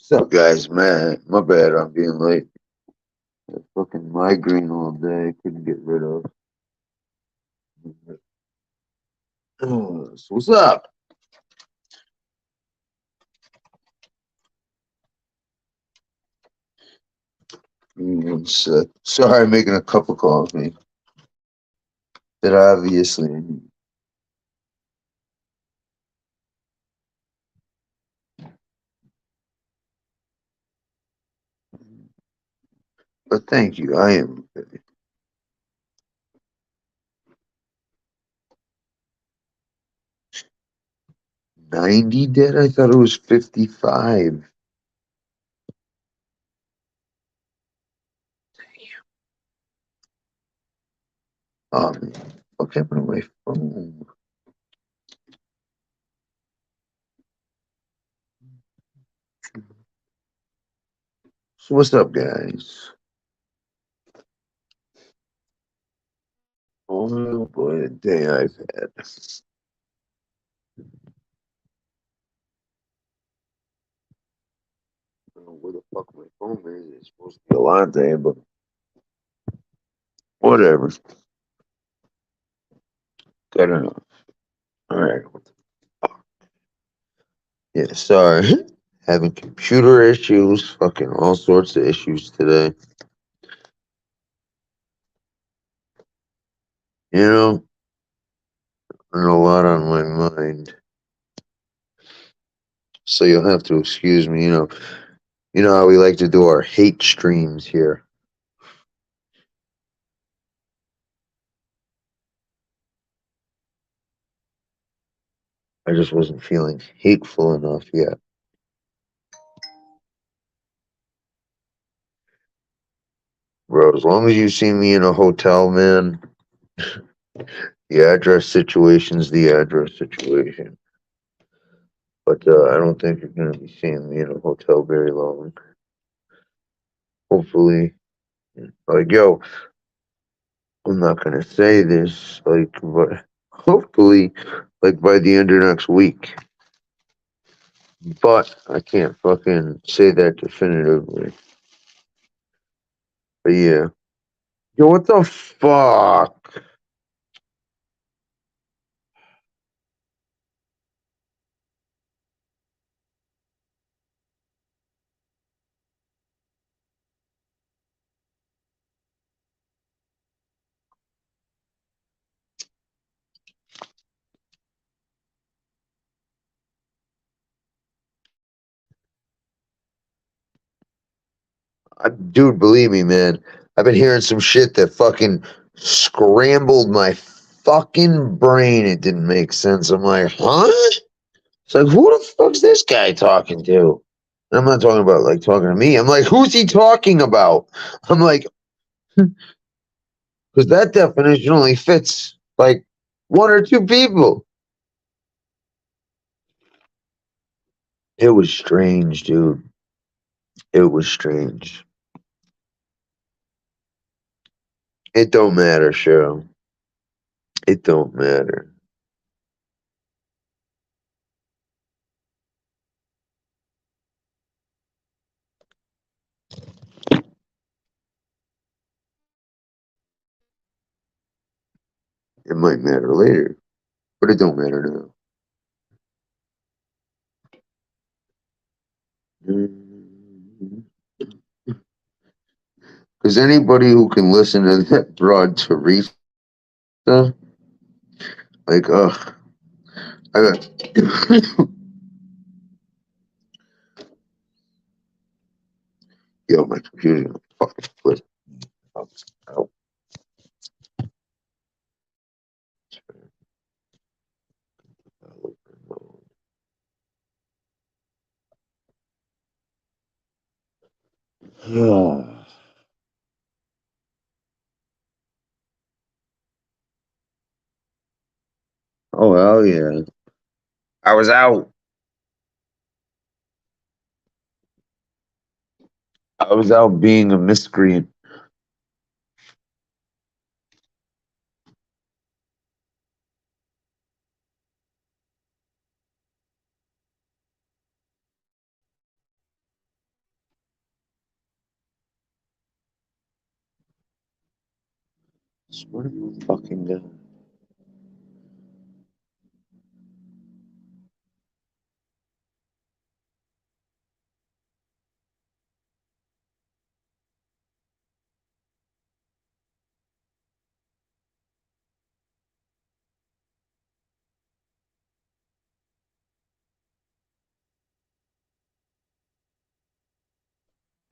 What's up, guys? Man, my bad. I'm being late. That fucking migraine all day. Couldn't get rid of. So what's up? Give me one sec. Sorry, I'm making a cup of coffee that obviously I need. But thank you. I am okay. 90 dead? I thought it was 55. Oh man, what happened to my phone? So what's up, guys? Oh boy, the day I've had. I don't know where the fuck my phone is. It's supposed to be a latte, but whatever. Good enough. All right. Yeah, sorry. Having computer issues, fucking all sorts of issues today. You know, there's a lot on my mind. So you'll have to excuse me, You know how we like to do our hate streams here. I just wasn't feeling hateful enough yet. Bro, as long as you see me in a hotel, man, the address situation's the address situation. But I don't think you're gonna be seeing me in a hotel very long. Hopefully, like, yo, I'm not gonna say this, like, but hopefully, like by the end of next week. But I can't fucking say that definitively. But yeah. Yo, what the fuck? Dude, believe me, man. I've been hearing some shit that fucking scrambled my fucking brain. It didn't make sense. I'm like, huh? It's like, who the fuck's this guy talking to? And I'm not talking about like talking to me. I'm like, who's he talking about? I'm like, because that definition only fits like one or two people. It was strange, dude. It was strange. It don't matter, Cheryl. It don't matter. It might matter later, but it don't matter now. Because anybody who can listen to that broad Teresa, like, I got. Yo, my computer's gonna fucking flip. Out. Oh hell yeah! I was out. I was out being a miscreant. Swear to fucking God.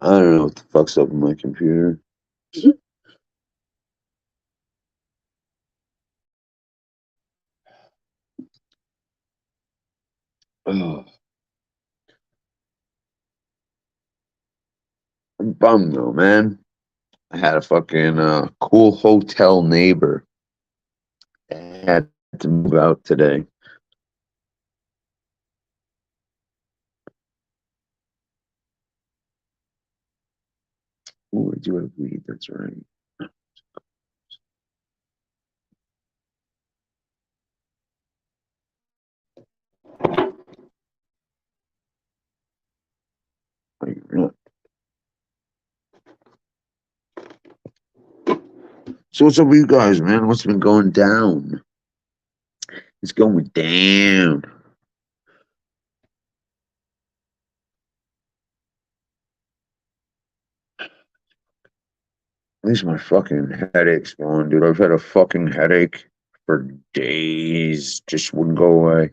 I don't know what the fuck's up with my computer. Oh, I'm bummed though, man. I had a fucking cool hotel neighbor that had to move out today. Ooh, I do have weed, that's right. Like, so what's up with you guys, man? What's been going down? It's going down. At least my fucking headache's gone, dude. I've had a fucking headache for days. Just wouldn't go away.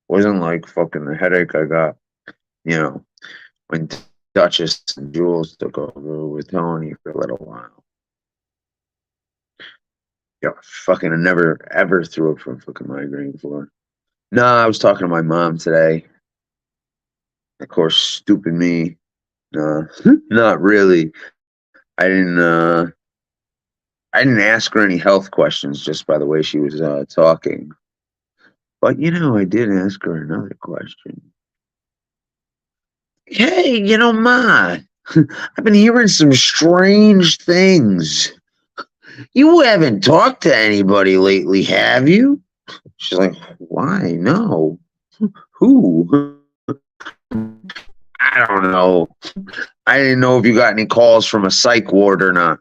Wasn't like fucking the headache I got, you know, when Duchess and Jules took over with Tony for a little while. Yeah, fucking I never ever threw up from fucking migraine before. No, I was talking to my mom today. Of course, stupid me. No, not really. I didn't I didn't ask her any health questions just by the way she was talking. But I did ask her another question. Hey, Ma, I've been hearing some strange things. You haven't talked to anybody lately, have you? She's like, why? No. Who? I don't know. I didn't know if you got any calls from a psych ward or not.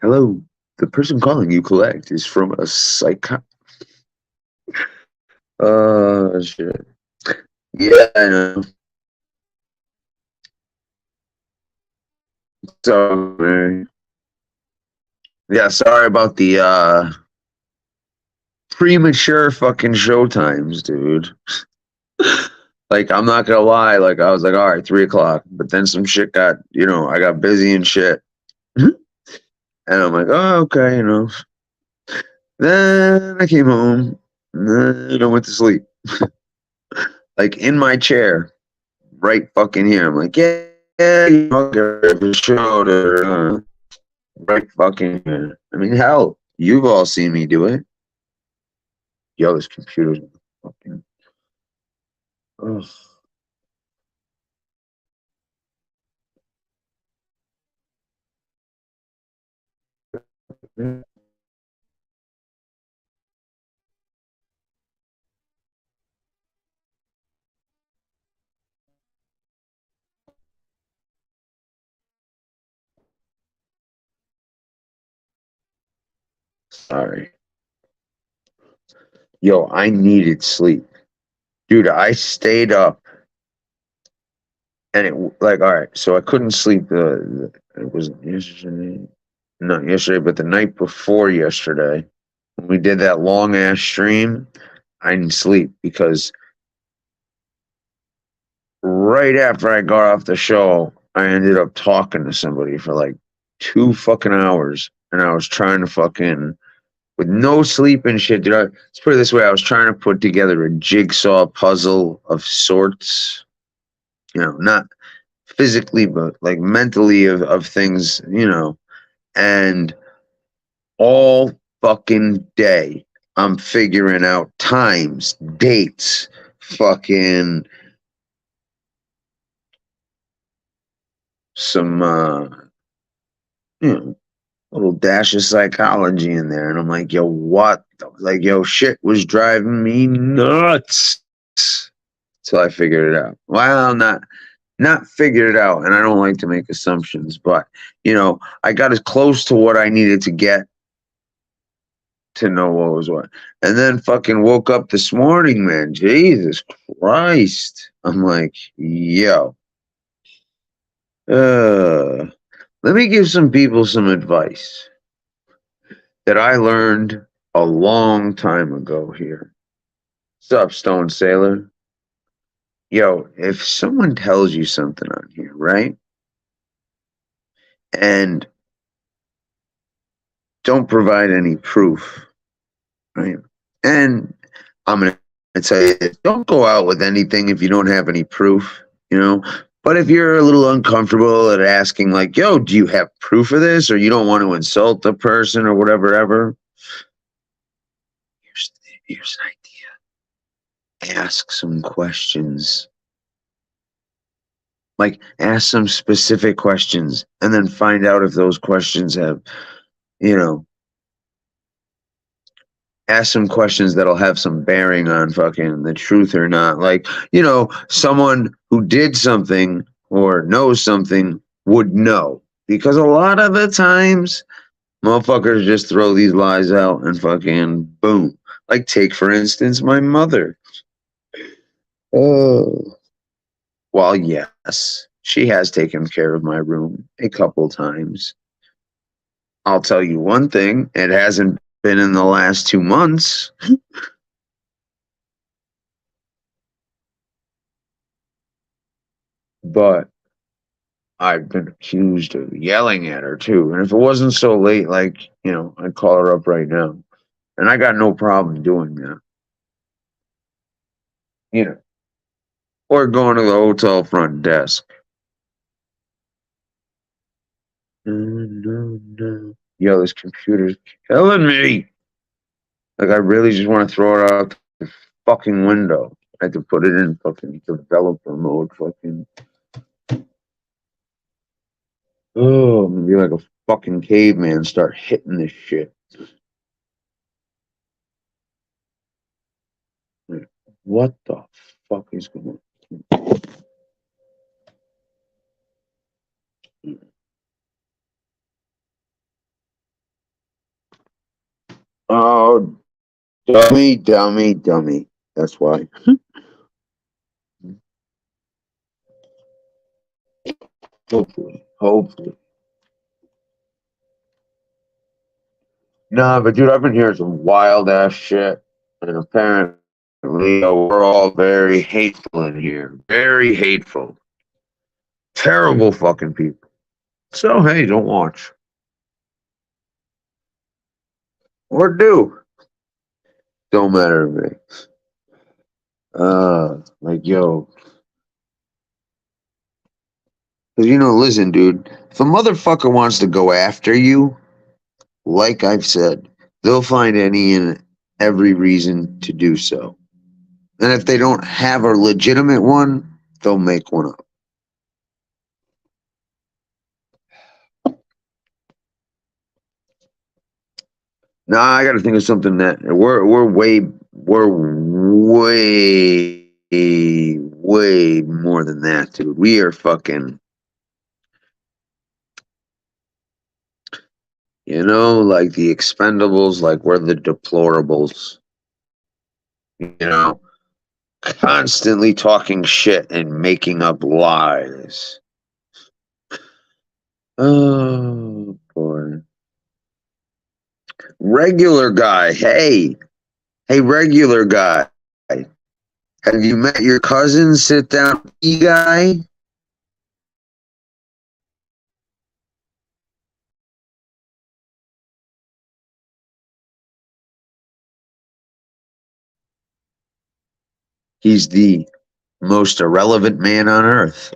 Hello. The person calling you collect is from a psych. Shit. Yeah, I know. So, yeah, sorry about the premature fucking show times, dude. Like, I'm not gonna lie, like I was like, all right, 3 o'clock, but then some shit got, I got busy and shit. And I'm like, oh, okay, Then I came home, and then I went to sleep. Like in my chair, right fucking here. I'm like, yeah, for sure. Right fucking here. I mean, hell, you've all seen me do it. Yo, this computer's fucking. Ugh. Sorry. Yo, I needed sleep. Dude, I stayed up and like, all right, so I couldn't sleep. It was yesterday, not yesterday, but the night before yesterday, when we did that long ass stream, I didn't sleep because right after I got off the show, I ended up talking to somebody for like 2 fucking hours, and I was trying to fucking with no sleep and shit. Dude, let's put it this way: I was trying to put together a jigsaw puzzle of sorts. Not physically, but like mentally of things. And all fucking day, I'm figuring out times, dates, fucking some you know little dash of psychology in there. And I'm like, yo, what? Like, yo, shit was driving me nuts. So I figured it out. Well, not. not figured it out, and I don't like to make assumptions, but I got as close to what I needed to get to know what was what. And then fucking woke up this morning, man. Jesus Christ. I'm like, yo. Let me give some people some advice that I learned a long time ago here. What's up, Stone Sailor? Yo, if someone tells you something on here, right? And don't provide any proof, right? And I'm going to tell you, don't go out with anything if you don't have any proof, But if you're a little uncomfortable at asking, like, yo, do you have proof of this? Or you don't want to insult the person or whatever, ever. Here's an idea. Ask some questions. Like, ask some specific questions and then find out if those questions have, ask some questions that'll have some bearing on fucking the truth or not. Like, someone who did something or knows something would know. Because a lot of the times, motherfuckers just throw these lies out and fucking boom. Like, take, for instance, my mother. Oh. Well, yes, she has taken care of my room a couple times. I'll tell you one thing, it hasn't been in the last 2 months. But I've been accused of yelling at her too. And if it wasn't so late, like, I'd call her up right now. And I got no problem doing that. Or going to the hotel front desk. No. Yo, this computer's killing me. Like, I really just want to throw it out the fucking window. I had to put it in fucking developer mode. Fucking. Oh, I'm gonna be like a fucking caveman. Start hitting this shit. What the fuck is going on? Oh, dummy. That's why. Hopefully. Nah, but dude, I've been hearing some wild ass shit, and apparently we're all very hateful in here. Very hateful. Terrible fucking people. So hey, don't watch. Or do. Don't matter to me. Like, yo. Because, listen, dude, if a motherfucker wants to go after you, like I've said, they'll find any and every reason to do so. And if they don't have a legitimate one, they'll make one up. Nah, I got to think of something that we're way more than that, dude. We are fucking, like the Expendables, like we're the deplorables. Constantly talking shit and making up lies. Oh boy. Regular guy, hey, regular guy. Have you met your cousin? Sit down, guy. He's the most irrelevant man on earth.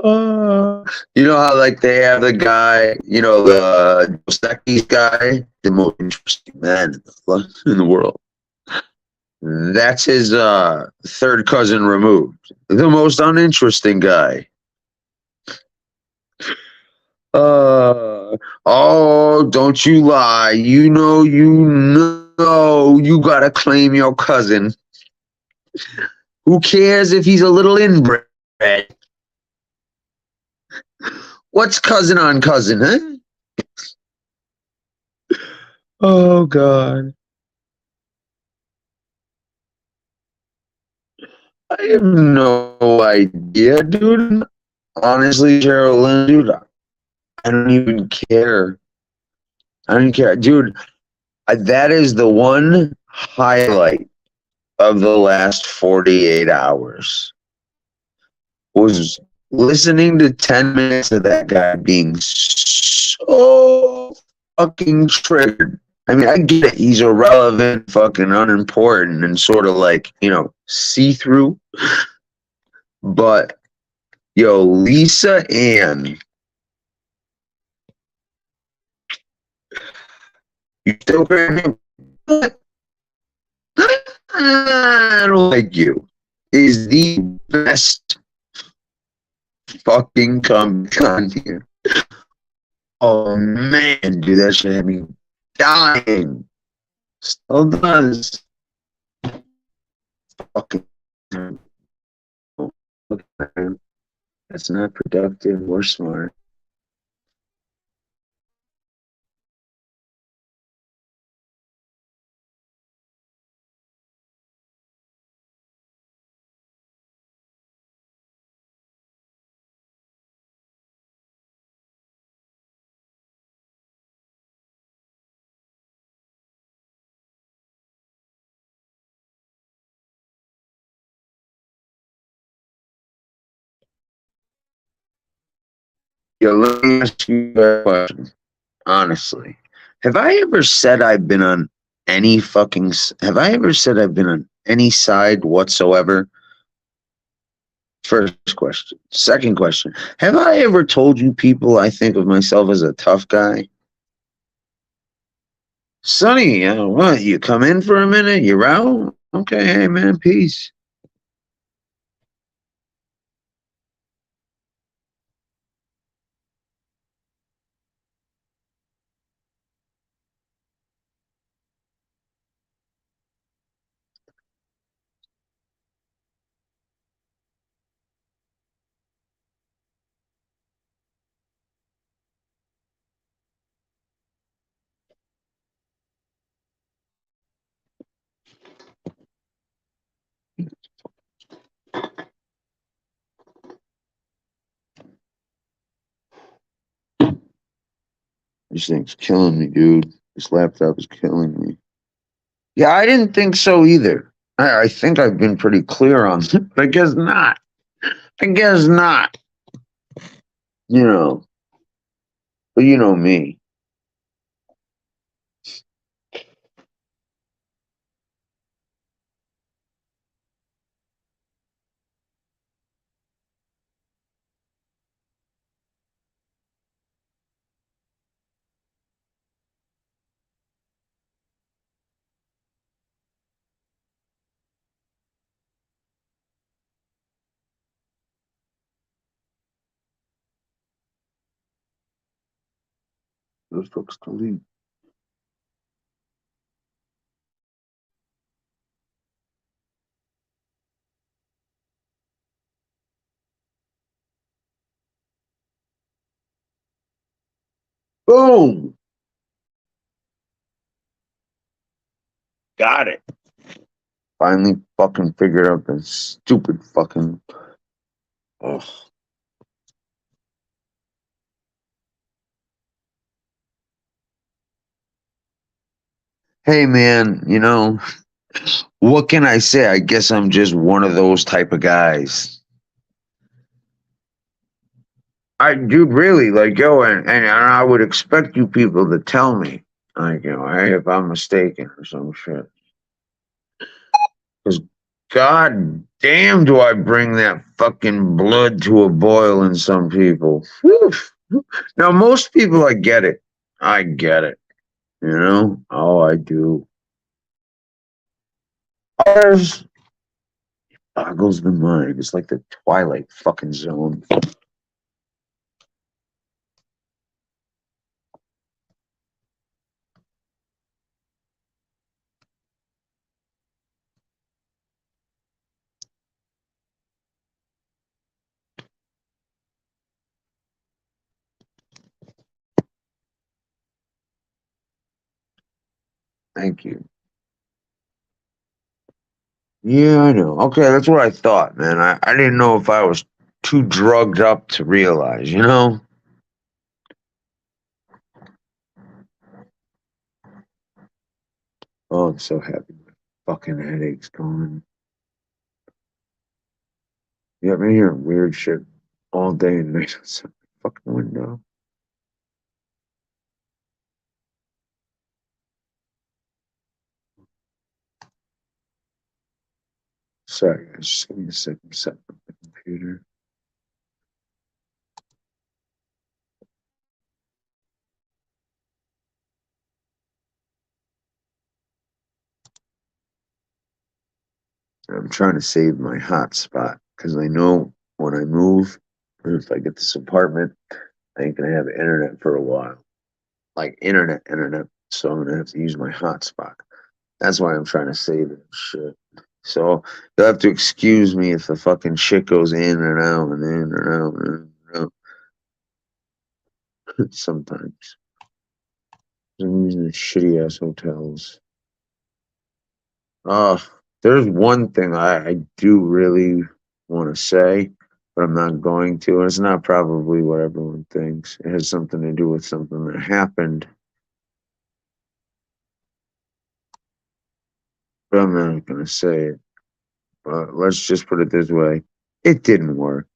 You know how like they have the guy, the Dos Equis guy, the most interesting man in the world. That's his third cousin removed. The most uninteresting guy. Oh, don't you lie. You gotta claim your cousin. Who cares if he's a little inbred? What's cousin on cousin, huh? Oh God. I have no idea, dude. Honestly, Geraldine, dude, I don't even care. I don't care, dude. That is the one highlight of the last 48 hours was listening to 10 minutes of that guy being so fucking triggered. I mean, I get it. He's irrelevant, fucking unimportant, and sort of like, see through. But, yo, Lisa Ann, you still crazy? I don't like you. Is the best fucking comic on here. Oh man, dude, that shit had me dying. Still does. Fucking. That's not productive or smart. Yo, let me ask you a question. Honestly, have I ever said I've been on any fucking? Have I ever said I've been on any side whatsoever? First question. Second question. Have I ever told you people I think of myself as a tough guy? Sonny, what? You come in for a minute? You're out? Okay, hey man, peace. This thing's killing me, dude. This laptop is killing me. Yeah, I didn't think so either. I think I've been pretty clear on it, but I guess not. I guess not. You know, but you know me. Those folks to leave. Boom! Got it. Finally fucking figured out the stupid fucking. Ugh. Hey man, what can I say? I guess I'm just one of those type of guys. I dude, really, like, yo, and I would expect you people to tell me, like, hey, if I'm mistaken or some shit. Because god damn, do I bring that fucking blood to a boil in some people. Whew. Now, most people, I get it. I get it. Oh, I do. Ours boggles the mind. It's like the Twilight fucking zone. Thank you. Yeah, I know. Okay, that's what I thought, man. I didn't know if I was too drugged up to realize, you know? Oh, I'm so happy my fucking headache's gone. Yeah, I've been hearing weird shit all day and night outside the fucking window. Sorry, guys, just give me a second. I'm setting up the computer. I'm trying to save my hotspot because I know when I move, or if I get this apartment, I ain't gonna have internet for a while. Like internet. So I'm gonna have to use my hotspot. That's why I'm trying to save it and shit. So you'll have to excuse me if the fucking shit goes in and out and in and out and in and out. Sometimes. I'm using the shitty ass hotels. Uh, there's one thing I do really want to say, but I'm not going to. And it's not probably what everyone thinks. It has something to do with something that happened, but I'm not going to say it. But let's just put it this way: it didn't work.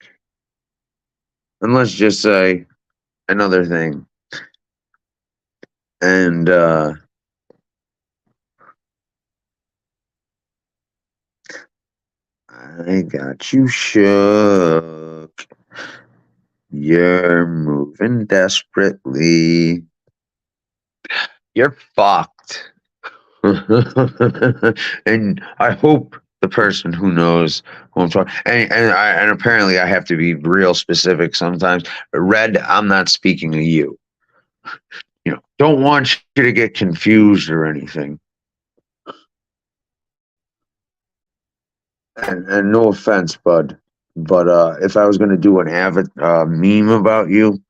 And let's just say another thing. And I got you shook. You're moving desperately. You're fucked. And I hope the person who knows who I'm talking and apparently I have to be real specific sometimes. Red, I'm not speaking to you. You know, don't want you to get confused or anything. And no offense, bud, but if I was gonna do an meme about you,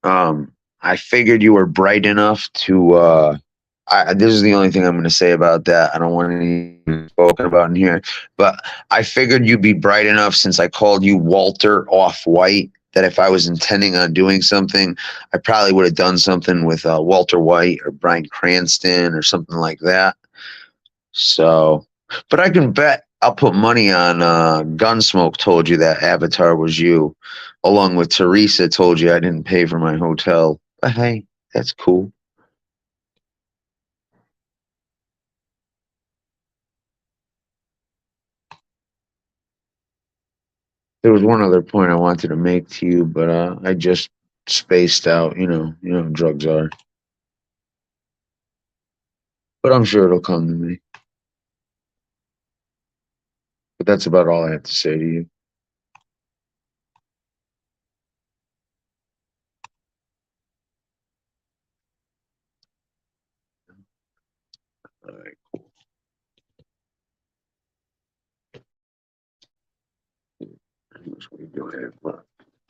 I figured you were bright enough to this is the only thing I'm going to say about that. I don't want anything spoken about in here, but I figured you'd be bright enough since I called you Walter Off White that if I was intending on doing something, I probably would have done something with Walter White or Bryan Cranston or something like that. So, but I can bet I'll put money on Gunsmoke told you that Avatar was you, along with Teresa told you I didn't pay for my hotel. But hey, that's cool. There was one other point I wanted to make to you, but I just spaced out. You know, how drugs are. But I'm sure it'll come to me. But that's about all I have to say to you. All right, what are you doing?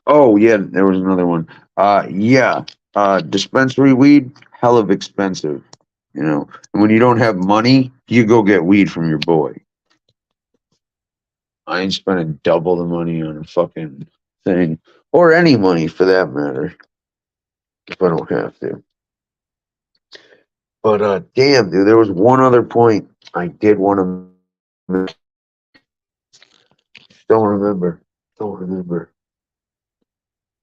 Oh yeah, there was another one. Yeah, dispensary weed, hell of expensive. You know, and when you don't have money, you go get weed from your boy. I ain't spending double the money on a fucking thing, or any money for that matter, if I don't have to. But damn, dude, there was one other point I did want to make. Don't remember. Don't remember.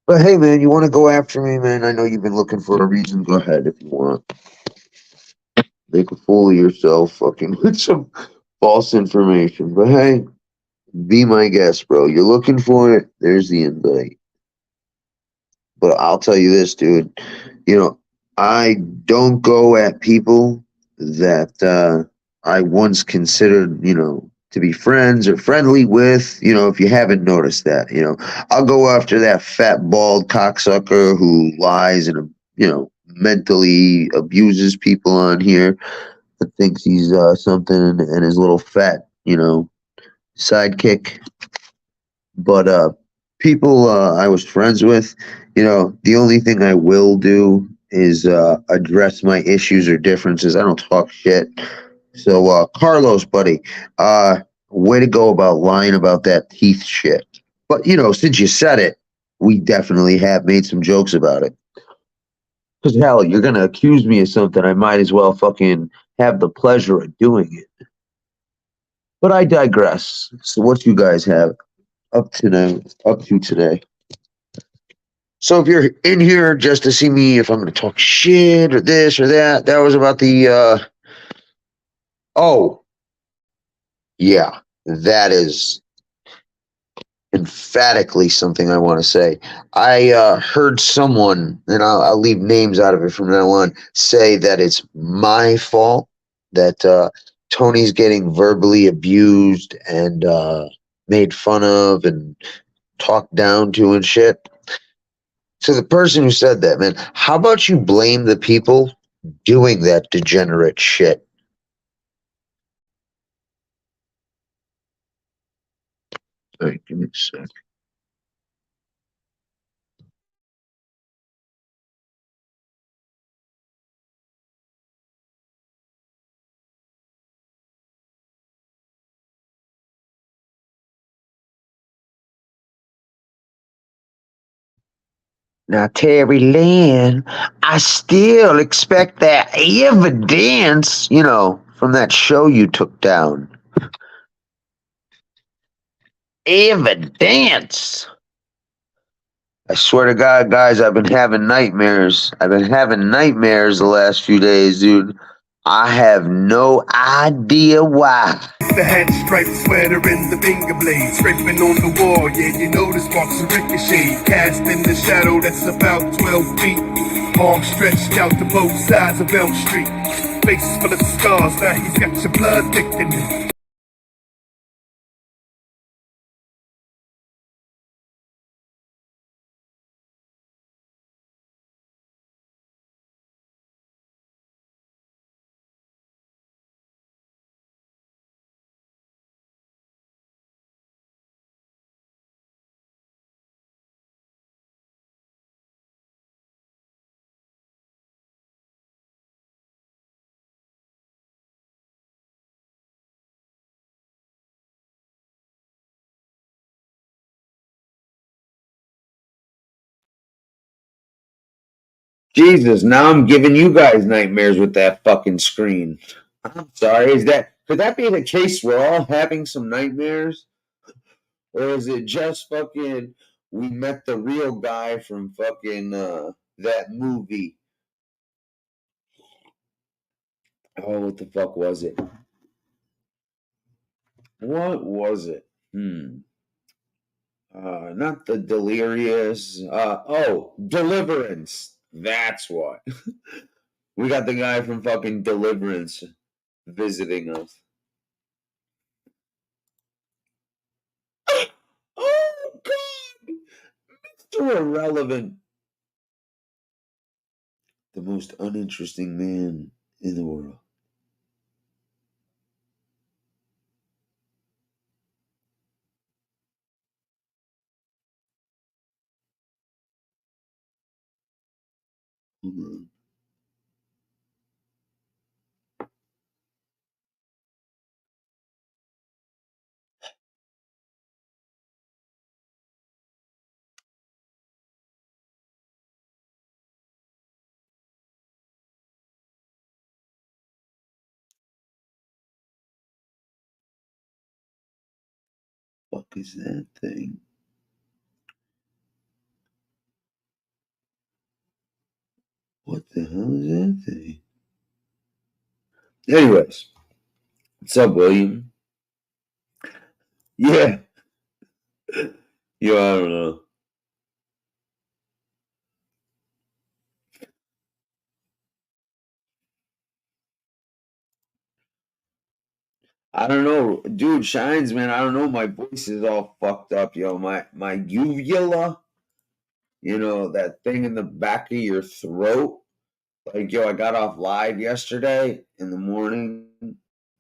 But hey, man, you want to go after me, man? I know you've been looking for a reason. Go ahead if you want. Make a fool of yourself, fucking with some false information. But hey, be my guest, bro. You're looking for it. There's the invite. But I'll tell you this, dude. You know, I don't go at people that I once considered, to be friends or friendly with. If you haven't noticed that, I'll go after that fat, bald cocksucker who lies and, mentally abuses people on here that thinks he's something and his little fat, sidekick. But people I was friends with, the only thing I will do is address my issues or differences. I don't talk shit. So, Carlos, buddy, way to go about lying about that teeth shit. But, since you said it, we definitely have made some jokes about it. Because, hell, you're going to accuse me of something. I might as well fucking have the pleasure of doing it. But I digress. So, what you guys have up to today? So, if you're in here just to see me, if I'm going to talk shit or this or that, that was about the, oh, yeah, that is emphatically something I want to say. I heard someone, and I'll leave names out of it from now on, say that it's my fault that Tony's getting verbally abused and made fun of and talked down to and shit. To the person who said that, man, how about you blame the people doing that degenerate shit? All right, give me a sec. Now, Terry Lynn, I still expect that evidence, from that show you took down. Evidence. I swear to God, guys, I've been having nightmares. I've been having nightmares the last few days, dude. I have no idea why. The hand striped sweater and the finger blades scraping on the wall. Yeah, you know the sparks are ricochet. Cast in the shadow that's about 12 feet. Arms stretched out to both sides of Elm Street. Face full of scars, now he's got your blood thickening. Jesus, now I'm giving you guys nightmares with that fucking screen. I'm sorry. Could that be the case? We're all having some nightmares? Or is it just fucking we met the real guy from fucking that movie? Oh, what the fuck was it? What was it? Not the Delirious. Deliverance. That's what. We got the guy from fucking Deliverance visiting us. Oh God, Mr. Irrelevant, the most uninteresting man in the world. Hold on. Fuck is that thing? What the hell is that thing? Anyways, what's up, William? Yeah. Yeah, I don't know. I don't know. Dude, Shines, man, I don't know. My voice is all fucked up, yo. My uvula, that thing in the back of your throat. Like, yo, I got off live yesterday in the morning,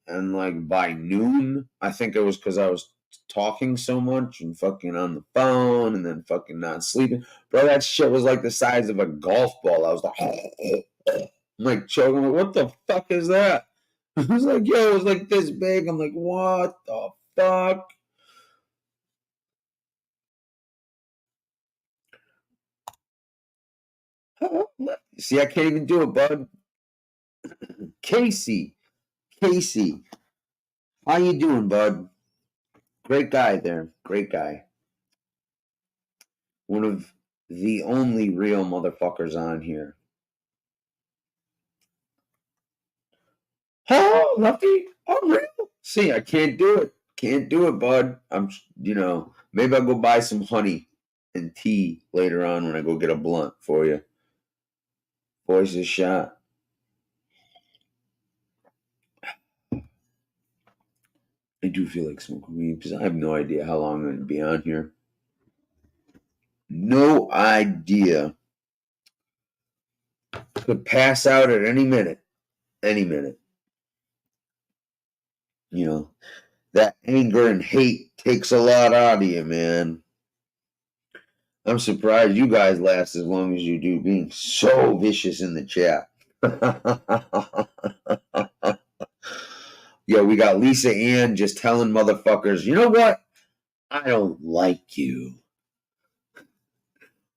and like by noon, I think it was because I was talking so much and fucking on the phone and then fucking not sleeping. Bro, that shit was like the size of a golf ball. I was like, I'm like choking. I'm like, what the fuck is that? I was like, yo, it was like this big. I'm like, what the fuck? See, I can't even do it, bud. Casey, how you doing, bud? Great guy there. Great guy. One of the only real motherfuckers on here. Oh, Lefty, I'm real. See, I can't do it. Can't do it, bud. Maybe I'll go buy some honey and tea later on when I go get a blunt for you. Voice is shot. I do feel like smoking weed because I have no idea how long I'm going to be on here. No idea. Could pass out at any minute. Any minute. That anger and hate takes a lot out of you, man. I'm surprised you guys last as long as you do, being so vicious in the chat. Yo, we got Lisa Ann just telling motherfuckers, you know what? I don't like you.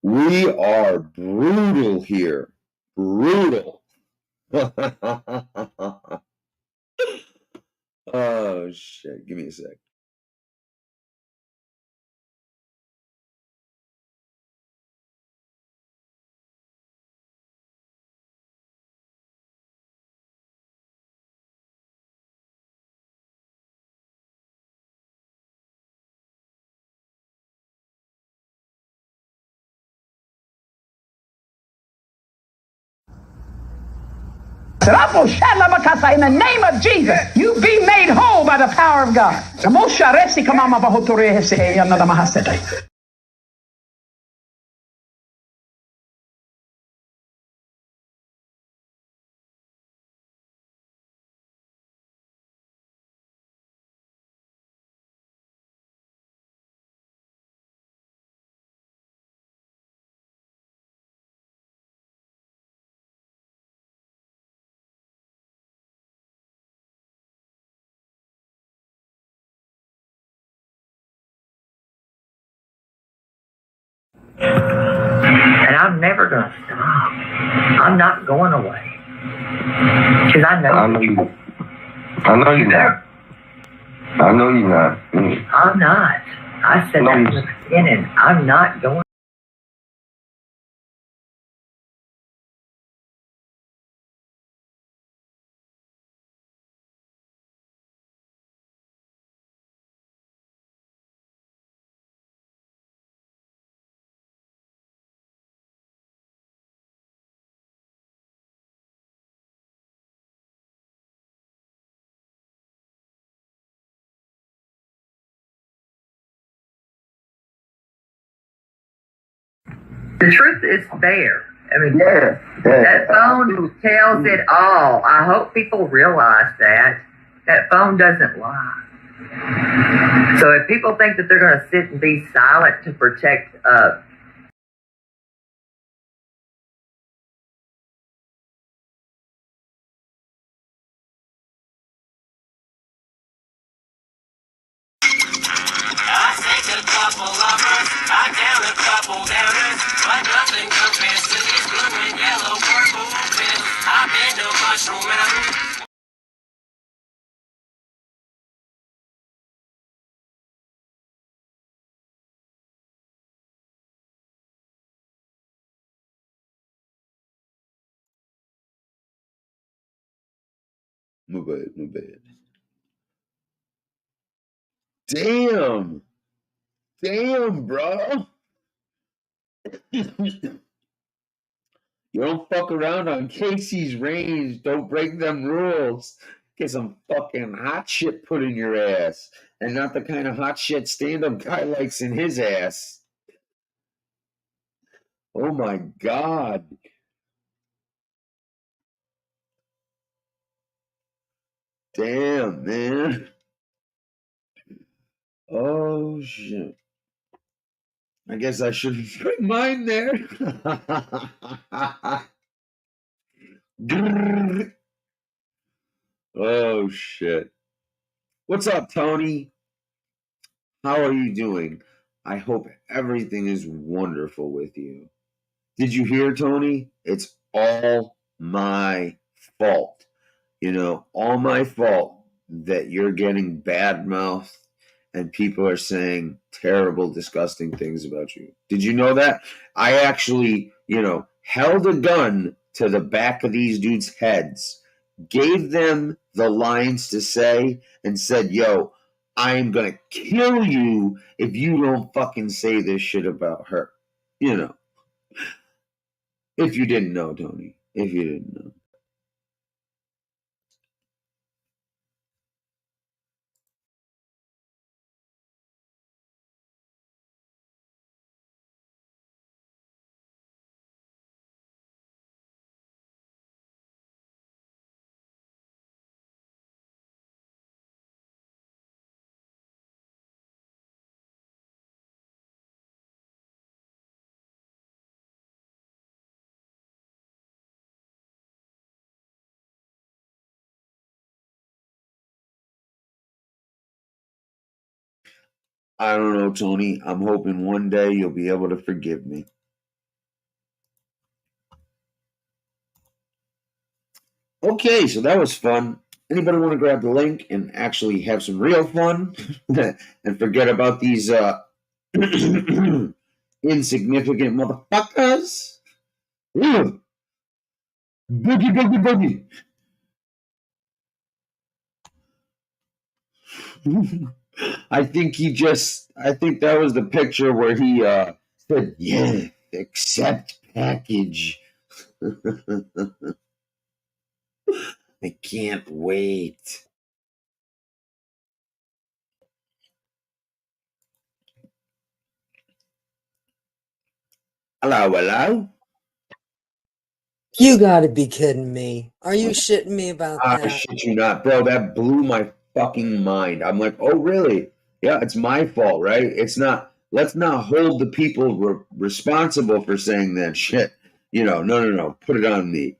We are brutal here. Brutal. Oh, shit. Give me a sec. In the name of Jesus, you be made whole by the power of God. And I'm never going to stop. I'm not going away. Because I know you're not. I know you're not. I'm not. I said that in the beginning. I'm not going. The truth is there. I mean, that phone tells it all. I hope people realize that. That phone doesn't lie. So if people think that they're going to sit and be silent to protect I take a couple lovers, I down a couple downers, but nothing compares to these blue and yellow purple pills. I've been to Mushroom Mountain. My bad. Damn, bro. You don't fuck around on Casey's range. Don't break them rules. Get some fucking hot shit put in your ass. And not the kind of hot shit stand-up guy likes in his ass. Oh my God. Damn, man. Oh shit. I guess I should put mine there. Oh shit. What's up, Tony? How are you doing? I hope everything is wonderful with you. Did you hear, Tony? It's all my fault. All my fault that you're getting bad mouth and people are saying terrible, disgusting things about you. Did you know that? I actually, held a gun to the back of these dudes' heads, gave them the lines to say, and said, yo, I am going to kill you if you don't fucking say this shit about her. If you didn't know, Tony. If you didn't know. I don't know, Tony. I'm hoping one day you'll be able to forgive me. Okay, so that was fun. Anybody want to grab the link and actually have some real fun and forget about these insignificant motherfuckers? Ugh. Boogie, boogie, boogie. I think that was the picture where he said, yeah, accept package. I can't wait. Hello, hello. You gotta be kidding me. Are you shitting me about I that? shit you not, bro. That blew my fucking mind. I'm like, oh, really? Yeah, it's my fault, right? It's not. Let's not hold the people responsible for saying that shit. No. Put it on me.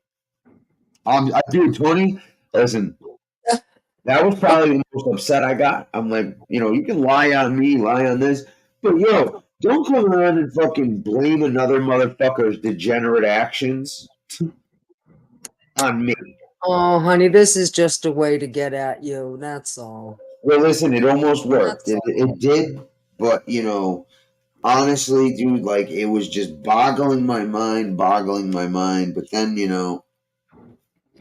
I do, Tony. Listen, that was probably the most upset I got. I'm like, you can lie on me, lie on this, but yo, don't come around and fucking blame another motherfucker's degenerate actions on me. Oh, honey, this is just a way to get at you. That's all. Well, listen, it almost worked. That's It, all. it did, but honestly, dude, like it was just boggling my mind. But then, when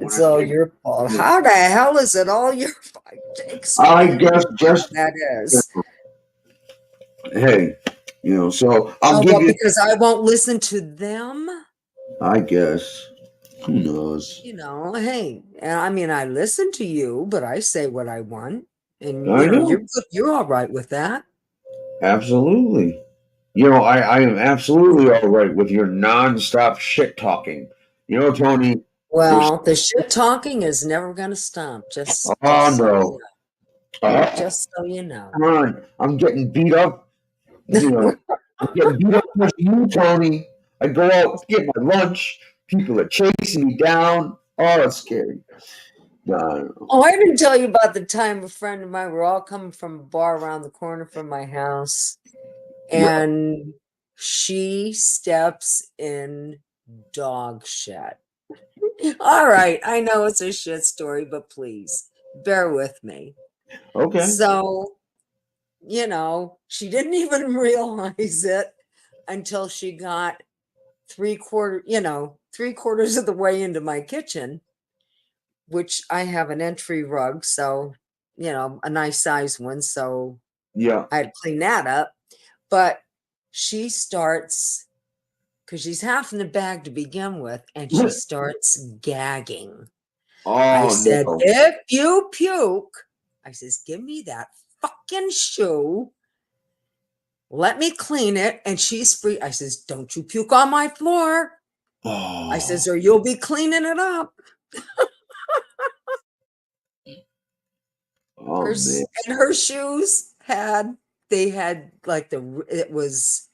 It's I all started, your fault. How the hell is it all your fault? I Explain guess how just that is. hey, so I'll Oh, give well, you. because I won't listen to them? I guess who knows? Hey, I mean, I listen to you, but I say what I want. And, I know, you're all right with that. absolutely. I am absolutely all right with your nonstop shit talking. Tony, there's Well, the shit talking is never going to stop. oh Just so you no, know. oh, Just so you know. come on, I'm getting beat up. I'm getting beat up by you, Tony. I go out, get my lunch. People are chasing me down. Oh, it's scary. No, I don't know. Oh, I didn't tell you about the time a friend of mine, we're all coming from a bar around the corner from my house, Yeah. and she steps in dog shit. All right, I know it's a shit story, but please bear with me. Okay. So, she didn't even realize it until she got three-quarters of the way into my kitchen, which I have an entry rug, so, a nice size one. So Yeah. I had to clean that up. But she starts, because she's half in the bag to begin with, and she starts gagging. I Oh said, no. if you puke, I says, give me that fucking shoe. Let me clean it. And she's free. I says, don't you puke on my floor. I says, Oh, or you'll be cleaning it up. oh man. And her shoes had they had like it was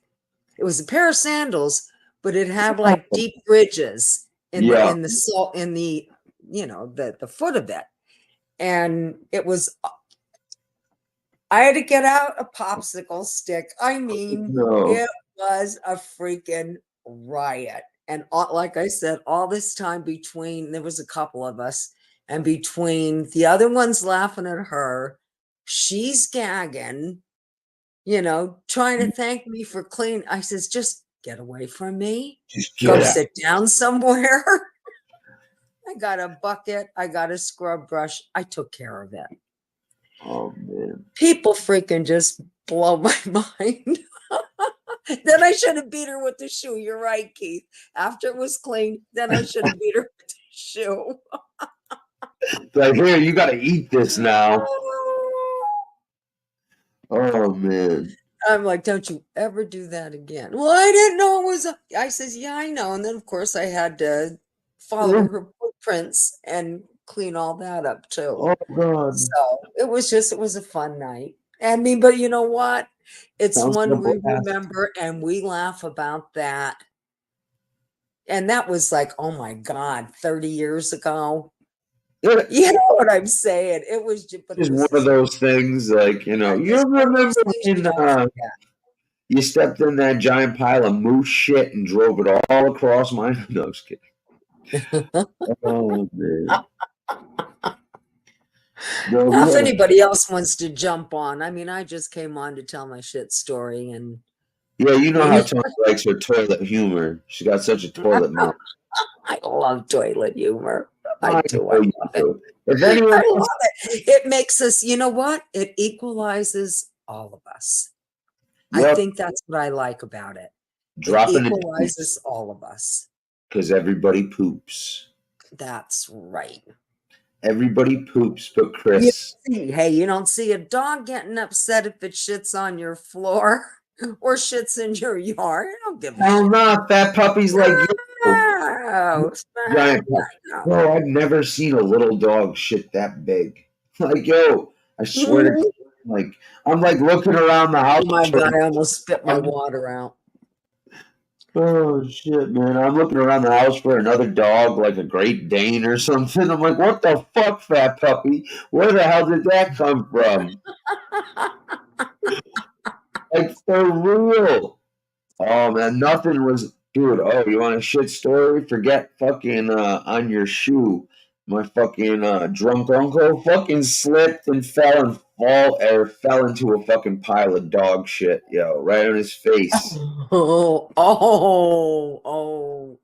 a pair of sandals, but it had like deep ridges in Yeah. the sole in the the foot of it, and it was. I had to get out a popsicle stick. I mean, No. it was a freaking riot. And like I said, all this time between there was a couple of us, and between the other ones laughing at her, she's gagging, trying to thank me for clean. I says, just get away from me. Just Go get out. sit down somewhere. I got a bucket. I got a scrub brush. I took care of it. Oh man. People freaking just blow my mind. Then I should have beat her with the shoe. You're right, Keith. After it was clean, then I should have beat her with the shoe. Like, here, you got to eat this now. Oh man. I'm like, don't you ever do that again. Well, I didn't know it was. I says, yeah, I know. And then, of course, I had to follow her footprints and clean all that up too. Oh god. So it was a fun night. I mean, but you know what? It's Sounds one like a we blast. remember and we laugh about that. And that was like, oh my God, 30 years ago. You know what I'm saying? It was just, but It's it was one of those things, like, you it's one of remember those things you when don't forget. you stepped in that giant pile of moose shit and drove it all across mine? No, just kidding. Oh man. No, Now, we if had a- anybody else wants to jump on, I mean, I just came on to tell my shit story, and yeah, you know how Tony likes her toilet humor. She got such a toilet mouth. I love toilet humor. I I do. know I you love it. do. If anyone I else, love it. It makes us, you know what? It equalizes all of us. I yep, think that's what I like about it. It dropping it equalizes all of us. because everybody poops. That's right. Everybody poops, but You Chris. see, hey, you don't see a dog getting upset if it shits on your floor or shits in your yard. I don't give a Hell shit. no, fat puppies like you. No, Giant pup. no. Bro, I've never seen a little dog shit that big. Like, yo, I swear to God, like, I'm like looking around the house. Oh my for- God, I almost spit my water out. Oh shit, man. I'm looking around the house for another dog, like a Great Dane or something. I'm like, what the fuck, fat puppy? Where the hell did that come from? Like, for real. Oh man, nothing was, dude. Oh, you want a shit story? Forget fucking on your shoe. My fucking drunk uncle fucking slipped and fell into a fucking pile of dog shit, yo, right on his face. Oh.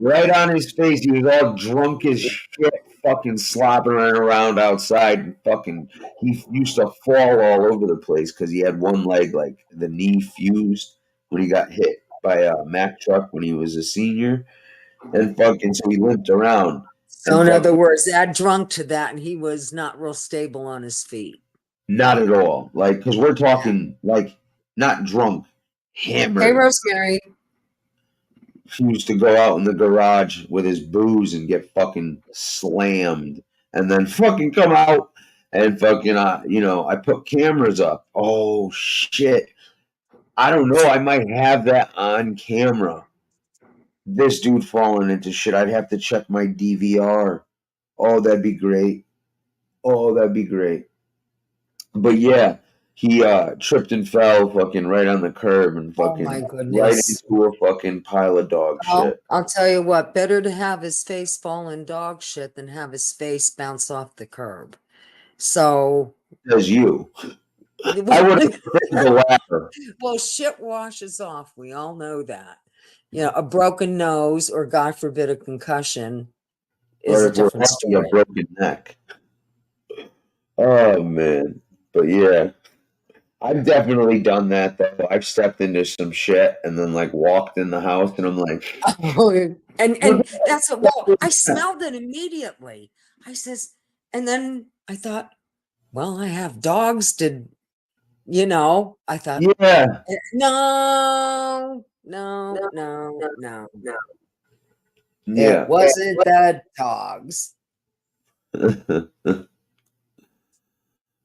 Right on his face. He was all drunk as shit, fucking slobbering around outside, and fucking he used to fall all over the place because he had one leg, like the knee fused when he got hit by a Mack truck when he was a senior, and fucking so he limped around. So And in other fucking, words, add drunk to that, and he was not real stable on his feet. not at all, like, because we're talking like not drunk, hammered. Hey, Rosemary. He used to go out in the garage with his booze and get fucking slammed, and then fucking come out and fucking I put cameras up. Oh shit. I don't know, I might have that on camera. This dude falling into shit. I'd have to check my DVR. Oh, that'd be great. Oh, that'd be great. But yeah, he tripped and fell fucking right on the curb and Oh fucking my right goodness. into a fucking pile of dog shit. I'll tell you what, better to have his face fall in dog shit than have his face bounce off the curb. So As you. I would have taken the latter. well, shit washes off. We all know that. A broken nose or God forbid a concussion is Or a if we're different lucky, a story. broken neck. Oh man. But yeah. I've definitely done that though. I've stepped into some shit and then like walked in the house and I'm like, And that's what, well, I smelled it immediately. I says, and then I thought, well, I have dogs to, I thought, yeah. no. Yeah. It wasn't the dogs.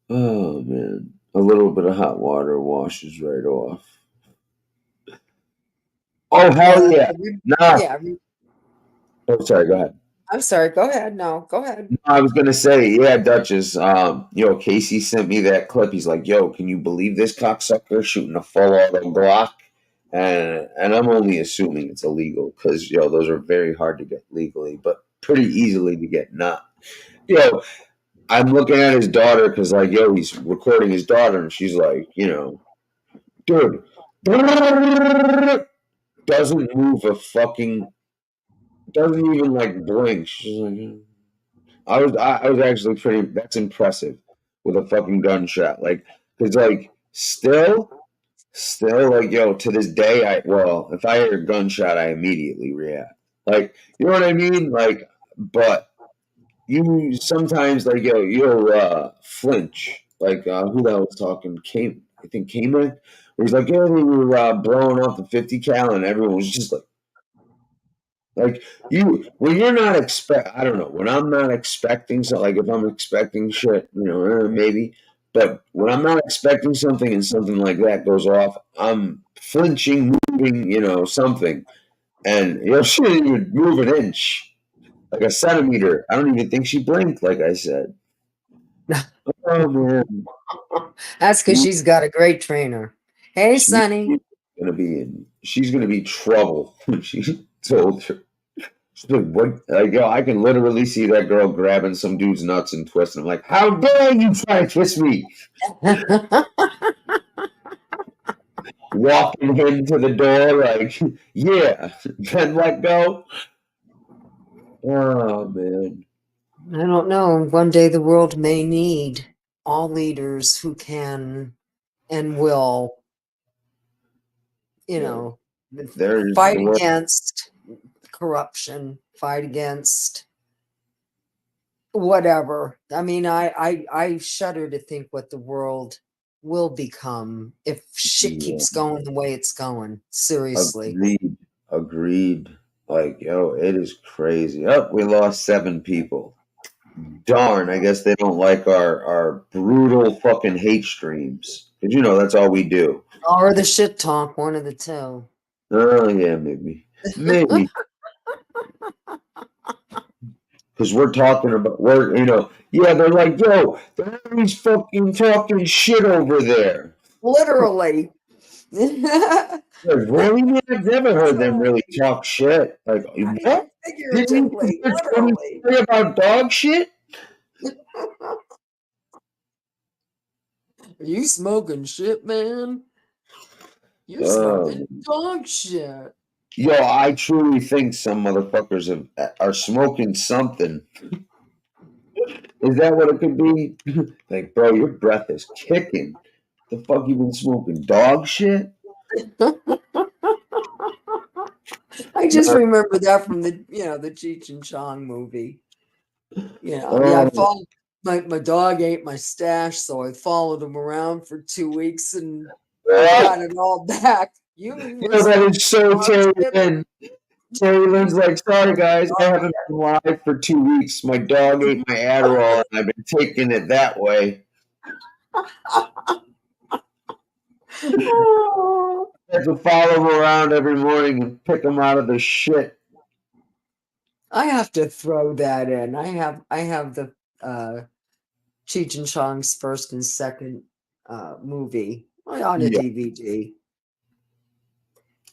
Oh man. A little bit of hot water washes right off. Oh hell yeah! Nah. Yeah. Oh, sorry. Go ahead. I'm sorry. Go ahead. No, go ahead. No, I was gonna say, yeah, Duchess. Casey sent me that clip. He's like, "Yo, can you believe this cocksucker shooting a full auto Glock?" And I'm only assuming it's illegal because those are very hard to get legally, but pretty easily to get not. Yo, I'm looking at his daughter because he's recording his daughter, and she's like, dude, doesn't move a fucking, doesn't even blink. She's like. I was actually pretty. That's impressive with a fucking gunshot. Cause still to this day if I hear a gunshot I immediately react. You know what I mean? But you sometimes you'll flinch. Who that was talking? I think Kama. Where he's like, yeah, we were blowing off the 50 cal and everyone was just when you're not I don't know, when I'm not expecting something, if I'm expecting shit, maybe, but when I'm not expecting something and something like that goes off, I'm flinching, moving, something, and she didn't even move an inch, like a centimeter. I don't even think she blinked, like I said. Oh man, That's because she's got a great trainer. Hey, Sonny. She's gonna be trouble when she told her. What? I can literally see that girl grabbing some dude's nuts and twisting him. How dare you try to twist me? Walking him to the door, yeah, then let go. Oh man. I don't know. One day the world may need all leaders who can and will, fight against corruption, fight against whatever. I mean, I shudder to think what the world will become if shit keeps going the way it's going. Seriously. Agreed. It is crazy. Oh, we lost 7 people. Darn, I guess they don't like our brutal fucking hate streams. Because that's all we do. Or the shit talk, one of the two. Oh yeah, maybe. Because we're talking about they're like, yo, they're always fucking talking shit over there. Literally. Really? Man, I've never heard them really talk shit. What? Figuratively, literally. About dog shit? Are you smoking shit, man? You're smoking dog shit. Yo, I truly think some motherfuckers are smoking something. Is that what it could be? Bro, your breath is kicking. The fuck you been smoking? Dog shit? I just remember that from the the Cheech and Chong movie. I followed my dog ate my stash, so I followed him around for 2 weeks and got it all back. That is so Terry Lynn. Terry Lynn's like, sorry guys, I haven't been live for 2 weeks. My dog ate my Adderall and I've been taking it that way. I have to follow him around every morning and pick him out of the shit. I have to throw that in. I have the Cheech and Chong's first and second movie on a DVD.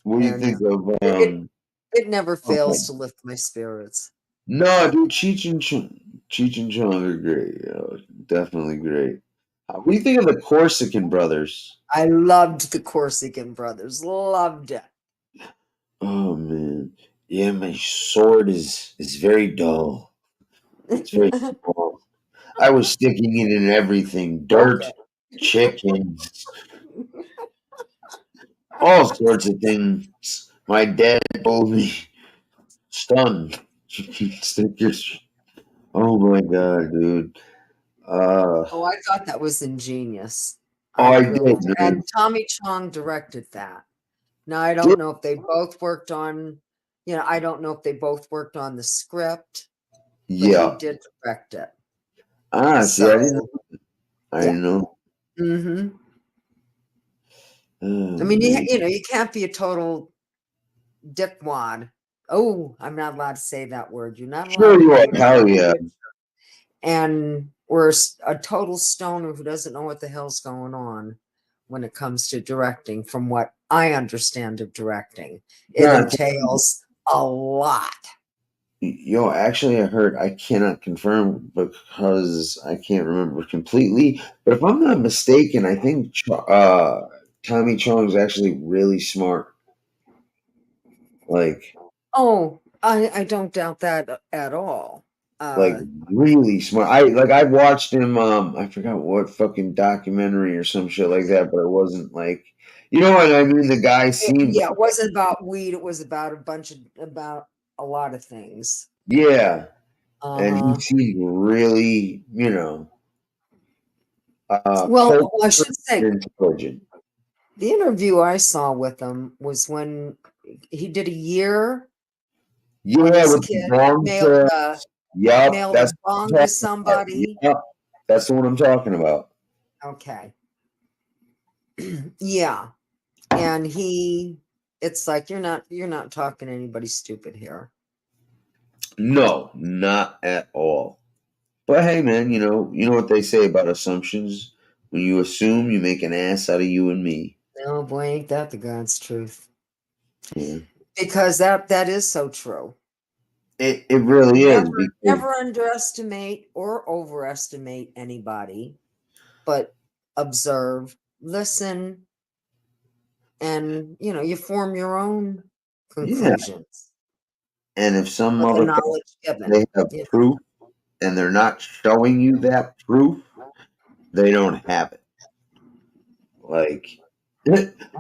What do you think of it never fails to lift my spirits. No, dude, Cheech and Chong are great. Definitely great. What do you think of the Corsican brothers? I loved the Corsican brothers. Loved it. Oh man. Yeah, my sword is very dull. It's very small. I was sticking it in everything. Dirt, chickens, all sorts of things. My dad told me, stunned. Oh my god, dude. I thought that was ingenious. I did. And Tommy Chong directed that. Now I don't know if they both worked on, I don't know if they both worked on the script. But he did direct it. See, I didn't know. Mm-hmm. Oh, I mean, man. you can't be a total dickwad. Oh, I'm not allowed to say that word. You're not allowed Sure to you be are. Hell yeah. and we're a total stoner who doesn't know what the hell's going on when it comes to directing. From what I understand of directing, it Yeah, entails a lot. yo, actually, I heard, I cannot confirm because I can't remember completely, but if I'm not mistaken, I think Tommy Chong is actually really smart. Like, Oh, I don't doubt that at all. like really smart. I've watched him. I forgot what fucking documentary or some shit like that, but it wasn't like, you know what I mean. The guy seemed, Yeah, it wasn't about weed. It was about about a lot of things. yeah, and he Uh-huh. seemed really, Well, I cultured should say and intelligent. the interview I saw with him was when he did a year when Yeah, his with the kid bong trips. Yup, mailed a that's bong what to I'm talking about. somebody. Yup, that's the one I'm talking about. Okay. Yeah. And it's like you're not talking to anybody stupid here. No, not at all. But hey, man, you know what they say about assumptions. When you assume, you make an ass out of you and me. No, boy, ain't that the God's truth. Yeah. Because that is so true. It really is because Never underestimate or overestimate anybody, but observe, listen, and you form your own yeah. conclusions And if some with the motherfucker knowledge given. they have proof and they're not showing you that proof, they don't have it. Like,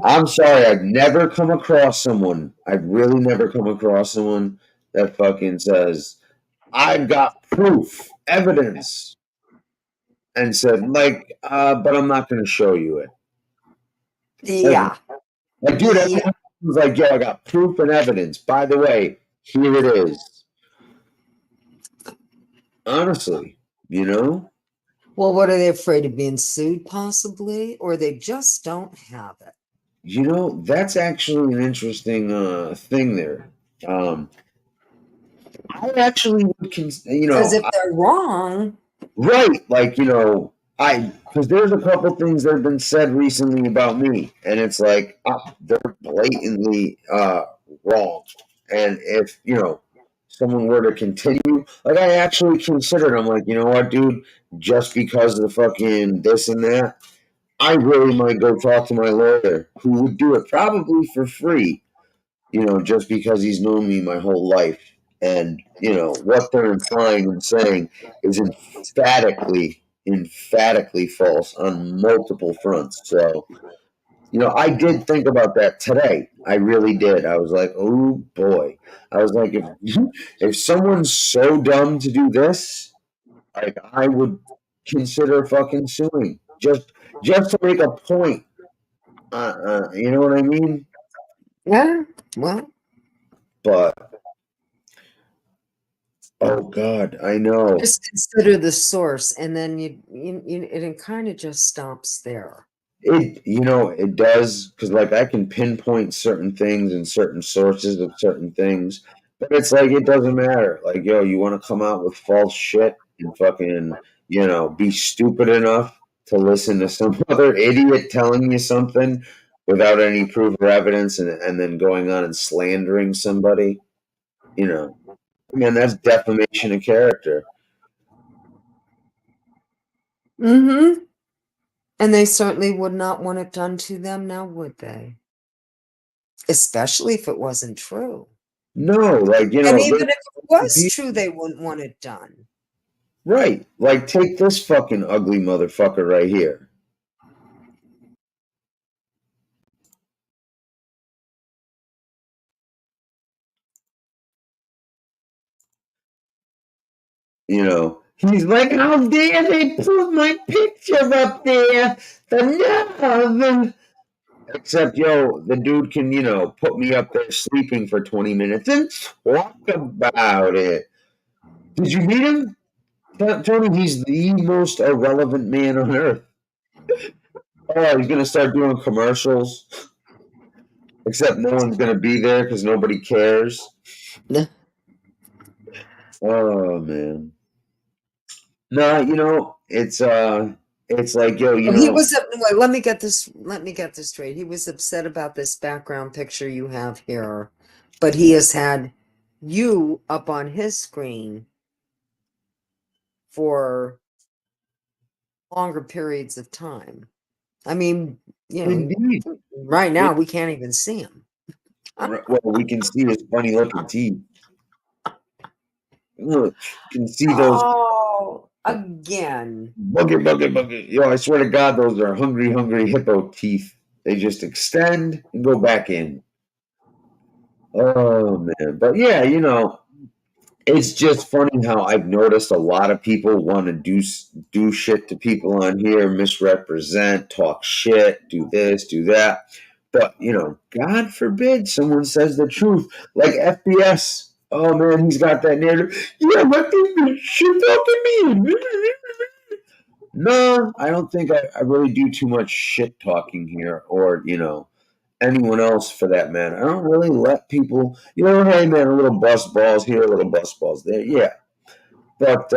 I'm sorry, I've never come across someone. I've really never come across someone that fucking says, "I've got proof, evidence," and said, like, but I'm not going to show you it. Like, Yeah. dude, Yeah. everyone was like, "Yo, I got proof and evidence. By the way, here it is." Honestly, you know. Well, what are they afraid of being sued, possibly? Or they just don't have it? That's actually an interesting thing there. Um, I actually would, Because if they're wrong, right, like, because there's a couple things that have been said recently about me, and it's like, they're blatantly wrong. And if, someone were to continue, like, I actually considered, I'm like, you know what, dude, just because of the fucking this and that, I really might go talk to my lawyer who would do it probably for free, just because he's known me my whole life. And, what they're implying and saying is emphatically false on multiple fronts. So, I did think about that today. I really did. I was like, oh boy. I was like, if someone's so dumb to do this, like, I would consider fucking suing just to make a point. You know what I mean? yeah, well, But oh God, I know. just consider the source, and then it kind of just stops there. It does, because like I can pinpoint certain things and certain sources of certain things, but it's like it doesn't matter. Like, yo, you want to come out with false shit and fucking, be stupid enough to listen to some other idiot telling you something without any proof or evidence, and then going on and slandering somebody, man, that's defamation of character. Mm-hmm. And they certainly would not want it done to them now, would they? Especially if it wasn't true. No, like, And even if it was be- true, they wouldn't want it done. right. Like, take this fucking ugly motherfucker right here. He's like, how dare they put my picture up there? The nerve. Except, yo, the dude can, put me up there sleeping for 20 minutes and talk about it. Did you meet him? Tony, he's the most irrelevant man on earth. Oh, he's gonna start doing commercials. Except no one's gonna be there because nobody cares. Oh man. No, it's like, yo, Well, he was wait, let me get this straight. He was upset about this background picture you have here, but he has had you up on his screen for longer periods of time. I mean, indeed. right now we can't even see him. Well, we can see his funny looking teeth. Look, you can see those Oh, again. bugger. Yo, I swear to God, those are hungry hippo teeth. They just extend and go back in. Oh man. But yeah, it's just funny how I've noticed a lot of people want to do shit to people on here, misrepresent, talk shit, do this, do that. But God forbid someone says the truth, like FBS. Oh man, he's got that narrative. Yeah, let this shit talking me. No, I don't think I really do too much shit talking here, or anyone else for that matter. I don't really let people, hey man, a little bust balls here, a little bust balls there. Yeah. But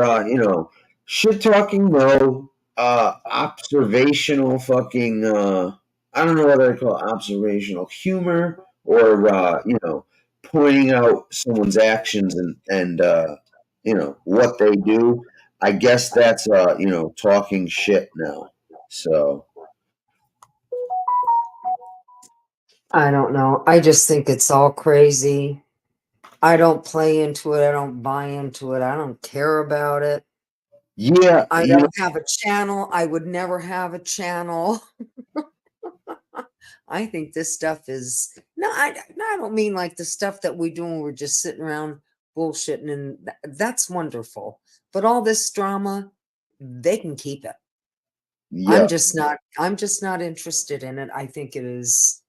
shit talking, no. Observational fucking I don't know what I call it, observational humor, or pointing out someone's actions and what they do. I guess that's talking shit now. So I don't know. I just think it's all crazy. I don't play into it. I don't buy into it. I don't care about it. yeah, I don't have a channel. I would never have a channel. I think this stuff is I don't mean like the stuff that we do when we're just sitting around bullshitting, and that's wonderful. But all this drama, they can keep it. yeah. I'm just not interested in it. I think it is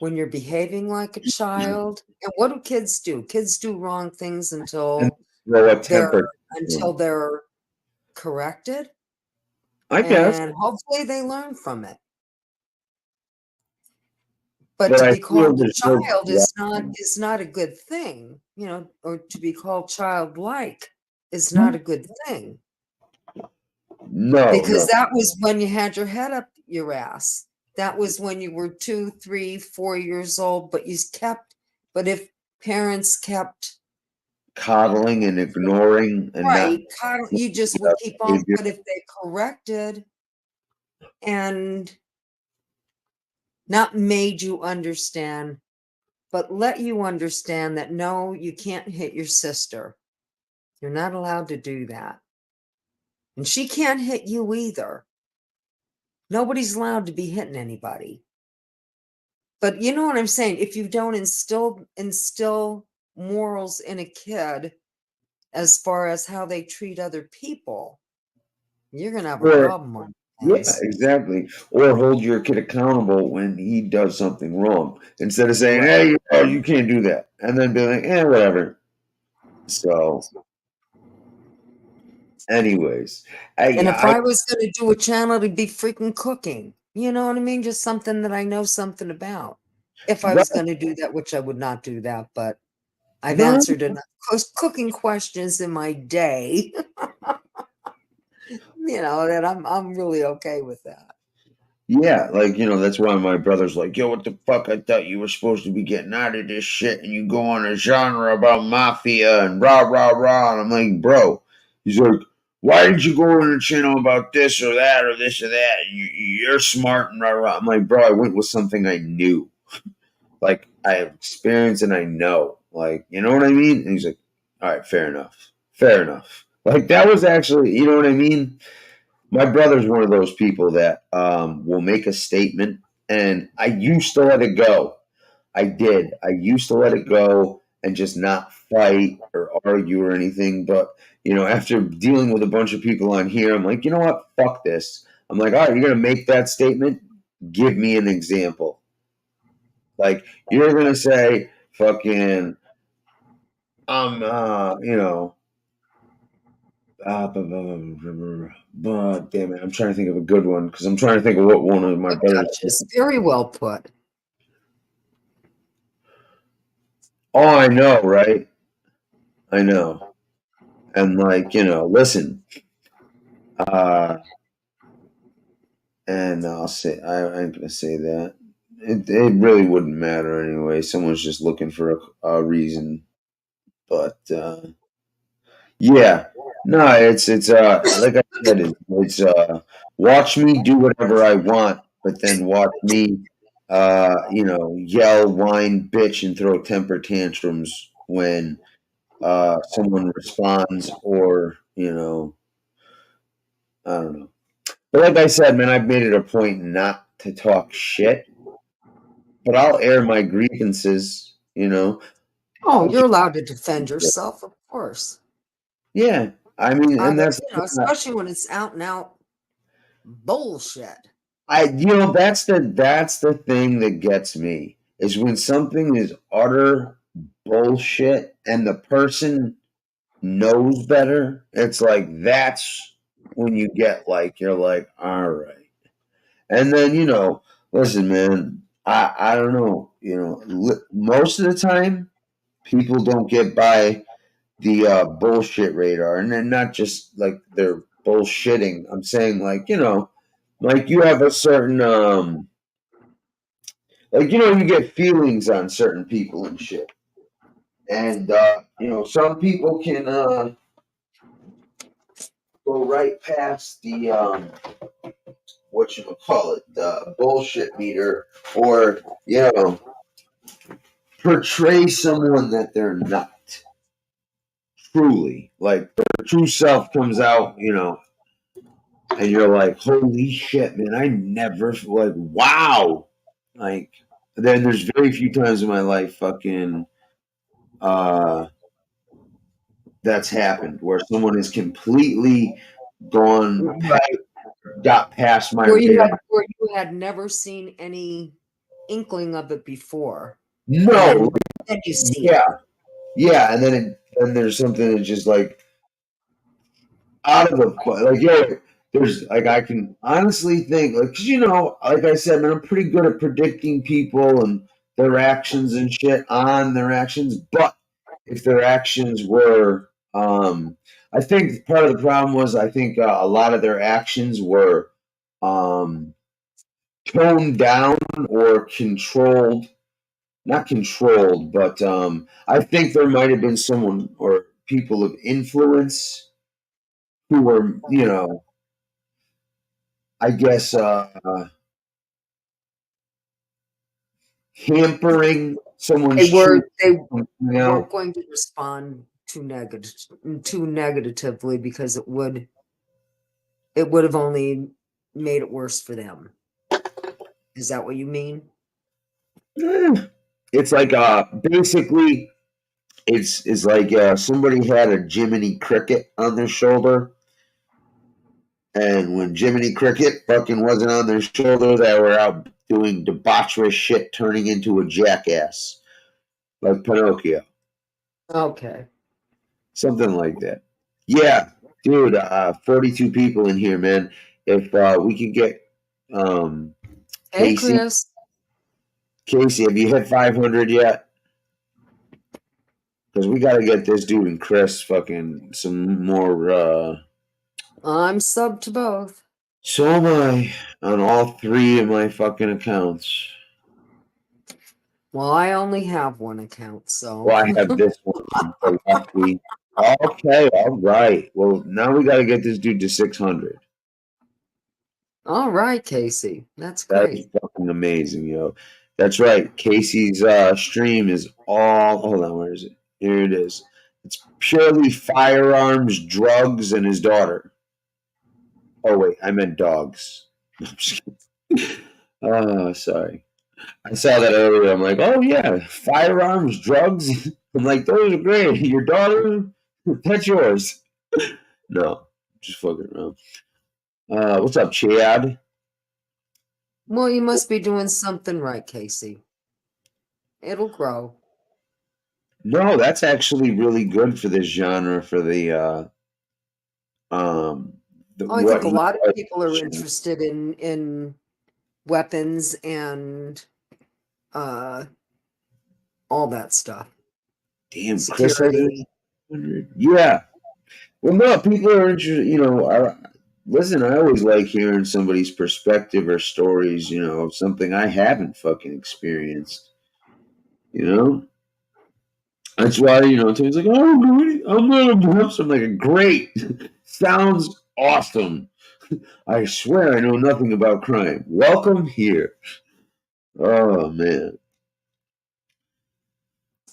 when you're behaving like a child. And what do kids do? Kids do wrong things And until well, a they're temper. corrected, I guess, and hopefully they learn from it. But but to I be feel called a there's no. child is not a good thing, or to be called childlike is not a good thing, No, because no. that was when you had your head up your ass. That was when you were 2, 3, 4 years old, but if parents kept Coddling and ignoring and not right, you just would keep on. behavior. But if they corrected and not made you understand, but let you understand that no, you can't hit your sister. You're not allowed to do that. And she can't hit you either. Nobody's allowed to be hitting anybody. But you know what I'm saying? If you don't instill morals in a kid as far as how they treat other people, you're gonna have a Or problem on your yeah, hands. exactly. Or hold your kid accountable when he does something wrong, instead of saying, Right. "Hey, you can't do that," and then be like, whatever. So, anyways, And if I I was gonna do a channel, it'd be freaking cooking. You know what I mean? Just something that I know something about. If I right, was gonna do that, which I would not do that, but I've no, answered enough cooking questions in my day, that I'm really okay with that. yeah, like that's why my brother's like, "Yo, what the fuck? I thought you were supposed to be getting out of this shit, and you go on a genre about mafia and rah rah rah." And I'm like, "Bro," he's like, "Why did you go on a channel about this or that or this or that? You're smart and rah rah." I'm like, "Bro, I went with something I knew, like I have experience and I know, like you know what I mean." And he's like, "All right, fair enough." Like that was actually, you know what I mean. My brother's one of those people that will make a statement, and I used to let it go. I did. I used to let it go and just not fight or argue or anything. But after dealing with a bunch of people on here, I'm like, you know what? Fuck this. I'm like, all right, you're gonna make that statement. Give me an example. Like you're gonna say, fucking, I'm, Damn it, I'm trying to think of a good one because I'm trying to think of what one of my Good brothers. Duchess. Very well put. Oh, I know, right? I know. And like, listen, uh, and I'll say I ain't gonna say that. It really wouldn't matter anyway. Someone's just looking for a reason. But yeah, no, it's like I said, it's watch me do whatever I want, but then watch me yell, whine, bitch, and throw temper tantrums when someone responds, or I don't know. But like I said, man, I've made it a point not to talk shit, but I'll air my grievances. Oh, you're allowed to defend yourself, of course. Yeah, I mean, and that's Especially when it's out and out bullshit. that's the thing that gets me is when something is utter bullshit and the person knows better. It's like that's when you get like you're like, all right. And then, listen, man, I don't know, most of the time people don't get by the bullshit radar, and then not just like they're bullshitting. I'm saying like, like you have a certain like you get feelings on certain people and shit. And some people can go right past the the bullshit meter, or portray someone that they're not truly. Like their true self comes out, and you're like, holy shit, man, I never like wow. Like then there's very few times in my life fucking that's happened where someone is completely gone got past my radar. Where you had never seen any inkling of it before. No, then you see yeah. Yeah, and then there's something that's just like out of the like there's like I can honestly think like 'cause, like I said, man, I'm pretty good at predicting people and their actions and shit on their actions, but if their actions were I think part of the problem was I think a lot of their actions were um toned down or controlled, not controlled, but I think there might have been someone or people of influence who were, I guess, hampering someone's truth. they weren't going to respond too negatively because it would have only made it worse for them. Is that what you mean? It's like basically it's like somebody had a Jiminy Cricket on their shoulder. And when Jiminy Cricket fucking wasn't on their shoulder, they were out doing debaucherous shit, turning into a jackass. Like Pinocchio. Okay. Something like that. Yeah, dude, 42 people in here, man. If we could get Hey, Casey. Chris. Casey, have you hit 500 yet? Because we got to get this dude and Chris fucking some more. I'm subbed to both. So am I on all three of my fucking accounts. Well, I only have one account, so. Well, I have this one. Okay, all right. Well, now we got to get this dude to 600. All right, Casey. That's That great. is fucking amazing, yo. That's right. Casey's stream is all. Hold on, where is it? Here it is. It's purely firearms, drugs, and his daughter. Oh wait, I meant dogs. Oh, sorry. I saw that earlier. I'm like, oh yeah, firearms, drugs. I'm like, those are great. Your daughter, that's yours. No, just fucking around. What's up, Chad? Well, you must be doing something right, Casey. It'll grow. No, that's actually really good for this genre, for the I think a lot of people are interested in weapons and all that stuff. Damn, Chris has Security. 100. Yeah. Well, no, people are interested. Listen, I always like hearing somebody's perspective or stories. Of something I haven't fucking experienced. That's why Tim's like, "Oh, I'm not a boss." I'm like, "Great, sounds awesome." I swear I know nothing about crime. Welcome here. Oh man.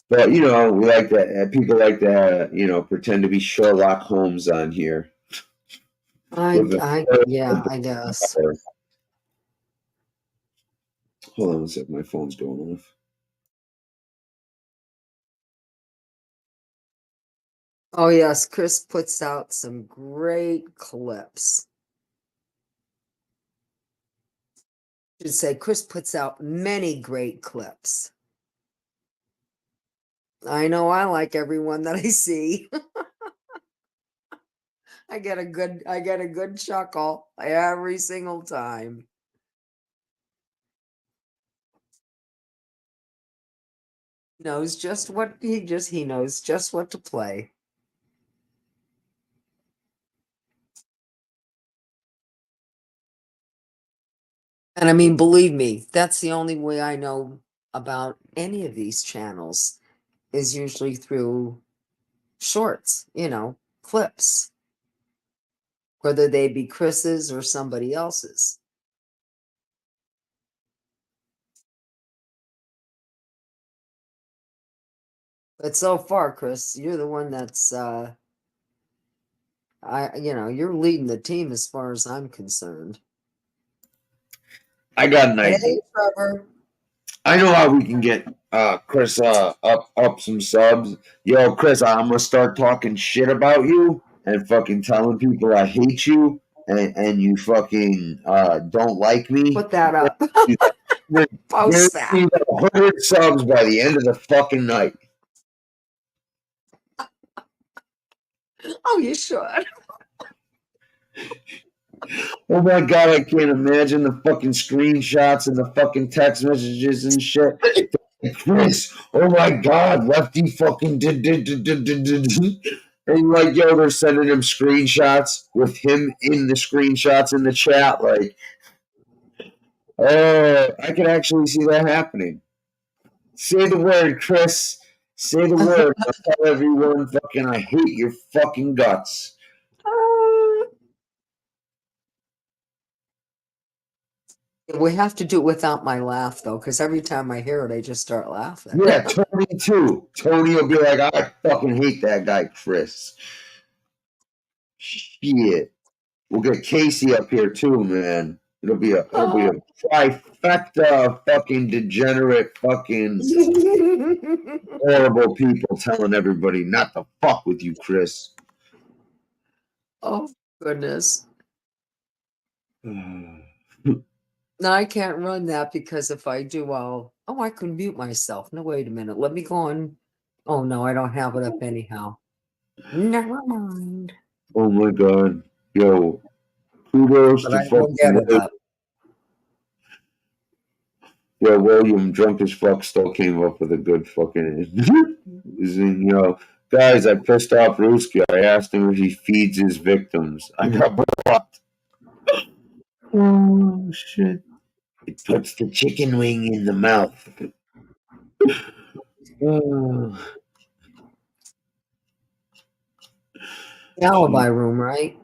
But we like that. People like to, pretend to be Sherlock Holmes on here. Yeah, I guess. Hold on a sec. My phone's going off. Oh yes, Chris puts out some great clips. I should say Chris puts out many great clips. I know I like everyone that I see. I get a good chuckle every single time. He knows just what to play. And I mean, believe me, that's the only way I know about any of these channels is usually through shorts, clips, whether they be Chris's or somebody else's. But so far, Chris, you're the one that's you're leading the team as far as I'm concerned. I got an Hey, idea. Trevor. I know how we can get Chris up some subs. Yo, Chris, I'm gonna start talking shit about you and fucking telling people I hate you and you fucking don't like me. Put that up. There's Post that. 100 subs by the end of the fucking night. Oh, you should. Oh my god, I can't imagine the fucking screenshots and the fucking text messages and shit. Chris, oh my god, Lefty fucking did. And like, yo, they're sending him screenshots with him in the screenshots in the chat. Like, oh, I can actually see that happening. Say the word, Chris. Say the word. I'll tell everyone fucking I hate your fucking guts. We have to do it without my laugh, though, because every time I hear it, I just start laughing. Yeah, Tony too. Tony will be like, I fucking hate that guy, Chris. Shit. We'll get Casey up here too, man. It'll be a trifecta of fucking degenerate, fucking horrible people telling everybody not to fuck with you, Chris. Oh, goodness. No, I can't run that because if I do, I can mute myself. No, wait a minute. Let me go on. Oh, no, I don't have it up anyhow. Never mind. Oh my god. Yo, kudos But to I will get it up. Yeah, William, drunk as fuck, still came up with a good fucking. Guys, I pissed off Ruski. I asked him if he feeds his victims. I got blocked. Oh, shit. It puts the chicken wing in the mouth. Oh. The alibi room, right?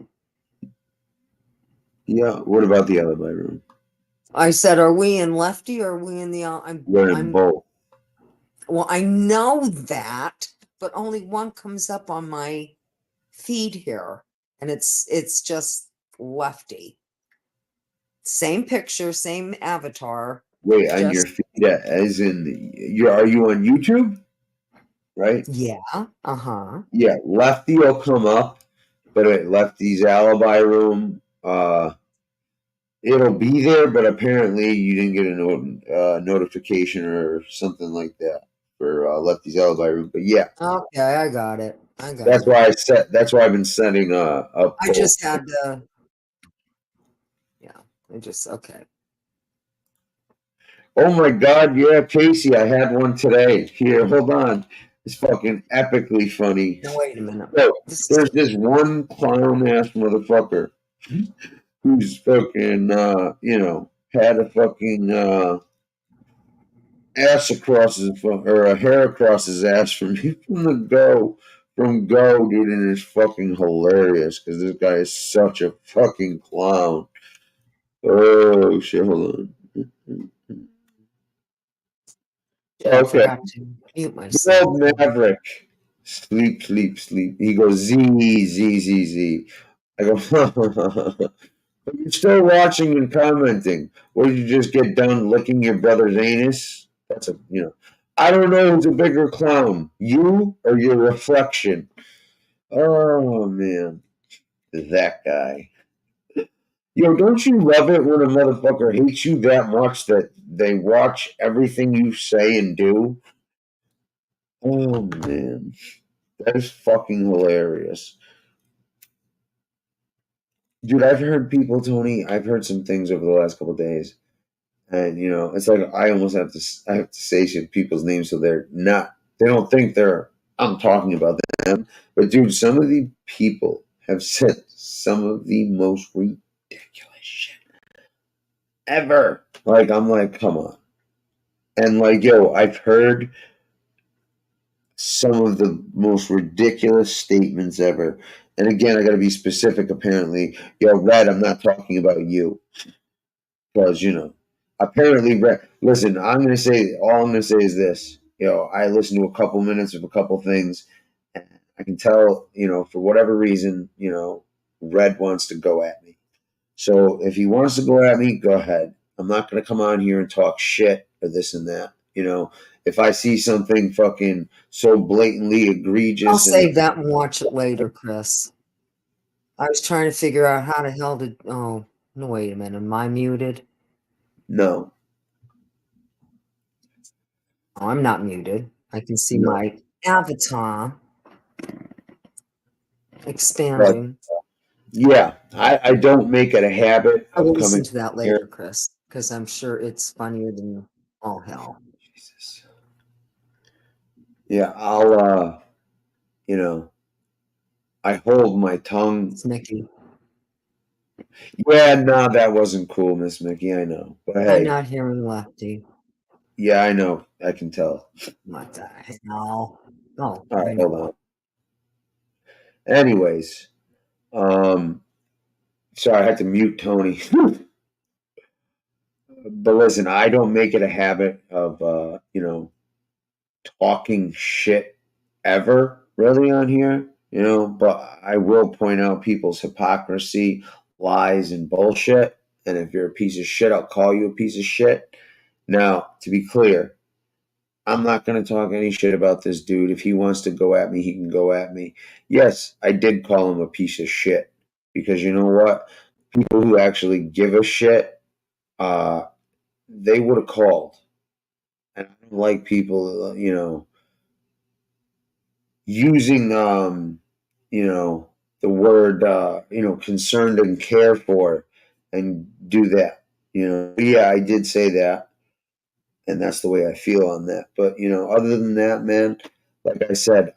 Yeah, what about the alibi room? I said, are we in Lefty or are we in the... We're in both. Well, I know that, but only one comes up on my feed here, and it's just Lefty. Same picture, same avatar. Wait, on your feed, as in, are you on YouTube? Right? Yeah, uh-huh. Yeah, Lefty will come up, but at Lefty's alibi room, it'll be there, but apparently you didn't get a notification or something like that for Lefty's alibi room. But yeah. Okay, I got it. I got That's it. why I set. That's why I've been setting a I poll. just had to. Yeah, I just okay. Oh my God, yeah, Casey, I had one today. Here, hold on. It's fucking epically funny. Now wait a minute. So, This there's is this one clown ass motherfucker who's fucking, had a fucking ass across his or a hair across his ass from from Go, dude, and it's fucking hilarious because this guy is such a fucking clown. Oh shit, hold on. shit. I Okay. forgot to mute myself. World Maverick. Sleep, sleep, sleep. He goes, Z, Z, Z, Z. I go, but you're still watching and commenting. Or did you just get done licking your brother's anus? That's I don't know who's a bigger clown, you or your reflection. Oh, man. That guy. Yo, don't you love it when a motherfucker hates you that much that they watch everything you say and do? Oh, man. That is fucking hilarious. Dude, I've heard people, Tony, I've heard some things over the last couple of days. And, it's like I almost I have to say some people's names so they don't think I'm talking about them. But, dude, some of the people have said some of the most ridiculous shit ever. Like, I'm like, come on. And, like, yo, I've heard some of the most ridiculous statements ever. And again, I got to be specific. Apparently, yo, Red, I'm not talking about you because apparently, Red. Listen, I'm gonna say all I'm gonna say is this. I listened to a couple minutes of a couple things, and I can tell, for whatever reason, Red wants to go at me. So if he wants to go at me, go ahead. I'm not gonna come on here and talk shit or this and that. If I see something fucking so blatantly egregious, I'll save that and watch it later, Chris. I was trying to figure out how the hell to. Oh, no, wait a minute. Am I muted? no, Oh, I'm not muted. I can see no. my avatar But expanding. yeah, I don't make it a habit I of will coming listen to that here. later, Chris, because I'm sure it's funnier than all hell. Jesus. Yeah, I'll I hold my tongue. It's Mickey. Yeah, no, that wasn't cool, Miss Mickey. I know, but I'm hey, not hearing Lefty. yeah, I know. I can tell. What the hell? Oh, All I right, know hold on. what. Anyways, sorry, I had to mute Tony. But listen, I don't make it a habit of talking shit ever really on here, but I will point out people's hypocrisy, lies, and bullshit. And if you're a piece of shit, I'll call you a piece of shit. Now, to be clear, I'm not going to talk any shit about this dude. If he wants to go at me, he can go at me. Yes, I did call him a piece of shit because you know what? People who actually give a shit, they would have called. And I don't like people, using the word concerned and care for and do that. Yeah, I did say that, and that's the way I feel on that. But other than that, man, like I said,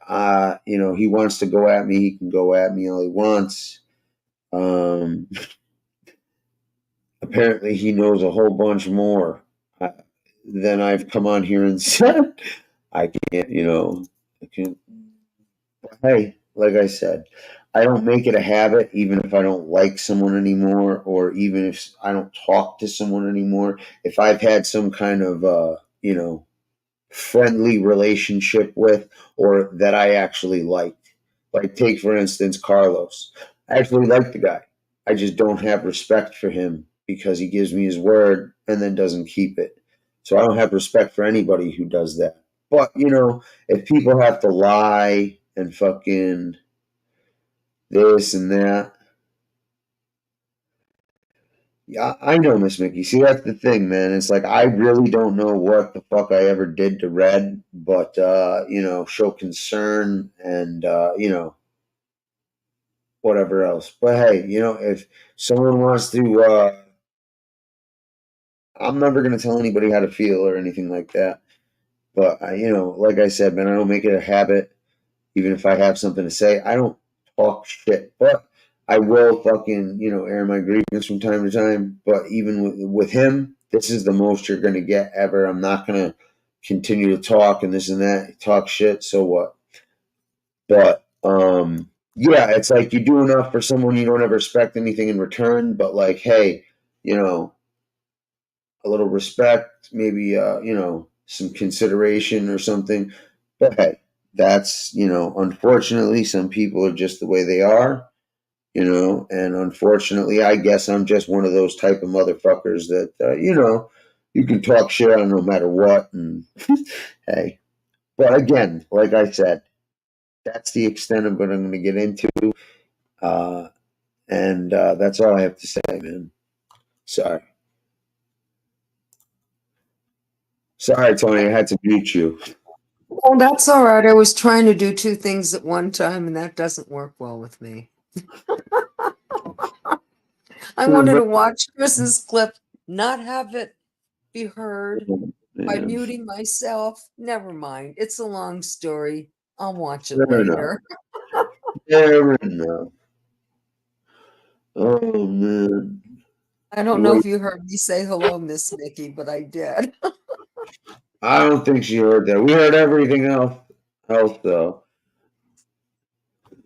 he wants to go at me, he can go at me all he wants. Apparently he knows a whole bunch more than I've come on here and said. I can't, I can't. Hey, like I said, I don't make it a habit, even if I don't like someone anymore, or even if I don't talk to someone anymore. If I've had some kind of, friendly relationship with, or that I actually liked. Like, take for instance, Carlos. I actually like the guy. I just don't have respect for him because he gives me his word and then doesn't keep it. So I don't have respect for anybody who does that. But, if people have to lie and fucking this and that, Yeah, I know, Miss Mickey. See, that's the thing, man. It's like I really don't know what the fuck I ever did to Red, but show concern and whatever else. But hey, if someone wants to, I'm never gonna tell anybody how to feel or anything like that. But like I said, man, I don't make it a habit. Even if I have something to say, I don't talk shit. But I will fucking, air my grievance from time to time. But even with him, this is the most you're gonna get ever. I'm not gonna continue to talk and this and that, talk shit. So what? But yeah, it's like you do enough for someone, you don't ever expect anything in return. But like, hey, you know, a little respect, maybe some consideration or something. But hey, that's unfortunately some people are just the way they are, and unfortunately I guess I'm just one of those type of motherfuckers that you can talk shit on no matter what. And hey, but again, like I said, that's the extent of what I'm going to get into. And that's all I have to say, man. Sorry. Sorry, Tony, I had to mute you. Oh, that's all right. I was trying to do two things at one time, and that doesn't work well with me. I wanted to watch Chris's clip, not have it be heard by Yeah. muting myself. Never mind. It's a long story. I'll watch it Fair enough. later. Fair enough. Oh man. I don't know if you heard me say hello, Miss Mickey, but I did. I don't think she heard that. We heard everything else though.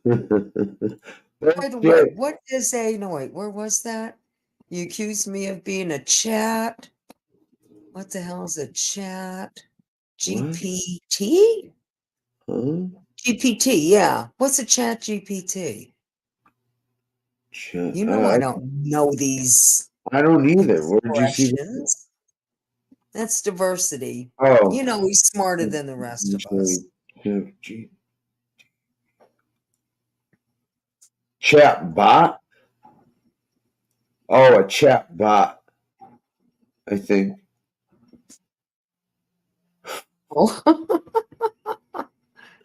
By the way, what is where was that? You accused me of being a chat. What the hell is a chat? GPT? Huh? GPT, yeah. What's a chat GPT? You know I don't know these I don't either. Where did you see that? expressions. That's diversity. Oh. You know he's smarter than the rest of us. Chat bot? Oh, a chat bot. I think. Oh.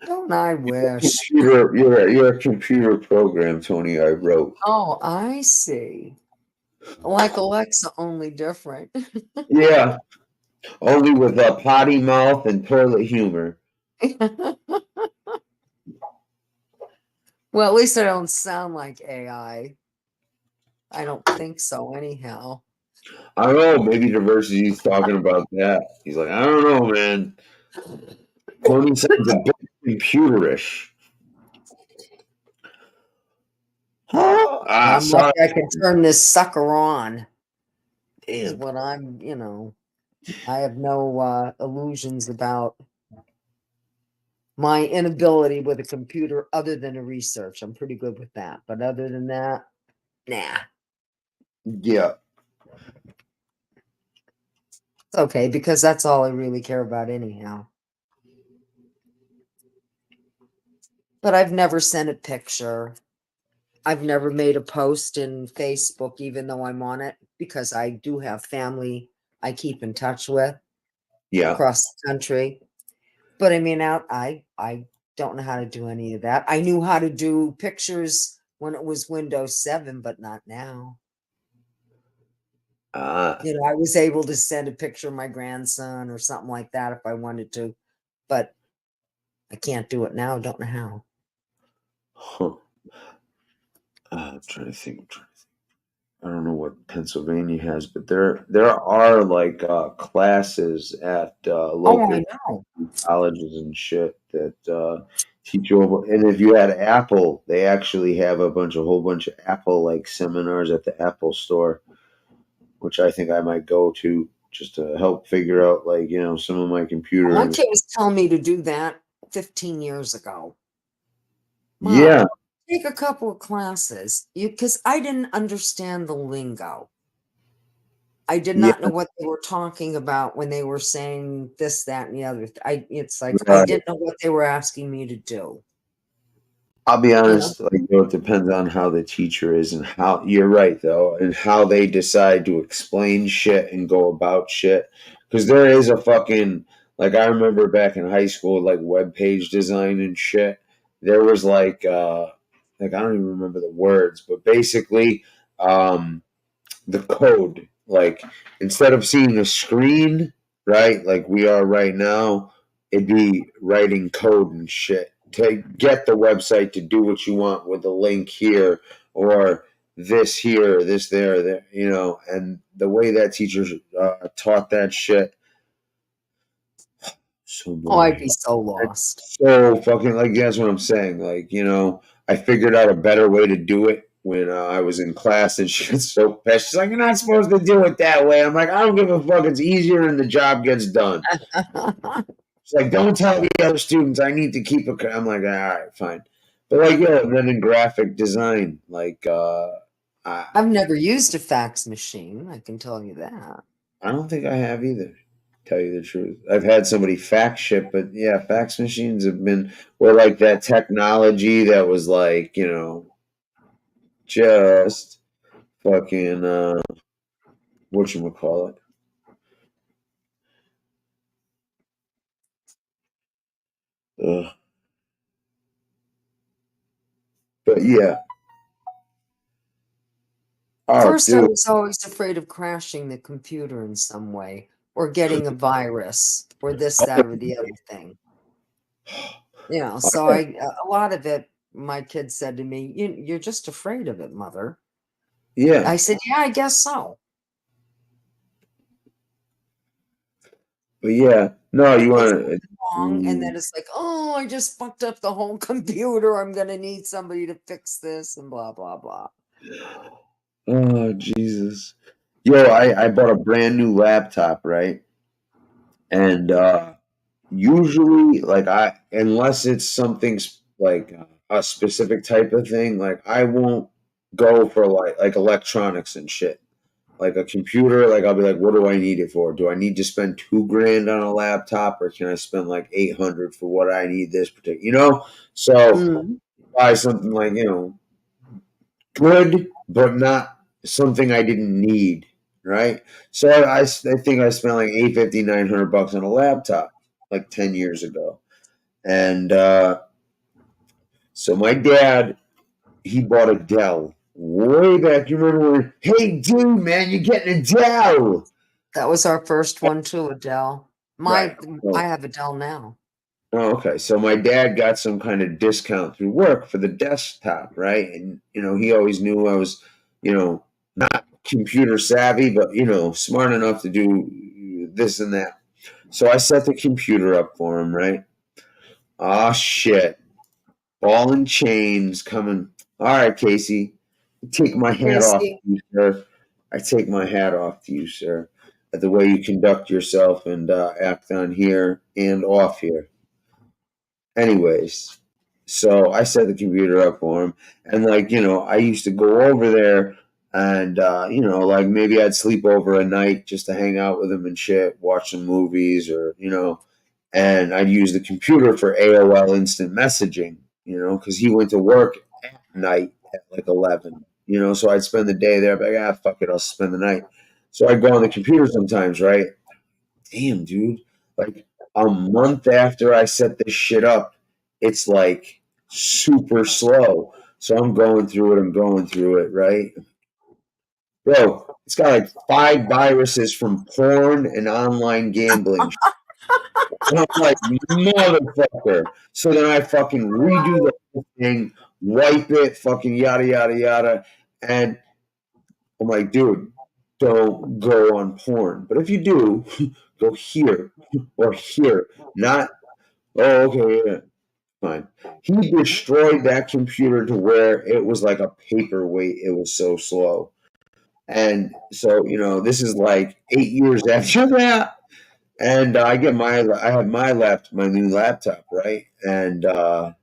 Don't I wish? You're a computer program, Tony. I wrote. Oh, I see. Like Alexa, only different. Yeah, only with a potty mouth and toilet humor. Well, at least I don't sound like AI. I don't think so, anyhow. I don't know. Maybe Diversity's talking about that. He's like, I don't know, man. Tony sounds a bit computerish. I'm Sorry. lucky I can turn this sucker on. Is Damn. what I'm, I have no illusions about my inability with a computer other than a research. I'm pretty good with that. But other than that, nah. Yeah. It's okay because that's all I really care about anyhow. But I've never sent a picture. I've never made a post in Facebook, even though I'm on it, because I do have family I keep in touch with Yeah. across the country. But I mean, I don't know how to do any of that. I knew how to do pictures when it was Windows 7, but not now. I was able to send a picture of my grandson or something like that if I wanted to, but I can't do it now. Don't know how. Huh. I'm trying to think. I don't know what Pennsylvania has, but there are like classes at local I know. colleges and shit that teach you over. And if you had Apple, they actually have a whole bunch of Apple like seminars at the Apple store, which I think I might go to just to help figure out like some of my computer. My kid was telling me to do that 15 years ago. Mom, Yeah. take a couple of classes because I didn't understand the lingo. I did not know what they were talking about when they were saying this, that, and the other. It's like I Right. didn't know what they were asking me to do. I'll be You know? honest, like, it depends on how the teacher is and how you're right though, and how they decide to explain shit and go about shit. Because there is a fucking, like, I remember back in high school, like web page design and shit. There was like I don't even remember the words, but basically, um, the code. Like, instead of seeing a screen, right, like we are right now, it'd be writing code and shit to get the website to do what you want with the link here or this here, this there, you know. And the way that teachers taught that shit, so Oh, I'd boring. be so lost. So fucking, like, that's what I'm saying. Like, you know, I figured out a better way to do it when I was in class, and she was so pissed. She's like, "You're not supposed to do it that way." I'm like, "I don't give a fuck. It's easier, and the job gets done." She's like, "Don't tell the other students. I need to keep it." I'm like, "All right, fine." But like, yeah, and then in graphic design, like, I've never used a fax machine, I can tell you that. I don't think I have either. Tell you the truth, I've had somebody fax ship, but yeah, fax machines have been were like that technology that was like, you know, just fucking whatchamacallit. Ugh. But yeah. Oh, First, I dude. was always afraid of crashing the computer in some way or getting a virus or this, that, or the other thing. You know, so a lot of it, my kids said to me, You're just afraid of it, mother. Yeah. I said, Yeah, I guess so. But yeah. No, you It's want wrong. And then to. it's like, Oh, I just fucked up the whole computer. I'm going to need somebody to fix this and blah, blah, blah. Oh, Jesus. Yo, I bought a brand new laptop, right? And usually, like, unless it's something like a specific type of thing, like, I won't go for like electronics and shit. Like a computer, like, I'll be like, what do I need it for? Do I need to spend $2,000 on a laptop, or can I spend like 800 for what I need this particular, you know? So Mm. buy something like, you know, good, but not something I didn't need, right? So I think I spent like 850, $900 on a laptop like 10 years ago. And so my dad, he bought a Dell way back. You remember when, hey, dude, man, you're getting a Dell. That was our first one too, Adele. Right. I have Adele now. Oh, okay. So my dad got some kind of discount through work for the desktop, right? And, you know, he always knew I was, you know, not computer savvy, but, you know, smart enough to do this and that. So I set the computer up for him, right? Ah, shit. Ball and chains coming. All right, Casey. Take my hat off to Casey. you, sir. I take my hat off to you, sir, at the way you conduct yourself and act on here and off here. Anyways, so I set the computer up for him, and, like, you know, I used to go over there, and you know, like, maybe I'd sleep over a night just to hang out with him and shit, watch some movies, or, you know, and I'd use the computer for AOL instant messaging, you know, because he went to work at night at like 11, you know, so I'd spend the day there, but like, fuck it, I'll spend the night. So I'd go on the computer sometimes, right? Damn, dude. Like, a month after I set this shit up, it's like super slow. So I'm going through it, right? Bro, it's got like 5 viruses from porn and online gambling. And I'm like, motherfucker. So then I fucking redo the whole thing, wipe it, fucking yada, yada, yada. And I'm like, dude, don't go on porn. But if you do, go here or here. Not, oh, okay, yeah, fine. He destroyed that computer to where it was like a paperweight. It was so slow. And so, you know, this is like 8 years after that. And I had my new laptop, right? And I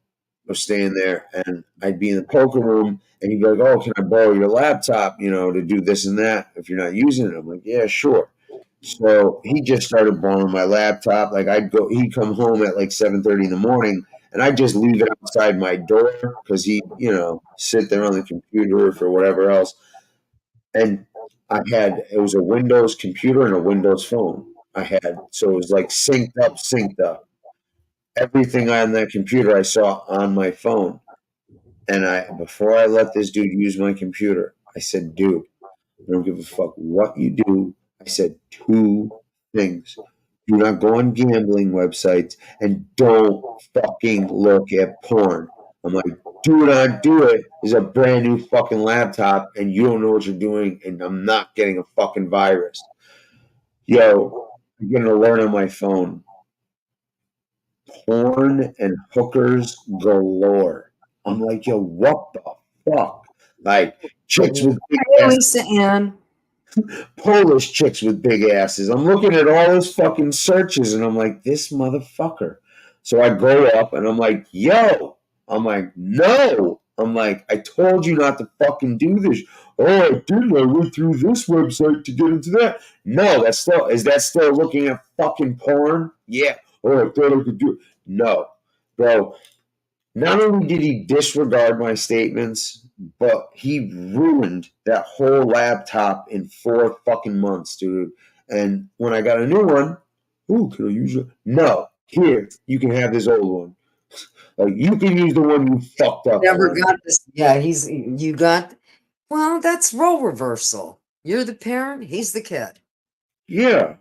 was staying there, and I'd be in the poker room, and he'd be like, "Oh, can I borrow your laptop, you know, to do this and that if you're not using it?" I'm like, "Yeah, sure." So he just started borrowing my laptop. Like, he'd come home at like 7:30 in the morning, and I just leave it outside my door because he, sit there on the computer for whatever else. And it was a Windows computer and a Windows phone. So it was like synced up. Everything on that computer I saw on my phone. And before I let this dude use my computer, I said, dude, I don't give a fuck what you do. I said two things. Do not go on gambling websites and don't fucking look at porn. I'm like, do not do it. It's a brand new fucking laptop and you don't know what you're doing and I'm not getting a fucking virus. Yo, I'm getting an alert on my phone. Porn and hookers galore. I'm like, yo, what the fuck? Like chicks with big Hey, asses, Lisa Ann. Polish chicks with big asses. I'm looking at all his fucking searches and I'm like, this motherfucker. So I go up and I'm like, yo. I'm like, no. I'm like, I told you not to fucking do this. Oh, I didn't. I went through this website to get into that. No, is that still looking at fucking porn? Yeah. Oh, I thought I could do it. No. Bro, not only did he disregard my statements, but he ruined that whole laptop in 4 fucking months, dude. And when I got a new one, ooh, can I use it? No. Here, you can have this old one. Like, you can use the one you fucked up Never on. got this. Yeah, you got. Well, that's role reversal. You're the parent. He's the kid. Yeah.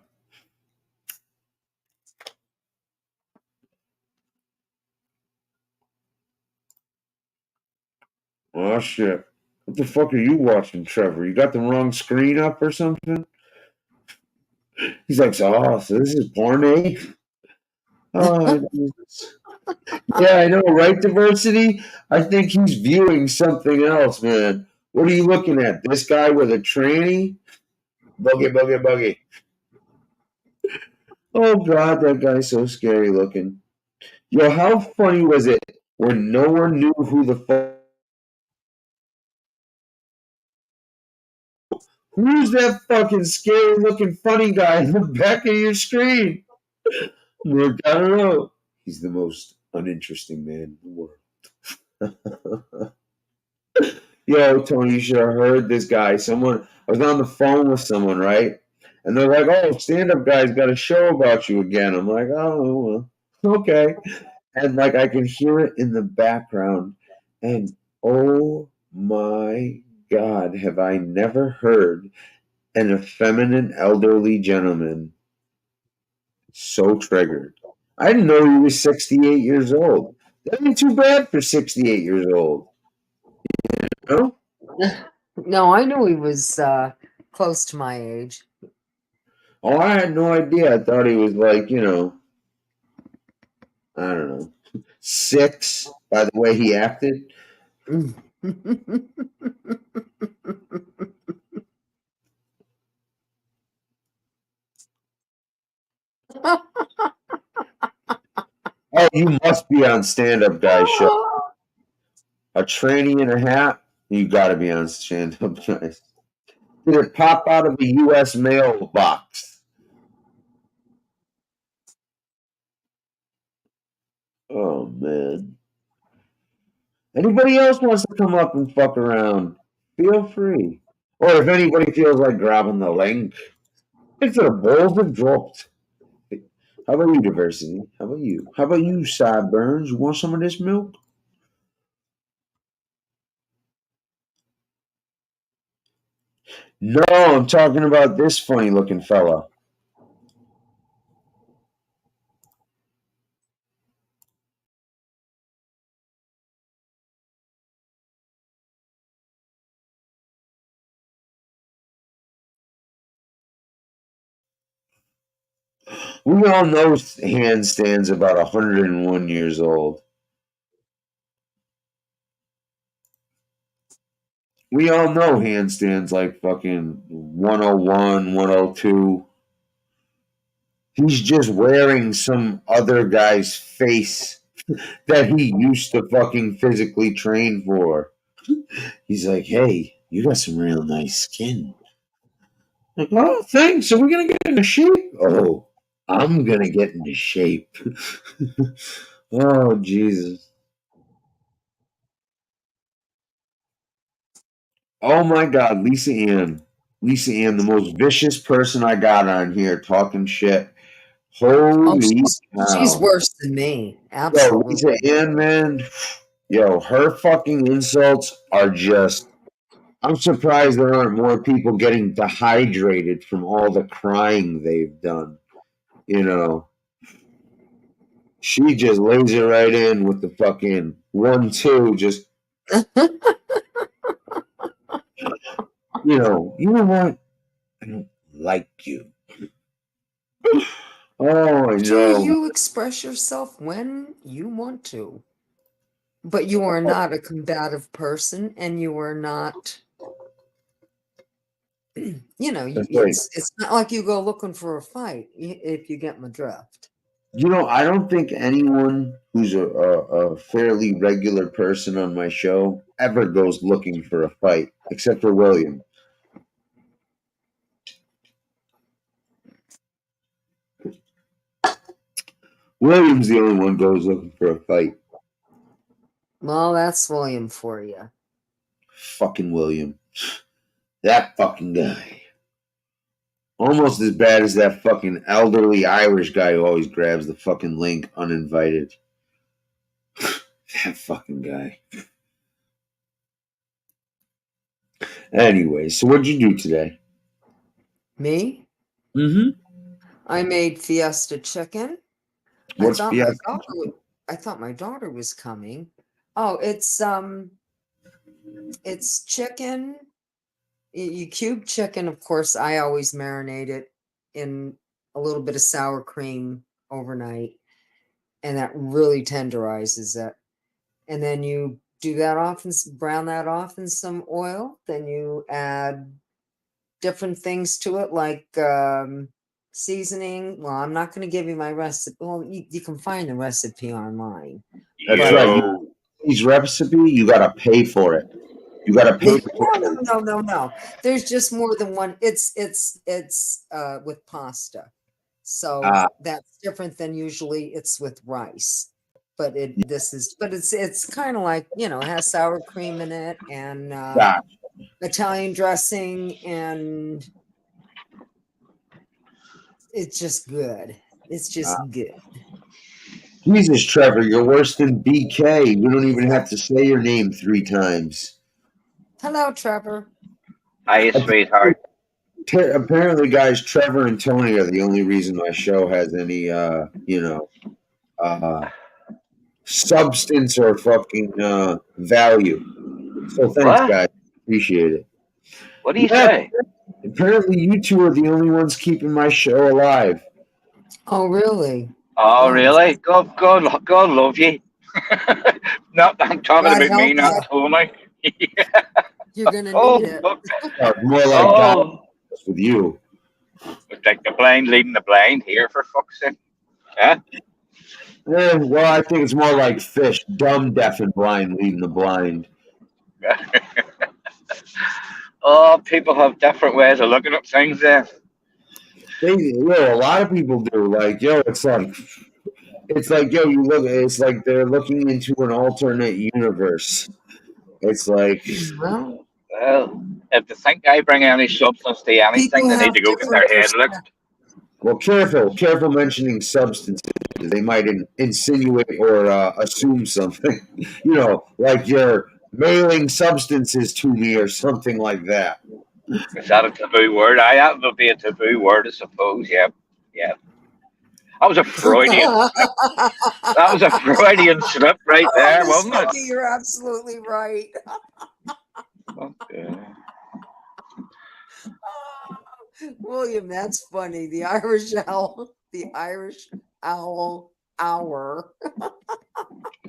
Oh, shit. What the fuck are you watching, Trevor? You got the wrong screen up or something? He's like, oh, so this is porn, eh? Oh, yeah, I know, right, Diversity? I think he's viewing something else, man. What are you looking at? This guy with a tranny? Boogie, boogie, boogie. Oh, God, that guy's so scary looking. Yo, how funny was it when no one knew who the fuck? Who's that fucking scary looking funny guy in the back of your screen? Look, I don't know. He's the most uninteresting man in the world. Yo, Tony, you should have heard this guy. I was on the phone with someone, right? And they're like, oh, stand up guy's got a show about you again. I'm like, oh, well, okay. And like, I can hear it in the background. And oh my God, have I never heard an effeminate elderly gentleman so triggered. I didn't know he was 68 years old. That ain't too bad for 68 years old. You know? No, I knew he was close to my age. Oh, I had no idea. I thought he was like, I don't know, 6 by the way he acted. Oh, you must be on Stand Up Guys show. A tranny in a hat? You got to be on Stand Up Guys. Did it pop out of a U.S. mail box? Oh, man. Anybody else wants to come up and fuck around, feel free. Or if anybody feels like grabbing the link, if the balls have dropped. How about you, Diversity? How about you? How about you, Sideburns? You want some of this milk? No, I'm talking about this funny looking fella. We all know handstands about 101 years old. We all know handstands like fucking 101, 102. He's just wearing some other guy's face that he used to fucking physically train for. He's like, hey, you got some real nice skin. Like, oh, thanks. Are we going to get into shape? Oh, I'm going to get into shape. Oh, Jesus. Oh, my God. Lisa Ann. Lisa Ann, the most vicious person I got on here talking shit. Oh, Holy she's cow. worse than me. Yo, Lisa Absolutely. Ann, man. Yo, her fucking insults are just. I'm surprised there aren't more people getting dehydrated from all the crying they've done. You know, she just lays it right in with the fucking 1-2. Just, you know what? I don't like you. Oh, I Gee, know. you express yourself when you want to, but you are not a combative person, and you are not, That's right. it's not like you go looking for a fight if you get my drift. I don't think anyone who's a fairly regular person on my show ever goes looking for a fight, except for William. William's the only one goes looking for a fight. Well, that's William for you. Fucking William. That fucking guy. Almost as bad as that fucking elderly Irish guy who always grabs the fucking link uninvited. That fucking guy. Anyway, so what'd you do today? Me? Mm-hmm. I made Fiesta chicken. What's Fiesta? I thought my daughter was coming. Oh, it's chicken. You cube chicken, of course. I always marinate it in a little bit of sour cream overnight, and that really tenderizes it. And then you do that off and brown that off in some oil. Then you add different things to it, like seasoning. Well, I'm not going to give you my recipe. Well, you can find the recipe online. That's But, right. These recipe, you gotta pay for it. You gotta pay for it. no. There's just more than one. It's with pasta, so Ah, that's different than usually it's with rice. But it's kind of like, it has sour cream in it, and yeah. Italian dressing, and it's just good. It's just good. Jesus, Trevor, you're worse than BK. You don't even have to say your name 3 times. Hello, Trevor. Hi, sweetheart. Apparently, guys, Trevor and Tony are the only reason my show has any, substance or fucking value. So thanks, What? guys. Appreciate it. What do you Yeah, say? apparently you two are the only ones keeping my show alive. Oh, really? Oh, Nice. really? God love you. Not, I'm talking God about me, help not you. Tony. You're gonna Oh, need it. fuck. More like God Oh, with you. it's like the blind leading the blind here, for fuck's sake. Huh? Well, I think it's more like fish, dumb, deaf, and blind leading the blind. Oh, people have different ways of looking at things there. A lot of people do. Like, it's like, you look. It's like they're looking into an alternate universe. It's like, Well, Well, if they think I bring any substance to anything, people they need have to go get different their head perspectives. looked. well, careful mentioning substances. They might insinuate or assume something. Like you're mailing substances to me or something like that. Is that a taboo word? That would be a taboo word, I suppose. Yeah, yeah. That was a Freudian slip. That was a Freudian slip right Oh, there, Miss wasn't it? Vicky, you're absolutely right. Okay. William, that's funny. The Irish owl hour.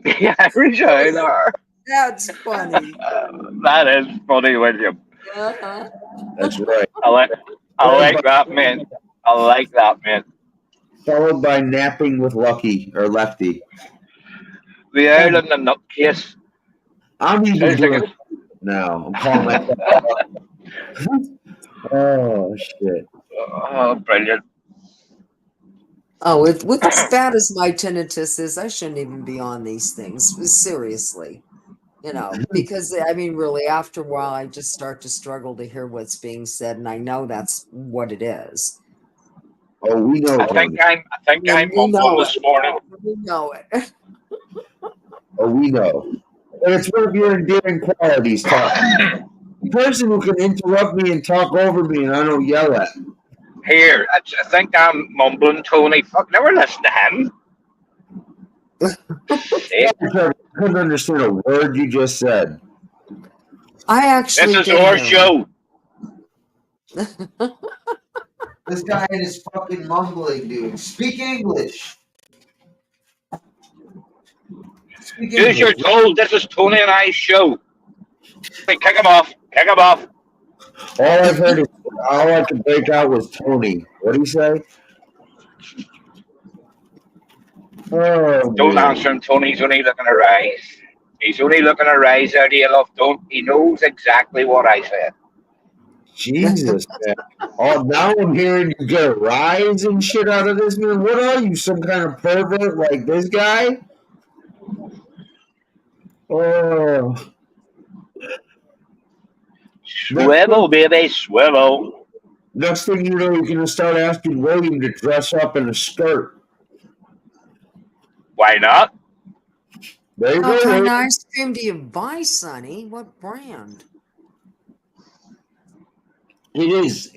The Irish are. That's funny. That is funny, William. Uh-huh. That's right. I like, that, man. I like that, man. Followed by napping with Lucky or Lefty. The owl and the nutcase. I'm even Sounds like doing it now. I'm calling myself. Oh shit! Oh, brilliant. Oh, with as bad as my tinnitus is, I shouldn't even be on these things. Seriously. Because I mean, really, after a while, I just start to struggle to hear what's being said, and I know that's what it is. Oh, we know, I think Tony. I'm mumbling this morning. We know it. Oh, we know. And it's one of your endearing qualities, talking. The person who can interrupt me and talk over me and I don't yell at. Here, I think I'm mumbling, Tony. Fuck, never listen to him. I couldn't understand a word you just said. I actually This is did our hear show. This guy is fucking mumbling, dude. Speak English. Speak Do as you're told. This is Tony and I's show. Hey, kick him off. Kick him off. All I've heard is all I could break out was Tony. What did he say? Oh, Don't man. answer him, Tony. He's only looking to rise. He's only looking to rise out of you, love. Don't. He knows exactly what I said. Jesus, man. Oh, now I'm hearing you get a rise and shit out of this, man. What are you, some kind of pervert like this guy? Oh. Swivel, baby, swivel. Next thing you know, you're going to start asking William to dress up in a skirt. Why not? There you What go. kind of William. ice cream do you buy, Sonny? What brand? It is.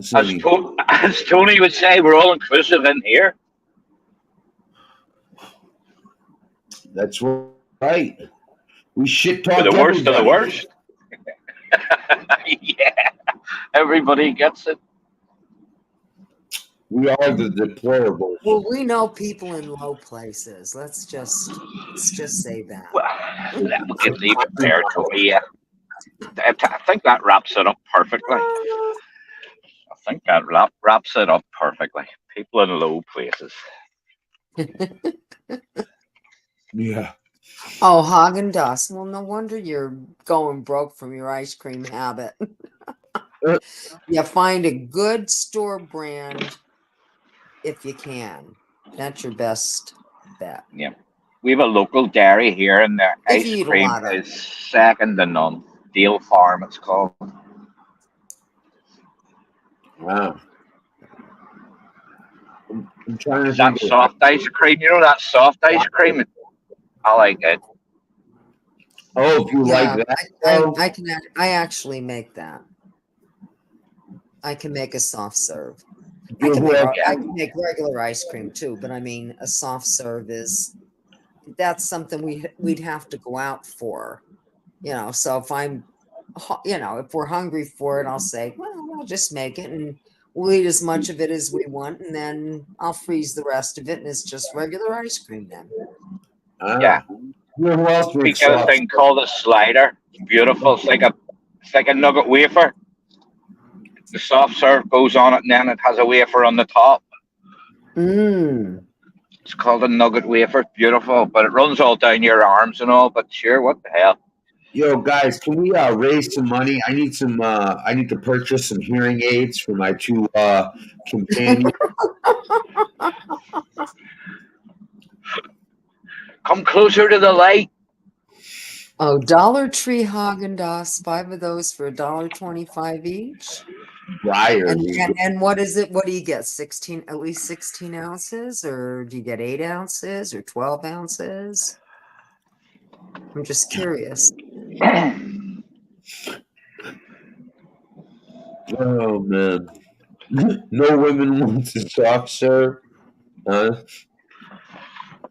Sonny. As Tony would say, we're all inclusive in here. That's right. We shit talk For the worst of the everybody. worst. Yeah. Everybody gets it. We are the deplorables. Well, we know people in low places. Let's just say that. Well, we can leave it there, Tony. Yeah. I think that wraps it up perfectly. I think that wraps it up perfectly. People in low places. Yeah. Oh, Haagen-Dazs. Well, no wonder you're going broke from your ice cream habit. You find a good store brand if you can. That's your best bet. Yeah. We have a local dairy here, and their If ice you eat a cream lot of is second to none. Deal Farm, it's called. Wow. I'm trying to That think of soft ice cream, you know that soft ice cream? I like it. Oh, if you Yeah, like that. I actually make that. I can make a soft serve. I can make regular ice cream too, but I mean a soft serve that's something we'd have to go out for. So if if we're hungry for it, I'll say, well, I'll just make it and we'll eat as much of it as we want, and then I'll freeze the rest of it, and it's just regular ice cream then. Yeah. Who else We makes get a soft thing called a slider. It's beautiful. It's like a nugget wafer. The soft serve goes on it, and then it has a wafer on the top. Mm. It's called a nugget wafer. It's beautiful, but it runs all down your arms and all. But sure, what the hell? Yo, guys, can we raise some money? I need some. I need to purchase some hearing aids for my two companions. Come closer to the light. Oh, Dollar Tree Haagen-Dazs, 5 of those for $1.25 each. Briar. And what is it? What do you get? At least 16 ounces, or do you get 8 ounces or 12 ounces? I'm just curious. Oh man, no women want to soft serve, huh?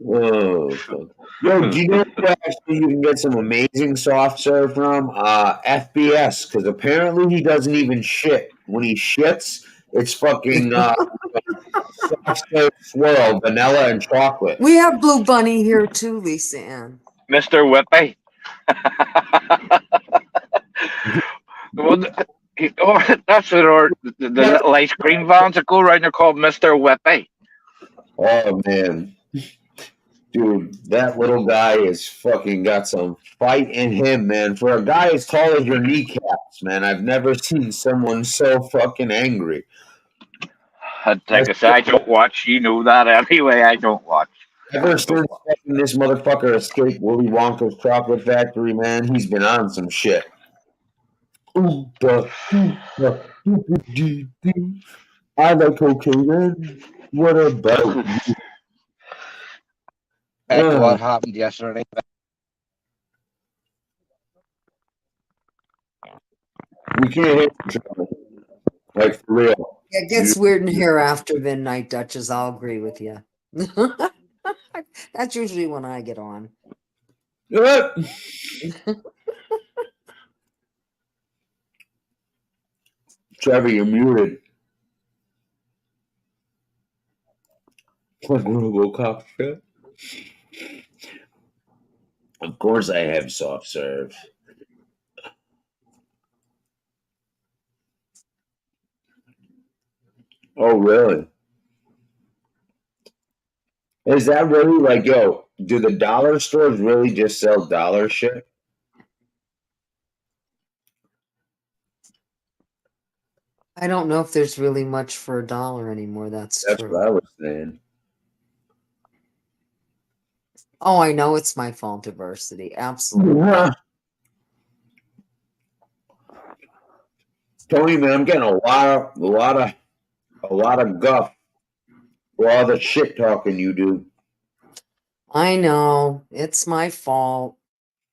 Oh, fuck. Yo, do you know where actually you can get some amazing soft serve from? FBS, because apparently he doesn't even shit. When he shits, it's fucking soft serve swirl, vanilla and chocolate. We have Blue Bunny here too, Lisa Ann. Mr. Whippy. That's what the little ice cream vans that go around. They're called Mr. Whippy. Oh man, dude, that little guy is fucking got some fight in him, man. For a guy as tall as your kneecaps, man, I've never seen someone so fucking angry. Like I said, I don't watch. You know that anyway. I don't watch. Ever since fucking this motherfucker escaped Willy Wonka's chocolate factory, man, he's been on some shit. Oompa, oompa, oompa-dee-dee. I like cocaine, man. What about you? What happened yesterday? We can't hear each other. Like, for real. It gets weird in here after midnight, Duchess. I'll agree with you. That's usually when I get on. Trevor, you're muted. Robocop shit. Of course I have soft serve. Oh, really? Is that really like, yo, do the dollar stores really just sell dollar shit? I don't know if there's really much for $1 anymore. That's true. What I was saying. Oh, I know it's my fault, diversity. Absolutely. Yeah. Tony, man, I'm getting a lot of guff for all the shit talking you do. I know. It's my fault.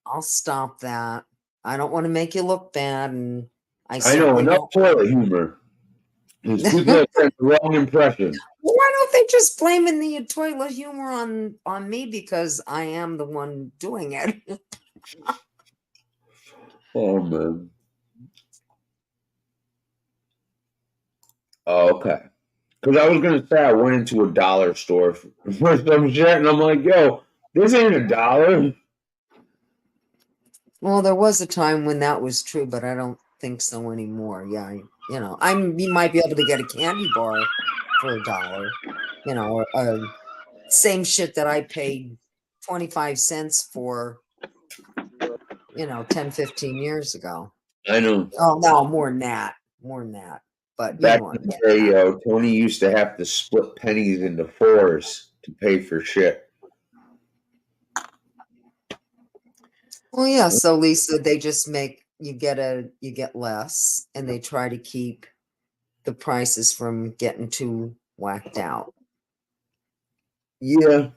I'll stop that. I don't want to make you look bad, and I know, certainly enough don't. toilet humor. These people are getting the wrong impression. Why don't they just blaming the toilet humor on me because I am the one doing it? Oh, man. Oh, okay. Because I was going to say I went into a dollar store for some shit, and I'm like, yo, this ain't $1. Well, there was a time when that was true, but I don't think so anymore. Yeah, you might be able to get a candy bar for $1. Or same shit that I paid 25 cents for, 10, 15 years ago. I know. Oh, no, more than that. But back in the day, yo, Tony used to have to split pennies into 4s to pay for shit. Well, yeah. So Lisa, they just make you get less, and they try to keep the prices from getting too whacked out. Yeah,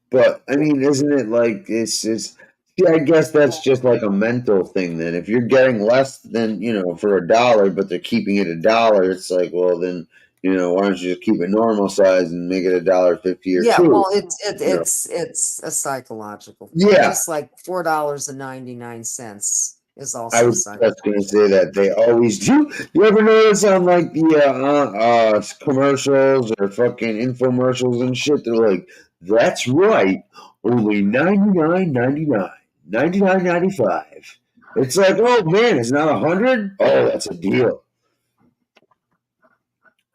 but I mean, isn't it like it's just? Yeah, I guess that's just like a mental thing. Then, if you're getting less than for $1, but they're keeping it $1, it's like, well, then why don't you just keep it normal size and make it $1.50 or Yeah, $2? well, it's a psychological thing. Yeah. Just like $4.99 is also I was just going to say that they always do. You ever notice on like the commercials or fucking infomercials and shit? They're like, "That's right, only $99.99, $99.95." It's like, oh man, it's not $100. Oh, that's a deal.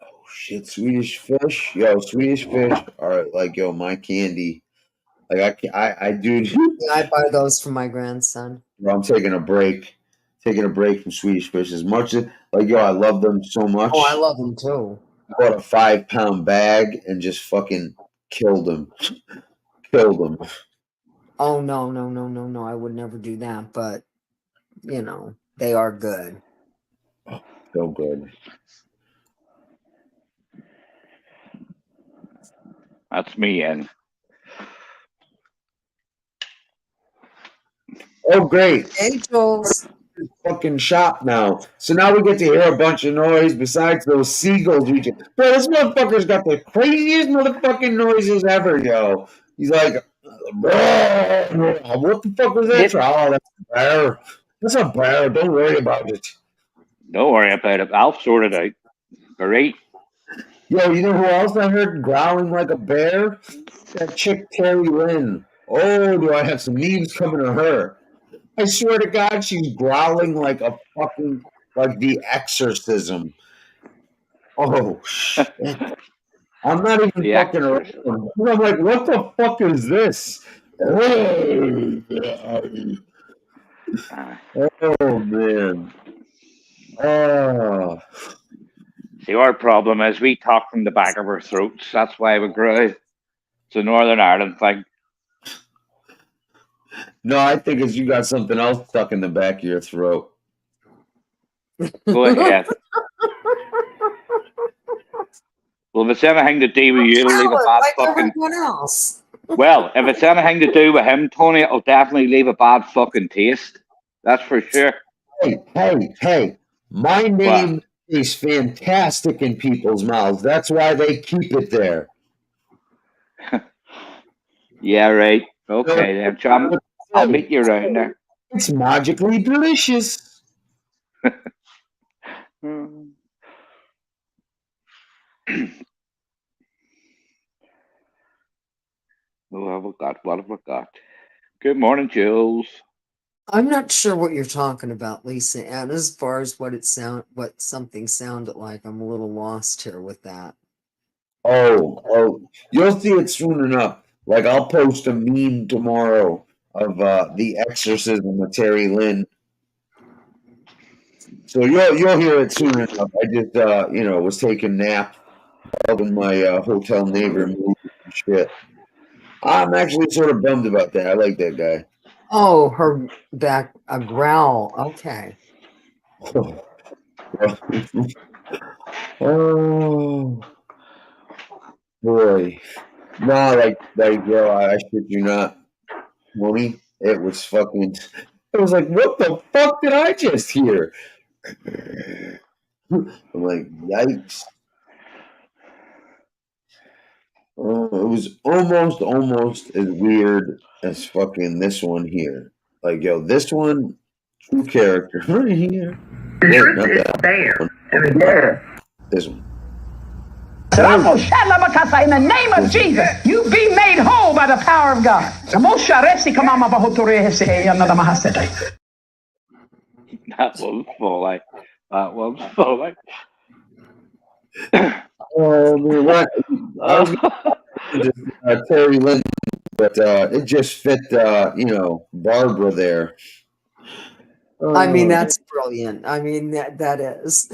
Oh shit, Swedish fish, yo, Swedish fish. All right, like yo, my candy. Like I dude. I buy those for my grandson. I'm taking a break from Swedish fish. As much as yo, I love them so much. Oh, I love them too. I bought a 5-pound bag and just fucking killed them. Oh no! I would never do that. But they are good. So good. That's me in. Oh great. Angels. Fucking shop now. So now we get to hear a bunch of noise besides those seagulls. Bro, this motherfucker's got the craziest motherfucking noises ever, yo. He's like, what the fuck was that? Oh, that's a bear. That's a bear. Don't worry about it. Don't worry about it. I'll sort it out. All right. Yo, you know who else I heard growling like a bear? That chick Terry Lynn. Oh, do I have some news coming to her? I swear to God, she's growling like a fucking, like the exorcism. Oh, shit. I'm not even fucking around. I'm like, what the fuck is this? Oh, man. Oh. See, our problem is we talk from the back of our throats. That's why we grow. It's a Northern Ireland thing. No, I think it's you got something else stuck in the back of your throat. Go ahead. Well, if it's anything to do with you, it'll leave a bad like fucking. everyone else. Well, if it's anything to do with him, Tony, it'll definitely leave a bad fucking taste. That's for sure. Hey! My What? name is fantastic in people's mouths. That's why they keep it there. Yeah, right. Okay, then, chum. I'll meet you around there. It's magically delicious. What have we got? What have we got? Good morning, Jules. I'm not sure what you're talking about, Lisa. And as far as what something sounded like, I'm a little lost here with that. Oh, you'll see it soon enough. Like I'll post a meme tomorrow of the exorcism of Terry Lynn. So you'll hear it soon enough. I just was taking a nap, helping my hotel neighbor move and shit. I'm actually sort of bummed about that. I like that guy. Oh, her back a growl. Okay. Oh boy. No, yo, I shit you not. Money. It was fucking. It was like, what the fuck did I just hear? I'm like, yikes. It was almost as weird as fucking this one here. Like, yo, this one, true character right here. The Wait, truth not is that there. one. I mean, yeah. This one. In the name of Jesus, you be made whole by the power of God. That one's fully. That one's fully. Oh man, what? I was gonna Terry Lynn, but it just fit. Barbara there. I mean, that's brilliant. I mean, that is.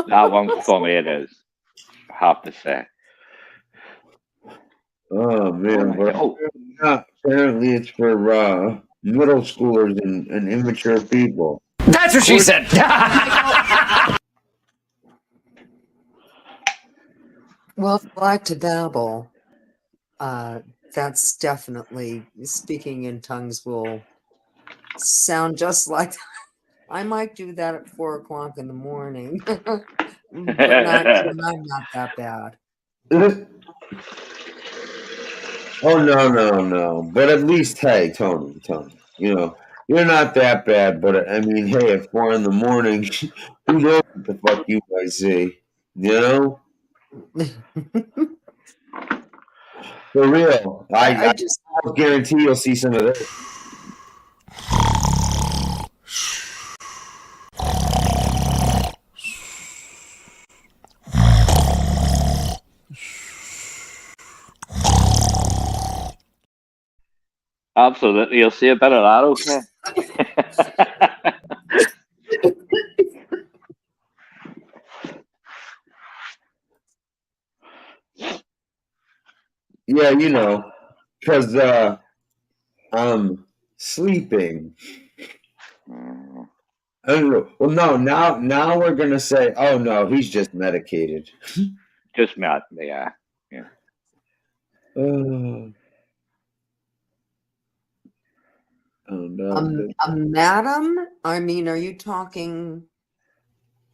That one's funny. It is. I have to say. Oh man, but apparently it's for middle schoolers and immature people. That's what she said. Well, if you like to dabble, that's definitely speaking in tongues will sound just like. I might do that at 4 o'clock in the morning, but I'm not that bad. Oh no! But at least, hey, Tony, you're not that bad. But I mean, hey, at 4 in the morning, who knows what the fuck you might see? You know. For real, I just guarantee you'll see some of this. Absolutely, you'll see a bit of that. Okay. Yeah, because I'm sleeping. Well, no, now we're gonna say, oh no, he's just medicated. Just mad, yeah. Oh no. Madam? I mean, are you talking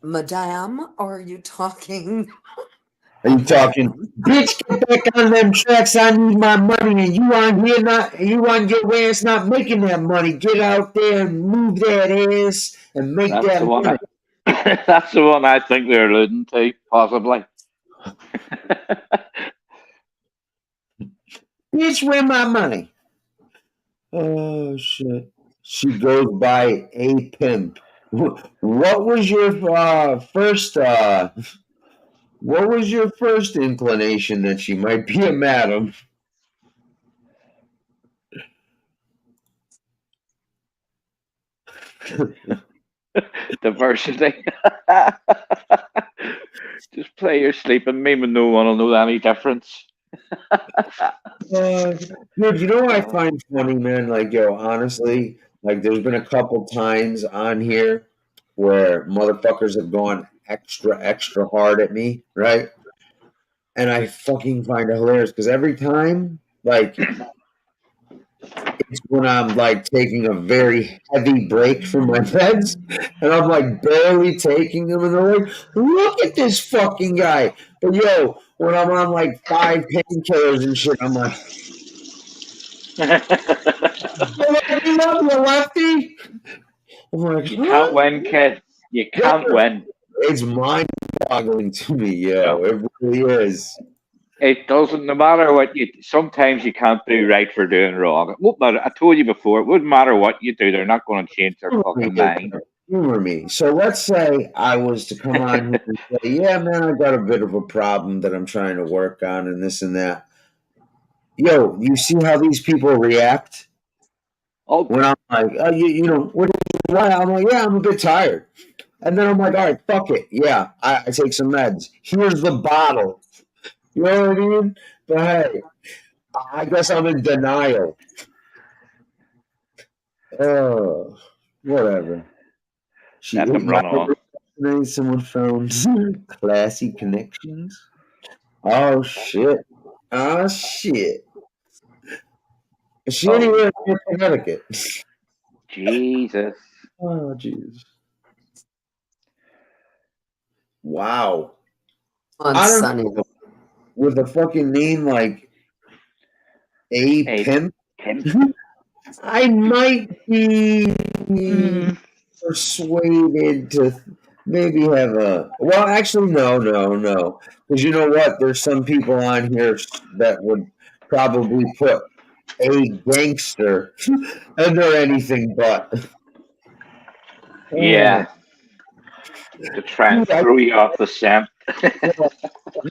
madame, or are you talking? Are you talking, bitch, get back on them tracks, I need my money, and you on your ass not making that money. Get out there and move that ass and make that money. That's the one I think they're alluding to, possibly. Bitch, where my money? Oh shit. She goes by a pimp. What was your first inclination that she might be a madam? Diversity. Just play your sleeping meme and no one will know any difference. Dude, you know what I find funny, man? Like, yo, honestly, like, there's been a couple times on here where motherfuckers have gone extra hard at me, right? And I fucking find it hilarious because every time, like, it's when I'm like taking a very heavy break from my meds, and I'm like barely taking them, and they're like, "Look at this fucking guy!" But yo, when I'm on like 5 painkillers and shit, I'm like, "You love you, lefty." I'm like, You can't win, kid. You can't win. It's mind-boggling to me, yo. No. It really is. It doesn't. No matter what you. Sometimes you can't do right for doing wrong. It won't matter. I told you before. It wouldn't matter what you do. They're not going to change their fucking mind. Humor me. So let's say I was to come on here and say, "Yeah, man, I got a bit of a problem that I'm trying to work on, and this and that." Yo, you see how these people react Oh, when I'm like, "Oh, you know, why?" I'm like, "Yeah, I'm a bit tired," and then I'm like, "All right, fuck it. Yeah, I take some meds. Here's the bottle." You know what I mean? But hey, I guess I'm in denial. Oh, whatever. She let them run on. Someone found classy connections. Oh shit! Oh shit! Is she anywhere in Connecticut? Jesus. Oh jeez! Wow! On I don't Sunny. know, with a fucking name like A Hey, Pimp, Kim. I might be persuaded to maybe have a. Well, actually, no, because you know what? There's some people on here that would probably put a gangster and they're anything but. Yeah. To try and throw you off the scent.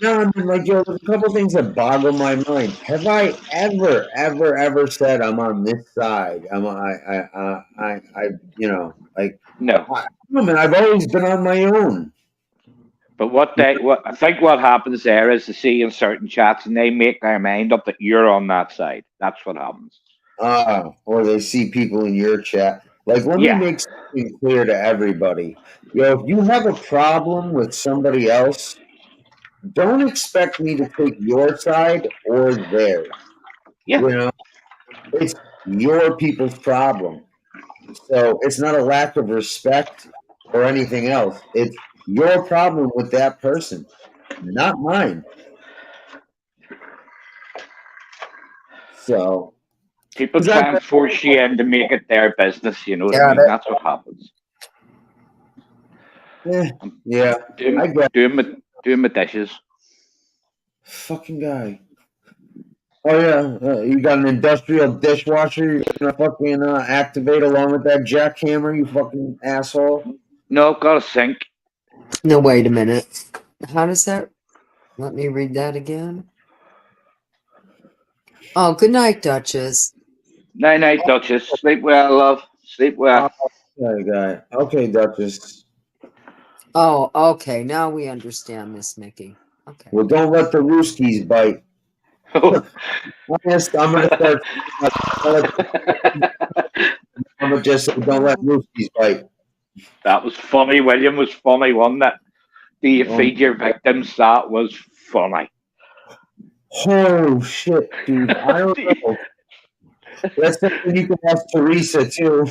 No, I mean, like, yo, there's a couple things that boggle my mind. Have I ever said I'm on this side? You know, like, No. no, man, I've always been on my own. But what I think what happens there is to see in certain chats and they make their mind up that you're on that side. That's what happens. Or they see people in your chat. Like, let me Yeah. make something clear to everybody. Yo, if you have a problem with somebody else, don't expect me to take your side or theirs. Yeah. You know, it's your people's problem. So it's not a lack of respect or anything else. It's your problem with that person, not mine. So People try and force you in to make it their business, you know what I mean? That's what happens. Yeah, I get doing my dishes. Fucking guy. Oh yeah, you got an industrial dishwasher you're gonna fucking activate along with that jackhammer, you fucking asshole. No, got a sink. No, wait a minute. How does that? Let me read that again. Oh, good night, Duchess. Night, night, Duchess. Sleep well, love. Sleep well. Okay, guy. Okay, Duchess. Oh, okay. Now we understand, Miss Mickey. Okay. Well, don't let the Rooskies bite. I'm gonna start. I'm gonna just say, don't let Rooskies bite. That was funny. William was funny, wasn't it? Do you feed your victims? That was funny. Oh shit, dude! I don't know. That's something you can ask Teresa too.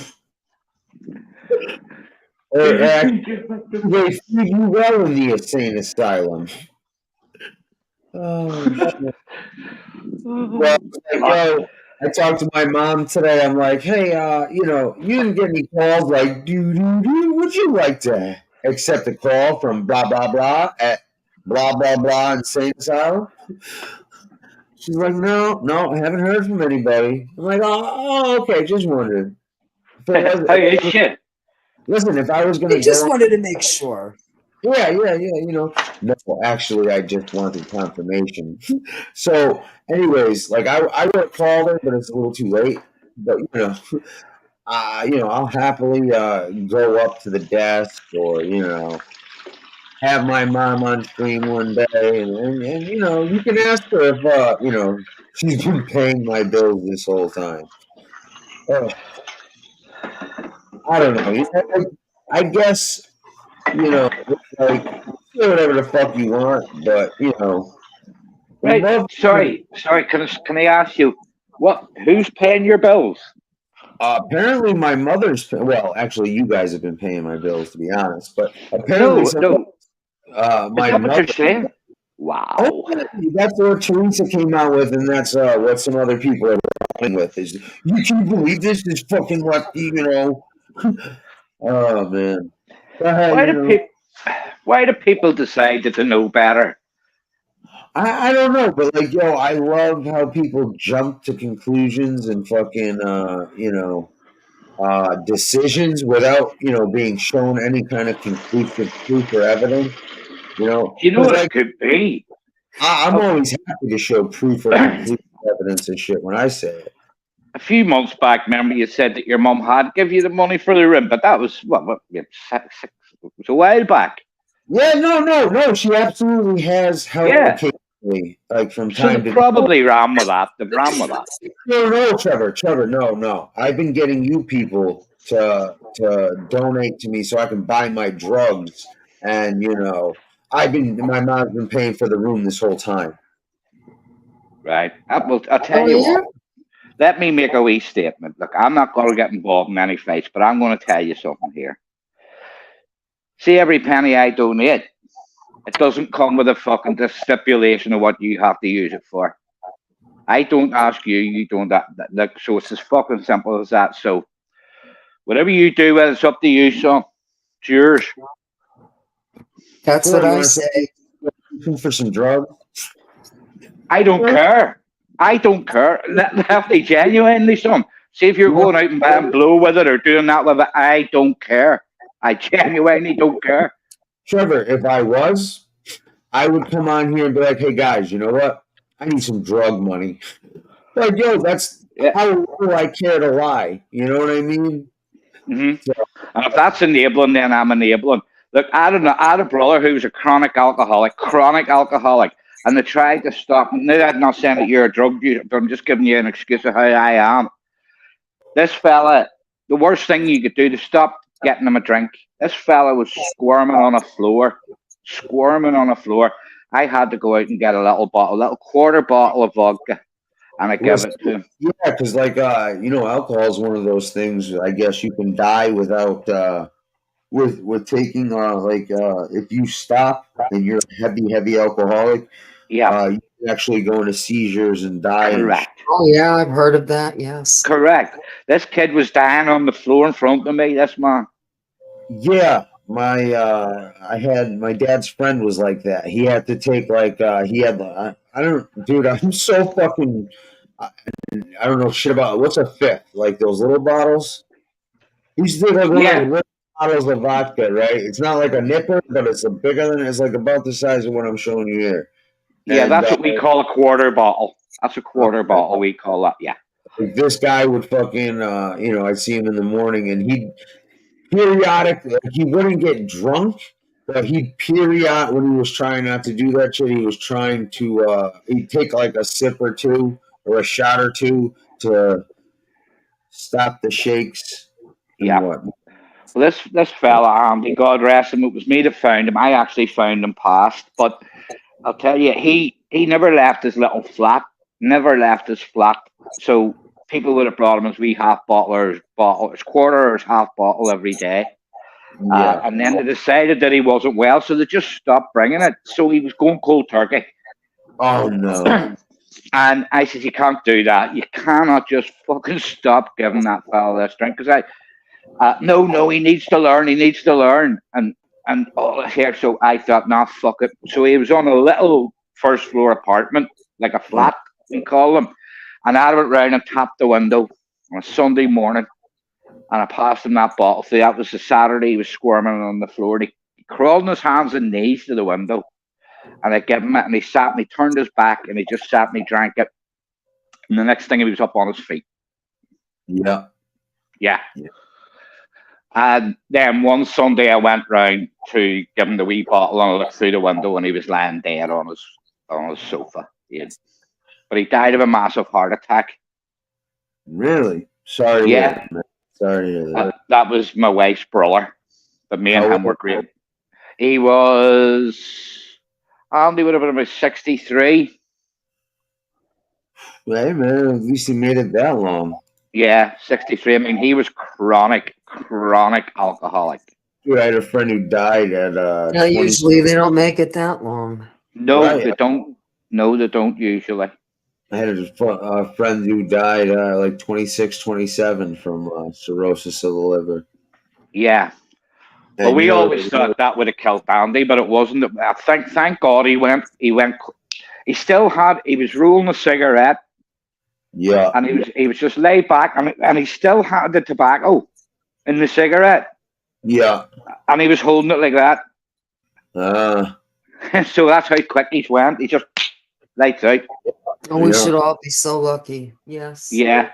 They feed you well in the insane asylum. Oh shit. Well, I talked to my mom today. I'm like, hey, you know, you didn't get any calls like, would you like to accept a call from blah blah blah at blah blah blah insane asylum? She's like, no, I haven't heard from anybody. I'm like, oh okay, just wondered. Shit. Listen, if I was going to just wanted to make sure. Yeah, you know. No, actually, I just wanted confirmation. So, anyways, like I would have called her, but it's a little too late. But you know, I'll happily go up to the desk, or you know, have my mom on screen one day, and you know, you can ask her if you know, she's been paying my bills this whole time. Uh, I don't know. I guess, you know, like, say whatever the fuck you want, but you know, we Right. love. Sorry. Can I ask you who's paying your bills? Apparently, my mother's. Well, actually, you guys have been paying my bills, to be honest. But apparently, No, no. Is my that what you're mother. saying? Oh, Wow. that's what Teresa came out with, and that's what some other people are running with. Is you can believe this is fucking lucky, you know? Oh man. Go ahead, Why you do know. people why do people decide that they know better? I don't know, but like, yo, I love how people jump to conclusions and fucking you know, decisions without, you know, being shown any kind of conclusive proof or evidence. You know, Do you know because what like it could be? I'm A, always happy to show proof or conclusive evidence and shit when I say it. a few months back, remember you said that your mum had give you the money for the room, but that was yeah, it was a while back. Yeah, no. She absolutely has helped Yeah. occasionally, like from So they time to time. probably ran with that. They ran with that. No, Trevor, no. I've been getting you people to donate to me so I can buy my drugs, and you know, my mom's been paying for the room this whole time. Right. I'll tell Oh you yeah. what. Let me make a wee statement. Look, I'm not going to get involved in any fights, but I'm going to tell you something here. See, every penny I donate, it doesn't come with a fucking stipulation of what you have to use it for. I don't ask you, you don't. Like, so it's as fucking simple as that. So whatever you do, well, it's up to you, son. It's yours. That's What what you I want to say. say for some drugs? I don't care. I don't care. Have they genuinely, son? See if you're You want, going out and buying blow with it or doing that with it. I don't care. I genuinely don't care. Trevor? If I was, I would come on here and be like, "Hey guys, you know what? I need some drug money." Like, yo, that's Yeah. how little I care to lie. You know what I mean? hmm And if that's enabling, then I'm enabling. Look, I had a brother who was a chronic alcoholic, and they tried to stop him. Now, I'm not saying that you're a drug user, but I'm just giving you an excuse of how I am. This fella, the worst thing you could do to stop getting him a drink, this fella was squirming on a floor. I had to go out and get a little quarter bottle of vodka, and I Well, give it to him. yeah, because like you know, alcohol is one of those things. I guess you can die without with taking if you stop and you're a heavy alcoholic, Yeah, you can actually go into seizures and die and correct. Oh yeah, I've heard of that. Yes. Correct. This kid was dying on the floor in front of me. This man. yeah. I had my dad's friend was like that. He had to take he had I don't dude. I'm so fucking I, I don't know shit about what's a fifth like those little bottles. He used to take like one of Yeah, those little bottles of vodka, right? It's not like a nipper, but it's a bigger than it's like about the size of what I'm showing you here. yeah. And That's what we call a quarter bottle. That's a quarter bottle. We call that. Yeah, this guy would fucking, you know, I'd see him in the morning, and he'd periodically, like, he wouldn't get drunk, but when he was trying not to do that shit, he was trying to, he'd take like a sip or two or a shot or two to stop the shakes and yeah. what. Well, this fella, Andy, God rest him. It was me that found him. I actually found him passed, but I'll tell you, he never left his little flat. Never left his flat. So people would have brought him his wee his quarter or his half bottle every day. Yeah. And then they decided that he wasn't well, so they just stopped bringing it. So he was going cold turkey. Oh no. And I said, you can't do that. You cannot just fucking stop giving that fella this drink. Because no, he needs to learn. He needs to learn. And all here. So I thought, nah, fuck it. So he was on a little first floor apartment, like a flat, we call them. And I went round and tapped the window on a Sunday morning. And I passed him that bottle. So that was the Saturday. He was squirming on the floor. And he crawled on his hands and knees to the window. And I gave him it. And he sat and he turned his back and he just sat and he drank it. And the next thing he was up on his feet. Yeah. Yeah. And then one Sunday I went round to give him the wee bottle and I looked through the window and he was lying dead on his sofa. But he died of a massive heart attack. Really? Sorry to Yeah, hear it, man. Sorry to hear that. that was my wife's brother. But me and How him were old? great. He was, Andy would have been about 63. Hey, man, at least he made it that long. Yeah, 63. I mean, he was chronic alcoholic. Dude, I had a friend who died at No, 20. usually they don't make it that long. No, Right. they don't. No, they don't usually. I had a friend who died like 26, 27 from cirrhosis of the liver. Yeah. Well, And we you know, always thought that would have killed Andy, but it wasn't. I think, thank God, he went. He still had. He was rolling a cigarette, yeah, and he was just laid back, and he still had the tobacco in the cigarette, yeah. and he was holding it like that. So that's how quick he went. He just lights out. Oh, we Yeah. should all be so lucky. Yes. Yeah.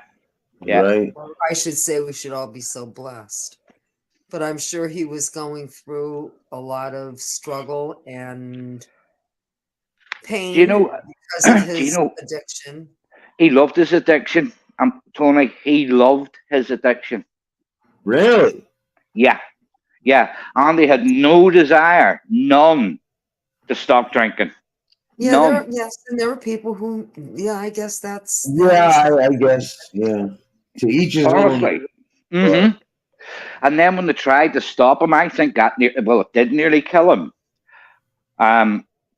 Yeah. Right. Or I should say we should all be so blessed. But I'm sure he was going through a lot of struggle and pain Do you know? because of Do you his know? addiction. He loved his addiction. Tony, he loved his addiction. Really? Yeah. Yeah. Andy had no desire, none, to stop drinking. Yeah, None. and there were people who, yeah, I guess that's Yeah, I guess. Yeah. To each his own. Honestly. Mm-hmm. And then when they tried to stop him, I think it did nearly kill him.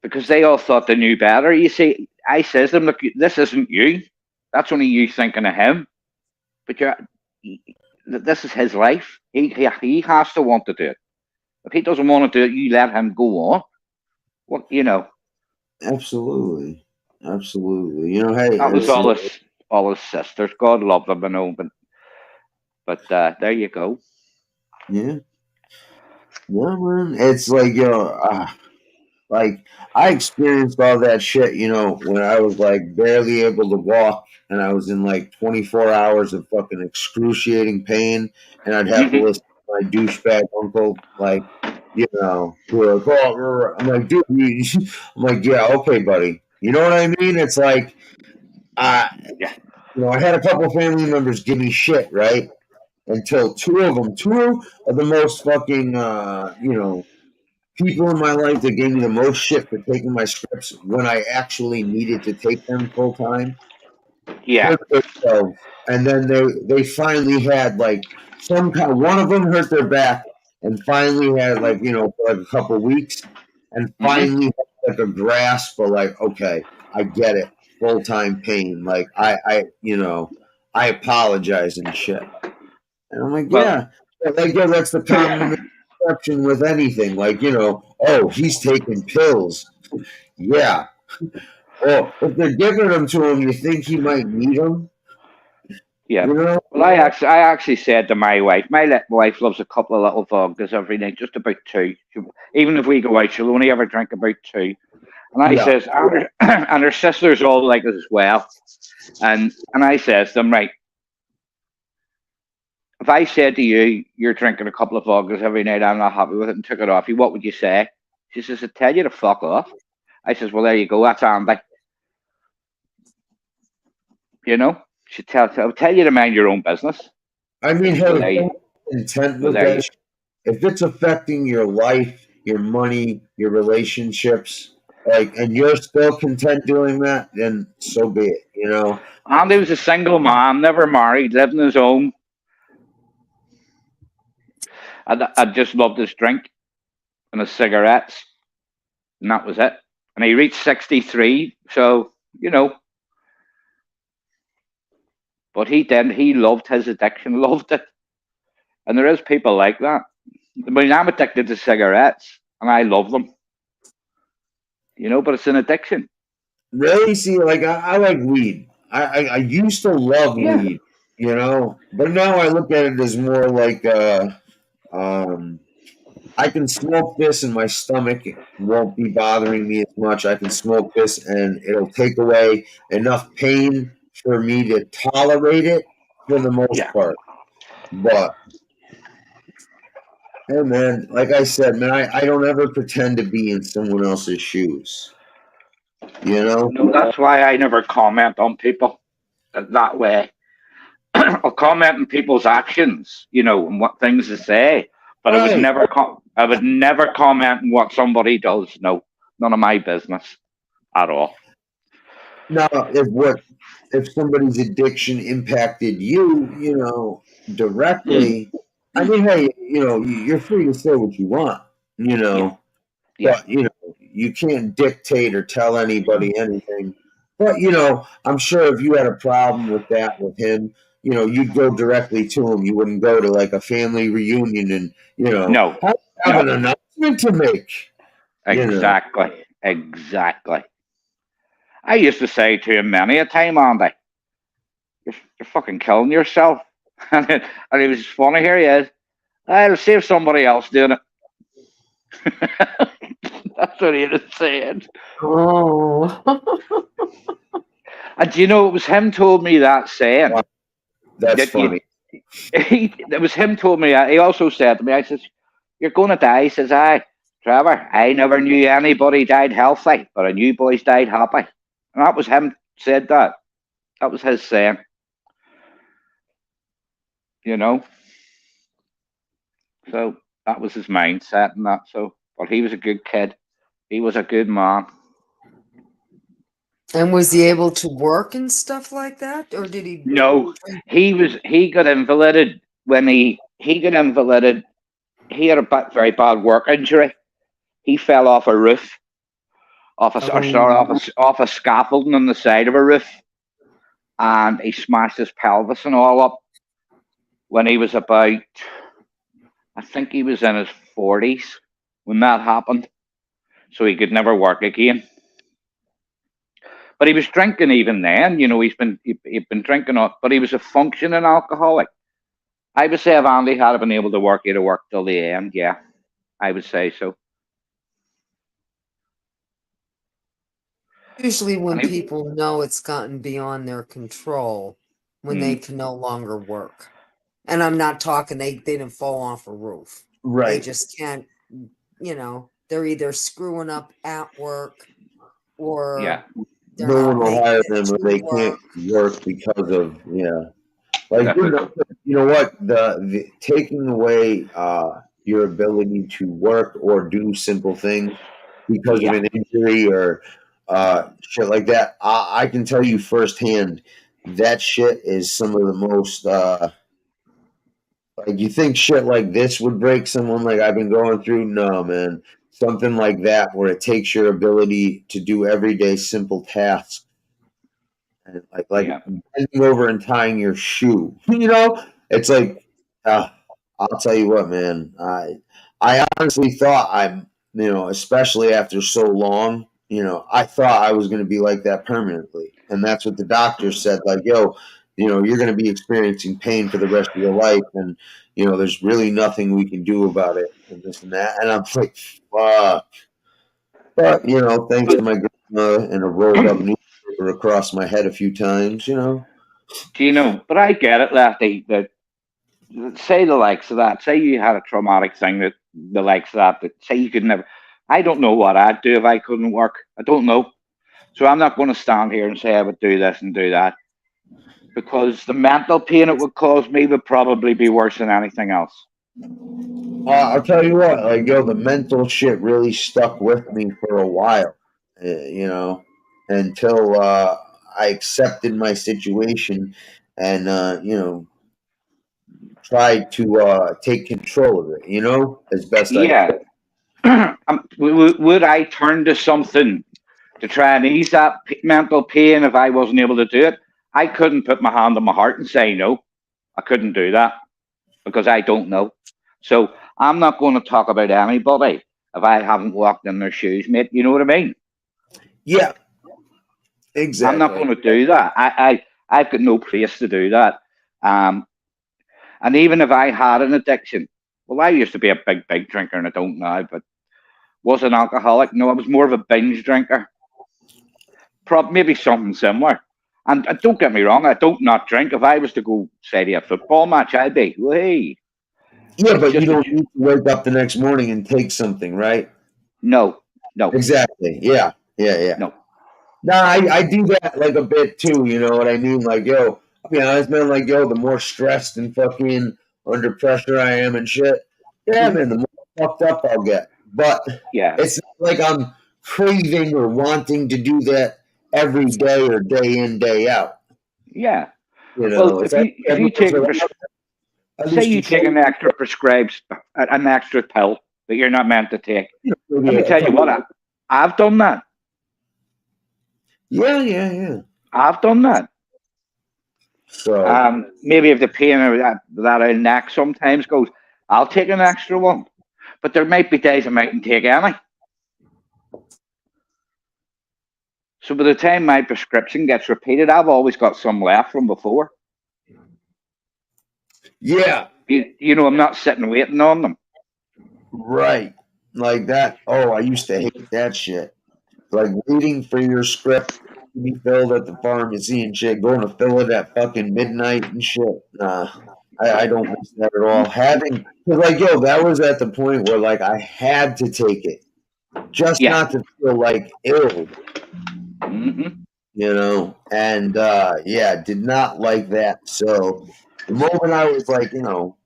Because they all thought they knew better. You see, I says to them, look, this isn't you. That's only you thinking of him. But this is his life. He has to want to do it. If he doesn't want to do it, you let him go on. Well, you know. Absolutely. Absolutely. You know, hey, That was all his sisters. God love them, I know, but there you go. Yeah. Yeah, man. It's like, like I experienced all that shit, when I was like barely able to walk and I was in like 24 hours of fucking excruciating pain and I'd have to listen to my douchebag uncle, like, be like, oh, I'm like, dude, I'm like, yeah, okay, buddy. You know what I mean? It's like, I had a couple family members give me shit, right? Until two of the most fucking, people in my life that gave me the most shit for taking my scripts when I actually needed to take them full time. Yeah. And then they finally had like some kind. One of them hurt their back and finally had for like a couple of weeks, and finally had like a grasp of like, okay, I get it, full time pain. Like I apologize and shit. And I'm like, yeah, that's the common misconception with anything. Like, oh, he's taking pills. Yeah. Well, if they're giving them to him, you think he might need them? Yeah. You know? Well, I actually said to my wife, wife loves a couple of little vodkas every night, just about two. Even if we go out, she'll only ever drink about two. And I says, and her sisters all like it as well. And I says to them, right, if I said to you, you're drinking a couple of vodkas every night, I'm not happy with it, and took it off you, what would you say? She says, I tell you to fuck off. I says, well, there you go. That's Andy. I'll tell you to mind your own business. I mean, hey, intent with that. If it's affecting your life, your money, your relationships, and you're still content doing that, then so be it, Andy was a single man, never married, lived in his home. I just loved his drink and his cigarettes, and that was it. And he reached 63, so, But he loved his addiction, loved it. And there is people like that. I mean, I'm addicted to cigarettes, and I love them. But it's an addiction. Really? See, like, I like weed. I used to love weed, but now I look at it as more like, I can smoke this and my stomach won't be bothering me as much. I can smoke this and it'll take away enough pain for me to tolerate it for the most part. But Hey man, like I said, man, I don't ever pretend to be in someone else's shoes. You know? No, that's why I never comment on people that way. I'll comment on people's actions, and what things they say, but Right. I would never comment on what somebody does. No, none of my business at all. Now, if somebody's addiction impacted you, Mm, directly, I mean, hey, you're free to say what you want, yeah, yeah. but you can't dictate or tell anybody anything. But I'm sure if you had a problem with that with him, you'd go directly to him. You wouldn't go to like a family reunion and No, I have an no, announcement to make. You know, exactly, exactly. I used to say to him many a time, Andy, you're fucking killing yourself. And he was funny. Here he is. I'll save somebody else doing it. That's what he was saying. Oh. And do you know, it was him told me that saying. that's That you, funny. it was him told me that. He also said to me, I says, "You're going to die." He says, "I, Trevor, I never knew anybody died healthy, but I knew boys died happy." And that was him said that. That was his saying, you know. So that was his mindset and that. So, but he was a good kid. He was a good man. And was he able to work and stuff like that, or did he? No, he got invalided when he got invalided. He had a very bad work injury. He fell off a roof, Oh, off a scaffolding on the side of a roof, and he smashed his pelvis and all up when he was about, I think he was in his 40s when that happened. So he could never work again. But he was drinking even then. He'd been drinking, but he was a functioning alcoholic. I would say if Andy had been able to work, he'd have worked till the end. Yeah, I would say so. usually when And people know it's gotten beyond their control, when they can no longer work. And I'm not talking they didn't fall off a roof. They Right. just can't, they're either screwing up at work or yeah, they're No one not will making hire it them or to they work. can't work because of like difficult. you know what the taking away your ability to work or do simple things because of Yeah, an injury or shit like that. I can tell you firsthand that shit is some of the most like you think shit like this would break someone like I've been going through. No, man. Something like that where it takes your ability to do everyday simple tasks and like yeah. bending over and tying your shoe. It's like I'll tell you what, man. I honestly thought especially after so long, I thought I was going to be like that permanently, and that's what the doctor said. Like, yo, you're going to be experiencing pain for the rest of your life, and there's really nothing we can do about it, and this and that. And I'm like, fuck. But thanks to But my grandma and a rolled up newspaper across my head a few times. do you know? But I get it, Lefty. That say the likes of that. Say you had a traumatic thing that the likes of that. That say you could never. I don't know what I'd do if I couldn't work. I don't know. So I'm not going to stand here and say I would do this and do that because the mental pain it would cause me would probably be worse than anything else. I'll tell you what, like the mental shit really stuck with me for a while, until I accepted my situation and tried to take control of it, as best I Yeah. could. Would I turn to something to try and ease that mental pain if I wasn't able to do it? I couldn't put my hand on my heart and say no. I couldn't do that because I don't know. So I'm not going to talk about anybody if I haven't walked in their shoes, mate. You know what I mean? Yeah, I'm not exactly. going to do that. I've got no place to do that. Um, and even if I had an addiction, well, I used to be a big drinker, and I don't now, but was an alcoholic. No, I was more of a binge drinker. Maybe something similar. And don't get me wrong, I don't not drink. If I was to go, say, to a football match, I'd be, hey. Yeah, It's but you just don't need to wake up the next morning and take something, right? no. Exactly. Yeah. No. Nah, I do that like a bit too, you know what I mean? Like, yo, I'll be honest, man, like, yo, the more stressed and fucking under pressure I am and shit, yeah, man, the more fucked up I'll get. But Yeah. it's not like I'm craving or wanting to do that every day or day in, day out. Yeah. You Well, know, it's if like you everyone's take like, at say least you you try take an extra prescribed an extra pill that you're not meant to take. Let maybe me a tell you couple. what, I've done that. Yeah. I've done that. So, Maybe if the pain of that in neck sometimes goes, I'll take an extra one. But there might be days I mightn't take any. So by the time my prescription gets repeated, I've always got some left from before. yeah, You know, I'm not sitting waiting on them. right. Like that. Oh, I used to hate that shit. Like waiting for your script to be filled at the pharmacy and shit, going to fill it at fucking midnight and shit. Nah, I don't miss that at all. Having, cause like, yo, that was at the point where like I had to take it just Yeah. not to feel like ill, Hmm. you know? And yeah, did not like that. So the moment I was like, you know,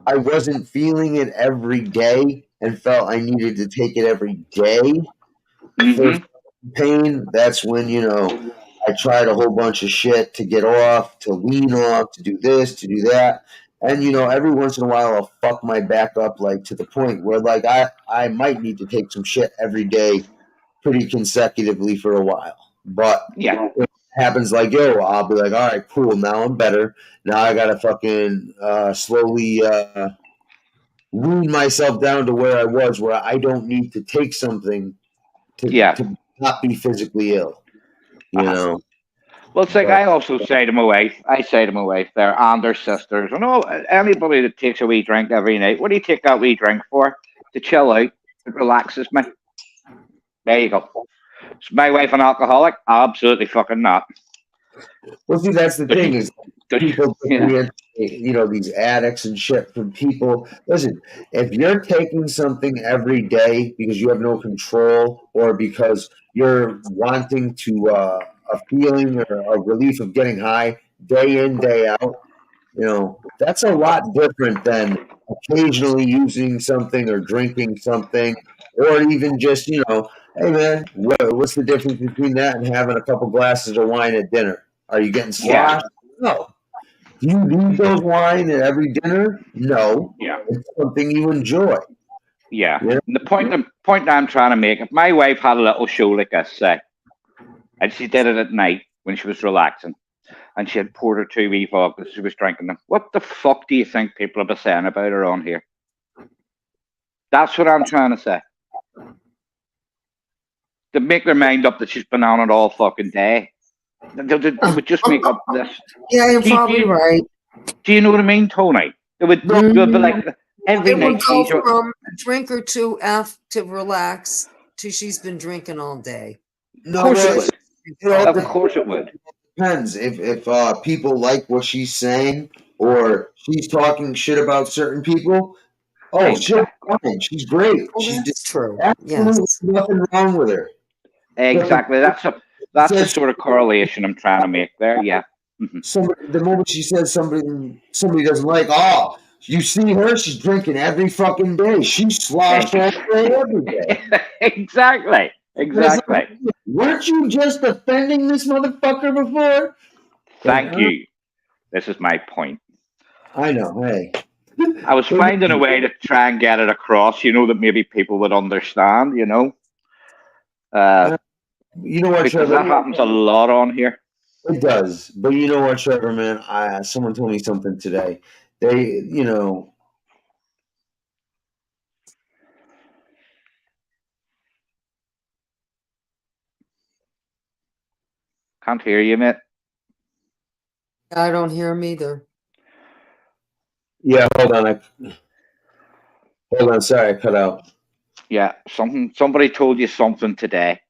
I wasn't feeling it every day and felt I needed to take it every day for Hmm. pain, that's when, you know, I tried a whole bunch of shit to get off, to lean off, to do this, to do that. And, you know, every once in a while I'll fuck my back up like to the point where like I might need to take some shit every day pretty consecutively for a while. But Yeah. it happens like, yo, I'll be like, all right, cool, now I'm better. Now I gotta fucking slowly wean myself down to where I was, where I don't need to take something Yeah. to not be physically ill, you Uh-huh. know. Well, it's like But I also say to my wife, there and their sisters, and all anybody that takes a wee drink every night. What do you take that wee drink for? To chill out. It relaxes me. There you go. Is my wife an alcoholic? Absolutely fucking not. well, see, that's the Does thing she? is Does she? people Yeah. you know, these addicts and shit from people. Listen, if you're taking something every day because you have no control or because you're wanting to a feeling or a relief of getting high day in day out, you know, that's a lot different than occasionally using something or drinking something, or even just, you know, hey man, what's the difference between that and having a couple glasses of wine at dinner? Are you getting Yeah. sloshed? No. Do you need those wine at every dinner? No. Yeah. It's something you enjoy. Yeah. You know? And the point I'm trying to make, if my wife had a little show like this, say, and she did it at night when she was relaxing, and she had poured her 2 wee vodkas, she was drinking them. What the fuck do you think people will be saying about her on here? That's what I'm trying to say. To make their mind up that she's been on it all fucking day. They would just make up this. Yeah, you're Do you, do probably you, right. do you know what I mean, Tony? They would be like every It would night go she's from a drink or two F to relax to she's been drinking all day. of No, course it well, would. it all Of course it would. depends. If people like what she's saying or she's talking shit about certain people, oh, she'll Exactly. fine. She's great. Well, She's that's true. absolutely Yes. nothing wrong with her. But Exactly. That's the says sort of correlation I'm trying to make there. Yeah. Hmm. somebody, the moment she says somebody doesn't like, oh, you see her, she's drinking every fucking day. She's sloshed all day every day. Exactly. And it's like, Exactly. weren't you just offending this motherfucker before? Like, Thank you. This is my point. I know, hey. I was finding a way to try and get it across, that maybe people would understand, You know what, because Trevor? that happens a lot on here. It does. But you know what, Trevor, man? Someone told me something today. They, Can't hear you, mate. I don't hear him either. yeah, hold on. Sorry, I cut out. Yeah, somebody told you something today.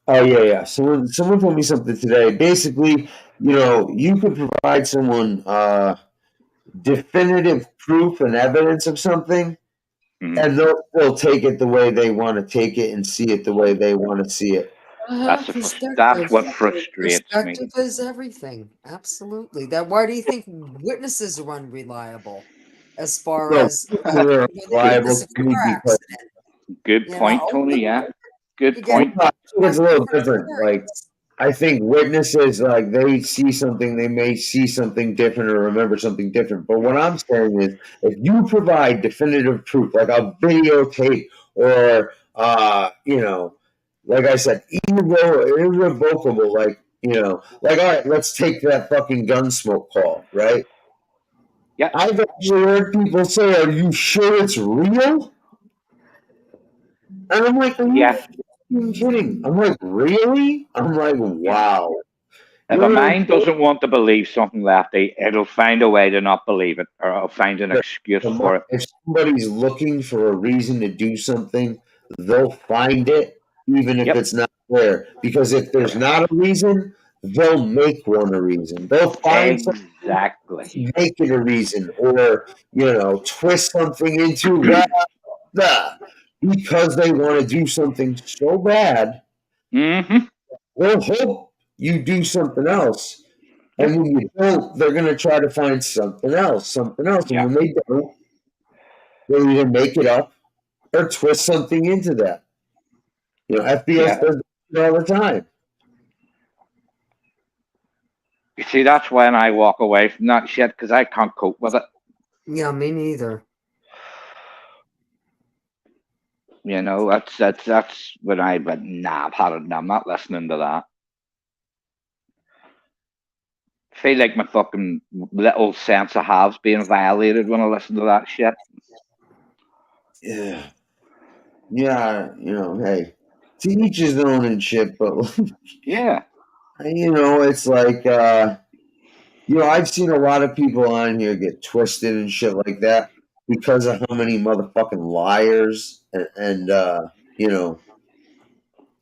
Oh yeah. Someone told me something today. Basically, you could provide someone definitive proof and evidence of something, and they'll still take it the way they want to take it and see it the way they want to see it. That's Perspective. what frustrates me. Perspective is everything. Absolutely. Why do you think witnesses are unreliable? As far Well, as they're when they reliable witness a to me car because accident, Good you point, know, Tony. Yeah, good you get point. I think it's a little different different. Like, theories. I think witnesses, like, they see something, they may see something different or remember something different. But what I'm saying is, if you provide definitive proof, like a videotape or, you know, like I said, irrevocable, like, you know, like, all right, let's take that fucking Gunsmoke call, right? Yeah. I've actually heard people say, "Are you sure it's real?" And I'm like, "Are you fucking kidding?" I'm like, "Really?" I'm like, "Wow." If You a know what I'm mind doesn't want to believe something, Lefty, it'll find a way to not believe it, or it'll find an excuse for it. If somebody's looking for a reason to do something, they'll find it, even if it's not there. Because if there's not a reason, they'll make one a reason. They'll find something, Exactly. make it a reason, or, you know, twist something into that because they want to do something so bad. They'll hope you do something else. And when you don't, they're going to try to find something else. And when they don't, they'll either make it up or twist something into that. You know, FBS does it all the time. You see, that's when I walk away from that shit because I can't cope with it. Yeah, me neither. You know, that's when I went, nah, I've had it. I'm not listening to that. I feel like my fucking little sense of have's being violated when I listen to that shit. Yeah. Yeah, you know, hey, to each his own and shit, but yeah. You know, it's like you know, I've seen a lot of people on here get twisted and shit like that because of how many motherfucking liars and you know,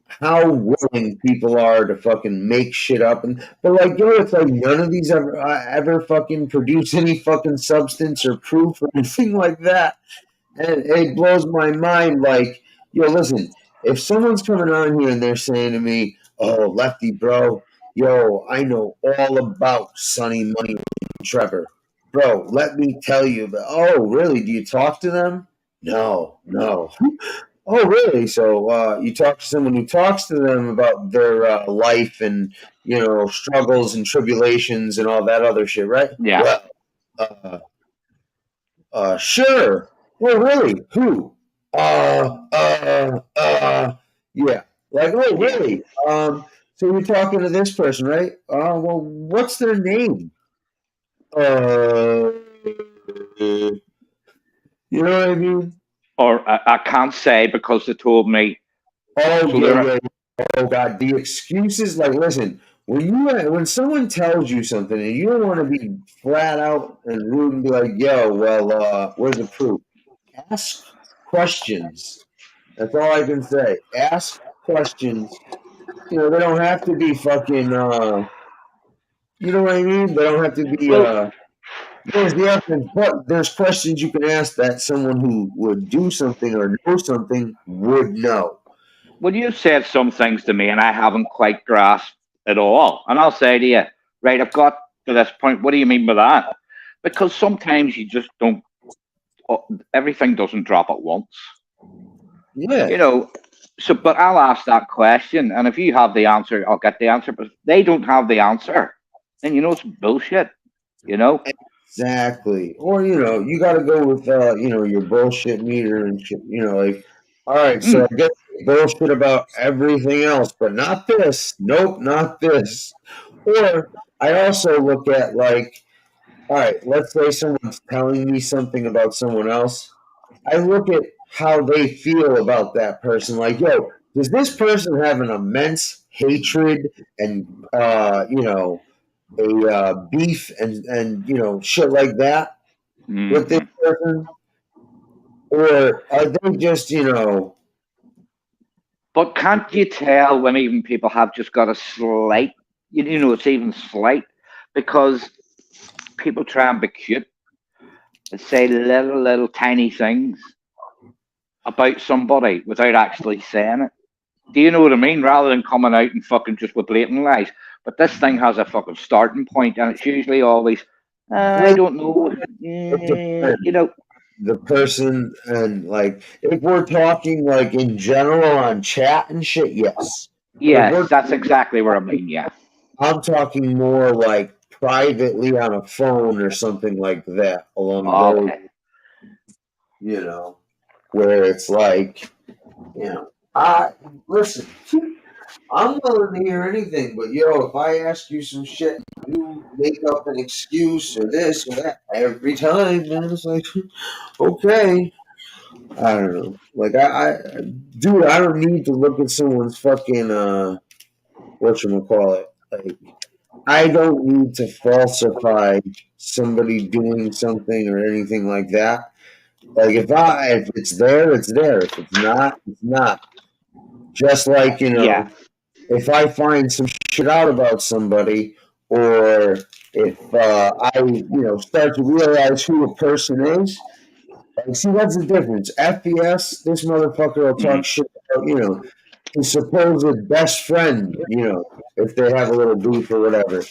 how willing people are to fucking make shit up, but like, yo, it's like none of these ever fucking produce any fucking substance or proof or anything like that, and it blows my mind. Like, yo, listen, if someone's coming on here and they're saying to me, "Oh, Lefty, bro, yo, I know all about Sonny Money and Trevor, bro. Let me tell you." But, oh, really? Do you talk to them? No. Oh, really? So you talk to someone who talks to them about their life and, you know, struggles and tribulations and all that other shit, right? Yeah. Well, sure. Well, really? Who? Yeah. Like, oh, really? So you're talking to this person, right? Well, what's their name? You know what I mean? Or I can't say because they told me. Oh, So yeah. Oh, God. The excuses, like, listen, when someone tells you something and you don't want to be flat out and rude and be like, yo, well, where's the proof? Ask questions. That's all I can say. Ask questions. You know, they don't have to be fucking, you know what I mean? They don't have to be, but there's questions you can ask that someone who would do something or know something would know. Well, you said some things to me and I haven't quite grasped it all. And I'll say to you, right, I've got to this point. What do you mean by that? Because sometimes you just don't, everything doesn't drop at once. Yeah. You know, so, but I'll ask that question. And if you have the answer, I'll get the answer. But if they don't have the answer, then you know it's bullshit, you know? Exactly. Or, you know, you got to go with, you know, your bullshit meter and shit, you know, like, all right, so I guess bullshit about everything else, but not this. Nope, not this. Or I also look at, like, all right, let's say someone's telling me something about someone else. I look at how they feel about that person. Like, yo, does this person have an immense hatred and, you know, a beef and you know, shit like that with this person, or are they just, you know? But can't you tell when even people have just got a slight, you know, it's even slight, because people try and be cute. say little tiny things about somebody without actually saying it. Do you know what I mean? Rather than coming out and fucking just with blatant lies. But this thing has a fucking starting point, and it's usually always, I don't know, It depends. you know. The person, and like, if we're talking like in general on chat and shit, yes. But if Yes, that's exactly what I mean. Yeah. I'm talking more like privately on a phone or something like that, along those, Okay. where it's like, I listen. I'm willing to hear anything, but if I ask you some shit, you make up an excuse or this or that every time, man. It's like, okay, I don't know. Like, dude, I don't need to look at someone's fucking whatchamacallit. Like, I don't need to falsify somebody doing something or anything like that. Like, if it's there, it's there. If it's not, it's not. Just like, Yeah. if I find some shit out about somebody, or if I, start to realize who a person is, like, see, that's the difference. FPS, this motherfucker will talk shit about, his supposed best friend, if they have a little beef or whatever.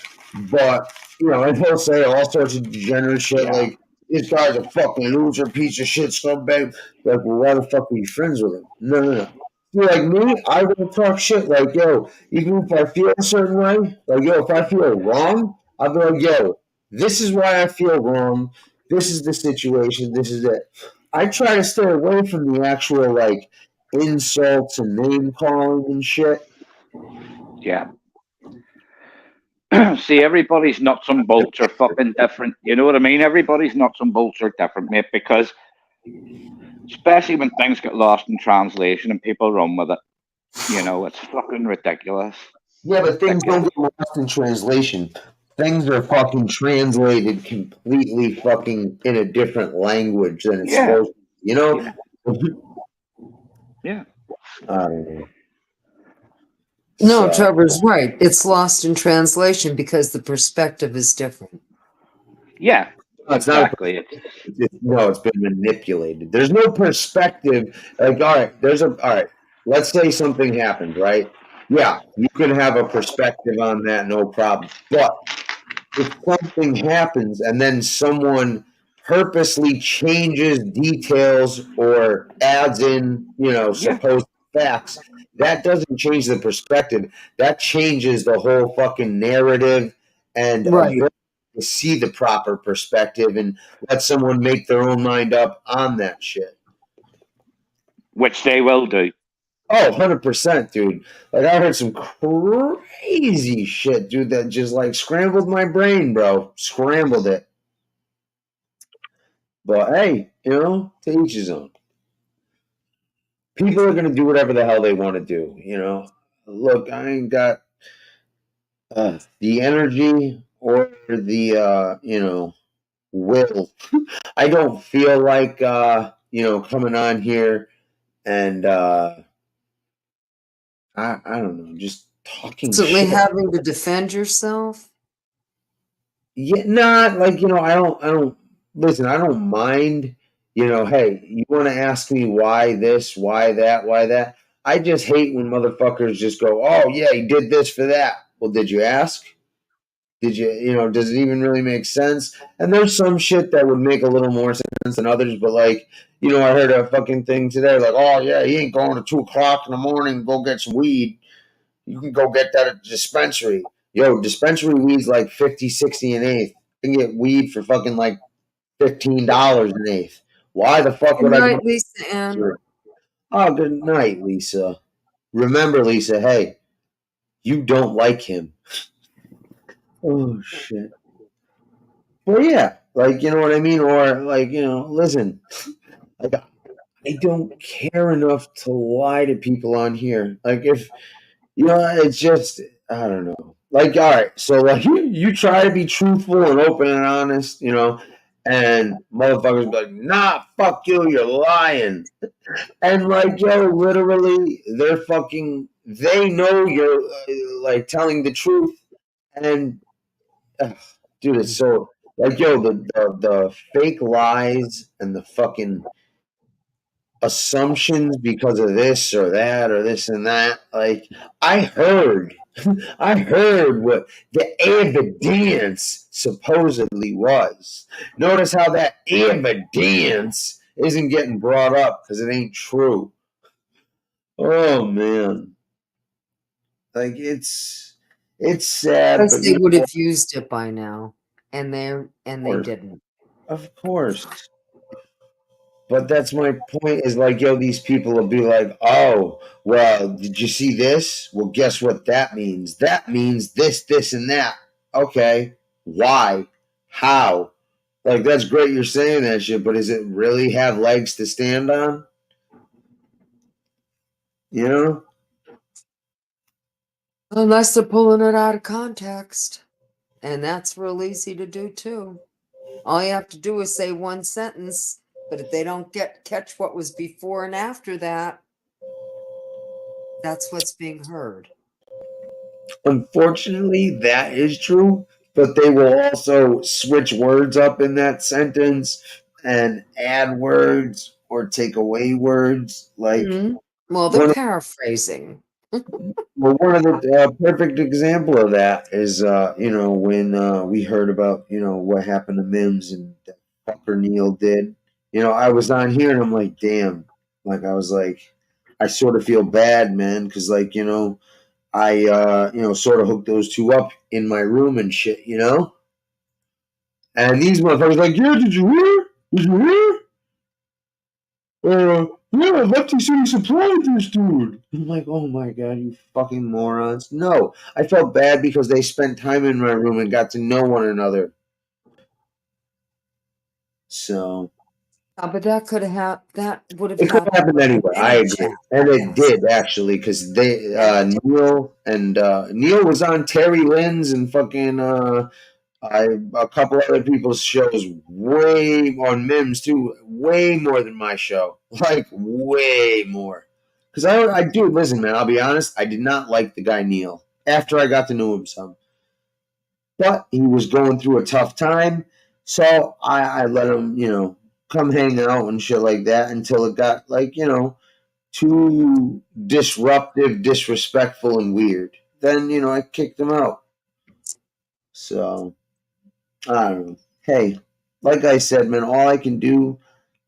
But, and he'll say all sorts of degenerate shit Yeah. like, this guy's a fucking loser, piece of shit, scumbag. Like, well, why the fuck are you friends with him? No. You're like me, I will talk shit like, yo, even if I feel a certain way, like, yo, if I feel wrong, I'll be like, yo, this is why I feel wrong. This is the situation. This is it. I try to stay away from the actual, like, insults and name calling and shit. Yeah. See, everybody's nuts and bolts are fucking different. You know what I mean? Everybody's nuts and bolts are different, mate, because especially when things get lost in translation and people run with it, it's fucking ridiculous. Yeah, but things don't get lost in translation. Things are fucking translated completely fucking in a different language than it's supposed to. Yeah. I don't know. No, Trevor's right. It's lost in translation because the perspective is different. Yeah, exactly. It's been manipulated. There's no perspective. Like, all right. Let's say something happened, right? Yeah, you can have a perspective on that, no problem. But if something happens and then someone purposely changes details or adds in, supposed facts, that doesn't change the perspective. That changes the whole fucking narrative and ability to see the proper perspective and let someone make their own mind up on that shit. Which they will do. Oh, 100%, dude. Like, I heard some crazy shit, dude, that just, like, scrambled my brain, bro. Scrambled it. But, hey, to each his own. People are going to do whatever the hell they want to do, Look, I ain't got the energy or the, will. I don't feel like, coming on here and, I don't know, just talking Certainly shit. having to defend yourself. Yeah, not like, I don't listen, I don't mind, hey, you want to ask me why this, why that? I just hate when motherfuckers just go, oh yeah, he did this for that. Well, did you ask? Did you, does it even really make sense? And there's some shit that would make a little more sense than others, but like, I heard a fucking thing today, like, oh yeah, he ain't going to 2:00 in the morning to go get some weed. You can go get that at the dispensary. Yo, dispensary weed's like 50, 60 an eighth. You can get weed for fucking like $15 an eighth. Why the fuck Good would I night, go? Lisa Ann. Oh, good night, Lisa. Remember, Lisa, hey, you don't like him. Oh, shit. Well, yeah, like, you know what I mean? Or, like, listen, like, I don't care enough to lie to people on here. Like, if, it's just, I don't know. Like, all right, so like you try to be truthful and open and honest, and motherfuckers be like, nah, fuck you, you're lying. And like, yo, literally, they know you're like telling the truth. And dude, it's so Like, yo, the fake lies and the fucking assumptions because of this or that or this and that. Like, I heard, I heard what the evidence supposedly was. Notice how that evidence isn't getting brought up because it ain't true. Oh man, like it's sad, Because but they you would know, have used it by now, and they didn't. of course. But that's my point is like, yo, these people will be like, oh, well, did you see this? Well, guess what that means? That means this, this, and that. Okay. Why? How? Like, that's great you're saying that shit, but does it really have legs to stand on? You know? Unless they're pulling it out of context. And that's real easy to do too. All you have to do is say one sentence, but if they don't catch what was before and after that, that's what's being heard. Unfortunately, that is true, but they will also switch words up in that sentence and add words or take away words. Like, Well, they're paraphrasing. well, one of the perfect example of that is, when we heard about, what happened to Mims and that fucker Neil did. I was on here and I'm like, damn. Like, I was like, I sort of feel bad, man, because, like, I, sort of hooked those two up in my room and shit, And these motherfuckers like, yeah, did you hear? Did you hear? Yeah, Lefty City supplied this dude. I'm like, oh my god, you fucking morons. No, I felt bad because they spent time in my room and got to know one another. So. But that could have that would have It could have happened happened anyway. in I any agree, chat. and it Yes. did actually because they Neil was on Terry Lynn's and fucking a couple other people's shows way on Mims too, way more than my show, like way more. Because I do listen, man. I'll be honest, I did not like the guy Neil after I got to know him some, but he was going through a tough time, so I let him come hang out and shit like that until it got like too disruptive, disrespectful, and weird. Then I kicked him out. So. I don't know. Hey, like I said, man, all I can do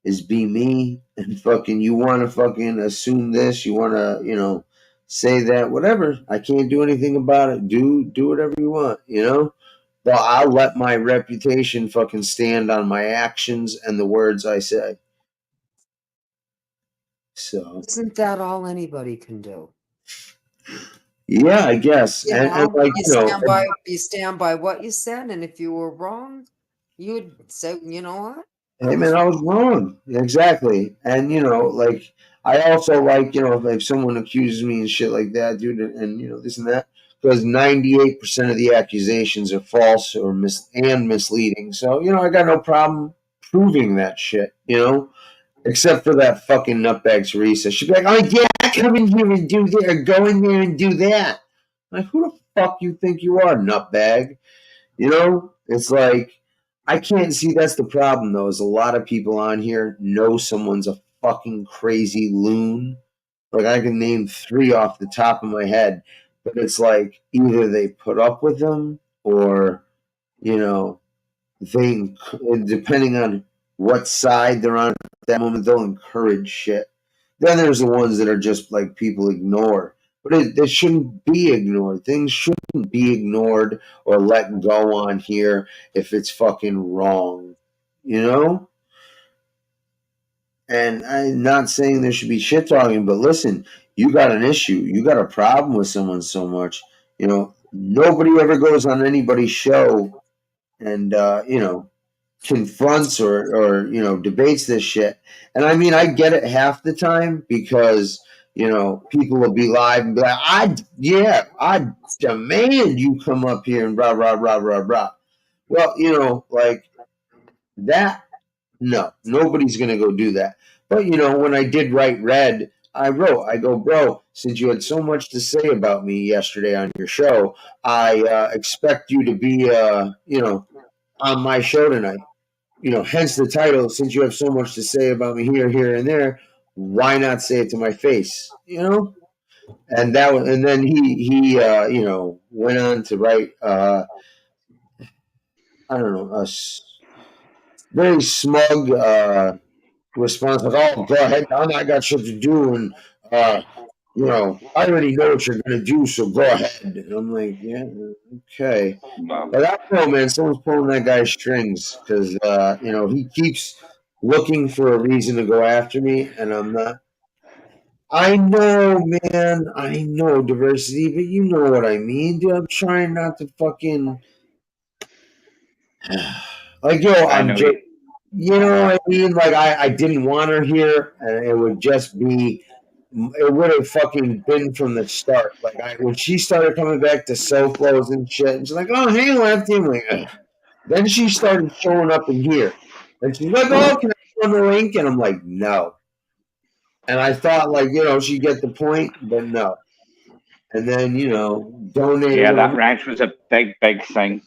is be me. And fucking, you want to fucking assume this, you want to, say that, whatever. I can't do anything about it. Do whatever you want. But I'll let my reputation fucking stand on my actions and the words I say. So. Isn't that all anybody can do? Yeah, I guess. You And know, like, you stand by what you said, and if you were wrong, you would say, you know what? hey man, I was wrong. Exactly. And like I also like, if someone accuses me and shit like that, dude, and this and that, because 98% of the accusations are false or misleading. So, I got no problem proving that shit. Except for that fucking nutbag Teresa. She'd be like, oh yeah, come in here and do that, or go in there and do that. Like, who the fuck you think you are, nutbag? It's like I can't see that's the problem though. Is a lot of people on here know someone's a fucking crazy loon. Like I can name 3 off the top of my head, but it's like either they put up with them or you know they depending on what side they're on at that moment, they'll encourage shit. Then there's the ones that are just like people ignore. But it shouldn't be ignored. Things shouldn't be ignored or let go on here if it's fucking wrong. You know? And I'm not saying there should be shit talking, but listen, you got an issue. You got a problem with someone so much. Nobody ever goes on anybody's show and, confronts or debates this shit. And I mean, I get it half the time because people will be live and be like, I demand you come up here and blah blah blah blah blah. Well, like that. No, nobody's gonna go do that. But when I did write Red, I go, bro, since you had so much to say about me yesterday on your show, I expect you to be on my show tonight. Hence the title. Since you have so much to say about me here, here, and there, why not say it to my face? And then he went on to write I don't know, very smug response like, "Oh, go ahead, I got shit to do, and I already know what you're gonna do, so go ahead." And I'm like, "Yeah, okay." But I don't know, man. Someone's pulling that guy's strings because he keeps looking for a reason to go after me, and I'm not. I know, man. I know diversity, but you know what I mean, dude. I'm trying not to fucking like, I I'm know just, you. you know what I mean? Like, I didn't want her here, and it would just be, it would have fucking been from the start. Like, when she started coming back to cell flows and shit, and she's like, "Oh, hey, Lefty," I'm like, ugh. Then she started showing up in here, and she's like, "Oh, can I go on the link?" And I'm like, "No." And I thought, like, she'd get the point, but no. And then, donated Yeah, her. that ranch was a big, big thing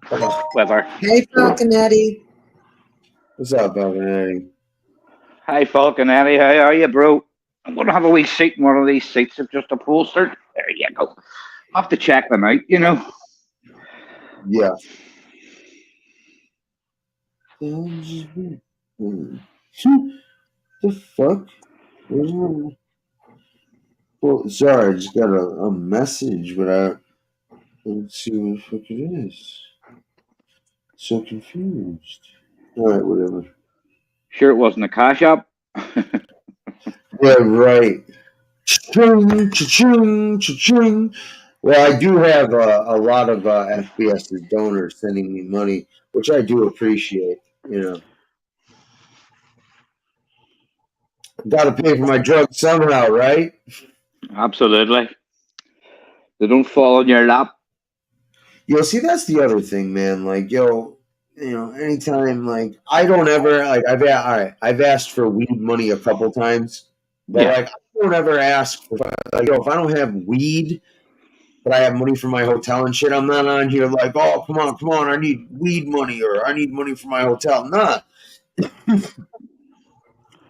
with her. Hey, Falconetti. What's up, Falconetti? Hi, Falconetti. How are you, bro? I'm going to have a wee seat in one of these seats if just upholstered. There you go. I'll have to check them out, Yeah. The fuck? Well, sorry, I just got a message, but let's see what the fuck it is. So confused. Alright, whatever. Sure it wasn't a cash app? Yeah, right. Cha-ching, cha-ching, cha-ching. Well, I do have a lot of FBS's donors sending me money, which I do appreciate. Got to pay for my drugs somehow, right? Absolutely. They don't fall in your lap. See, that's the other thing, man. Like, anytime, like, I don't ever, like, I've asked for weed money a couple times, but, Yeah. like, I don't ever ask for, like, if I don't have weed, but I have money for my hotel and shit, I'm not on here like, "Oh, come on, I need weed money, or I need money for my hotel." Nah.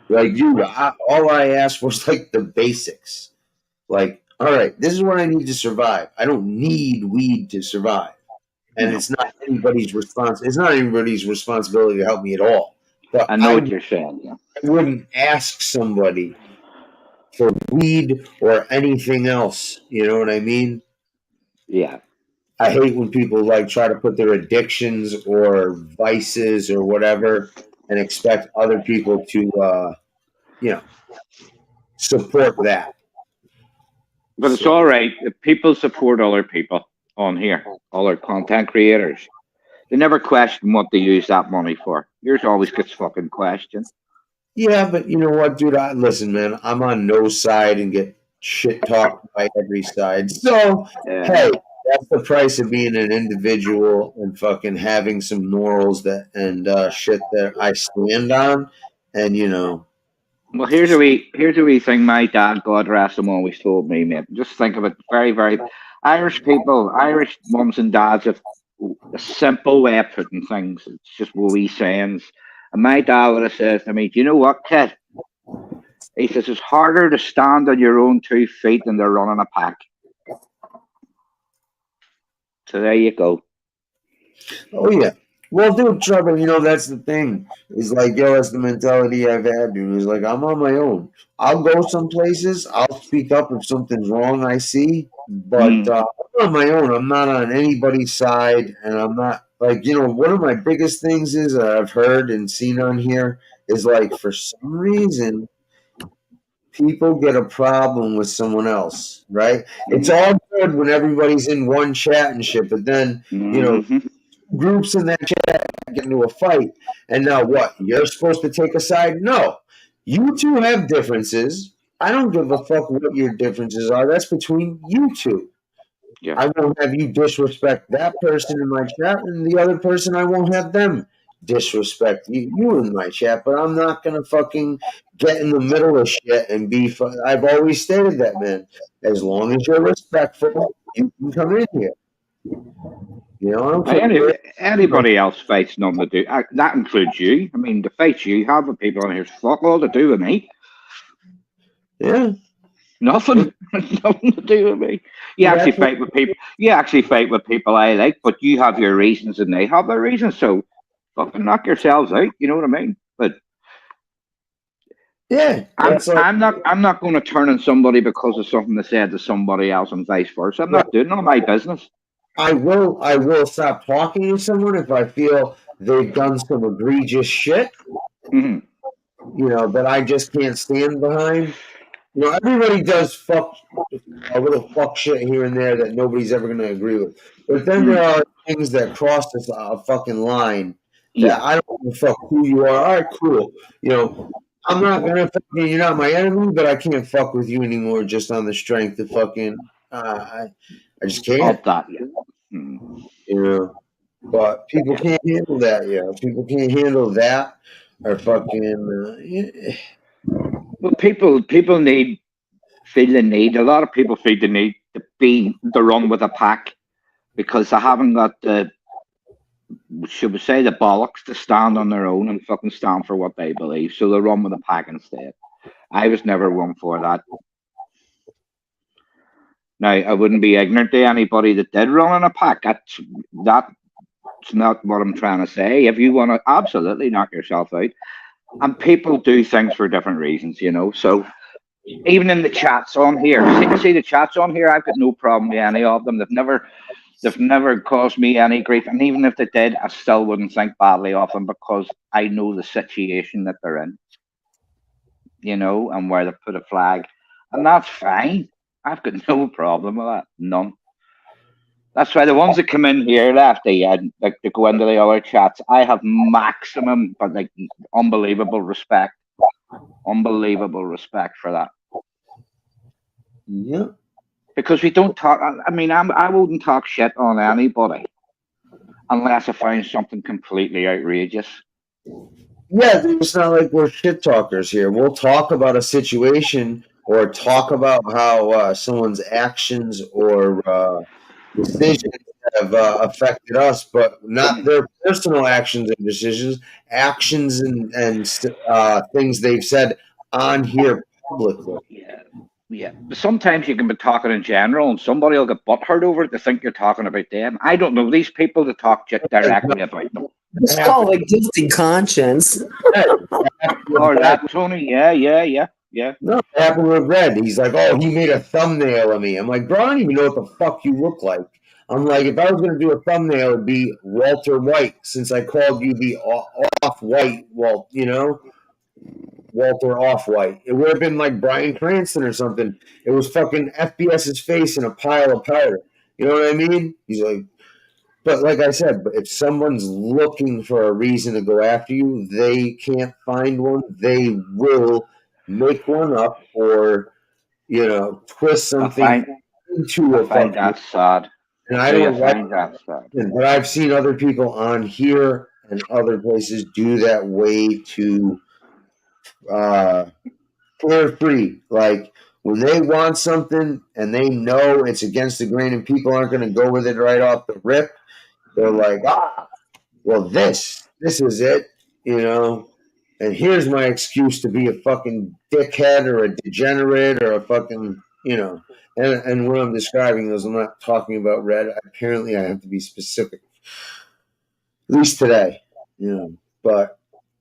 Like, dude, all I asked was, like, the basics. Like, all right, this is what I need to survive. I don't need weed to survive. And No. it's not anybody's responsibility to help me at all. But I know what you're saying. Yeah. I wouldn't ask somebody for weed or anything else. You know what I mean? Yeah. I hate when people like try to put their addictions or vices or whatever and expect other people to, support that. But it's all right if people support other people on here, other content creators. They never question what they use that money for. Yours always gets fucking questioned. Yeah, but you know what, dude? Listen, man, I'm on no side and get shit talked by every side. So, hey, that's the price of being an individual and fucking having some morals and shit that I stand on. And Well, here's a wee thing my dad, God rest him, always told me, mate. Just think of it, very, very Irish people, Irish mums and dads have a simple way of putting things. It's just wee sayings. And my dad would have said to me, "Do you know what, kid?" He says it's harder to stand on your own 2 feet than to run in a pack. So there you go. oh yeah. Well, dude, Trevor, that's the thing. Is like, that's the mentality I've had, dude. Is like, I'm on my own. I'll go some places. I'll speak up if something's wrong I see. But Mm, I'm on my own. I'm not on anybody's side. And I'm not, like, one of my biggest things is I've heard and seen on here is like, for some reason, people get a problem with someone else, right? It's all good when everybody's in one chat and shit. But then, mm-hmm. groups in that chat get into a fight, and now what? You're supposed to take a side? No, you two have differences. I don't give a fuck what your differences are. That's between you two. Yeah. I won't have you disrespect that person in my chat, and the other person, I won't have them disrespect you in my chat. But I'm not gonna fucking get in the middle of shit and be. I've always stated that, man. As long as you're respectful, you can come in here. You know, I don't care. Anybody else fights nothing to do. That includes you. I mean, the fights you have with people on here is fuck all to do with me. Yeah. Nothing. Nothing to do with me. You Yeah, actually that's what- fight with people. You actually fight with people I like, but you have your reasons and they have their reasons. So fucking knock yourselves out. You know what I mean? But Yeah. It's like, I'm not going to turn on somebody because of something they said to somebody else and vice versa. I'm not doing none of my business. I will stop talking to someone if I feel they've done some egregious shit, hmm you know, that I just can't stand behind. You know, everybody does a little fuck shit here and there that nobody's ever going to agree with. But then there are things that cross this fucking line that Yeah. I don't give a fuck who you are. All right, cool. You know, I'm not going to fucking, you're not my enemy, but I can't fuck with you anymore just on the strength of fucking, I just can't, Of that. Yeah. Mhm. you know. But people can't handle that, you know. People can't handle that or fucking, Well, people feel the need. A lot of people feel the need to run with a pack because they haven't got the, should we say, the bollocks to stand on their own and fucking stand for what they believe. So they run with a pack instead. I was never one for that. Now, I wouldn't be ignorant to anybody that did run in a pack. That's not what I'm trying to say. If you want to absolutely knock yourself out, and people do things for different reasons, you know. So even in the chats on here, see the chats on here, I've got no problem with any of them. They've never caused me any grief, and even if they did, I still wouldn't think badly of them because I know the situation that they're in, you know, and where they put a flag, and that's fine. I've got no problem with that, none. That's why the ones that come in here, Lefty, and like to go into the other chats, I have maximum, but like unbelievable respect for that. yeah. Because we don't talk. I mean, I wouldn't talk shit on anybody unless I find something completely outrageous. Yeah, it's not like we're shit talkers here. We'll talk about a situation or talk about how someone's actions or decisions have affected us, but not their personal actions and decisions, actions and things they've said on here publicly. Yeah, yeah. But sometimes you can be talking in general, and somebody will get butthurt over it. They think you're talking about them. I don't know these people that talk shit directly about them. It's called a guilty conscience. Or that, Tony. Yeah. No, it happened with Red. He's like, oh, he made a thumbnail of me. I'm like, bro, I don't even know what the fuck you look like. I'm like, if I was going to do a thumbnail, it'd be Walter White, since I called you the off-white, well, you know, Walter Off-White. It would have been like Bryan Cranston or something. It was fucking FBS's face in a pile of powder. You know what I mean? He's like, but like I said, if someone's looking for a reason to go after you, they can't find one. They will make one up or, you know, twist something into a find that sad. And I don't like that sad. But I've seen other people on here and other places do that way too carefree. Like when they want something and they know it's against the grain and people aren't going to go with it right off the rip, they're like, well, this is it, you know, and here's my excuse to be a fucking dickhead or a degenerate or a fucking, you know, and when I'm describing those, I'm not talking about Red. Apparently, I have to be specific, at least today, you know, but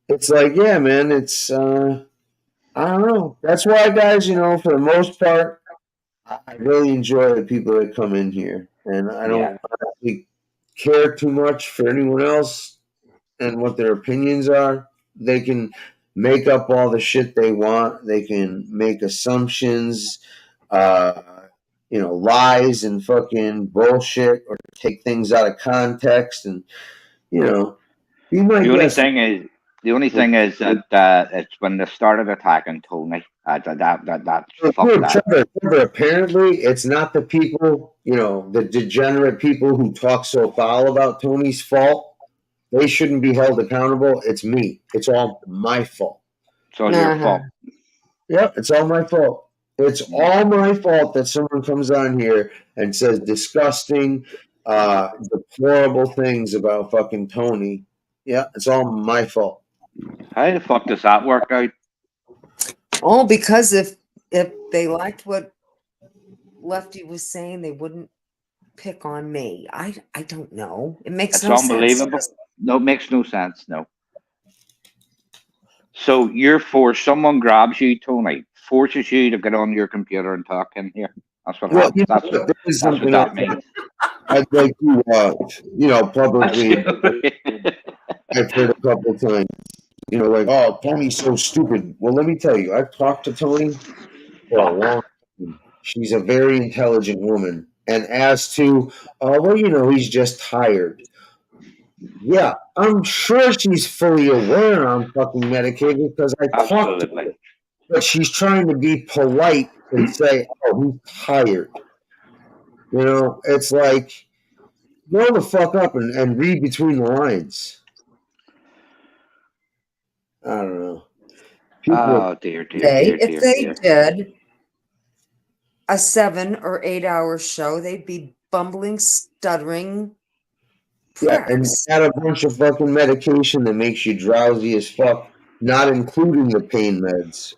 it's like, yeah, man, it's, I don't know. That's why, guys, you know, for the most part, I really enjoy the people that come in here, and I don't really care too much for anyone else and what their opinions are. They can make up all the shit they want. They can make assumptions, you know, lies and fucking bullshit, or take things out of context, and you know, be my The only guest. thing is that it's when they started attacking Tony. That's fuck that. Trevor, apparently, it's not the people, you know, the degenerate people who talk so foul about Tony's fault. They shouldn't be held accountable. It's me. It's all my fault. It's all your fault. Yep, it's all my fault. It's all my fault that someone comes on here and says disgusting, deplorable things about fucking Tony. Yeah, it's all my fault. How the fuck does that work out? Oh, because if they liked what Lefty was saying, they wouldn't pick on me. I don't know. It makes It's no sense. unbelievable. No, it makes no sense. No. So you're forced. Someone grabs you, Tony, forces you to get on your computer and talk in here. That's what Well, happens. there is That's what something that means. I'd like to, publicly. I've heard a couple of times, like, oh, Tony's so stupid. Well, let me tell you, I've talked to Tony for a long time. She's a very intelligent woman. And as to, he's just tired. Yeah, I'm sure she's fully aware I'm fucking medicated because I talked to her. Absolutely. But she's trying to be polite and say, oh, he's tired. It's like, grow the fuck up and read between the lines. I don't know. Oh dear. If they did a 7 or 8 hour show, they'd be bumbling, stuttering. Yeah, and add a bunch of fucking medication that makes you drowsy as fuck, not including the pain meds.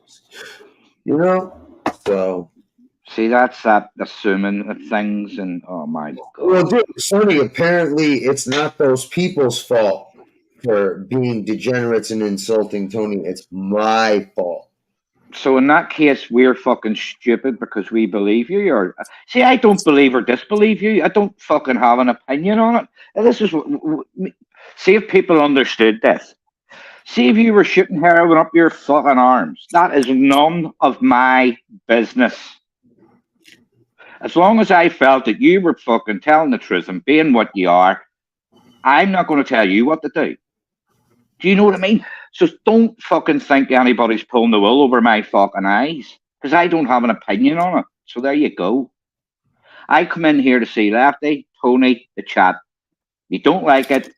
So. See, that's that assuming of things, and oh my god. Well, dude, Sonny, apparently it's not those people's fault for being degenerates and insulting Tony. It's my fault. So in that case, we're fucking stupid because we believe you. Or see, I don't believe or disbelieve you. I don't fucking have an opinion on it. And this is see if people understood this. See if you were shooting heroin up your fucking arms. That is none of my business. As long as I felt that you were fucking telling the truth and being what you are, I'm not going to tell you what to do. Do you know what I mean? So don't fucking think anybody's pulling the wool over my fucking eyes, because I don't have an opinion on it. So there you go. I come in here to see Lefty, Tony, the chat. You don't like it,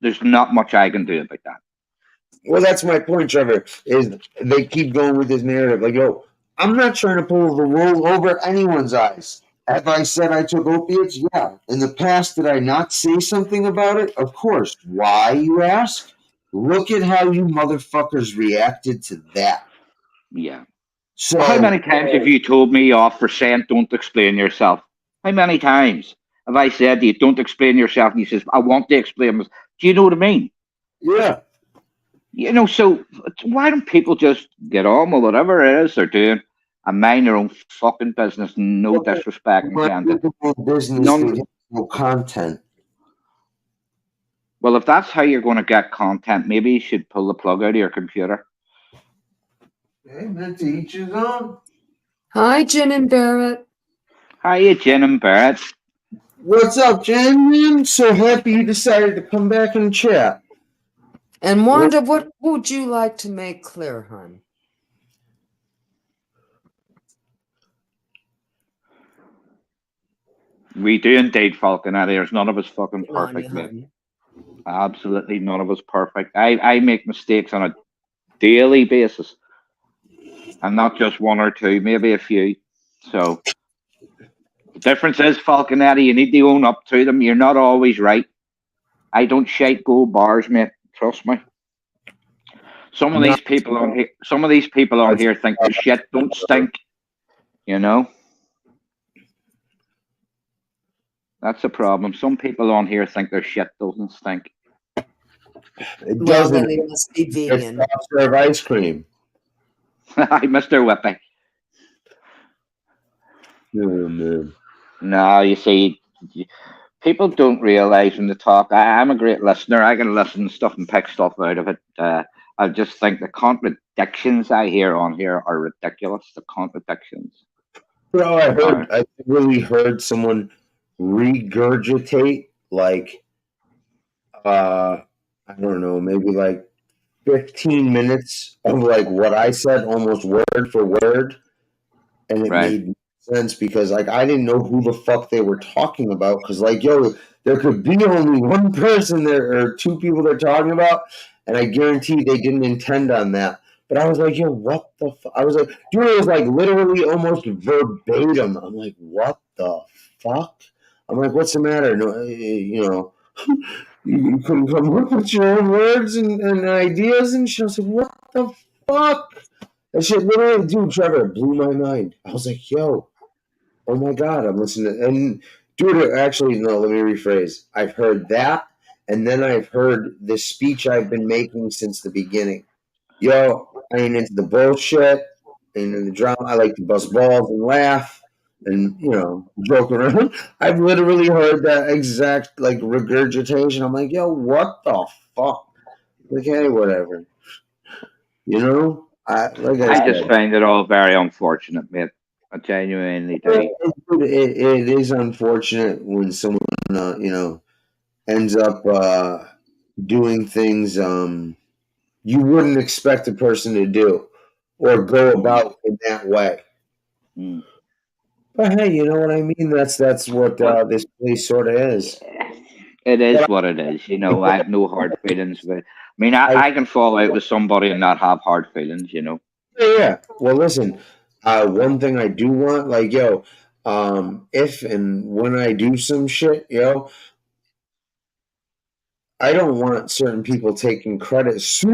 there's not much I can do about that. Well, that's my point, Trevor, is they keep going with this narrative. Like, yo, I'm not trying to pull the wool over anyone's eyes. Have I said I took opiates? Yeah. In the past, did I not say something about it? Of course. Why, you ask? Look at how you motherfuckers reacted to that. Yeah. So how many times have you told me off for saying don't explain yourself? How many times have I said to you, don't explain yourself? And you says, I want to explain myself. Do you know what I mean? Yeah. So why don't people just get on with whatever it is they're doing and mind their own fucking business? No disrespect intended. Business, no content. Well, if that's how you're going to get content, maybe you should pull the plug out of your computer. Okay, meant to each his own. Hi, Jen and Barrett. Hi, Jen and Barrett. What's up, Jen? I'm so happy you decided to come back and chat. And Wanda, what would you like to make clear, hon? We do indeed, Falconetti. There's none of us fucking perfect, mate. Absolutely none of us perfect. I make mistakes on a daily basis. And not just one or two, maybe a few. So the difference is, Falconetti, you need to own up to them. You're not always right. I don't shake gold bars, mate. Trust me. Some of these people on here think their shit don't stink. That's a problem. Some people on here think their shit doesn't stink. It doesn't. Well, they must be vegan. Serve ice cream. Hi, Mr. Whippy. Oh, man. No, you see, people don't realize when they talk. I'm a great listener. I can listen to stuff and pick stuff out of it. I just think the contradictions I hear on here are ridiculous. The contradictions. Bro, I really heard someone regurgitate like I don't know, maybe like 15 minutes of like what I said almost word for word, and it made sense because like I didn't know who the fuck they were talking about, because like, yo, there could be only one person there or two people they're talking about, and I guarantee they didn't intend on that. But I was like, yo, what the fuck? I was like, dude, it was like literally almost verbatim. I'm like, what the fuck? I'm like, what's the matter? No, you know, you couldn't come up with your own words and ideas and shit. I was like, what the fuck? That shit literally, dude, Trevor, it blew my mind. I was like, yo, oh my God, I'm listening. And dude, actually, no, let me rephrase. I've heard that, and then I've heard the speech I've been making since the beginning. Yo, I ain't into the bullshit, ain't into the drama. I like to bust balls and laugh and, you know, joke around. I've literally heard that exact, like, regurgitation. I'm like, yo, what the fuck? Like, hey, whatever. You know? Like I I just said, find it all very unfortunate, mate. I genuinely do. it is unfortunate when someone, you know, ends up doing things you wouldn't expect a person to do or go Mm, about in that way. mm. But hey, you know what I mean? That's what Well, this place sort of is. yeah, it is But what it is. You know, I have no hard feelings. But I mean, I, I can fall out with somebody and not have hard feelings. You know. yeah. Well, listen. One thing I do want, like, yo, if and when I do some shit, yo, I don't want certain people taking credit. See,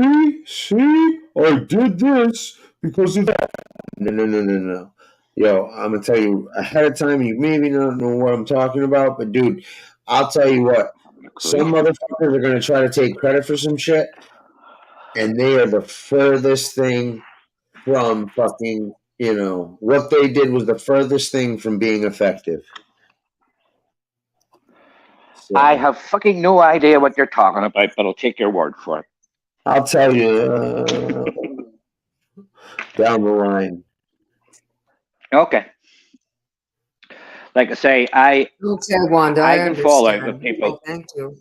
I did this because of that. No, no, no, no, no. Yo, I'm gonna tell you ahead of time. You maybe not know what I'm talking about, but dude, I'll tell you what. Having a clue. Some motherfuckers are gonna try to take credit for some shit, and they are the furthest thing from fucking. You know what they did was the furthest thing from being effective. I So have fucking no idea what you're talking about, but I'll take your word for it. I'll tell you down the line. Okay. Like I say, Okay, Wanda, I I can fall out with understand. people. Oh, thank you.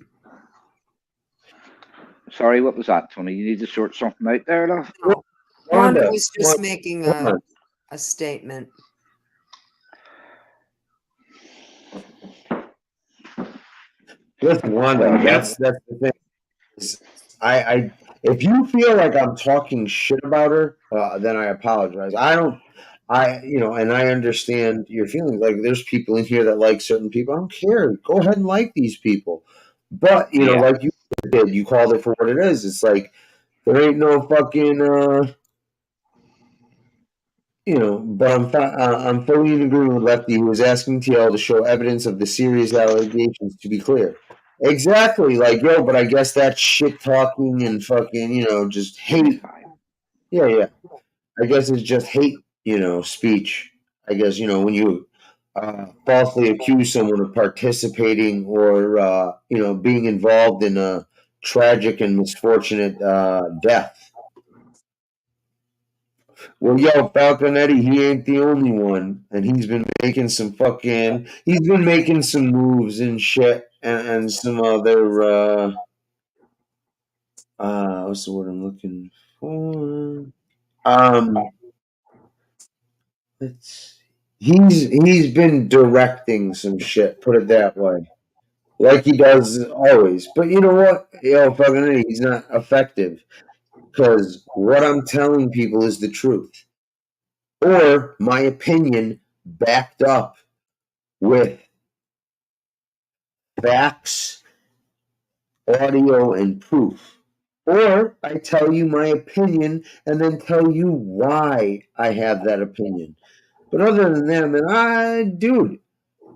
Sorry, what was that, Tony? You need to sort something out there, love. No, Wanda Wanda, was just Wanda, making hold on. a statement. Listen, Wanda, that's the thing. Is I if you feel like I'm talking shit about her, then I apologize. I don't. You know, and I understand your feelings. Like, there's people in here that like certain people. I don't care. Go ahead and like these people. But you know, Yeah. like you did, you called it for what it is. It's like there ain't no fucking. You know, but I'm fully in agreement with Lefty, who was asking TL to show evidence of the serious allegations. To be clear, exactly. Like, yo, but I guess that shit talking and fucking, you know, just hate. 25. Yeah, yeah. I guess it's just hate, you know, speech. I guess, you know, when you falsely accuse someone of participating or you know, being involved in a tragic and misfortunate death. Well, yo, Falconetti, he ain't the only one, and he's been making some moves and shit, and some other what's the word I'm looking for? Um, it's he's been directing some shit. Put it that way, like he does always. But you know what, yo, Falconetti, he's not effective because what I'm telling people is the truth, or my opinion backed up with facts, audio, and proof. Or I tell you my opinion and then tell you why I have that opinion. But other than that, man, dude,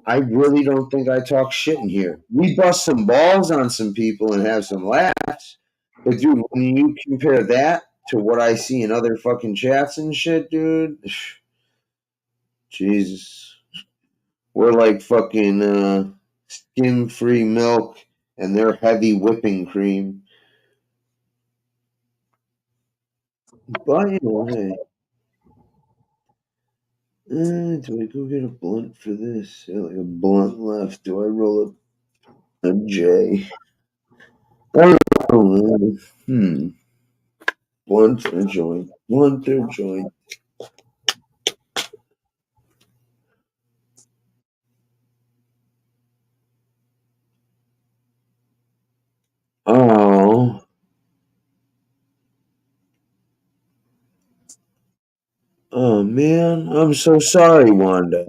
I really don't think I talk shit in here. We bust some balls on some people and have some laughs. But dude, when you compare that to what I see in other fucking chats and shit, dude, Jesus. We're like fucking skim free milk and their heavy whipping cream. But you know, hey, do I go get a blunt for this? Yeah, like a blunt left. Do I roll a J? I don't know. Blunt or joint? Blunt or joint? Oh, oh man, I'm so sorry, Wanda.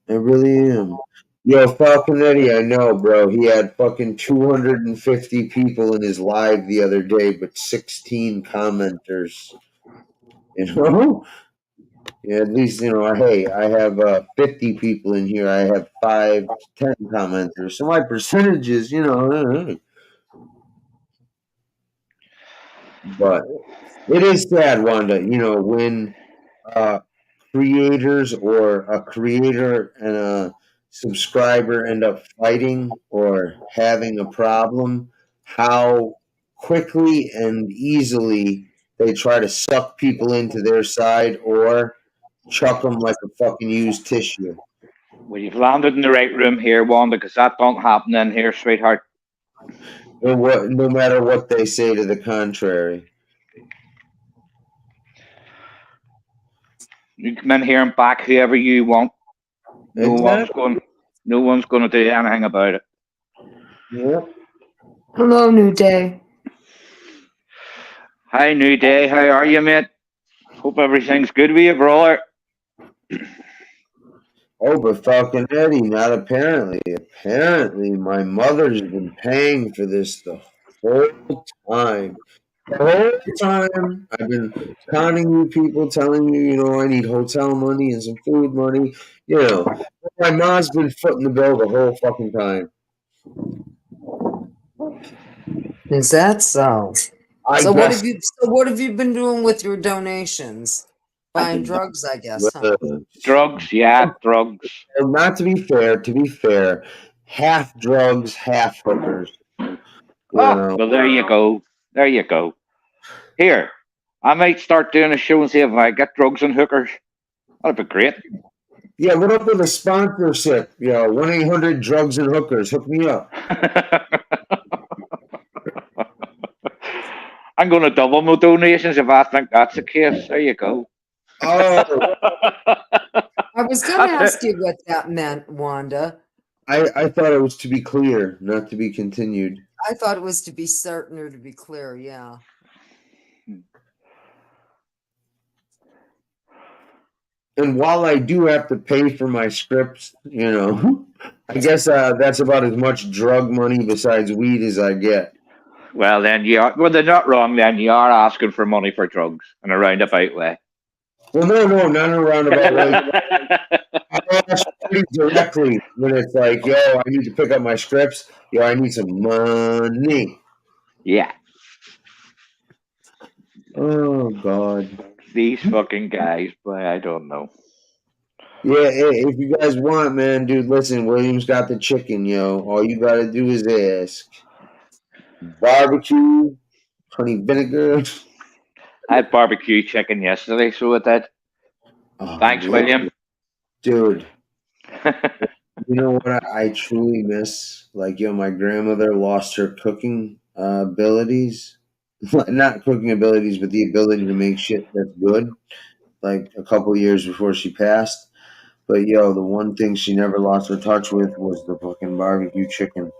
I really am. Yo, Falconetti, I know, bro. He had fucking 250 people in his live the other day, but 16 commenters. You know? Yeah, at least, hey, I have 50 people in here. I have 5 to 10 commenters. So my percentages, but it is sad, Wanda, when uh, creators or a creator and a subscriber end up fighting or having a problem, how quickly and easily they try to suck people into their side or chuck them like a fucking used tissue. Well, you've landed in the right room here, Wanda, because that don't happen in here, sweetheart. And no matter what they say to the contrary. You come in here and back whoever you want. No Exactly. one's going to do anything about it. Yep. Hello, New Day. Hi, New Day. How are you, mate? Hope everything's good with you, brother. Oh, but Falcon Eddie, not apparently. Apparently, my mother's been paying for this the whole time. The whole time I've been conning you people, telling you, I need hotel money and some food money. My mom's been footing the bill the whole fucking time. Is that so? I So guess what have you been doing with your donations? Buying been drugs, I guess, huh? Drugs, yeah, drugs. Not to be fair, half drugs, half hookers. Oh, well, there you go. There you go. Here, I might start doing a show and see if I get drugs and hookers. That'd be great. Yeah, what up with a sponsorship? 1-800 drugs and hookers. Hook me up. I'm going to double my donations if I think that's the case. There you go. Oh, I was going to ask you what that meant, Wanda. I thought it was to be clear, not to be continued. I thought it was to be certain or to be clear, yeah. And while I do have to pay for my scripts, I guess that's about as much drug money besides weed as I get. Well, then they're not wrong. Then you are asking for money for drugs in a roundabout way. Well, no, not in a roundabout way. I ask pretty directly when it's like, yo, I need to pick up my scripts. Yo, I need some money. Yeah. Oh, God. These fucking guys, boy, I don't know. Yeah, if you guys want, man, dude, listen, William's got the chicken, yo. All you got to do is ask. Barbecue, honey vinegar. I had barbecue chicken yesterday, so it did. Oh, Thanks, William. Dude, you know what I truly miss? Like, my grandmother lost her cooking abilities. Not cooking abilities, but the ability to make shit that's good. Like, a couple years before she passed. But, the one thing she never lost her touch with was the fucking barbecue chicken.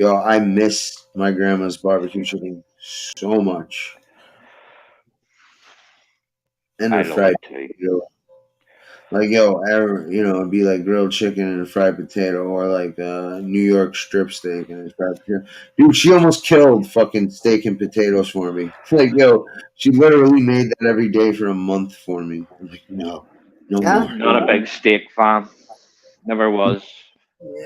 I miss my grandma's barbecue chicken so much. And I her love fried it too. potato. Like, it'd be like grilled chicken and a fried potato, or like New York strip steak and a fried potato. Dude, she almost killed fucking steak and potatoes for me. Like, she literally made that every day for a month for me. I'm like, no more. Not a big steak fan. Never was.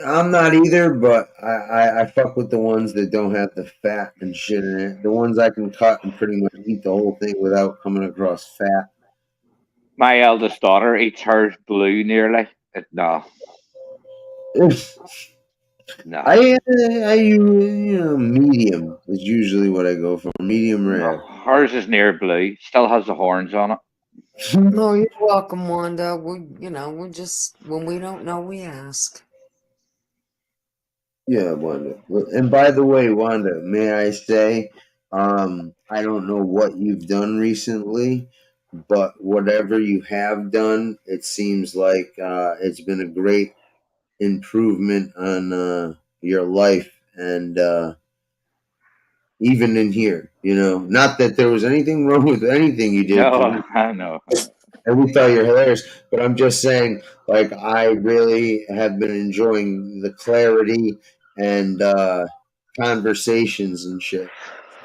I'm not either, but I fuck with the ones that don't have the fat and shit in it. The ones I can cut and pretty much eat the whole thing without coming across fat. My eldest daughter eats hers blue nearly. No. No. I medium is usually what I go for. Medium rare. No, hers is near blue. Still has the horns on it. No, you're welcome, Wanda. We're just, when we don't know, we ask. Yeah, Wanda. And by the way, Wanda, may I say, I don't know what you've done recently, but whatever you have done, it seems like it's been a great improvement on your life, and even in here, not that there was anything wrong with anything you did. No, I know. and we thought you're hilarious. But I'm just saying, like, I really have been enjoying the clarity and conversations and shit.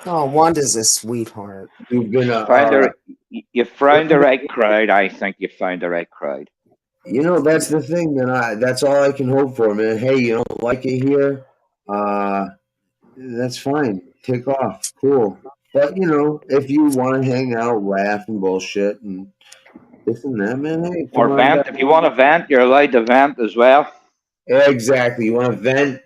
Oh, Wanda's a sweetheart. You've been You found the right crowd. I think you found the right crowd. you know, that's the thing, man. That's all I can hope for, man. Hey, you don't like it here? That's fine. Take off. Cool. But you know, if you want to hang out, laugh, and bullshit, and this and that, man, hey, come Or on vent. down. If you want to vent, you're allowed to vent as well. Yeah, exactly. You want to vent,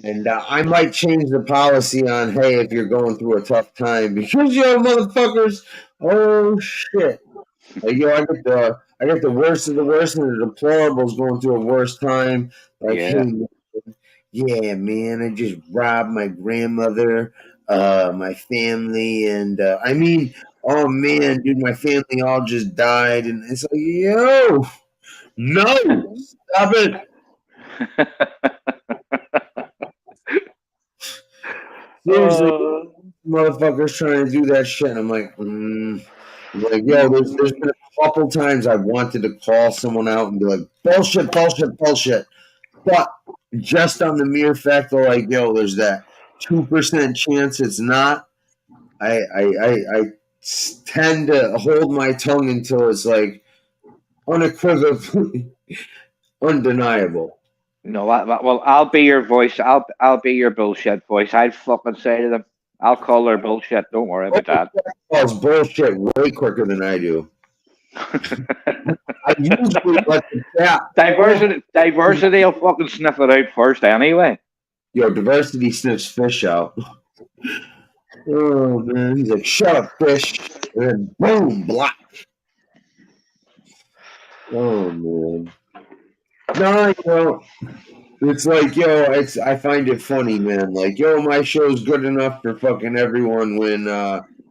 and I might change the policy on, hey, if you're going through a tough time, because yo, motherfuckers, oh shit. Like, yo, I get the worst of the worst and the deplorables going through a worse time. Like, Yeah. hey, yeah, man, I just robbed my grandmother, my family, and I mean, oh man, dude, my family all just died, and it's like, yo, no, stop it. Seriously, motherfuckers trying to do that shit. And I'm like, yo, there's been a couple times I've wanted to call someone out and be like, bullshit, bullshit, bullshit. But just on the mere fact of like, yo, there's that 2% chance it's not. I tend to hold my tongue until it's like unequivocally undeniable. No, well, I'll be your voice. I'll be your bullshit voice. I'd fucking say to them, I'll call their bullshit. Don't worry about that. Calls bullshit way quicker than I do. I usually let the cat. Diversity will fucking sniff it out first anyway. Yo, diversity sniffs fish out. Oh man, he's like, shut up, fish, and then boom, block. Oh man. No, you know, it's like, yo, I find it funny, man. Like, yo, my show's good enough for fucking everyone when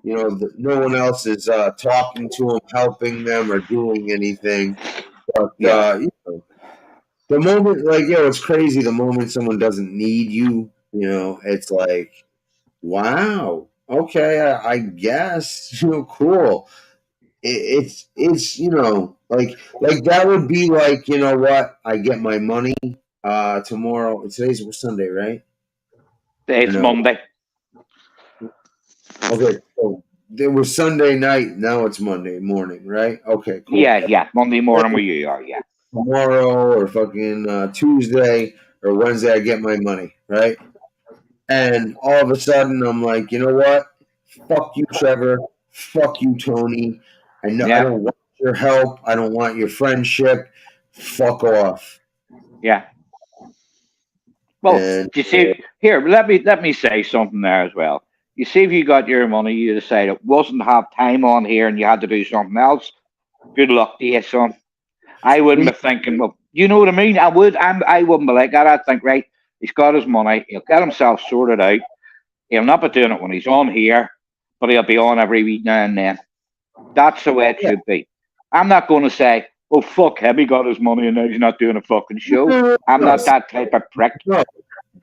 you know, no one else is talking to them, helping them, or doing anything. But you know, the moment, like, yo, it's crazy. The moment someone doesn't need you, you know, it's like, wow, okay, I guess, you know, cool. It's you know, like that would be like, you know what? I get my money tomorrow. Today's Sunday, right? It's Monday. Okay, so there was Sunday night. Now it's Monday morning, right? Okay, cool. Yeah. Monday morning where you are, yeah. Tomorrow or fucking Tuesday or Wednesday, I get my money, right? And all of a sudden, I'm like, you know what? Fuck you, Trevor. Fuck you, Tony. I know I don't want your help. I don't want your friendship. Fuck off. Yeah. Well, you see, here, let me say something there as well. You see, if you got your money, you decide it wasn't have time on here and you had to do something else. Good luck to you, son. I wouldn't be thinking, well, you know what I mean? I wouldn't be like that. I'd think, right, he's got his money. He'll get himself sorted out. He'll not be doing it when he's on here, but he'll be on every week now and then. That's the way it should be. I'm not going to say, oh, fuck him, he got his money and now he's not doing a fucking show. I'm not that type of prick. No,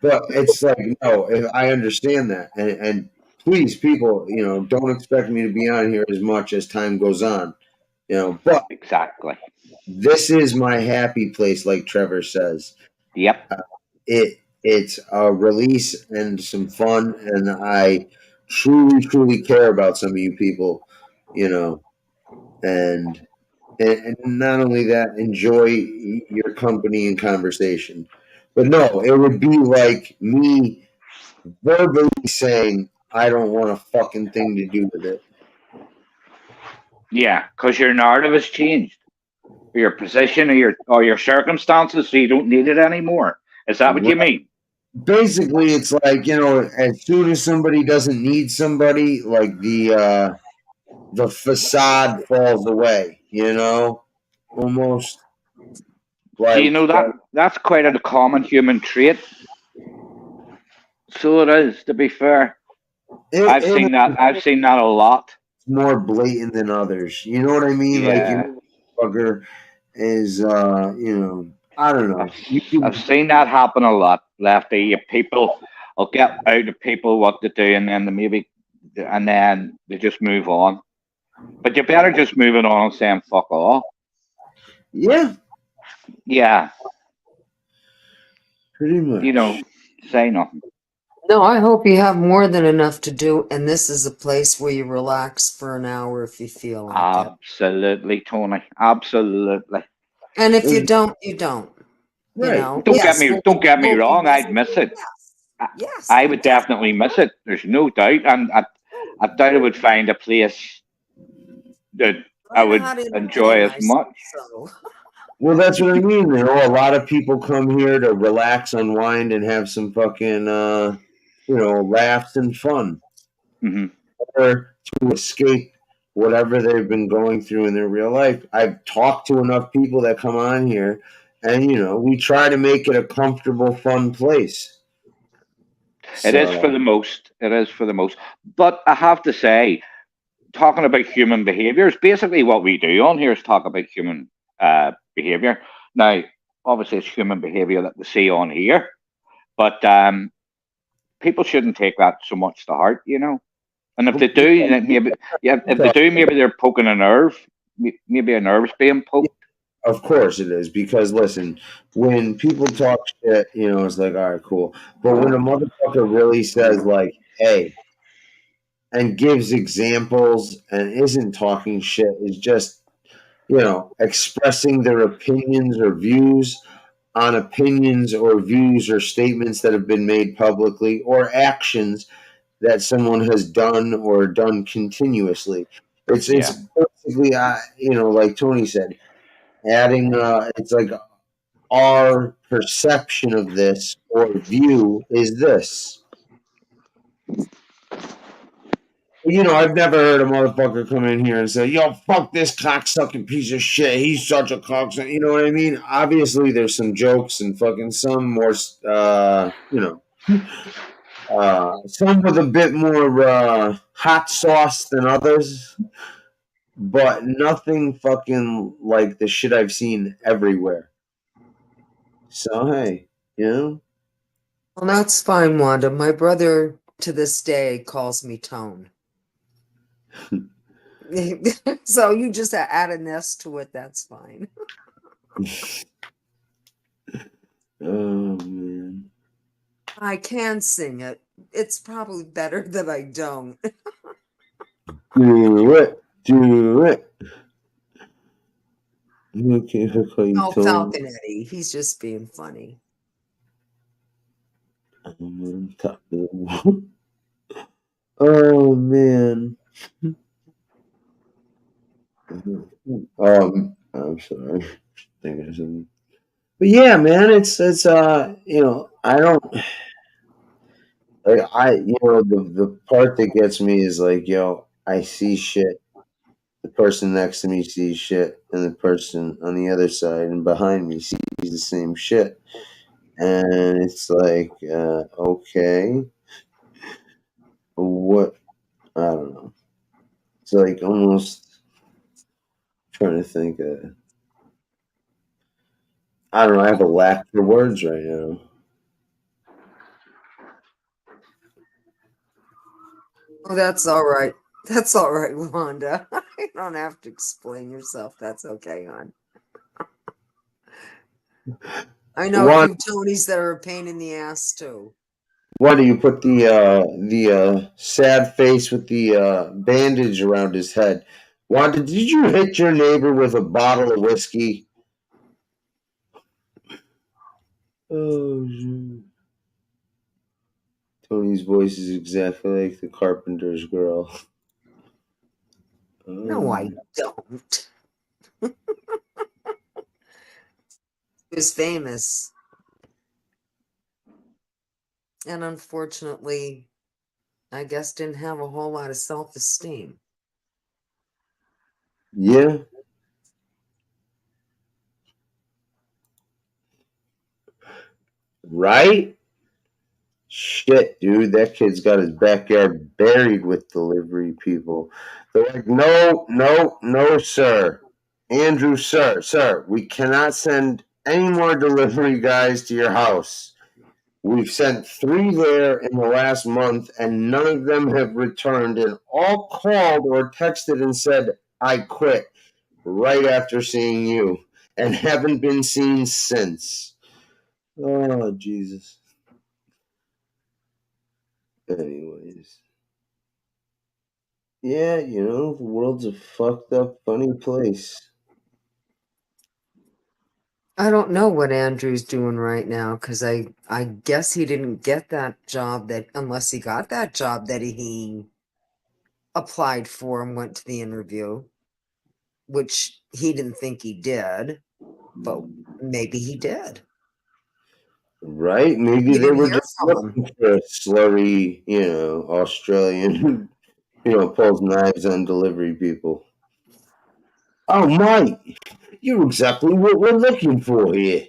but it's like, no, I understand that. And please, people, you know, don't expect me to be on here as much as time goes on. You know, but exactly. This is my happy place, like Trevor says. Yep. It's a release and some fun, and I truly care about some of you people, you know, and not only that, enjoy your company and conversation. But no, it would be like me verbally saying, I don't want a fucking thing to do with it. Yeah, because your narrative has changed. Or your position or your circumstances, so you don't need it anymore. Is that what you mean? Basically, it's like, you know, as soon as somebody doesn't need somebody, like the facade falls away, you know? Almost like, do you know that's quite a common human trait? So it is, to be fair. I've seen that a lot. It's more blatant than others. You know what I mean? Yeah. Like, you know, fucker is you know, I don't know. I've seen that happen a lot. Lefty, people will get out of people what to do, and then they just move on. But you're better just moving on and saying fuck all. Yeah, Yeah, pretty much. you know, say nothing. No, I hope you have more than enough to do, and this is a place where you relax for an hour if you feel like it. Absolutely, Tony. Absolutely. And if you There's- don't, you don't. You right. know, Don't get yes, me we'll don't get me we'll wrong. I'd revisit miss it. it. Yes, I, yes, I would definitely miss it. There's no doubt, and I doubt I would find a place that I I know would how to entertain enjoy as myself, much. so Well, that's what I mean. You know, a lot of people come here to relax, unwind, and have some fucking, laughs and fun, Hmm. or to escape whatever they've been going through in their real life. I've talked to enough people that come on here, and we try to make it a comfortable, fun place. It is for So the most. It is for the most. But I have to say, talking about human behaviors, basically what we do on here is talk about human behavior. Now, obviously, it's human behavior that we see on here, but people shouldn't take that so much to heart. And if they do, then maybe yeah, if they do, maybe they're poking a nerve. Maybe a nerve's being poked. of course it is, because listen, when people talk shit, it's like, all right, cool. But when a motherfucker really says like, "Hey," and gives examples and isn't talking shit, is just expressing their opinions or views on opinions or views or statements that have been made publicly, or actions that someone has done or done continuously. It's Yeah. basically like Tony said, adding it's like our perception of this or view is this. I've never heard a motherfucker come in here and say, "Yo, fuck this cocksucking piece of shit. He's such a cocksucker." You know what I mean? Obviously, there's some jokes and fucking some more, some with a bit more hot sauce than others, but nothing fucking like the shit I've seen everywhere. So, hey, well, that's fine, Wanda. My brother to this day calls me Tone. So you just add an S to it. That's fine. oh, man. I can sing it. It's probably better that I don't. Do it. Do it. Okay, okay, Oh, Tone. Falcon Eddie. He's just being funny. I'm on top of the wall. Oh, man. I'm sorry. Thinking of something. But yeah, man, it's I don't like the part that gets me is like, I see shit. The person next to me sees shit, and the person on the other side and behind me sees the same shit. And it's like, okay, what? I don't know. It's like almost trying to think. I don't know. I have a lack for words right now. Oh, that's all right. That's all right, Wanda. You don't have to explain yourself. That's okay, hon. I know One, you Tonys that are a pain in the ass too. why do you put the sad face with the bandage around his head? Wanda, did you hit your neighbor with a bottle of whiskey? Oh, shit. Tony's voice is exactly like the carpenter's girl. No, I don't. He was famous. And unfortunately, I guess didn't have a whole lot of self-esteem. Yeah. Right? Shit, dude, that kid's got his backyard buried with delivery people. They're like, no, no, no, sir. Andrew, sir, we cannot send any more delivery guys to your house. We've sent 3 there in the last month, and none of them have returned, and all called or texted and said, I quit right after seeing you, and haven't been seen since. Oh, Jesus. Anyways. Yeah, you know, the world's a fucked up, funny place. I don't know what Andrew's doing right now because I guess he didn't get that job that unless he got that job that he applied for and went to the interview, which he didn't think he did, but maybe he did. Right? Maybe You they didn't were hear just from him. looking for a slurry, you know, Australian who, you know, pulls knives on delivery people. Oh, Mike, you're exactly what we're looking for here.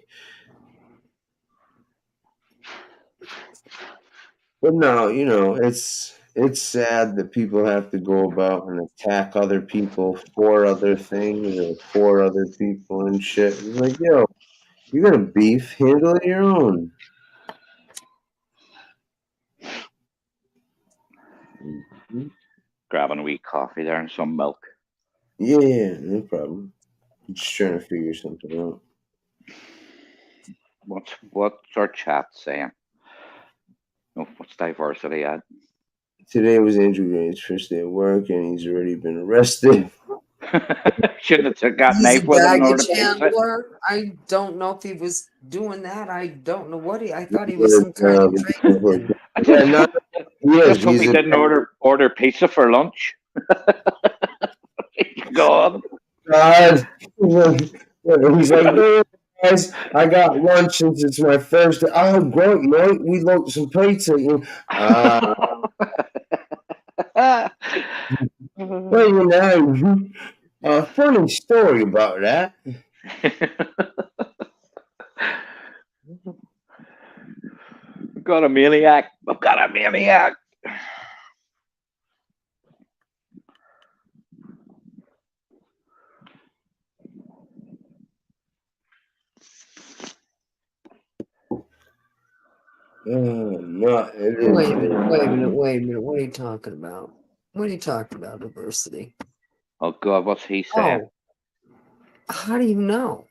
But no, you know, it's sad that people have to go about and attack other people for other things or for other people and shit. It's like, yo, you got a beef, handle it your own. Grabbing a wee coffee there and some milk. Yeah, no problem. Just trying to figure something out. What's our chat saying? No, what's diversity at? Today was Andrew Green's first day at work, and he's already been arrested. Shouldn't have took that He's knife a with him in order baggage to fix it. handler. I don't know if he was doing that. I don't know what I thought he was some kind of tradesman. I Yeah, no, he is. just hope he didn't order pizza for lunch. God. God. He's like, "No, guys, I got lunch since it's my first day." Oh, great, mate. We looked some pizza. Well, you know, funny story about that. Got a maniac. I've got a maniac. No, it is. Wait a minute. What are you talking about? What are you talking about, diversity? Oh, God, what's he saying? Oh, how do you know?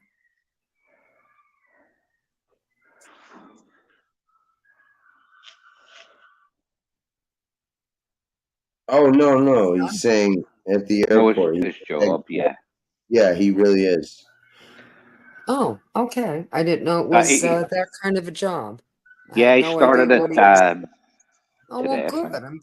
Oh, no. He's saying at the No, airport. his job, yeah. Yeah, he really is. Oh, okay. I didn't know it was that kind of a job. Yeah, he no started idea what he was. Oh, well, good. I'm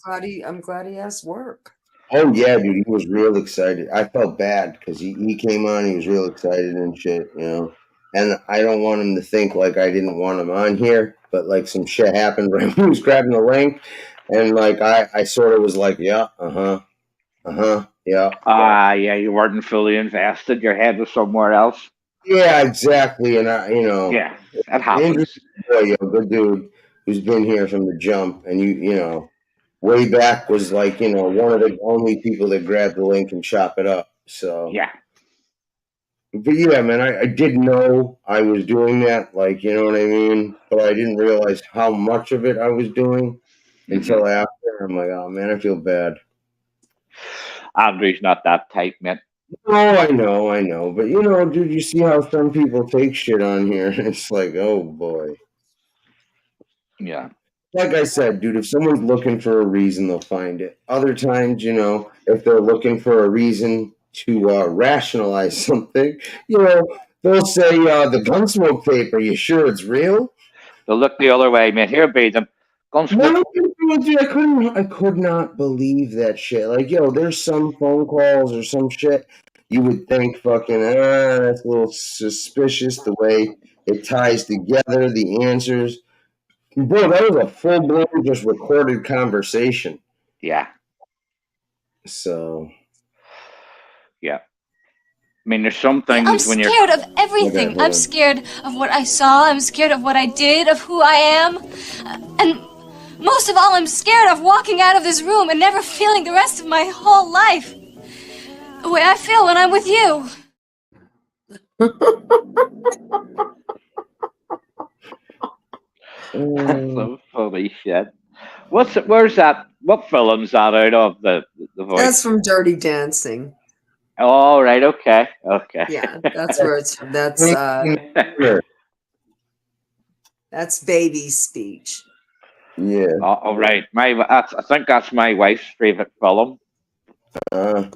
glad he has work. Oh yeah, dude, he was real excited. I felt bad because he came on, he was real excited and shit, you know. And I don't want him to think like I didn't want him on here, but like some shit happened right when he was grabbing the link, and like I sort of was like, yeah, yeah. Yeah, you weren't fully invested. Your head was somewhere else. Yeah, exactly. And Yeah, that Andrew's happens. a good dude who's been here from the jump, and you know, way back was like, you know, one of the only people that grabbed the link and chop it up. So yeah. But yeah, man, I did know I was doing that, like, you know what I mean? But I didn't realize how much of it I was doing until after. I'm like, oh man, I feel bad. Andrew's not that tight, man. Oh, I know. But you know, dude, you see how some people take shit on here. It's like, oh boy. Yeah. Like I said, dude, if someone's looking for a reason, they'll find it. Other times, you know, if they're looking for a reason to rationalize something, you know, they'll say, the Gunsmoke tape, are you sure it's real? They'll look the other way, man. Here, beat them. No, dude, I could not believe that shit. Like, yo, there's some phone calls or some shit you would think fucking, that's a little suspicious the way it ties together, the answers. Bro, that was a full blown, just recorded conversation. Yeah. So. Yeah. I mean, there's some things I'm scared of everything. Okay, I'm scared of what I saw. I'm scared of what I did, of who I am. And most of all, I'm scared of walking out of this room and never feeling the rest of my whole life the way I feel when I'm with you. That's some funny shit. Where's that? What film's that out of? The voice. That's from Dirty Dancing. Oh, right. Okay. Okay. Yeah, that's where it's from. That's baby's speech. Yeah. All right. I think that's my wife's favorite film. Oh,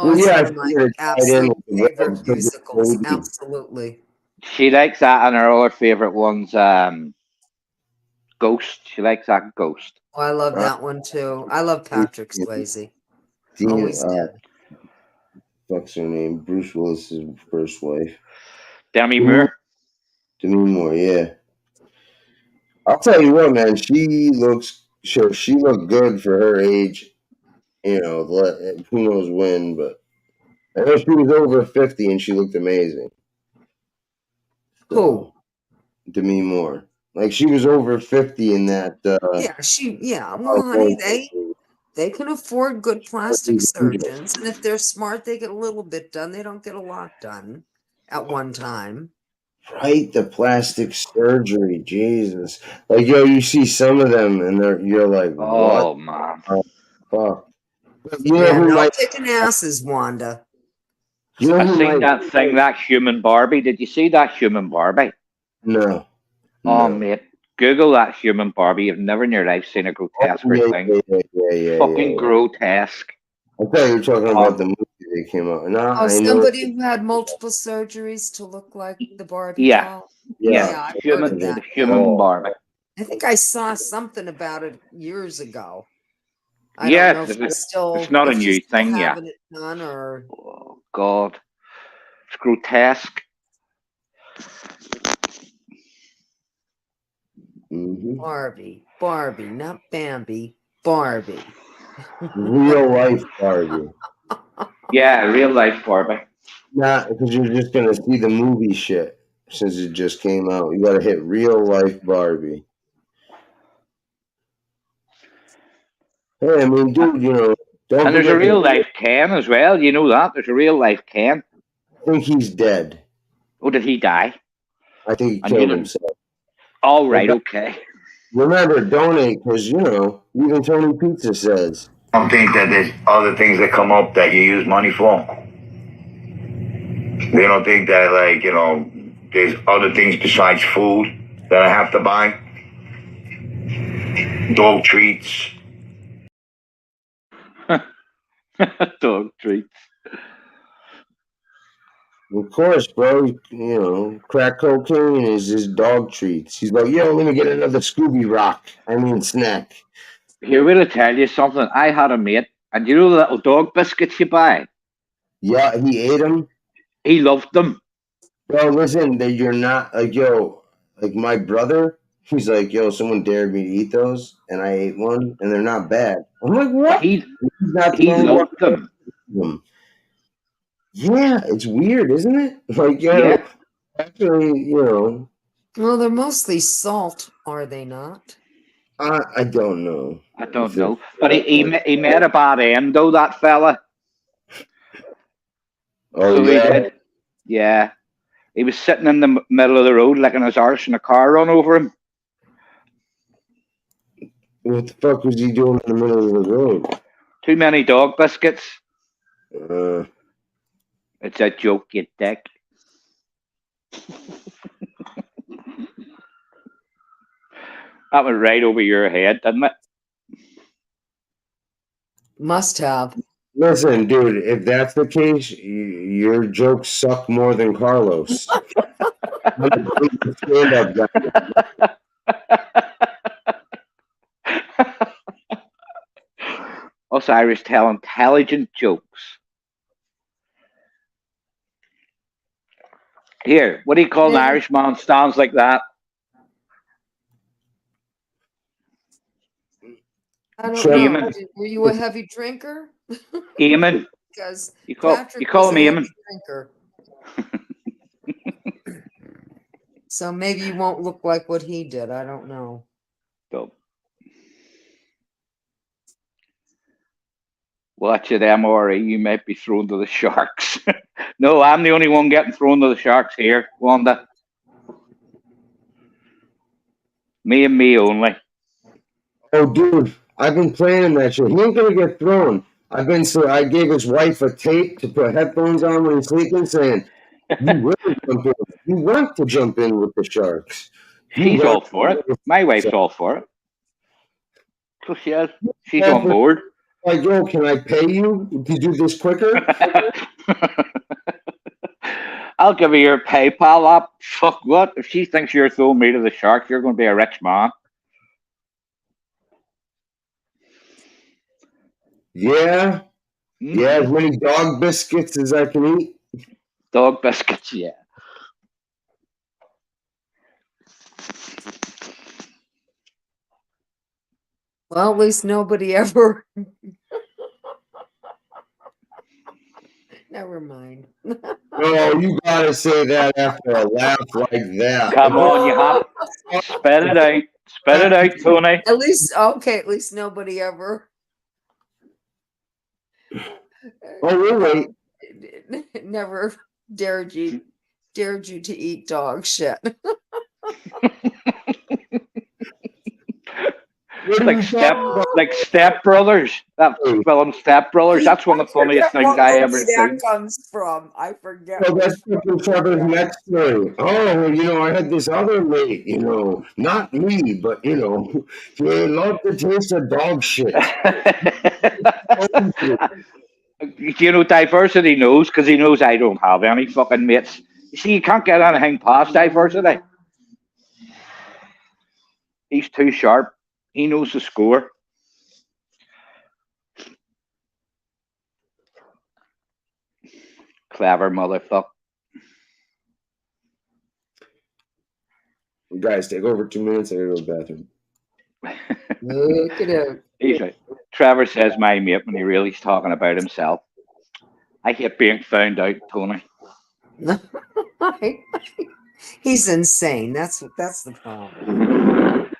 Well, it's yeah, one of my absolute favorite musicals. Absolutely. She likes that, and her other favorite one's Ghost. She likes that Ghost. Oh, I love that one too. I love Patrick Swayze. Always did. What's her name? Bruce Willis's first wife. Demi Moore. Demi Moore, yeah. I'll tell you what, man. She looked good for her age. You know, who knows when, but I know she was over 50 and she looked amazing. Who? Demi Moore. Like she was over 50 in that. Well, honey, they can afford good plastic surgeons, and if they're smart, they get a little bit done. They don't get a lot done at one time. Right, the plastic surgery, Jesus! Like you see some of them, and you're like, what? Oh man, fuck! No kicking asses, Wanda. I seen that thing, that human Barbie. Did you see that human Barbie? No. Oh, mate, Google that human Barbie. You've never in your life seen a grotesque thing. Fucking grotesque. I thought you were talking about the movie that came out. No, somebody who had multiple surgeries to look like the Barbie doll. Yeah, the human Barbie. I think I saw something about it years ago. I don't know if it's not a new thing, it done or... Oh God, it's grotesque. Barbie, not Bambi. Barbie. Real life Barbie. Yeah, real life Barbie. Nah, because you're just gonna see the movie shit since it just came out. You gotta hit real life Barbie. Hey, I mean, dude, you know. And there's a real life Ken as well. You know that? There's a real life Ken. I think he's dead. Oh, did he die? I think he killed himself. All right, okay. Remember, donate, because, you know, even Tony Pizza says. I don't think that there's other things that come up that you use money for. They don't think that, like, you know, there's other things besides food that I have to buy. Dog treats. Dog treats. Of course, bro. You know, crack cocaine is his dog treats. He's like, yo, let me get another Scooby Rock. I mean, snack. Here, we're to tell you something. I had a mate, and you know the little dog biscuits you buy? Yeah, he ate them. He loved them. Bro, listen, you're not, like, yo, like my brother, he's like, yo, someone dared me to eat those, and I ate one, and they're not bad. I'm like, what? He loved them. Yeah, it's weird, isn't it? Like, yo, actually, you know. Well, they're mostly salt, are they not? I don't know. I don't know. But he made a bad end, though, that fella. Oh, so yeah? He did. Yeah. He was sitting in the middle of the road, licking his arse, and a car run over him. What the fuck was he doing in the middle of the road? Too many dog biscuits. It's a joke, you dick. That went right over your head, didn't it? Must have. Listen, dude, if that's the case, your jokes suck more than Carlos. Stand-up guy. Us Irish tell intelligent jokes. Here, what do you call an Irishman stands like that? I don't know. Were you a heavy drinker? Eamon. Because you call him Eamon. So maybe you won't look like what he did. I don't know. So, watch it, MRE. You might be thrown to the sharks. No, I'm the only one getting thrown to the sharks here, Wanda. Me and me only. Oh, dude, I've been planning that shit. He ain't gonna get thrown. I gave his wife a tape to put headphones on when he's sleeping, saying, "You will jump in. You want to jump in with the sharks. You She's want." all for it. My wife's all for it. So she is. She's on Offer, board. like, yo, can I pay you to do this quicker? I'll give her your PayPal app. Fuck what? If she thinks you're throwing me to the shark, you're going to be a rich man. Yeah. Yeah, as many dog biscuits as I can eat. Dog biscuits, yeah. Well, at least nobody ever. Never mind. Oh, you gotta say that after a laugh like that. Come on, you have spit it out. Spit it out, Tony. At least, okay, at least nobody ever. Oh, we'll wait. Never dared you to eat dog shit. like Step Brothers. That film Step Brothers. That's one of the funniest things I ever that seen. comes from. I forget. Oh, that's fucking Trevor's next story. Oh, I had this other mate, not me, but, he loved the taste of dog shit. Diversity knows because he knows I don't have any fucking mates. You see, you can't get anything past diversity. He's too sharp. He knows the score. Clever motherfucker. Guys, take over 2 minutes. I gotta go to the bathroom. Look it out. He's right. Trevor says my mate when he really is talking about himself. I hate being found out, Tony. He's insane. That's the problem.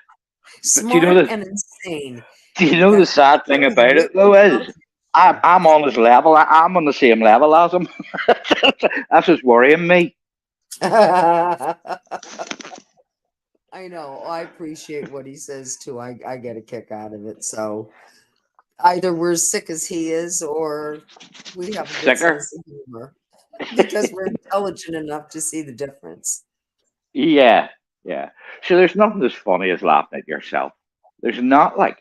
Smart and insane. Do you know the sad thing about it though is I'm on his level. I'm on the same level as him. That's just worrying me. I know. I appreciate what he says too. I get a kick out of it. So either we're sick as he is, or we have a good sense of humor because we're intelligent enough to see the difference. Yeah, yeah. So there's nothing as funny as laughing at yourself. There's not like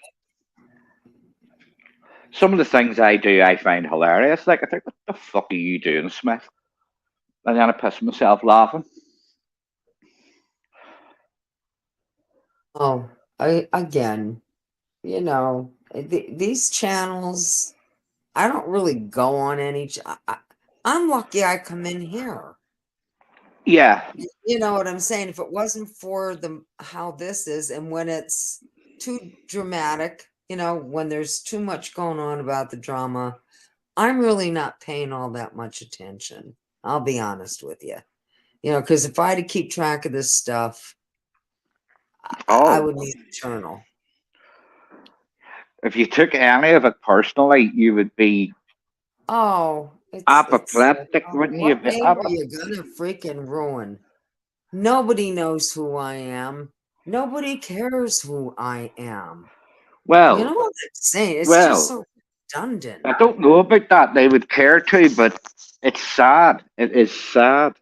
some of the things I do. I find hilarious. Like I think, what the fuck are you doing, Smith? And then I piss myself laughing. Oh, these channels, I don't really go on any. I'm lucky I come in here. Yeah. You know what I'm saying? If it wasn't for how this is, and when it's too dramatic, when there's too much going on about the drama, I'm really not paying all that much attention. I'll be honest with you. Because if I had to keep track of this stuff, I would need a journal. If you took any of it personally, you would be apoplectic, wouldn't you? What name are you gonna freaking ruin? Nobody knows who I am. Nobody cares who I am. Well, you know what I'm saying? It's just so redundant. I don't know about that. They would care to, but it's sad. It is sad.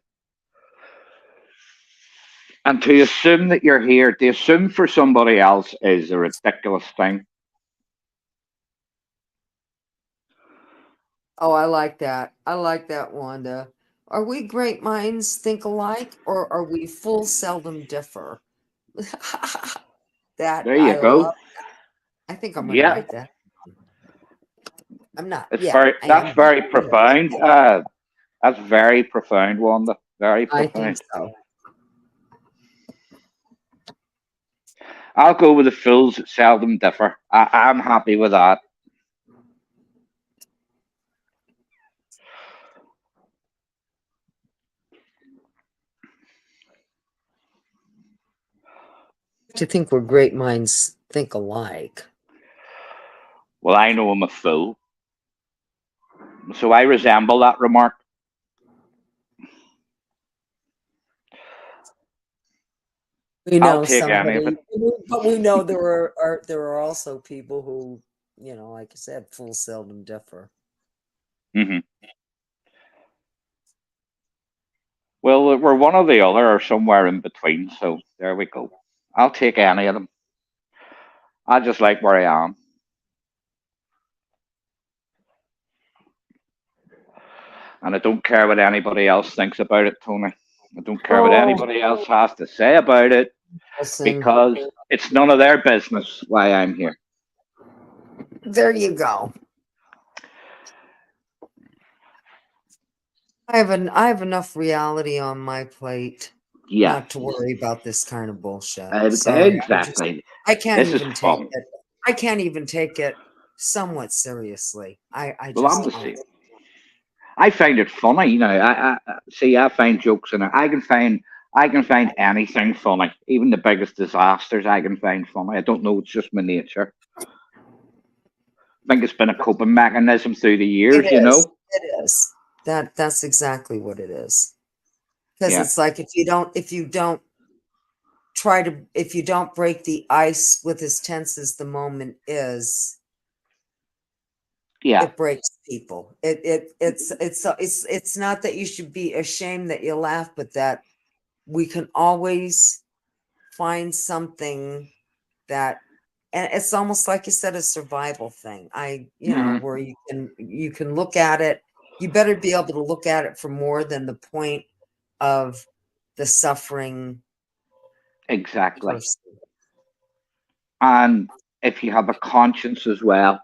And to assume that you're here, to assume for somebody else is a ridiculous thing. Oh, I like that. I like that, Wanda. Are we great minds think alike, or are we full seldom differ? There you go. Love that. I think I'm gonna write that. I'm not. That's very profound. That's very profound, Wanda. Very profound. I think so. I'll go with the fools that seldom differ. I'm happy with that. To think we're great minds think alike. Well, I know I'm a fool, so I resemble that remark. We I'll know take any of somebody, it. but we know there are also people who, like I said, fools seldom differ. Hmm. Well, we're one or the other, or somewhere in between. So there we go. I'll take any of them. I just like where I am. And I don't care what anybody else thinks about it, Tony. I don't care what Oh, anybody else has to say about it listen, because it's none of their business why I'm here. there you go. I have enough reality on my plate Yeah, not to worry about this kind of bullshit. Sorry, exactly. I can't This is even take fun. it. I can't even take it somewhat seriously. I Well, I'm just the can't. same. I find it funny, I see. I find jokes in it. I can find anything funny, even the biggest disasters. I can find funny. I don't know. It's just my nature. I think it's been a coping mechanism through the It years. is. It is. That's exactly what it is. Because Yeah, it's like if you don't break the ice with as tense as the moment is, yeah, it breaks people. It's not that you should be ashamed that you laugh, but that we can always find something that, and it's almost like you said, a survival thing. hmm, Where you can look at it. You better be able to look at it for more than the point of the suffering exactly. person. And if you have a conscience as well,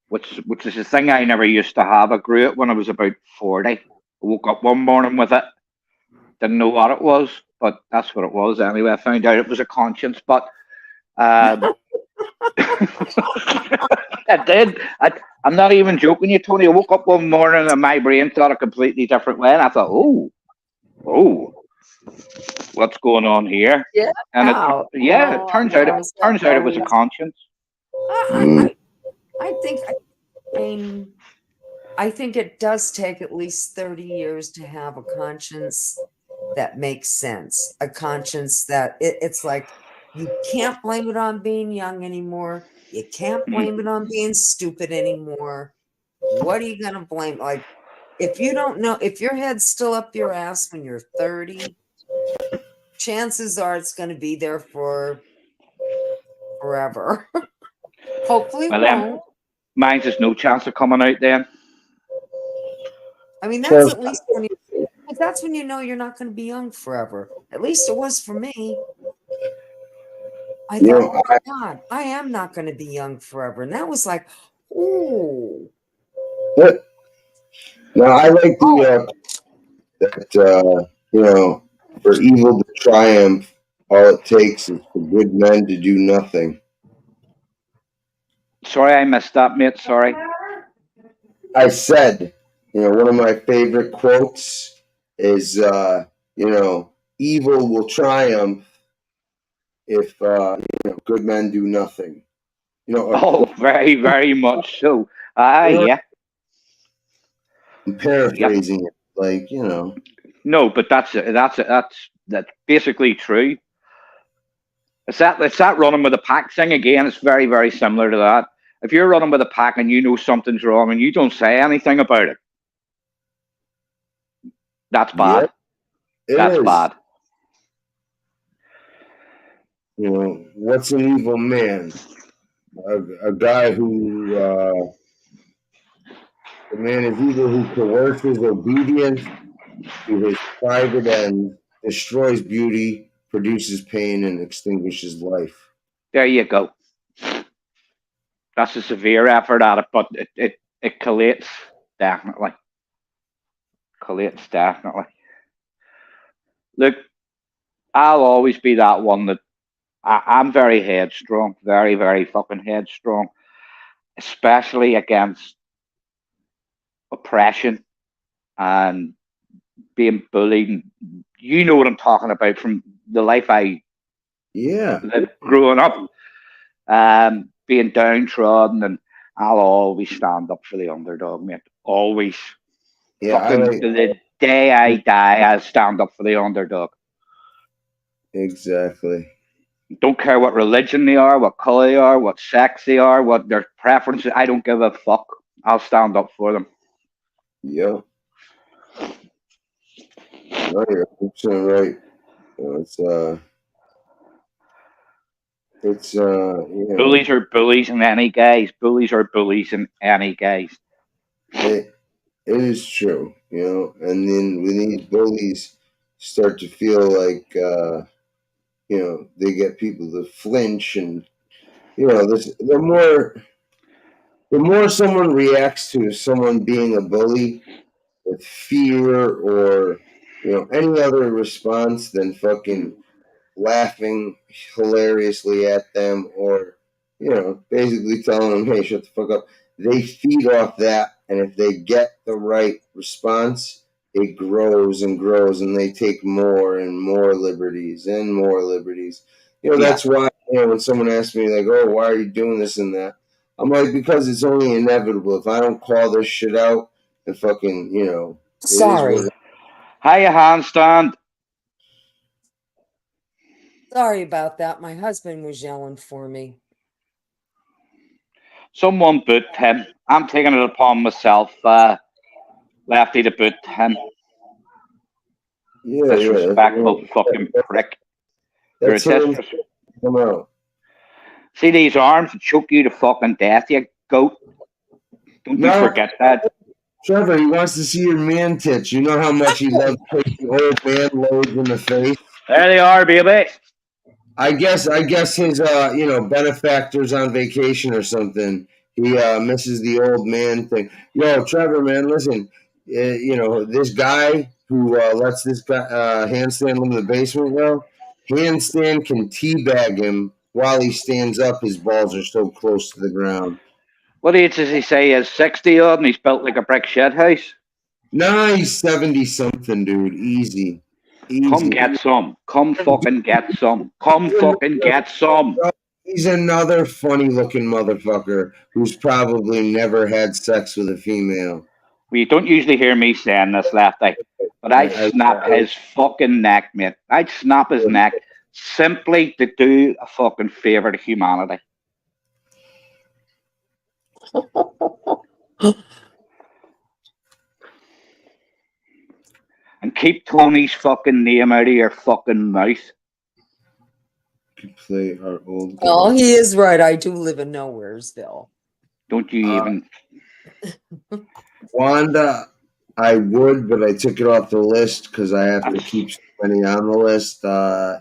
which is a thing I never used to have. I grew it when I was about 40. I woke up one morning with it. Didn't know what it was, but that's what it was anyway. I found out it was a conscience, but um, I did. I'm not even joking you, Tony. I woke up one morning and my brain thought a completely different way, and I thought, oh, what's going on here? Yeah. And yeah, it turns out it was a Always. conscience. I think. I mean, I think it does take at least 30 years to have a conscience that makes sense. A conscience that it's like you can't blame it on being young anymore. You can't Mhm. blame it on being stupid anymore. What are you going to blame? Like, if you don't know, if your head's still up your ass when you're 30, chances are it's going to be there for forever. Hopefully Well, it then, won't. mine's just no chance of coming out then. I mean, that's Trust. at least that's when you know you're not going to be young forever. At least it was for me. I You thought, know, oh my God, I am not going to be young forever. And that was like, ooh. now I like the that for evil to triumph, all it takes is for good men to do nothing. Sorry, I missed that, mate. Sorry. I said, one of my favorite quotes is, evil will triumph if good men do nothing. Oh, very, very much so. Ah, yeah. I'm Yep. paraphrasing it, like No, but that's basically true. It's that running with a pack thing again. It's very, very similar to that. If you're running with a pack and you know something's wrong and you don't say anything about it, that's yeah, bad. it That's is. bad. What's an evil man? A guy who the man is evil who coerces obedience to his private ends, destroys beauty, produces pain, and extinguishes life. There you go. That's a severe effort at it, but it collates definitely. Collates definitely. Look, I'll always be that one that I'm very headstrong, very, very fucking headstrong, especially against oppression and being bullied. And you know what I'm talking about from the life I Yeah, lived growing up, being downtrodden, and I'll always stand up for the underdog, mate. Always. yeah, I Fucking like to the day I die, I'll stand up for the underdog. exactly. Don't care what religion they are, what color they are, what sex they are, what their preferences. I don't give a fuck. I'll stand up for them. Yeah. No, you're 100% right. It's Bullies are bullies in any guise. Bullies are bullies in any guise. it is true, and then when these bullies start to feel like they get people to flinch, and the more someone reacts to someone being a bully with fear or any other response than fucking laughing hilariously at them, or basically telling them, hey, shut the fuck up, they feed off that. And if they get the right response, it grows and grows, and they take more and more liberties and more liberties. That's why when someone asks me like, oh, why are you doing this and that, I'm like, because it's only inevitable. If I don't call this shit out, and fucking it is Sorry. what Hiya, handstand. Sorry about that. My husband was yelling for me. Someone boot him. I'm taking it upon myself, Lefty, to boot him. Disrespectful fucking prick. You're a that's him. disrespect. Come out. See these arms that choke you to fucking death, you goat. Don't you forget that. Trevor, he wants to see your man tits. You know how much he loves taking old man loads in the face. There they are, baby. I guess his benefactor's on vacation or something. He misses the old man thing. Yo, Trevor, man, listen. This guy who lets this guy handstand in the basement, handstand can teabag him while he stands up. His balls are so close to the ground. What age does he say? He's 60 odd and he's built like a brick shed house? Nah, he's 70 something, dude. Easy. Come get some. Come fucking get some. Come fucking get some. He's another funny looking motherfucker who's probably never had sex with a female. Well, you don't usually hear me saying this, Lefty, but I'd snap his fucking neck, mate. I'd snap his neck simply to do a fucking favour to humanity. And keep Tony's fucking name out of your fucking mouth. Play our old. Oh, he is right. I do live in Nowheresville. Don't you even. Wanda, I would, but I took it off the list because I have to keep somebody on the list. I'll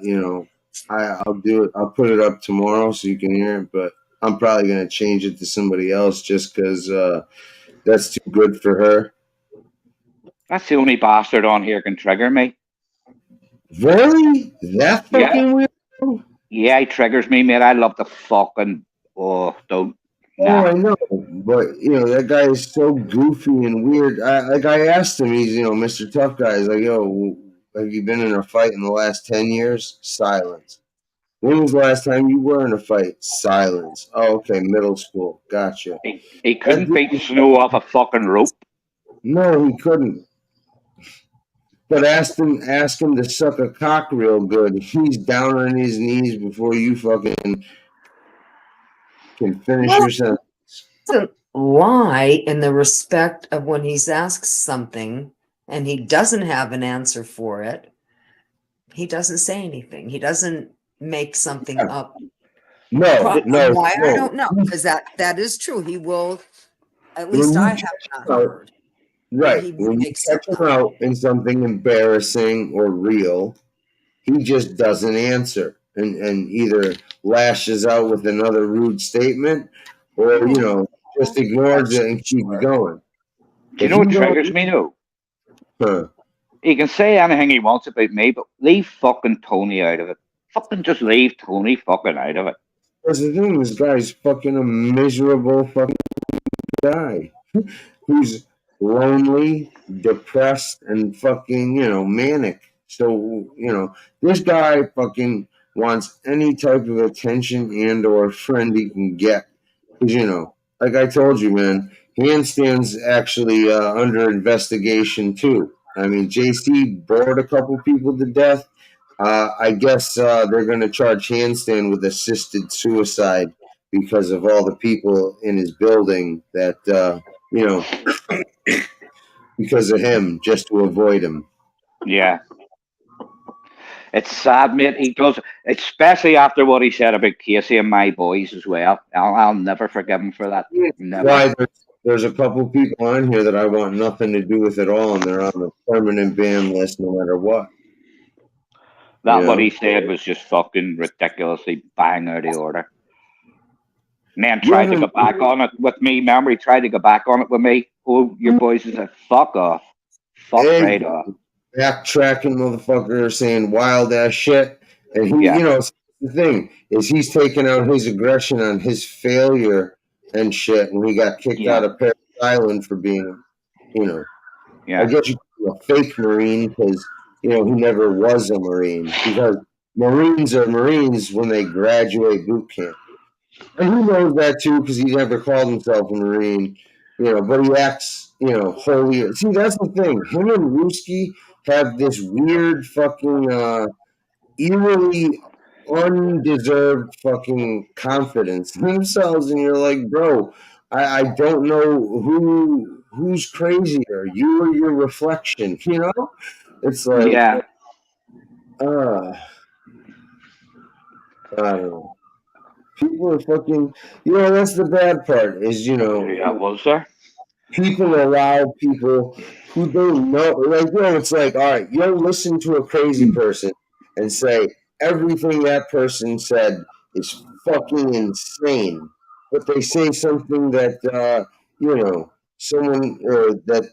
do it. I'll put it up tomorrow so you can hear it, but I'm probably going to change it to somebody else just because that's too good for her. That's the only bastard on here can trigger me. Really? That fucking weird? Yeah, he triggers me, mate. I love the fucking. Oh, don't. Nah. Oh, I know. But, that guy is so goofy and weird. I asked him, he's, Mr. Tough Guy. He's like, yo, have you been in a fight in the last 10 years? Silence. When was the last time you were in a fight? Silence. Oh, okay, middle school. Gotcha. He couldn't beat snow off a fucking rope. No, he couldn't. But ask him to suck a cock real good. He's down on his knees before you fucking can finish your sentence. Doesn't lie in the respect of when he's asked something and he doesn't have an answer for it. He doesn't say anything. He doesn't make something up. No. Why? I don't know, because that is true. He will. At least I have not heard. Right. When you catch him out in something embarrassing or real, he just doesn't answer and either lashes out with another rude statement or, just ignores it and keeps going. Do you know what triggers me, though? Huh. He can say anything he wants about me, but leave fucking Tony out of it. Fucking just leave Tony fucking out of it. That's the thing. This guy's fucking a miserable fucking guy who's lonely, depressed, and fucking, manic. So, this guy fucking wants any type of attention and or friend he can get. Because, like I told you, man, handstand's actually under investigation too. I mean, JC bored a couple people to death. I guess they're going to charge Handstand with assisted suicide because of all the people in his building that, because of him, just to avoid him. Yeah. It's sad, mate. He does, especially after what he said about Casey and my boys as well. I'll never forgive him for that. Never. Why there's a couple people on here that I want nothing to do with at all, and they're on the permanent ban list no matter what. That what he said was just fucking ridiculously bang out of order. Man tried to go back on it with me. Remember, he tried to go back on it with me. Oh, your boys is a fuck off. Fuck right off. Backtracking motherfucker saying wild ass shit. And he, the thing is he's taking out his aggression on his failure and shit. And he got kicked out of Paris Island for being, I guess you call a fake Marine because, he never was a Marine. Because Marines are Marines when they graduate boot camp. And he knows that too because he never called himself a Marine, but he acts, holier. See, that's the thing. Him and Ruski have this weird fucking, eerily undeserved fucking confidence in themselves. And you're like, bro, I don't know who's crazier, you or your reflection, It's like, yeah. I don't know. People are fucking, that's the bad part is, Yeah, was there? People allow people who don't know, like, it's like, all right, you'll listen to a crazy person and say everything that person said is fucking insane, but they say something that, someone, or that,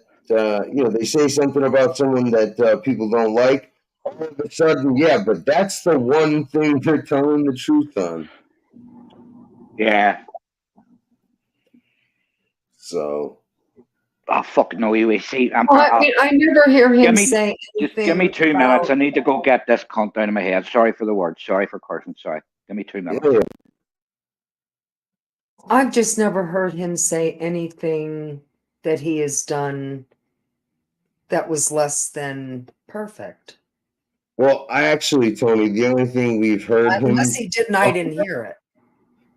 they say something about someone that people don't like. All of a sudden, yeah, but that's the one thing they're telling the truth on. Yeah. So. Oh, fuck no, you see. I never hear him say just anything. give me 2 minutes. I need to go get this cunt out of my head. Sorry for the word. Sorry for cursing. Sorry. Give me 2 minutes. I've just never heard him say anything that he has done that was less than perfect. Well, I actually, Tony, the only thing we've heard unless he didn't, I didn't hear it.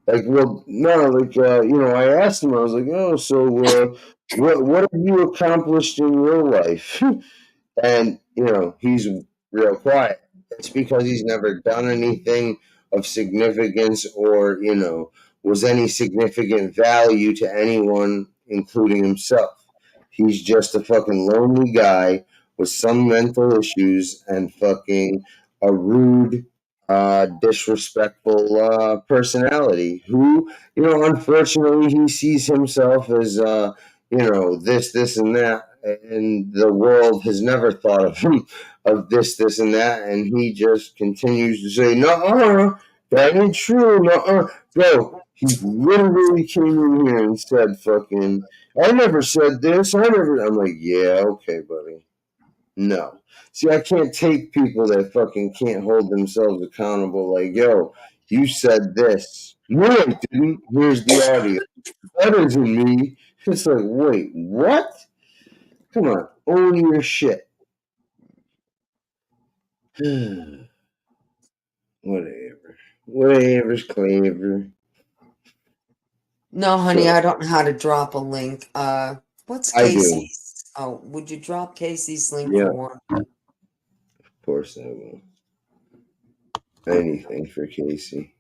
Like, well, no, like, I asked him, I was like, oh, so what have you accomplished in your life? And, he's real quiet. It's because he's never done anything of significance or, was any significant value to anyone, including himself. He's just a fucking lonely guy with some mental issues and fucking a rude, disrespectful personality who, unfortunately, he sees himself as, this, and that. And the world has never thought of him of this, and that. And he just continues to say, no, that ain't true. No, bro, he literally came in here and said, fucking, I never said this. I'm like, yeah, okay, buddy. No. See, I can't take people that fucking can't hold themselves accountable. Like, yo, you said this. No, I didn't. Here's the audio. That isn't me. It's like, wait, what? Come on, own your shit. Whatever's clever. No, honey, I don't know how to drop a link. What's Casey's? Oh, would you drop Casey's link for one? Of course I will. Anything for Casey.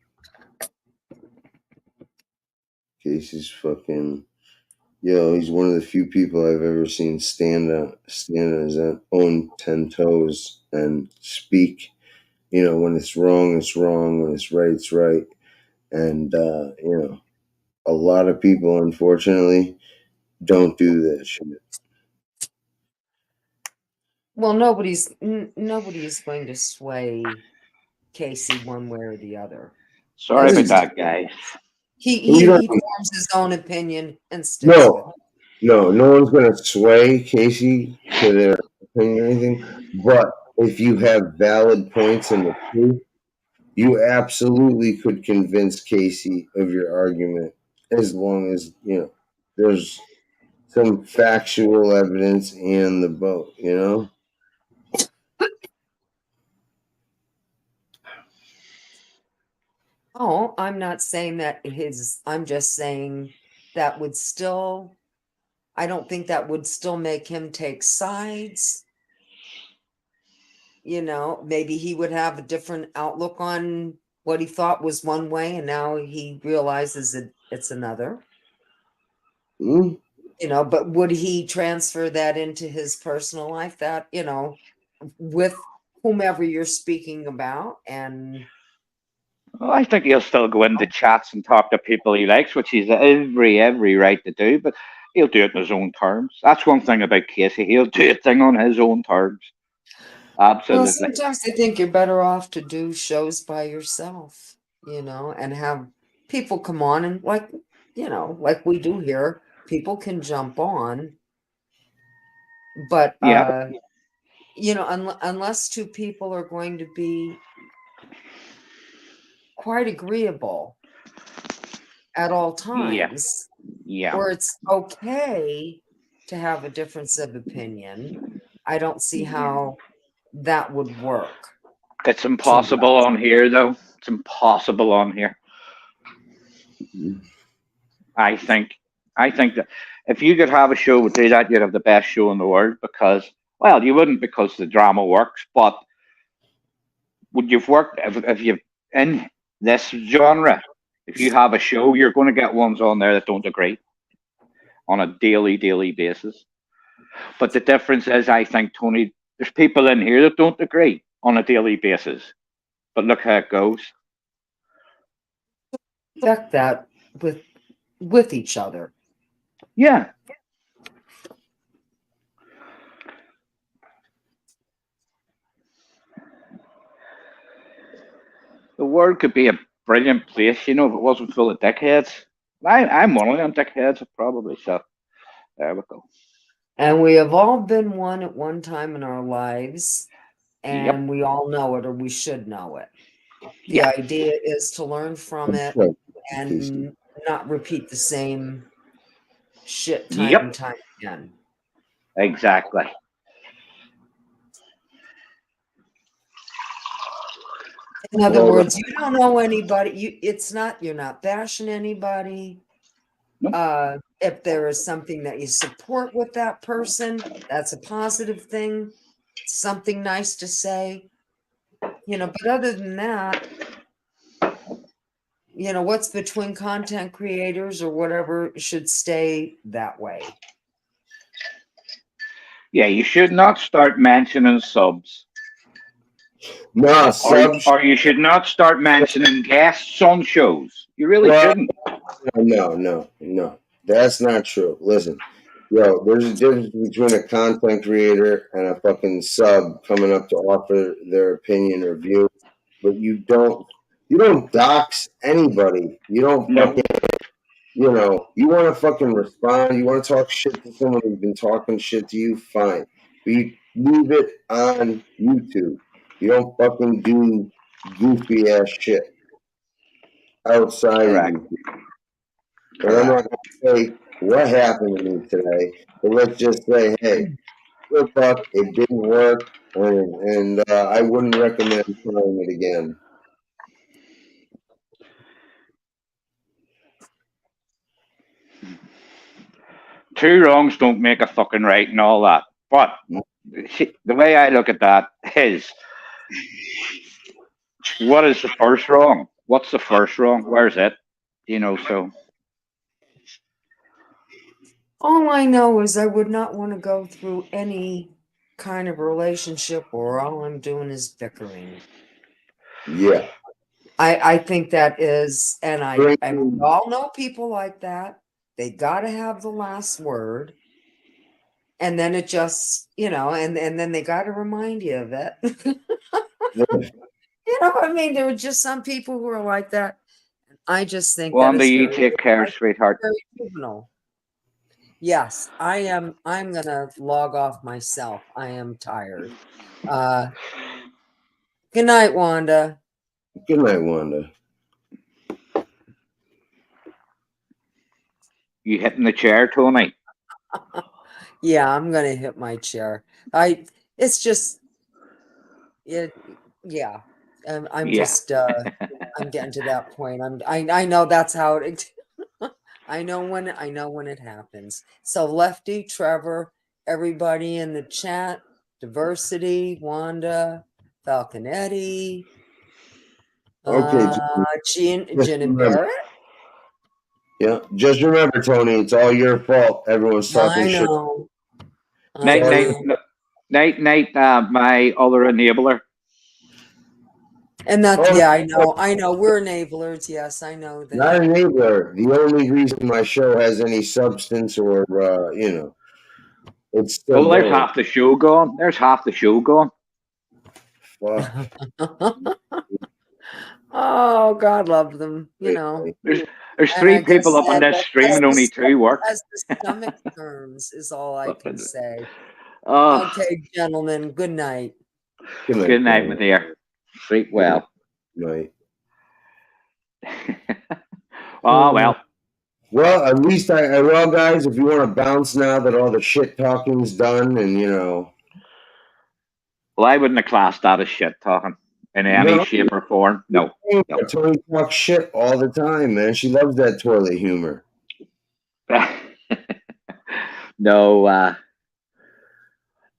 Casey's fucking, he's one of the few people I've ever seen stand on his own 10 toes and speak. When it's wrong, it's wrong. When it's right. And, a lot of people, unfortunately, don't do that shit. Well, nobody is going to sway Casey one way or the other. Sorry about that, guys. He forms his own opinion and sticks with it. No one's going to sway Casey to their opinion or anything. But if you have valid points in the truth, you absolutely could convince Casey of your argument as long as, there's some factual evidence in the boat, Oh, I'm not saying that I'm just saying that would still, I don't think that would still make him take sides. Maybe he would have a different outlook on what he thought was one way, and now he realizes that it's another. Mm. But would he transfer that into his personal life, that, with whomever you're speaking about? And Well, I think he'll still go into chats and talk to people he likes, which he's every right to do, but he'll do it in his own terms. That's one thing about Casey. He'll do a thing on his own terms. well, Absolutely. sometimes I think you're better off to do shows by yourself, and have people come on, and like we do here, people can jump on, but Yeah. unless two people are going to be quite agreeable at all Yeah. times, Yeah. or it's okay to have a difference of opinion, I don't see how that would work. It's too impossible well. on here, though. It's impossible on here. I think. I think that if you could have a show with do that, you'd have the best show in the world because, well, you wouldn't because the drama works, but would you've worked if you've in this genre, if you have a show, you're going to get ones on there that don't agree on a daily basis. But the difference is, I think, Tony, there's people in here that don't agree on a daily basis. But look how it goes. Affect that with each other. Yeah. The world could be a brilliant place, if it wasn't full of dickheads. I'm one of them dickheads, probably. So there we go. And we have all been one at one time in our lives, and Yep. we all know it, or we should know it. The Yeah. idea is to learn from it and not repeat the same shit time and Yep. time again. Exactly. In other words, you don't know anybody. You're not bashing anybody. Nope. If there is something that you support with that person, that's a positive thing. Something nice to say. But other than that, what's between content creators or whatever should stay that way. Yeah, you should not start mentioning subs. No, or you should not start mentioning guests on shows. You really shouldn't. No. That's not true. Listen, there's a difference between a content creator and a fucking sub coming up to offer their opinion or view. But you don't dox anybody. You don't fucking, you want to fucking respond. You want to talk shit to someone who's been talking shit to you, fine. But you leave it on YouTube. You don't fucking do goofy ass shit outside Correct. of YouTube. But I'm not going to say what happened to me today. But let's just say, hey, good luck. It didn't work, and I wouldn't recommend trying it again. Two wrongs don't make a fucking right and all that. But the way I look at that is, what is the first wrong? What's the first wrong? Where's it? So. All I know is I would not want to go through any kind of relationship where all I'm doing is bickering. Yeah. I think that is, and we all know people like that. They got to have the last word. And then it just, and then they got to remind you of it. I mean, there are just some people who are like that. I just think Wanda, that you take care, sweetheart. very juvenile. Yes, I'm gonna log off myself. I am tired. Good night, Wanda. Good night, Wanda. You hitting the chair, Tony? Yeah, I'm gonna hit my chair. It's just it. Yeah, I'm Yeah. just I'm getting to that point. I know that's how it. I know when it happens. So Lefty, Trevor, everybody in the chat, Diversity, Wanda, Falconetti, Okay, Gin just and remember. Barrett. Yeah, just remember, Tony, it's all your fault. Everyone's talking I shit. know. Night, all night, night, my other enabler. And that's Oh, yeah, I know. We're enablers. Yes, I know that. not an enabler. The only reason my show has any substance or it's still Well, there's going. half the show gone. There's half the show gone. Fuck. Oh, God love them. You know. There's And three I guess people up on this stream and only two work. as the stomach turns is all I can say. Oh, Okay, gentlemen. Good night. good night, my dear. Sleep well. Night. Oh well. Well, at least well, guys, if you want to bounce now that all the shit talking's done, and Well, I wouldn't have classed that as shit talking in any No. shape or form. No. Tony talks shit all the time, man. She loves that toilet humor. No,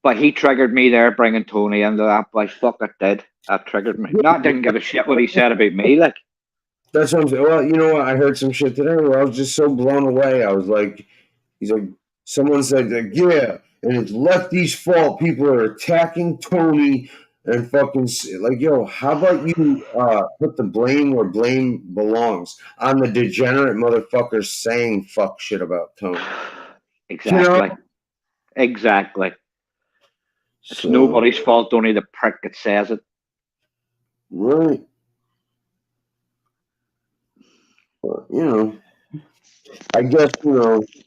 but he triggered me there, bringing Tony into that. But fuck, it did. That triggered me. No, I didn't give a shit what he said about me. Like, That's what I'm saying. Well, you know what? I heard some shit today where I was just so blown away. I was like, he's like, someone said, like, yeah, and it's Lefty's fault. People are attacking Tony and fucking, like, yo, how about you put the blame where blame belongs on the degenerate motherfuckers saying fuck shit about Tony? exactly. Exactly. It's nobody's fault, only the prick that says it. Right. But, I guess,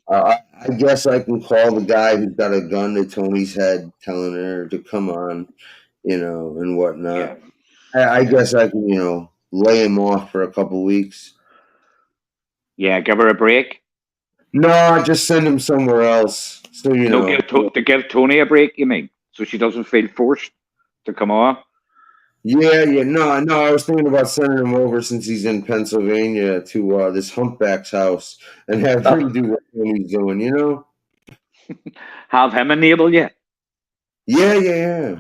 I guess I can call the guy who's got a gun to Tony's head telling her to come on, and whatnot. I guess I can, lay him off for a couple weeks. Yeah, give her a break. No, just send him somewhere else. So, No, to give Tony a break, you mean? So she doesn't feel forced to come on? Yeah, no, I was thinking about sending him over since he's in Pennsylvania to this humpback's house and have him do what he's doing, Have him enable you? Yeah.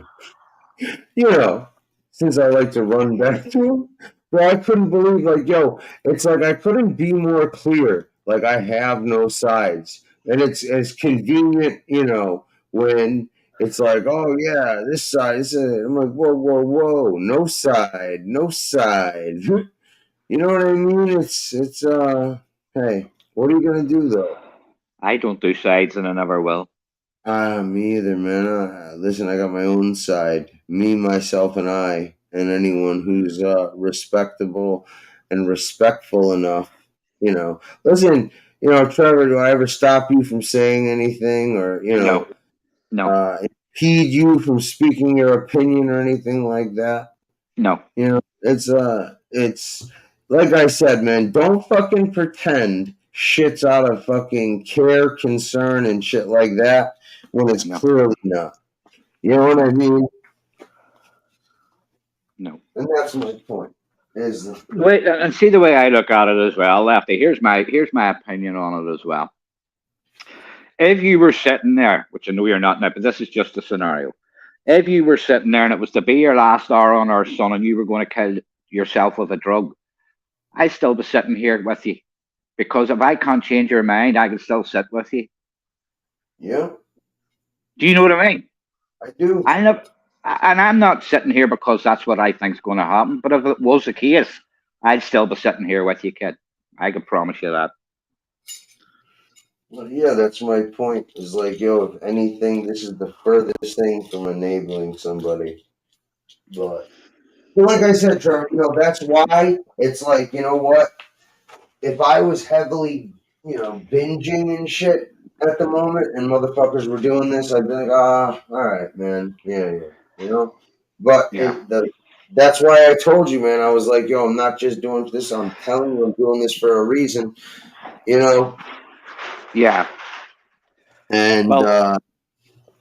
Since I like to run back to him, bro, I couldn't believe, like, yo, it's like I couldn't be more clear. Like, I have no sides. And it's convenient, when it's like, oh, yeah, this side. I'm like, whoa, no side. You know what I mean? Hey, what are you going to do, though? I don't do sides and I never will. Me either, man. Listen, I got my own side. Me, myself, and I, and anyone who's respectable and respectful enough. Listen, Trevor, do I ever stop you from saying anything or, No. impede you from speaking your opinion or anything like that? No. It's like I said, man, don't fucking pretend shit's out of fucking care, concern, and shit like that when it's clearly not. You know what I mean? No. And that's my point. Wait, and see the way I look at it as well, Lefty. Here's my opinion on it as well. If you were sitting there, which I know you're not now, but this is just a scenario. If you were sitting there and it was to be your last hour on Earth, son, and you were going to kill yourself with a drug, I'd still be sitting here with you. Because if I can't change your mind, I can still sit with you. Yeah. Do you know what I mean? I do. And I'm not sitting here because that's what I think's going to happen. But if it was the case, I'd still be sitting here with you, kid. I can promise you that. Well, yeah, that's my point. Is like, yo, if anything, this is the furthest thing from enabling somebody. But like I said, Trevor, that's why it's like, you know what? If I was heavily, binging and shit at the moment and motherfuckers were doing this, I'd be like, all right, man. Yeah. But that's why I told you, man, I was like, yo, I'm not just doing this. I'm telling you, I'm doing this for a reason, Yeah. And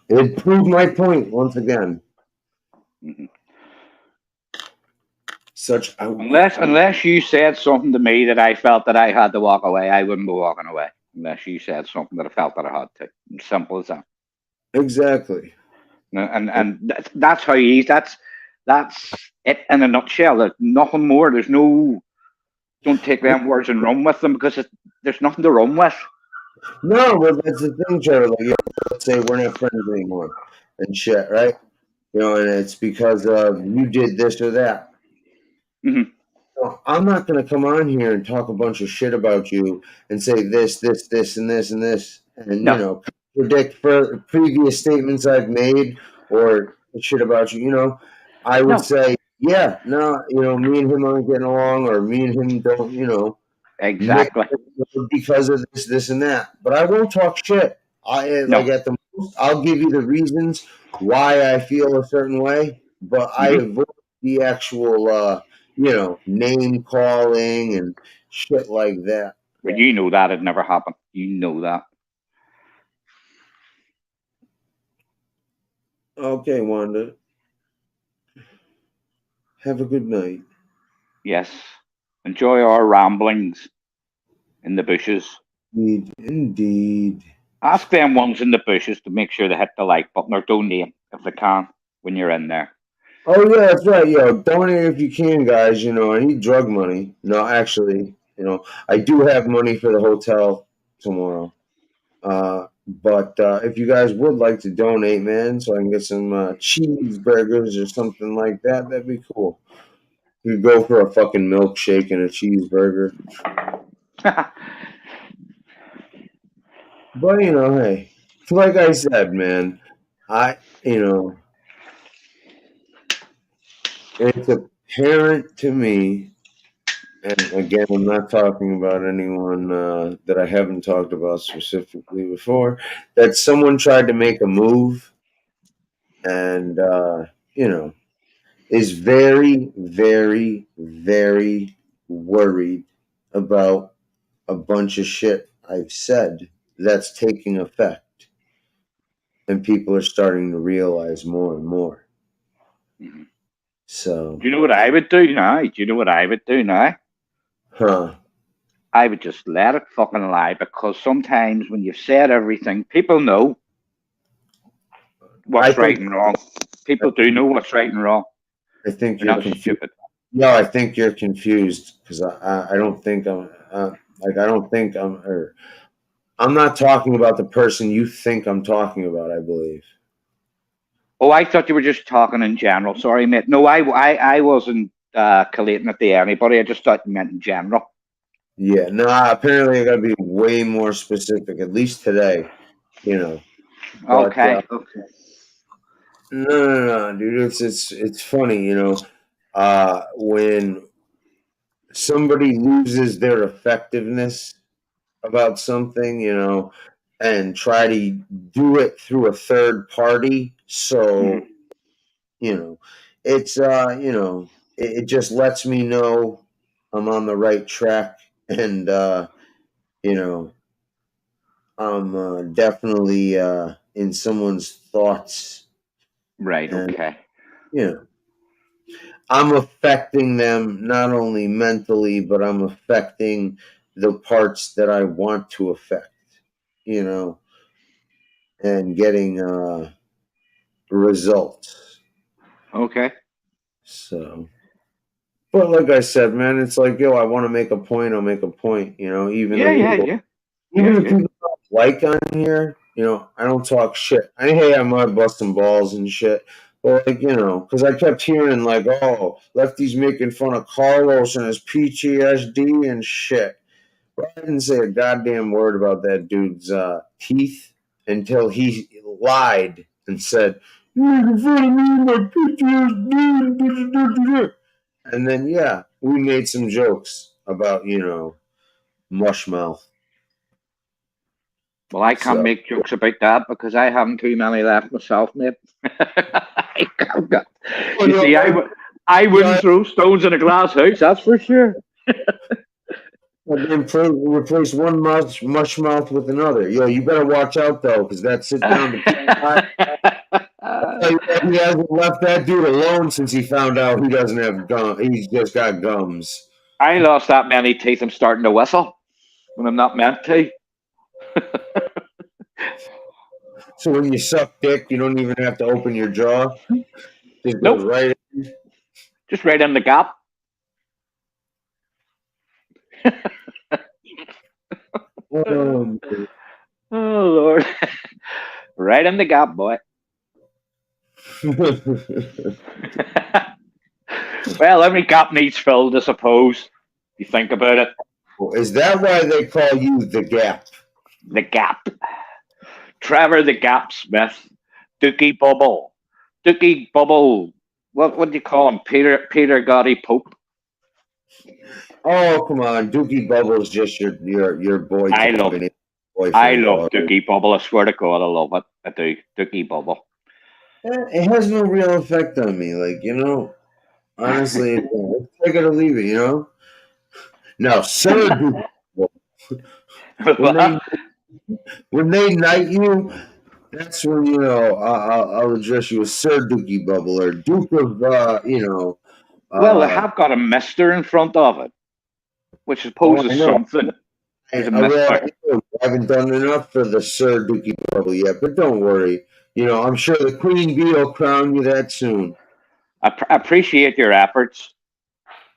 it proved my point once again. Unless you said something to me that I felt that I had to walk away, I wouldn't be walking away. Unless you said something that I felt that I had to. Simple as that. Exactly. And that's how you. That's it in a nutshell. There's nothing more. There's no. Don't take them words and run with them because there's nothing to run with. No, well, that's the thing, Trevor. Like, let's say we're not friends anymore and shit, right? And it's because you did this or that. Mm-hmm. So I'm not going to come on here and talk a bunch of shit about you and say this, and this, and this, and No. Predict for previous statements I've made or shit about you. I would say, yeah, no, me and him aren't getting along, or me and him don't, Exactly. because of this, and that. But I won't talk shit. Like at the most, I'll give you the reasons why I feel a certain way, but I avoid the actual, name calling and shit like that. But you know that it never happened. You know that. Okay, Wanda. Have a good night. Yes. Enjoy our ramblings in the bushes. Indeed. Ask them ones in the bushes to make sure they hit the like button or donate if they can when you're in there. Oh yeah, that's right. Donate if you can, guys. I need drug money. No, actually, I do have money for the hotel tomorrow. But if you guys would like to donate, man, so I can get some cheeseburgers or something like that, that'd be cool. You could go for a fucking milkshake and a cheeseburger. But hey, like I said, man, it's apparent to me, and again, I'm not talking about anyone that I haven't talked about specifically before, that someone tried to make a move and, is very, very, very worried about a bunch of shit I've said that's taking effect. And people are starting to realize more and more. Mm-hmm. So. Do you know what I would do now? Huh. I would just let it fucking lie, because sometimes when you've said everything, people know what's right and wrong. People do know what's right and wrong. I think They're you're not confused. stupid. No, I think you're confused because I don't think I'm not talking about the person you think I'm talking about, I believe. Oh, I thought you were just talking in general. Sorry, mate. No, I wasn't collating it to anybody. I just thought you meant in general. Yeah, no, apparently I gotta be way more specific, at least today, But, okay. No, dude. It's funny, when somebody loses their effectiveness about something, and try to do it through a third party. So, it's it just lets me know I'm on the right track, and I'm definitely in someone's thoughts. Right. And, Okay. I'm affecting them not only mentally, but I'm affecting the parts that I want to affect, and getting results. Okay. So, but like I said, man, it's like, I want to make a point, I'll make a point, even if people don't like on here, I don't talk shit. I might bust some balls and shit. But because I kept hearing lefties making fun of Carlos and his PTSD and shit. But I didn't say a goddamn word about that dude's teeth until he lied and said, "You're making fun of me and my PTSD." And then we made some jokes about mushmouth. Well, I can't make jokes about that because I haven't too many left myself, mate. You see, I wouldn't throw stones in a glass house, that's for sure. And then replace one mush mouth with another. You better watch out though, because that sit down. He hasn't left that dude alone since he found out he doesn't have gum. He's just got gums. I lost that many teeth. I'm starting to whistle when I'm not meant to. So when you suck dick, you don't even have to open your jaw. It goes Nope. right in. Just right in the gap. Oh, Oh Lord. Right in the gap, boy. Well, every gap needs filled, I suppose. You think about it. Is that why they call you the Gap? The Gap. Trevor the Gap Smith. Dookie Bubble. Dookie Bubble. What do you call him? Peter Gotti Pope. Oh, come on. Dookie Bubble's just your boy. I love Dookie Bubble. I swear to God, I love it. I do. Dookie Bubble. It has no real effect on me. Like, honestly, take it or leave it, Now, Sir Dookie Bubble, when they knight you, that's when, I'll address you as Sir Dookie Bubble or Duke of, well, they have got a mister in front of it, which I suppose is something. There's a mister. I haven't done enough for the Sir Dookie Bubble yet, but don't worry. I'm sure the Queen Bee will crown you that soon. I appreciate your efforts.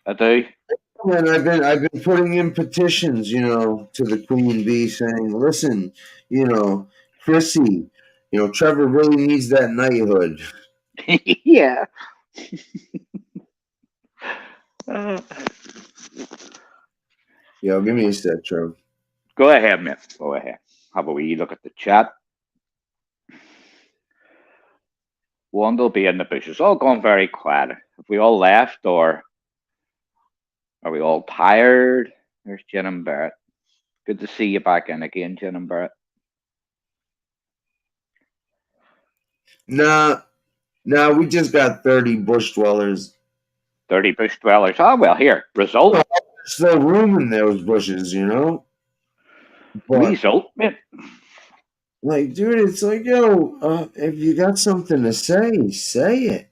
I do. And I've been putting in petitions, to the Queen Bee saying, listen, Chrissy, Trevor really needs that knighthood. Yeah. Yo, give me a sec, Trevor. Go ahead, man. Go ahead. Have a wee look at the chat. One will be in the bushes. All gone very quiet. Have we all left, or are we all tired? There's Jen and Barrett. Good to see you back in again, Jen and Barrett. Nah, we just got 30 bush dwellers. 30 bush dwellers. Oh, well, here. Result. Well, there's still room in those bushes, But, result, man. Like, dude, it's like, yo, if you got something to say it.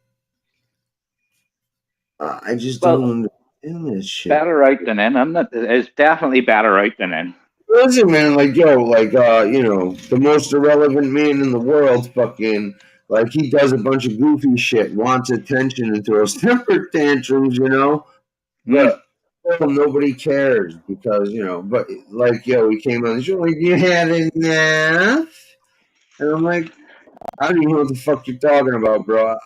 I just don't understand this shit. Better out than in, isn't it? It's definitely better out than in. Listen, man, the most irrelevant man in the world, fucking, like, he does a bunch of goofy shit, wants attention, and throws temper tantrums, But nobody cares because, but, like, he came on the show, like, you had enough? And I'm like, I don't even know what the fuck you're talking about, bro.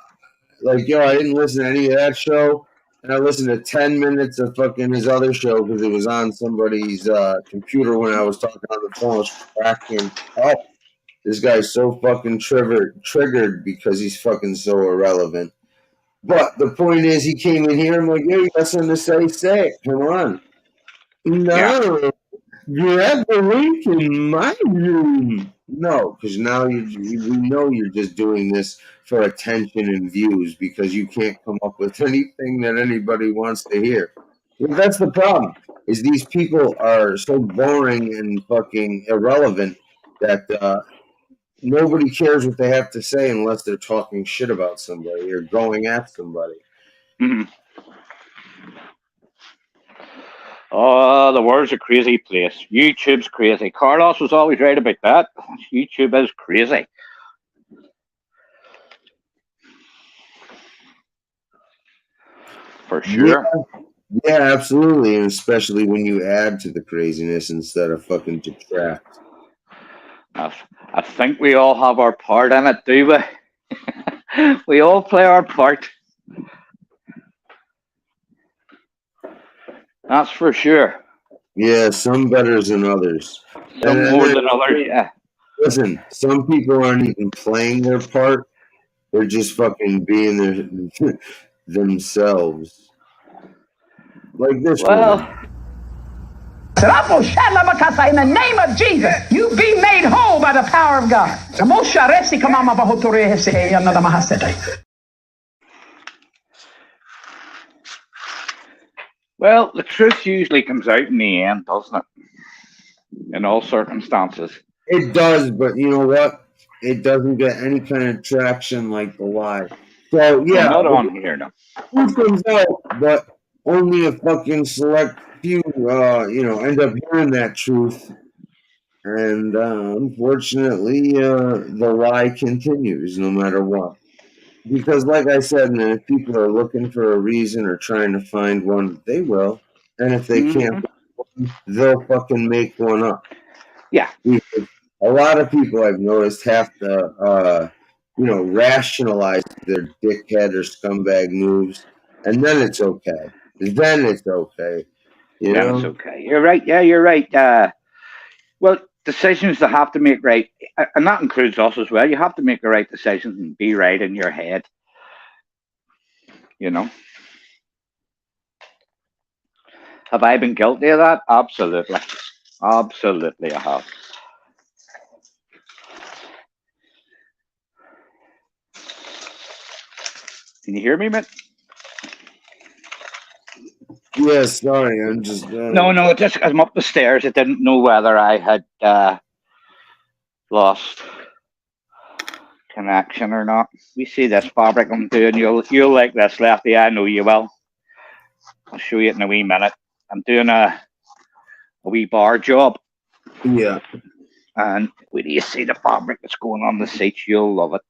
Like, I didn't listen to any of that show. And I listened to 10 minutes of fucking his other show because it was on somebody's computer when I was talking on the phone. I was cracking up. This guy's so fucking triggered because he's fucking so irrelevant. But the point is, he came in here. I'm like, yo, you got something to say it. Come on. No, you're at the link in my room. No, because now we know you're just doing this for attention and views because you can't come up with anything that anybody wants to hear. Well, that's the problem. Is these people are so boring and fucking irrelevant that nobody cares what they have to say unless they're talking shit about somebody or going at somebody. Mm-hmm. Oh, the world's a crazy place. YouTube's crazy. Carlos was always right about that. YouTube is crazy. For sure. Yeah, absolutely. And especially when you add to the craziness instead of fucking detract. I think we all have our part in it, do we? We all play our part. That's for sure. Yeah, some better than others. Some more than others, yeah. Listen, some people aren't even playing their part. They're just fucking being themselves. Like this one. In the name of Jesus, you be made whole by the power of God. Well, the truth usually comes out in the end, doesn't it? In all circumstances. It does, but you know what? it doesn't get any kind of traction like the lie. So No, yeah, not on here, no. truth comes out, but only a fucking select few, end up hearing that truth. And unfortunately, the lie continues no matter what. Because, like I said, man, if people are looking for a reason or trying to find one, they will. And if they can't, Mhm. they'll fucking make one up. Yeah. Because a lot of people I've noticed have to, rationalize their dickhead or scumbag moves, and then it's okay. Then it's okay. You Then it's know? okay. You're right. Yeah, you're right. Well, decisions they have to make right, and that includes us as well. You have to make the right decisions and be right in your head. You know. Have I been guilty of that? Absolutely. Absolutely, I have. Can you hear me, mate? Yeah, sorry, I'm just. No, no, just I'm up the stairs. I didn't know whether I had lost connection or not. We see this fabric I'm doing. You'll like this, Lefty. I know you will. I'll show you it in a wee minute. I'm doing a wee bar job. Yeah. And when you see the fabric that's going on the seats, you'll love it.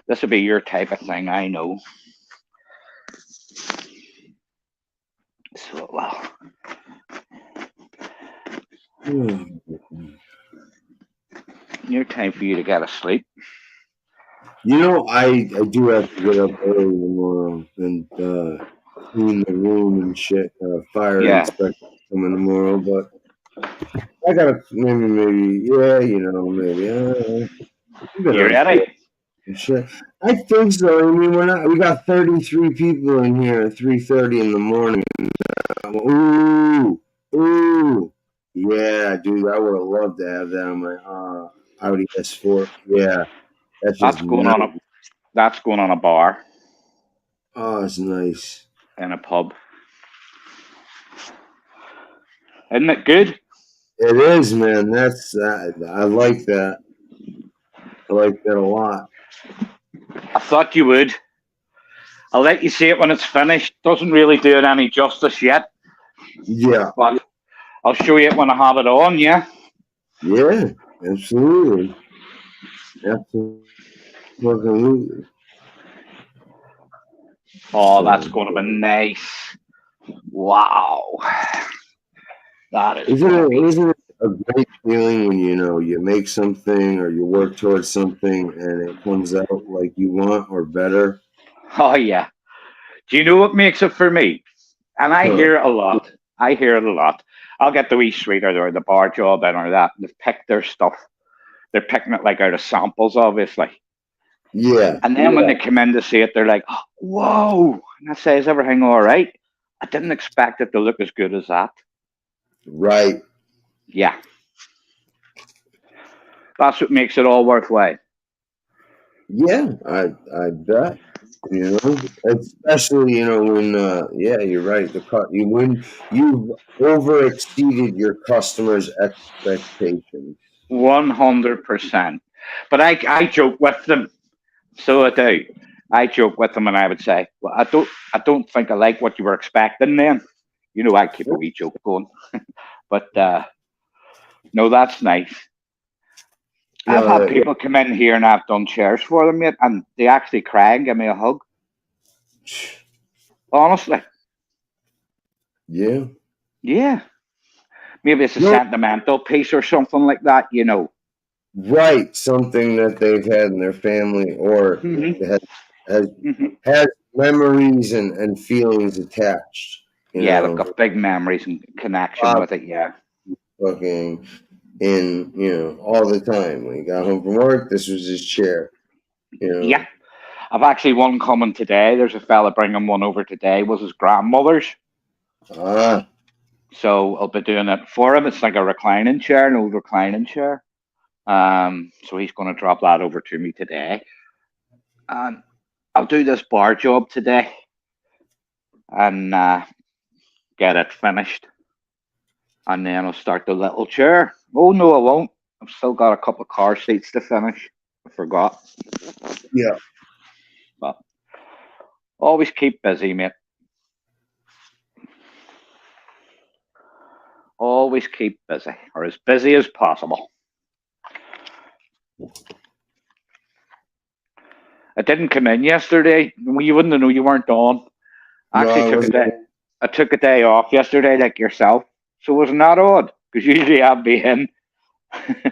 This will be your type of thing, I know. So, well. Your time for you to get asleep. You know, I do have to get up early tomorrow and clean the room and shit. Fire Yeah. inspector coming tomorrow, but I gotta maybe yeah, maybe. You ready? Shit. I think so. I mean, we got 33 people in here at 3:30 in the morning. Ooh, yeah, dude, I would have loved to have that on my Audi S4. Yeah, that's just nice. That's going on a bar. Oh, it's nice. In a pub. Isn't it good? It is, man. That's I like that. I like that a lot. I thought you would. I'll let you see it when it's finished. Doesn't really do it any justice yet. Yeah. But I'll show you it when I have it on, yeah? Yeah, absolutely. Absolutely. Oh, that's going to be nice. Wow. That is Isn't it a great feeling when you make something or you work towards something and it comes out like you want or better? Oh, yeah. Do you know what makes it for me? And I Huh. hear it a lot. I hear it a lot. I'll get the wee sweeter or the bar job in or that. They've picked their stuff. They're picking it like out of samples, obviously. Yeah. And then when they come in to see it, they're like, oh, whoa. And I say, is everything all right? I didn't expect it to look as good as that. Right. Yeah. That's what makes it all worthwhile. Yeah, I bet. Especially when you're right. You've over exceeded your customers' expectations. 100%. But I joke with them. So I do. I joke with them and I would say, well, I don't think I like what you were expecting then. I keep a wee joke going. But no, that's nice. I've had people come in here and I've done chairs for them yet, and they actually cry and give me a hug. Honestly. Yeah. Yeah. Maybe it's a sentimental piece or something like that, Right. Something that they've had in their family or has memories and feelings attached. Yeah, they've got big memories and connection with it, yeah. Fucking all the time. When he got home from work, this was his chair. Yeah. I've actually one coming today. There's a fella bringing one over today. Was his grandmother's. So I'll be doing it for him. It's like a reclining chair, an old reclining chair. So he's going to drop that over to me today. And I'll do this bar job today and get it finished. And then I'll start the little chair. Oh, no, I won't. I've still got a couple of car seats to finish. I forgot. Yeah. But always keep busy, mate. Always keep busy, or as busy as possible. I didn't come in yesterday. You wouldn't know you weren't on. I No, actually I took a wasn't. day. I took a day off yesterday, like yourself. So it was not odd because usually I'd be in.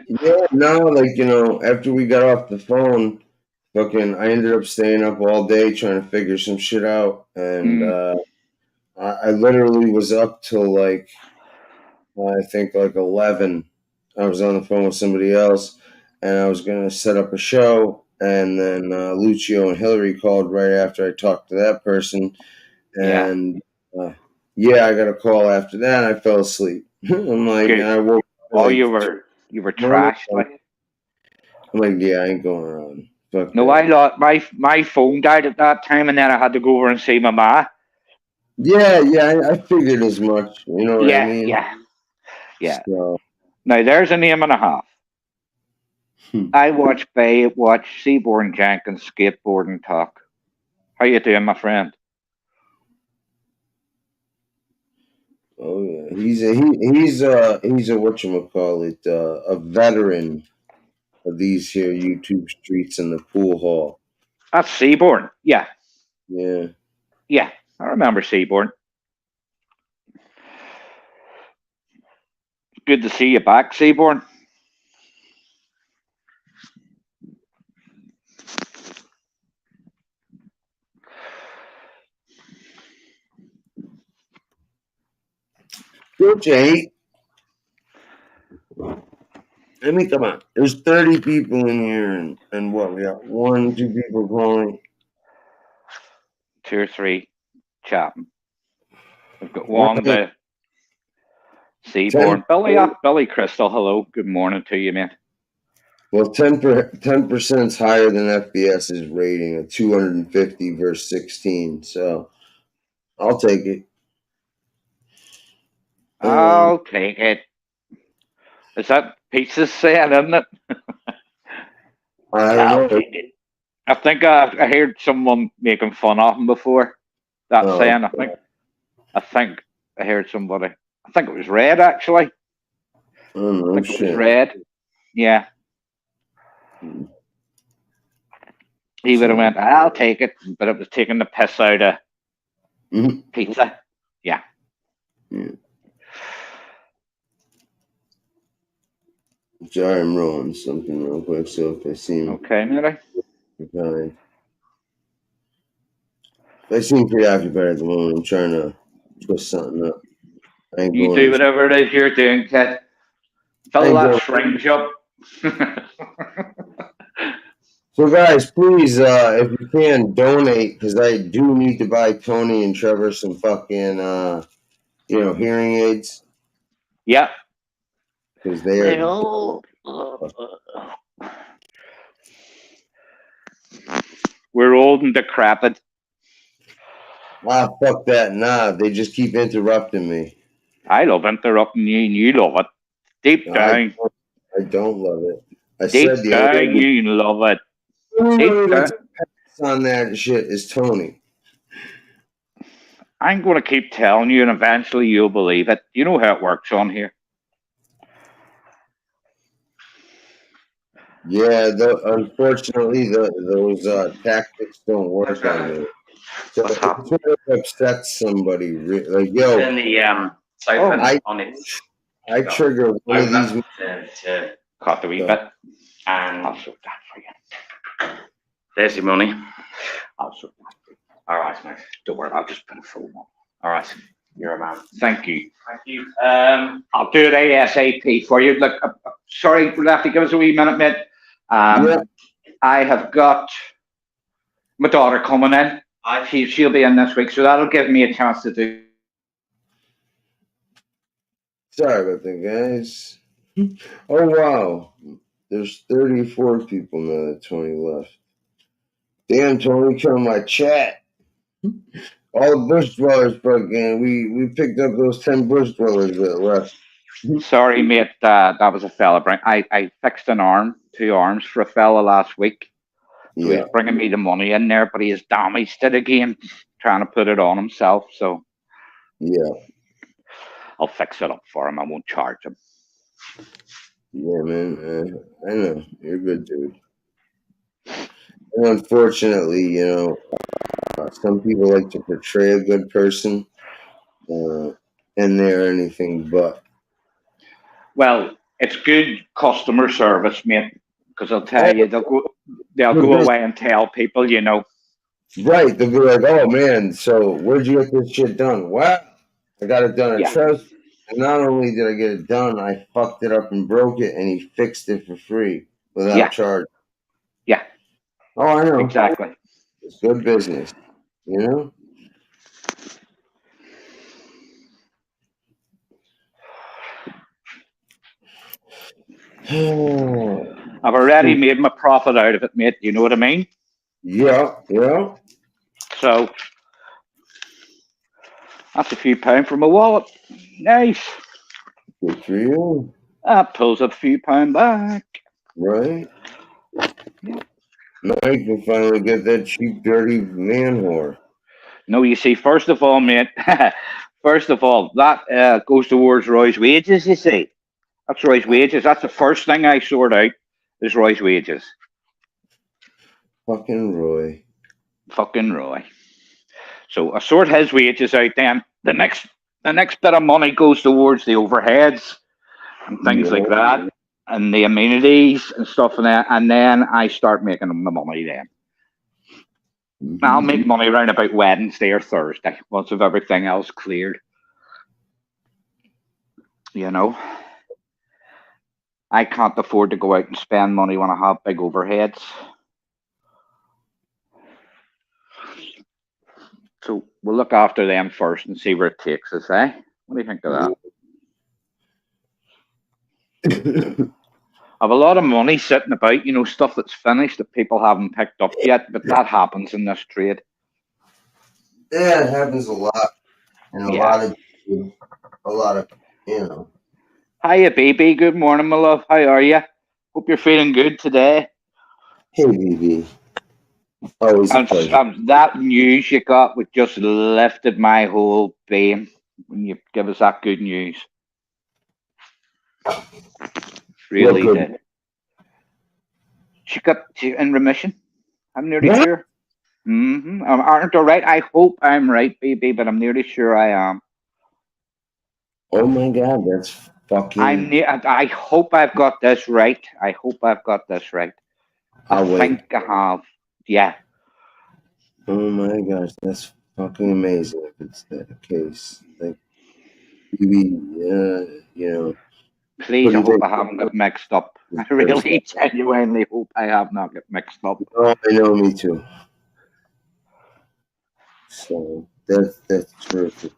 Yeah, no, like, you know, after we got off the phone, fucking, I ended up staying up all day trying to figure some shit out. And I literally was up till like, I think like 11. I was on the phone with somebody else and I was going to set up a show. And then Lucio and Hillary called right after I talked to that person. Yeah. And yeah, I got a call after that. And I fell asleep. I'm like, Good. and I woke up Oh, like you were morning. trashed. Like. I'm like, yeah, I ain't going around. Fuck No, that. I lost my phone died at that time, and then I had to go over and see my ma. Yeah, I figured as much. You know what I Yeah, mean? yeah. So, Now there's a name and a half. I watch Seaborn Jenkins skateboard and talk. How you doing, my friend? oh yeah, he's a whatchamacallit, a veteran of these here YouTube streets and the pool hall. That's Seaborn. Yeah, Yeah. I remember Seaborn. Good to see you back, Seaborn. Don't you hate? I mean, come on. There's 30 people in here, and what? We got 1, 2 people calling. 2 or 3 chatting. We've got one the Seaborn. Billy Crystal, hello. Good morning to you, man. Well, 10% is higher than FBS's rating of 250 versus 16. So I'll take it. I'll take it. Is that Pizza's saying, isn't it? I'll take it. I think I heard someone making fun of him before. That saying, I think I heard somebody. I think it was Red actually. Oh, I think it was Red. Yeah. He would have went, I'll take it, but it was taking the piss out of Pizza. Yeah. Sorry, I'm rolling something real quick. So if I seem okay, maybe. If I seem preoccupied at the moment, I'm trying to twist something up. You do whatever it is you're doing, kid. Fill that fringe up. So, guys, please, if you can, donate, because I do need to buy Tony and Trevor some fucking, hearing aids. Yeah. Because they are. We're old and decrepit. Ah, fuck that. Nah, they just keep interrupting me. I love interrupting you, and you love it. Deep down. I don't love it. Deep down, you love it. Deep down. On that shit is Tony. I'm going to keep telling you, and eventually you'll believe it. You know how it works on here. Yeah, unfortunately, those tactics don't work on me. So if it upsets somebody, like, yo, in the siphon on it. I trigger one of these. Cut the wee bit. And I'll sort that for you. There's your money. I'll sort that for you. All right, mate. Don't worry, I'll just put a phone on. All right. You're a man. Thank you. Thank you. I'll do it ASAP for you. Look, sorry, we'll have to give us a wee minute, mate. I have got my daughter coming in. She'll be in this week, so that'll give me a chance to do. Sorry about that, guys. Oh, wow. There's 34 people now that Tony left. Damn, Tony, come my chat. All the bush dwellers, fucking, we picked up those 10 bush dwellers that left. Sorry, mate. That was a fella. I fixed an arm, 2 arms for a fella last week. So Yeah. he's bringing me the money in there, but he has damaged it again, trying to put it on himself. So Yeah. I'll fix it up for him. I won't charge him. Yeah, man. I know. You're a good dude. And unfortunately, you know, some people like to portray a good person, and they're anything but. Well, it's good customer service, mate. Because I'll tell Oh, you, they'll go away and tell people, you know. right. They'll be like, oh, man, so where'd you get this shit done? Well, I got it done at Yeah, Trust. And not only did I get it done, I fucked it up and broke it, and he fixed it for free without yeah, charge. yeah, Oh, I know. exactly. It's good business, you know? I've already made my profit out of it, mate. You know what I mean? Yeah, yeah. So that's a few pound from my wallet. Nice. Good for you. That pulls a few pound back. Right? Now you can finally get that cheap, dirty man whore. No, you see, first of all, mate, first of all, that goes towards Roy's wages, you see. That's Roy's wages. That's the first thing I sort out is Roy's wages. Fucking Roy. Fucking Roy. So I sort his wages out then. The next bit of money goes towards the overheads and things like that. And the amenities and stuff like that. And then I start making the money then. I'll make money around about Wednesday or Thursday once of everything else cleared. You know, I can't afford to go out and spend money when I have big overheads. So we'll look after them first and see where it takes us, eh? What do you think of that? I have a lot of money sitting about, you know, stuff that's finished that people haven't picked up yet, but that happens in this trade. Yeah, it happens a lot. And a lot of, you know. Hiya, baby. Good morning, my love. How are you? Hope you're feeling good today. Hey, BB. Always a pleasure. That news you got would just lifted my whole being when you give us that good news. Really good? did. She in remission. I'm nearly sure. Aren't I right? I hope I'm right, baby, but I'm nearly sure I am. Oh my God, that's fucking. I hope I've got this right. I hope I've got this right. I think I have. Yeah. Oh my gosh, that's fucking amazing if it's that case. Like, maybe, you know. Please, I hope I haven't got mixed up. I really genuinely hope I have not got mixed up. Oh, I know, me too. So that's terrific.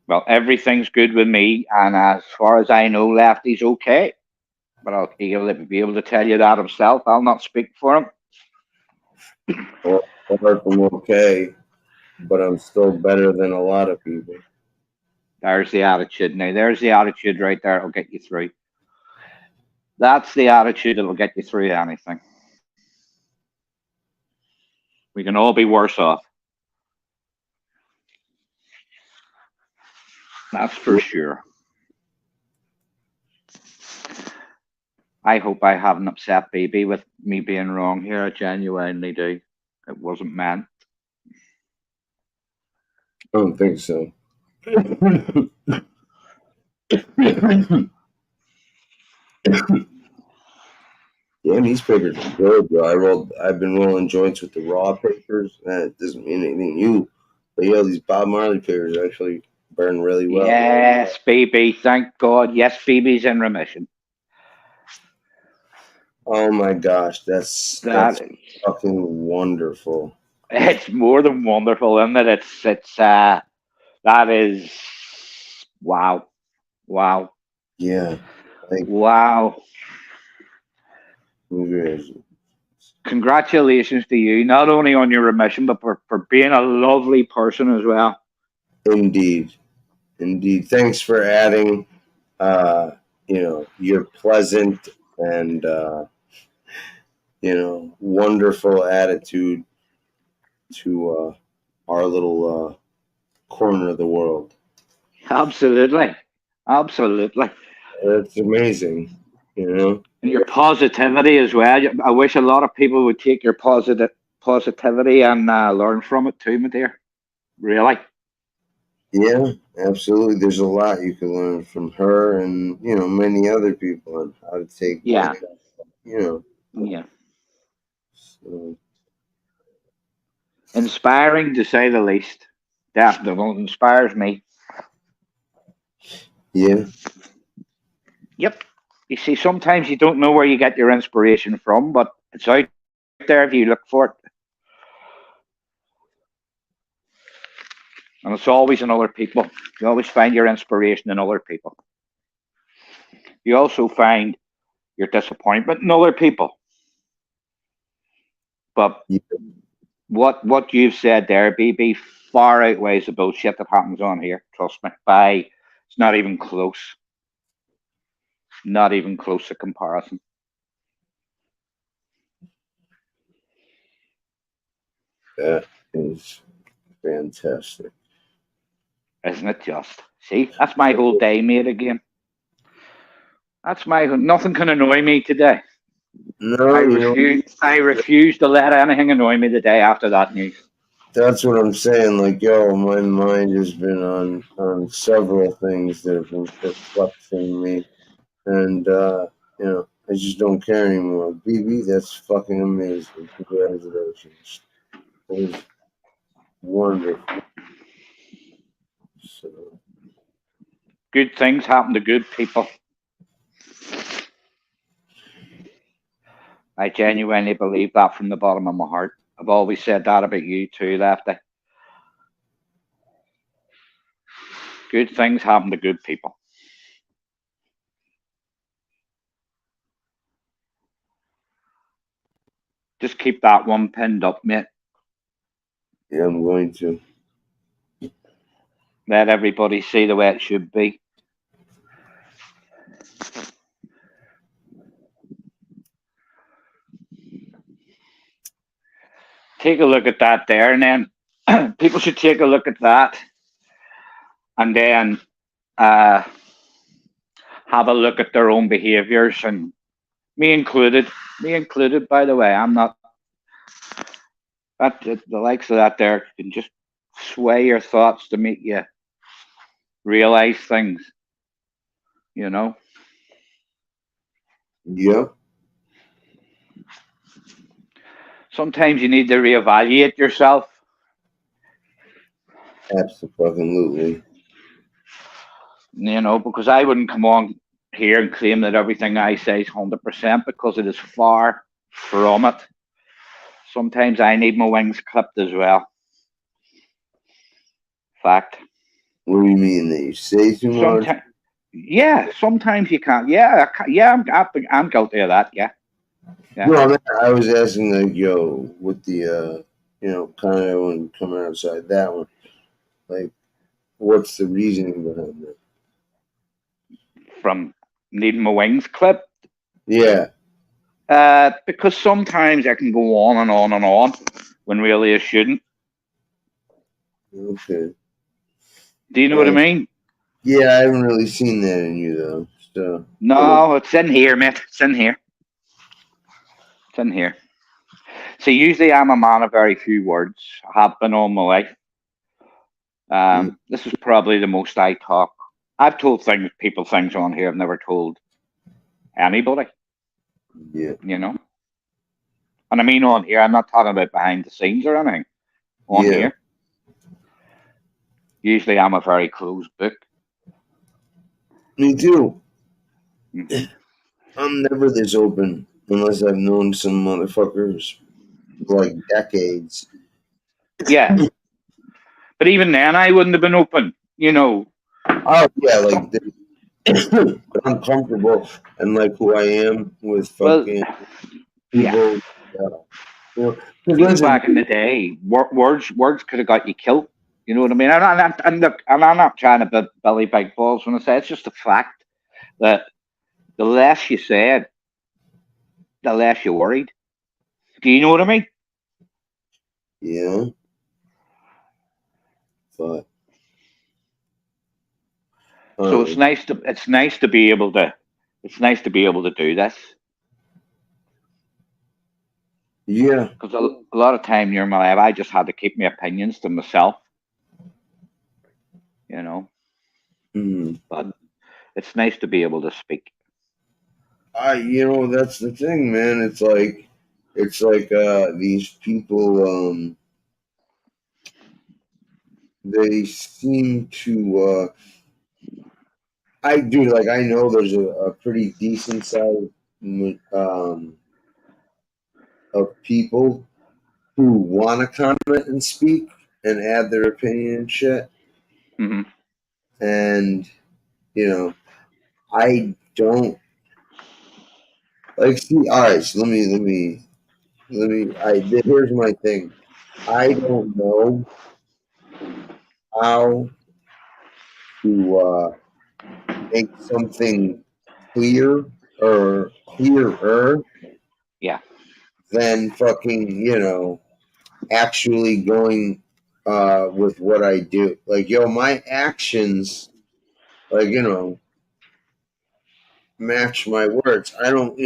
Well, everything's good with me, and as far as I know, Lefty's okay. But he'll be able to tell you that himself. I'll not speak for him. Well, I'm okay, but I'm still better than a lot of people. There's the attitude. Now, there's the attitude right there. It'll get you through. That's the attitude that'll get you through anything. We can all be worse off. That's for sure. I hope I haven't upset baby with me being wrong here. I genuinely do. It wasn't meant. I don't think so. Yeah, these papers are good, bro. I've been rolling joints with the raw papers. That doesn't mean anything new. But yeah, these Bob Marley papers actually burn really well. Yes, baby. Thank God. Yes, baby's in remission. Oh my gosh, that's fucking wonderful. It's more than wonderful, isn't it? That is wow. Wow. Yeah. Wow. congratulations to you, not only on your remission, but for being a lovely person as well. Indeed. Thanks for adding, your pleasant and, wonderful attitude to our little corner of the world. Absolutely. It's amazing, And your positivity as well. I wish a lot of people would take your positivity and learn from it too, my dear. Really. Yeah, absolutely. There's a lot you can learn from her and, many other people on how to take Yeah. life, Yeah. So, Inspiring to say the least. Definitely inspires me. yeah. Yep. You see, sometimes you don't know where you get your inspiration from, but it's out there if you look for it. And it's always in other people. You always find your inspiration in other people. You also find your disappointment in other people. But what you've said there, BB, far outweighs the bullshit that happens on here. Trust me. It's not even close. Not even close to comparison. That is fantastic. Isn't it just? See, that's my whole day, mate, again. That's nothing can annoy me today. No, I refuse to let anything annoy me the day after that news. That's what I'm saying. Like, my mind has been on several things that have been perplexing me, and I just don't care anymore. BB, that's fucking amazing. Congratulations. It was wonderful. So, good things happen to good people. I genuinely believe that from the bottom of my heart. I've always said that about you too, Lefty. Good things happen to good people. Just keep that one pinned up, mate. Yeah, I'm going to. Let everybody see the way it should be. Take a look at that there, and then people should take a look at that, and then have a look at their own behaviors, and me included. By the way, I'm not. The likes of that there can just sway your thoughts to make you realize things. Yeah. Sometimes you need to reevaluate yourself. Absolutely. Because I wouldn't come on here and claim that everything I say is 100% because it is far from it. Sometimes I need my wings clipped as well. Fact. What do you mean that you say too much? Yeah, sometimes you can't. Yeah, I'm guilty of that. Yeah. No, I was asking with the kind of when coming outside that one, like, what's the reasoning behind that? From needing my wings clipped? Yeah. Because sometimes I can go on and on and on when really I shouldn't. Okay. Do you know what I mean? Yeah, I haven't really seen that in you though. So. No, it's in here, mate. It's in here. See, usually I'm a man of very few words. I have been all my life. This is probably the most I talk. I've told people things on here I've never told anybody. Yeah. And I mean on here, I'm not talking about behind the scenes or anything. On here. Usually I'm a very closed book. Me too. I'm never this open unless I've known some motherfuckers for like decades. Yeah. But even then I wouldn't have been open, Oh yeah, like but I'm comfortable and like who I am with fucking people You know, 'cause Even listen, back in the day, words could have got you killed. You know what I mean? And look, and I'm not trying to belly big balls when I say it's just a fact that the less you said, the less you worried. Do you know what I mean? yeah, but So it's nice to be able to do this. yeah, Because a lot of time during my life, I just had to keep my opinions to myself. You know, but it's nice to be able to speak. you know, that's the thing, man. It's like these people, they seem to, I do, like, I know there's a pretty decent size, um, of people who want to comment and speak and add their opinion and shit. Mm-hmm. And, you know, I don't like, see, all right, so here's my thing. I don't know how to make something clear or clearer Yeah. than fucking, actually going with what I do. Like, yo, my actions, like, match my words. I don't,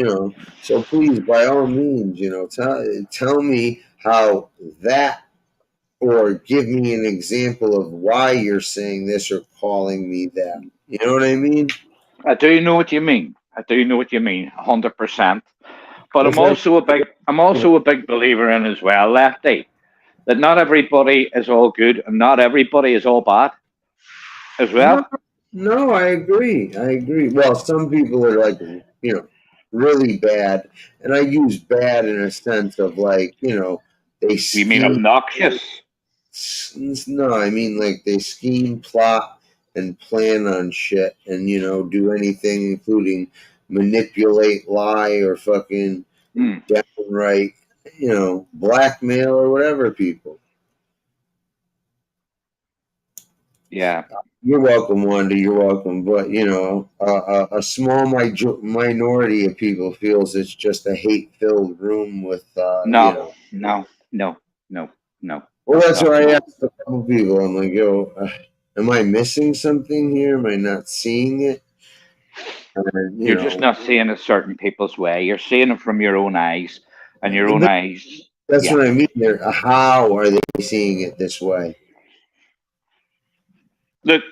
so please, by all means, tell me how that, or give me an example of why you're saying this or calling me that. You know what I mean? I do know what you mean. I do know what you mean, 100%. But It's like, I'm also a big believer in as well, Lefty, that not everybody is all good and not everybody is all bad, as no, well. no, I agree. I agree. Well, some people are like, really bad, and I use bad in a sense of like, they You mean scheme. obnoxious? No, I mean like they scheme, plot, and plan on shit, and do anything, including manipulate, lie, or fucking Mm, downright, blackmail or whatever people. yeah. You're welcome, Wanda. You're welcome. But a small minority of people feels it's just a hate-filled room with, No, no, no, no, no, Well, that's no, what I no. asked a couple people. I'm like, yo, am I missing something here? Am I not seeing it? And, You're just not seeing it certain people's way. You're seeing it from your own eyes, and your own eyes. that's Yeah. what I mean. How are they seeing it this way? Look,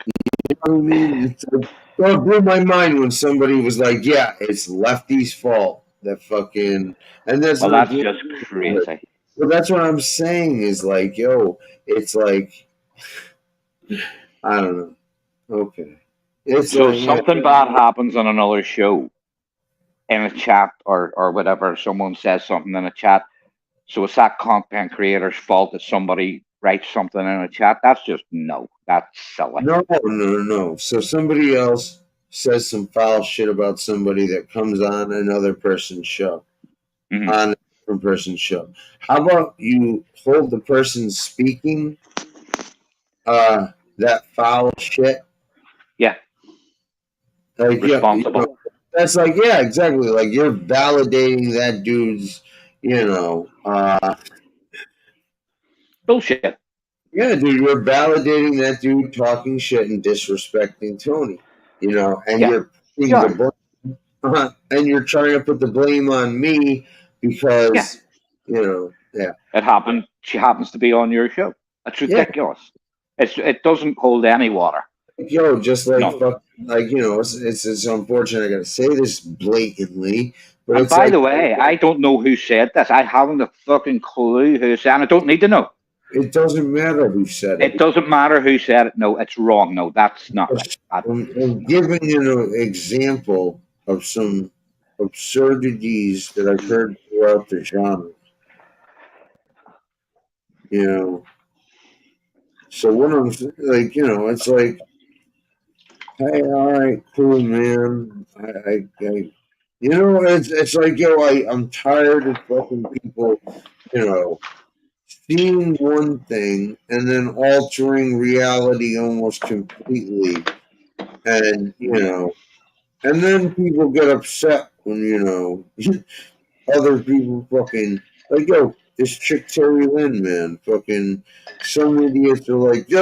You know what I mean? It's like, well, it blew my mind when somebody was like, "Yeah, it's Lefty's fault." That fucking, and that's well, not that's good. just crazy. Well, that's what I'm saying is like, yo, it's like, I don't know. Okay, it's So like, if yeah, something bad happens on another show, in a chat or whatever, someone says something in a chat, so it's that content creator's fault that somebody writes something in a chat. That's just no. That's silly. no. So somebody else says some foul shit about somebody that comes on another person's show, Mm-hmm. on a different person's show. How about you hold the person speaking that foul shit? Yeah. Like, yeah, Responsible. that's like, yeah, exactly. Like you're validating that dude's, Bullshit. yeah, dude, you're validating that dude talking shit and disrespecting Tony, and Yeah. you're putting the Yeah. blame, and you're trying to put the blame on me Yeah. because, yeah, It happened. She happens to be on your show. That's yeah, ridiculous. It doesn't hold any water. yo, just like No. fuck, like it's unfortunate I gotta say this blatantly, but And it's by like the way, I don't know who said this. I haven't a fucking clue who said it. I don't need to know. it doesn't matter who said It it. doesn't matter who said it. No, it's wrong. No, that's not right. I'm giving you an example of some absurdities that I've heard throughout the genre. You know, so what I'm like, it's like, hey, all right, cool, man. I You know, it's like, yo, I'm tired of fucking people, you know, seeing one thing and then altering reality almost completely. And, you know, and then people get upset when, you know, other people fucking, like, yo, this chick Terry Lynn, man, fucking, some idiots are like, you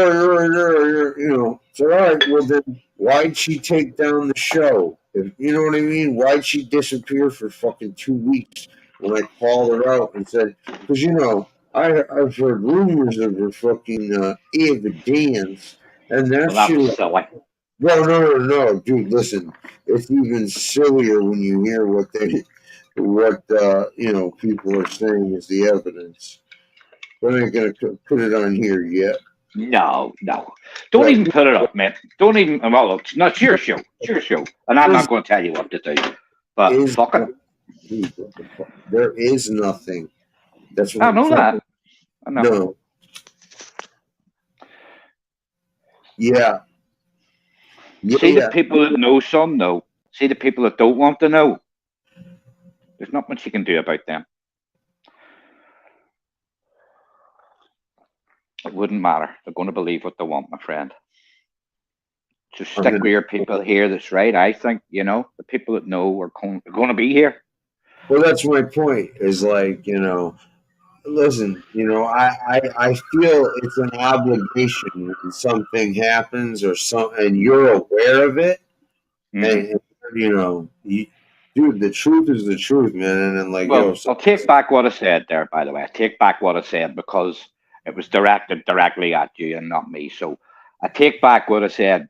know, so all right, well then, why'd she take down the show? You know what I mean? Why'd she disappear for fucking 2 weeks when I called her out and said, because, you know, I've heard rumors of her fucking evidence, and that Well, that shit was is silly. no, dude. Listen, it's even sillier when you hear what you know, people are saying is the evidence. But I ain't gonna put it on here yet. No. Don't But even put it up, man. Don't even. Well, it's not your show. It's your show, and I'm not going to tell you what to do. But is fuck it. dude, what the fuck? There is nothing. That's what I I'm know trying. that. I know. No. Yeah. See the people that know some know. See the people that don't want to know. There's not much you can do about them. It wouldn't matter. They're going to believe what they want, my friend. So stick with your people here. That's right. I think, you know, the people that know are going to be here. Well, that's my point. Is like, you know, listen, you know, I feel it's an obligation when something happens or and you're aware of it, and you know, dude, the truth is the truth, man. And then like, yo, Well, I'll take back what I said there, by the way. I take back what I said because it was directed directly at you and not me. So I take back what I said,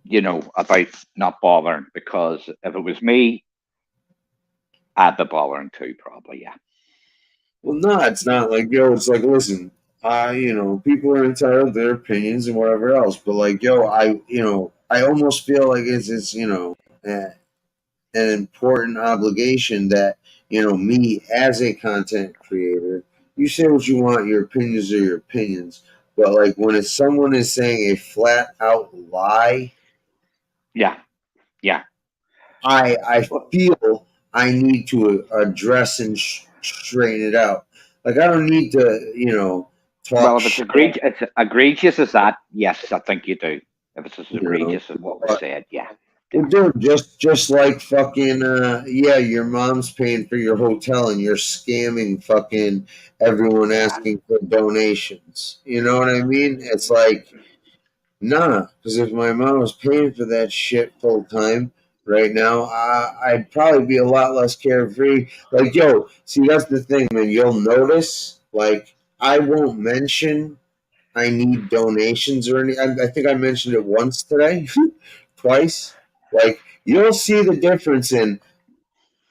you know, about not bothering, because if it was me, I'd be bothering too, probably, yeah. well, no, it's not like, yo, it's like, listen, you know, people are entitled to their opinions and whatever else, but like, yo, you know, I almost feel like it's you know, an important obligation that, you know, me as a content creator, you say what you want, your opinions are your opinions, but like when it's someone is saying a flat out lie, yeah, I feel I need to address and straighten it out. Like I don't need to, you know, Well, talk if shit, it's egregious as that, yes, I think you do. If it's as you know. egregious as what was said, yeah. Well, dude, just like fucking yeah, your mom's paying for your hotel and you're scamming fucking everyone asking for donations. You know what I mean? It's like, nah, because if my mom was paying for that shit full time right now, I'd probably be a lot less carefree. Like, yo, see, that's the thing, man. You'll notice, like, I won't mention I need donations or anything. I think I mentioned it once today, twice. Like, you'll see the difference in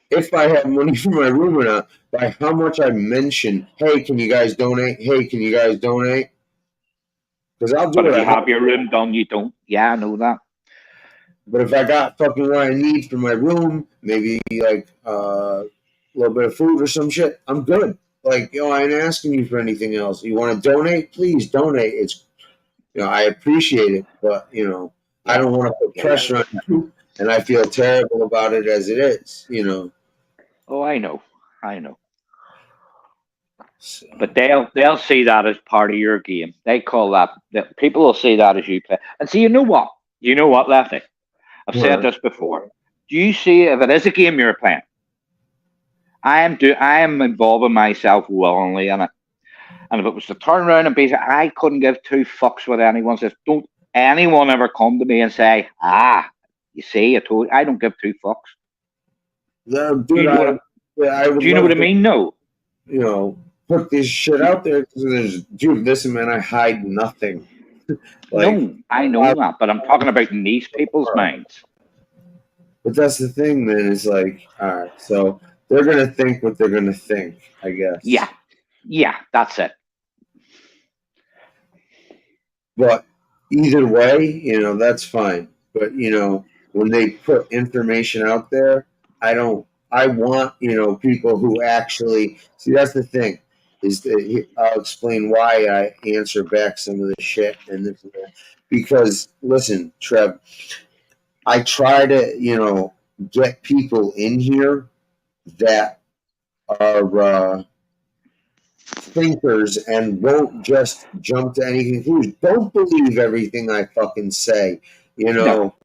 if I have money for my room or not by how much I mention, hey, can you guys donate? Hey, can you guys donate? Because I'll do But it. if you have your room done, you don't. Yeah, I know that. But if I got fucking what I need for my room, maybe like a little bit of food or some shit, I'm good. Like, yo, I ain't asking you for anything else. You want to donate? Please donate. It's, you know, I appreciate it, but you know, I don't want to put pressure on you, and I feel terrible about it as it is. You know. Oh, I know. So. But they'll see that as part of your game. They call that people will see that as you play. And see, you know what? You know what, Lefty? I've said this before. Do you see if it is a game you're playing? I am involving myself willingly in it. And if it was to turn around and be, I couldn't give two fucks what anyone says. Don't anyone ever come to me and say, you see, I don't give two fucks. Yeah, dude, Do you know what I mean? No. You know, put this shit out there because dude, listen, man, I hide nothing. Like, no, I know that, but I'm talking about in these people's minds. But that's the thing, man. It's like, all right, so they're gonna think what they're gonna think, I guess. Yeah, that's it. But either way, you know, that's fine. But you know, when they put information out there, I want, you know, people who actually see. That's the thing. I'll explain why I answer back some of the shit and this and that. Because listen, Trev, I try to, you know, get people in here that are thinkers and won't just jump to any conclusion. Don't believe everything I fucking say. You know, No.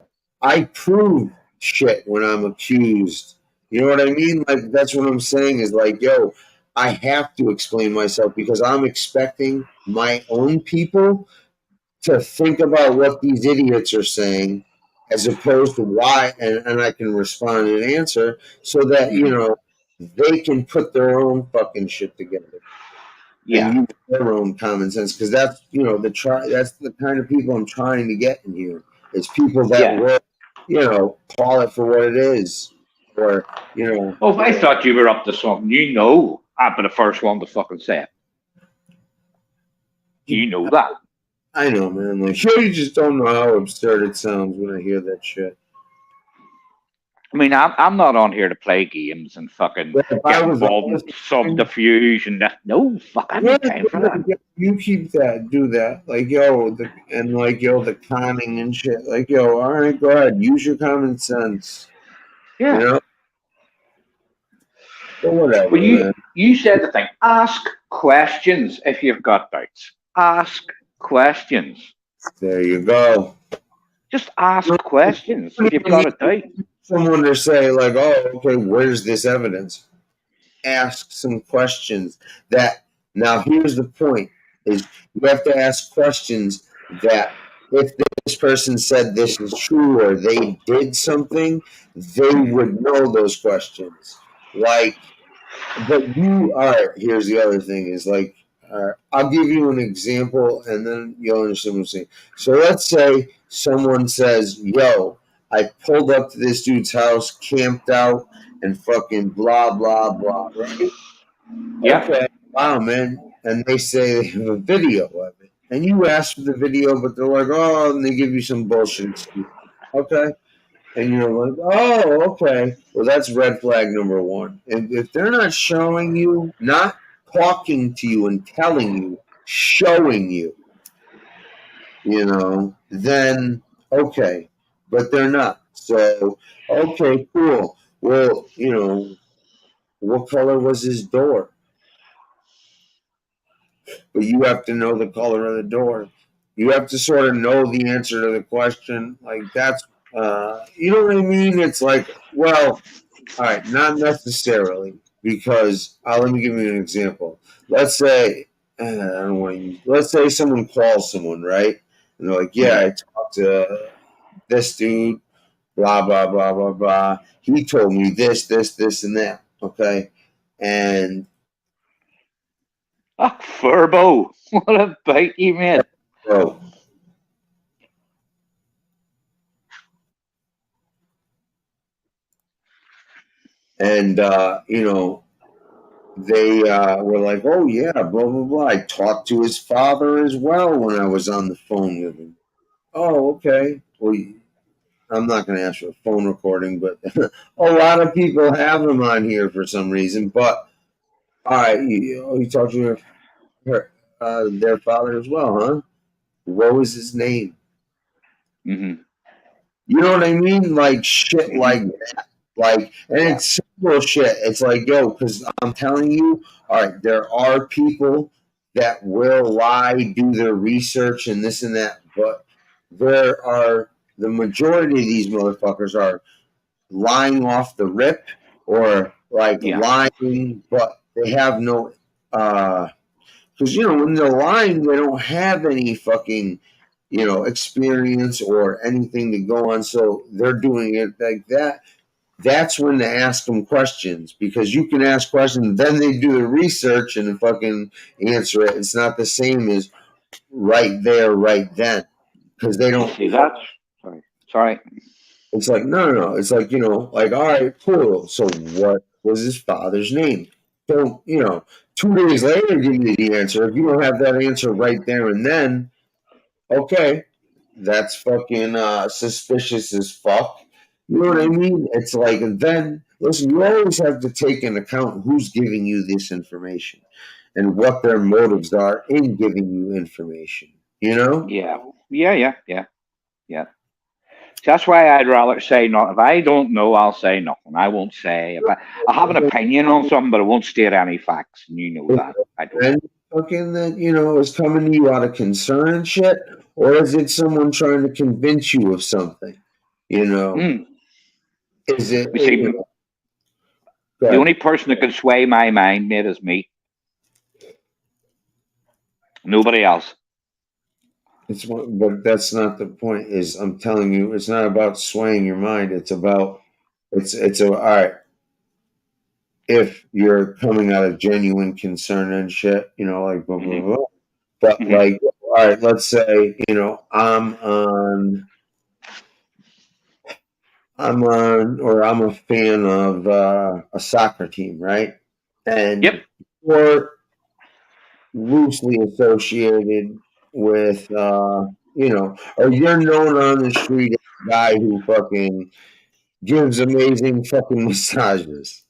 I prove shit when I'm accused. You know what I mean? Like, that's what I'm saying is like, yo, I have to explain myself because I'm expecting my own people to think about what these idiots are saying as opposed to why, and I can respond and answer so that, you know, they can put their own fucking shit together Yeah. and use their own common sense because that's, you know, that's the kind of people I'm trying to get in here. It's people that Yeah. will, you know, call it for what it is, or, you know. Oh, if I thought you were up to something, you know, I'd be the first one to fucking say it. You know that. I know, man. Like, you just don't know how absurd it sounds when I hear that shit. I mean, I'm not on here to play games and fucking But if I get was involved in subterfuge and that. No, fuck, I yeah, need time for that. you keep that, do that. Like, yo, the conning and shit. Like, yo, all right, go ahead. Use your common sense. Yeah. You know? But whatever, Well, man. you said the thing. Ask questions if you've got doubts. Ask questions. There you go. Just ask questions if you've got a doubt. Someone to say, like, oh, okay, where's this evidence? Ask some questions. That now here's the point: is you have to ask questions that if this person said this is true or they did something, they would know those questions. Like, but you all right, here's the other thing is like I'll give you an example and then you'll understand what I'm saying. So let's say someone says, yo, I pulled up to this dude's house, camped out, and fucking blah blah blah, right? Yeah. Okay, wow, man. And they say they have a video of it. And you ask for the video, but they're like, oh, and they give you some bullshit excuse. Okay. And you're like, oh, okay. Well, that's red flag number one. And if they're not showing you, not talking to you and telling you, showing you, you know, then okay. But they're not. So, okay, cool. Well, you know, what color was his door? But you have to know the color of the door. You have to sort of know the answer to the question. Like, that's, you know what I mean? It's like, well, all right, not necessarily, because let me give you an example. Let's say I don't want to use. Let's say someone calls someone, right? And they're like, "Yeah, I talked to this dude, blah blah blah blah blah. He told me this, this, this, and that." Okay, and Oh, Furbo, what a bite you made. so and you know, they were like, "Oh yeah, blah blah blah." I talked to his father as well when I was on the phone with him. Oh, okay. Well, I'm not going to ask for a phone recording, but a lot of people have them on here for some reason. But all right, you talked to their father as well, huh? What was his name? Mm-hmm. You know what I mean? Like shit like that. Like, and it's simple shit. It's like, yo, because I'm telling you, all right, there are people that will lie, do their research and this and that, but there are the majority of these motherfuckers are lying off the rip or like lying, but they have no, because, you know, when they're lying, they don't have any fucking, you know, experience or anything to go on. So they're doing it like that. That's when to ask them questions because you can ask questions, then they do the research and fucking answer it. It's not the same as right there, right then, because they don't. See, that's sorry. It's like no. It's like, you know, like, all right, cool. So what was his father's name? Don't, you know, 2 days later give me the answer. If you don't have that answer right there and then, okay, that's fucking suspicious as fuck. You know what I mean? It's like, and then listen, you always have to take into account who's giving you this information and what their motives are in giving you information. You know? Yeah. That's why I'd rather say nothing. If I don't know, I'll say nothing. I won't say. I have an opinion on something, but I won't state any facts, and you know that. I don't. And fucking that, is coming to you out of concern and shit, or is it someone trying to convince you of something? Is it? You see, the only person that can sway my mind, mate, is me. Nobody else. But that's not the point. Is I'm telling you, it's not about swaying your mind. It's about all right. If you're coming out of genuine concern and shit, like blah blah blah. But like, all right, let's say I'm on, or I'm a fan of a soccer team, right? And we're loosely associated with, or you're known on the street as a guy who fucking gives amazing fucking massages.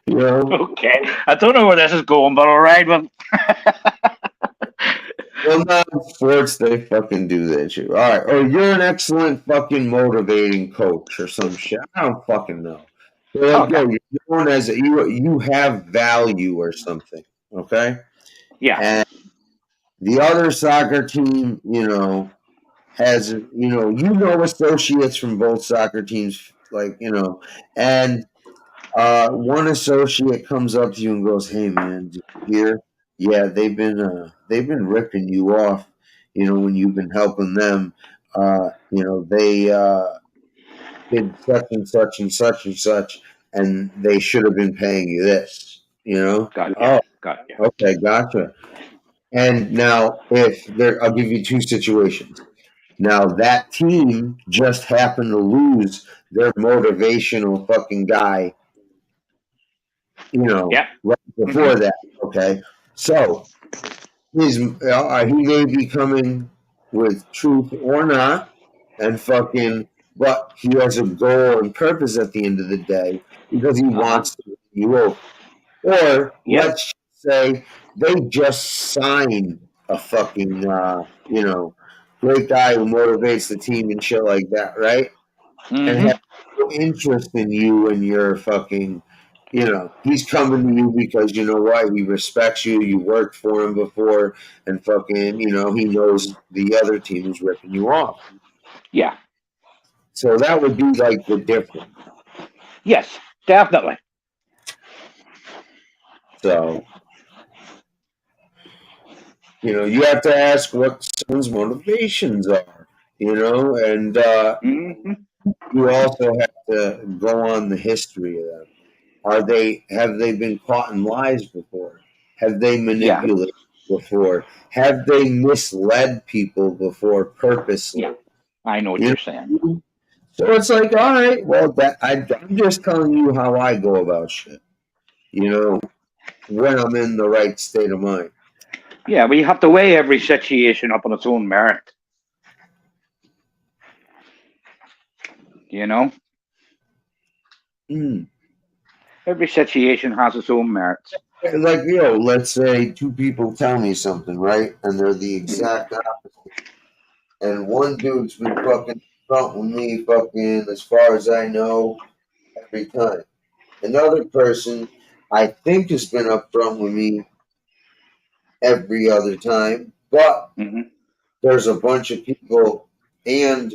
Okay, I don't know where this is going, but all right. Well, well, not in sports, they fucking do that shit. All right, or you're an excellent fucking motivating coach or some shit. I don't fucking know. They're like, yo, you're known as you have value or something. Okay. Yeah. And the other soccer team, has associates from both soccer teams, and one associate comes up to you and goes, "Hey, man, did you hear? Yeah, they've been ripping you off. When you've been helping them. They did such and such and such and such, and they should have been paying you this. Got Okay, gotcha. And now, I'll give you two situations. Now, that team just happened to lose their motivational fucking guy, right before that. Okay. So, he may be coming with truth or not, and fucking, but he has a goal and purpose at the end of the day because he wants to win you over. Or let's say they just sign a fucking, great guy who motivates the team and shit like that, right? And have no interest in you and your fucking, he's coming to you because you know what? He respects you. You worked for him before, and fucking, he knows the other team is ripping you off. Yeah. So that would be like the difference. Yes, definitely. So, you have to ask what someone's motivations are, and you also have to go on the history of them. Have they been caught in lies before? Have they manipulated before? Have they misled people before purposely? Yeah, I know what you're saying. So it's like, all right, well, I'm just telling you how I go about shit. When I'm in the right state of mind. Yeah, but you have to weigh every situation up on its own merit. Every situation has its own merits. Like, let's say two people tell me something, right? And they're the exact opposite. And one dude's been fucking front with me, fucking, as far as I know, every time. Another person, I think, has been up front with me every other time. But there's a bunch of people and,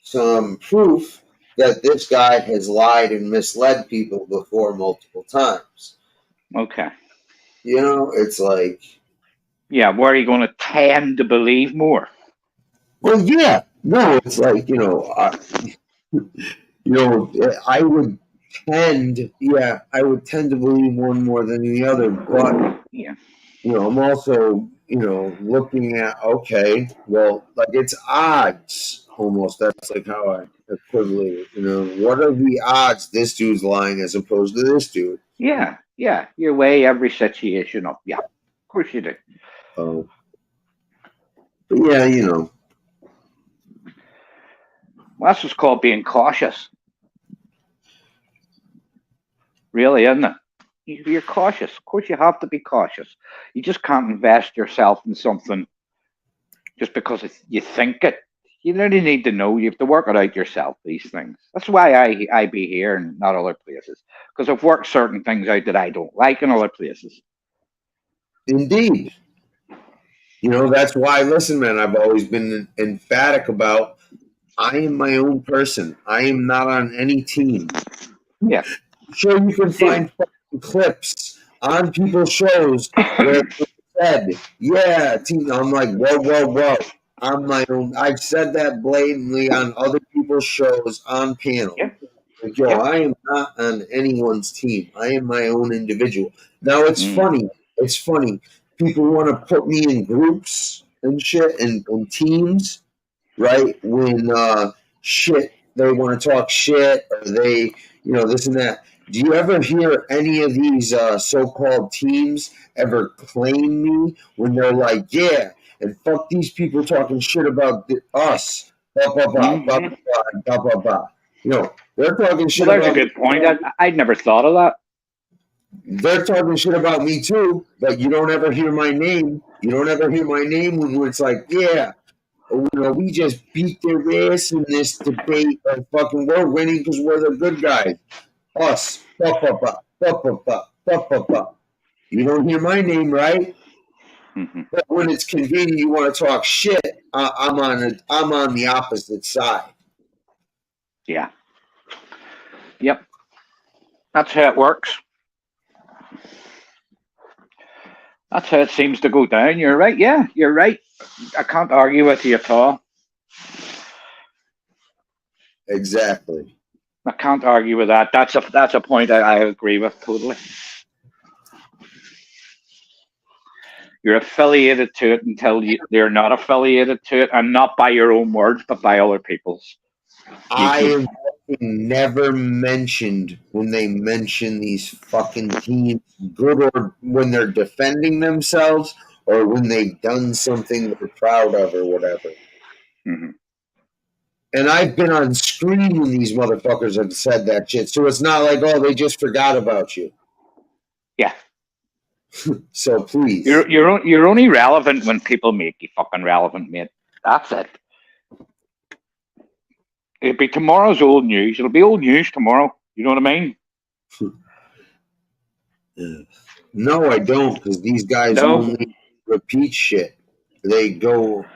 some proof that this guy has lied and misled people before multiple times. Okay. It's like... Yeah, where are you going to tend to believe more? Well, yeah. No, it's like, I would tend to believe one more than the other, but, I'm also, looking at, okay, well, like it's odds almost. That's like how I equivalent it. What are the odds this dude's lying as opposed to this dude? Yeah. You weigh every situation up. Yeah, of course you do. Oh. But yeah, Well, that's what's called being cautious. Really, isn't it? You're cautious. Of course, you have to be cautious. You just can't invest yourself in something just because you think it. You really need to know. You have to work it out yourself. These things. That's why I be here and not other places. Because I've worked certain things out that I don't like in other places. Indeed. You know, that's why, listen, man, I've always been emphatic about I am my own person. I am not on any team. Yeah. Sure, you can find fucking clips on people's shows where it said, yeah, team. I'm like, whoa, whoa, whoa. I'm my own. I've said that blatantly on other people's shows on panel. Yep. Like, yo, Yep. I am not on anyone's team. I am my own individual. Now, it's funny. It's funny. People want to put me in groups and shit and teams, right? When shit, they want to talk shit or they, you know, this and that. Do you ever hear any of these so-called teams ever claim me when they're like, yeah, and fuck these people talking shit about us, blah, blah, blah, blah, blah, blah, blah, blah. You know, they're talking shit Well, there's a about good me. point. I'd never thought of that. They're talking shit about me too, but you don't ever hear my name. You don't ever hear my name when it's like, yeah, you know, we just beat their ass in this debate, and fucking we're winning because we're the good guys. Us, blah, blah, blah, blah, blah, blah, blah, blah, blah. You don't hear my name, right? But when it's convenient, you want to talk shit. I'm on the opposite side. Yeah. Yep. That's how it works. That's how it seems to go down. You're right. Yeah, you're right. I can't argue with you at all. Exactly. I can't argue with that. That's a point I agree with totally. You're affiliated to it until they're not affiliated to it, and not by your own words, but by other people's. I am never mentioned when they mention these fucking teams, good or when they're defending themselves or when they've done something they're proud of or whatever. And I've been on screen when these motherfuckers have said that shit. So it's not like, oh, they just forgot about you. Yeah. So please. You're only relevant when people make you fucking relevant, mate. That's it. It'll be tomorrow's old news. It'll be old news tomorrow. You know what I mean? No, I don't, because these guys only repeat shit. They go.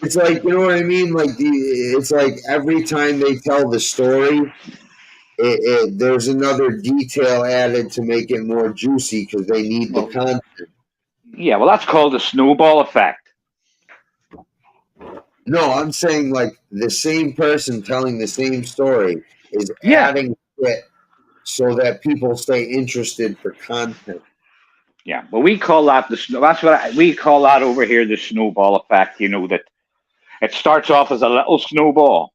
It's like, you know what I mean? Like it's like every time they tell the story, there's another detail added to make it more juicy because they need the content. Yeah, well, that's called the snowball effect. No, I'm saying like the same person telling the same story is adding shit so that people stay interested for content. Yeah, well, we call that that's what we call that over here, the snowball effect. You know, that it starts off as a little snowball,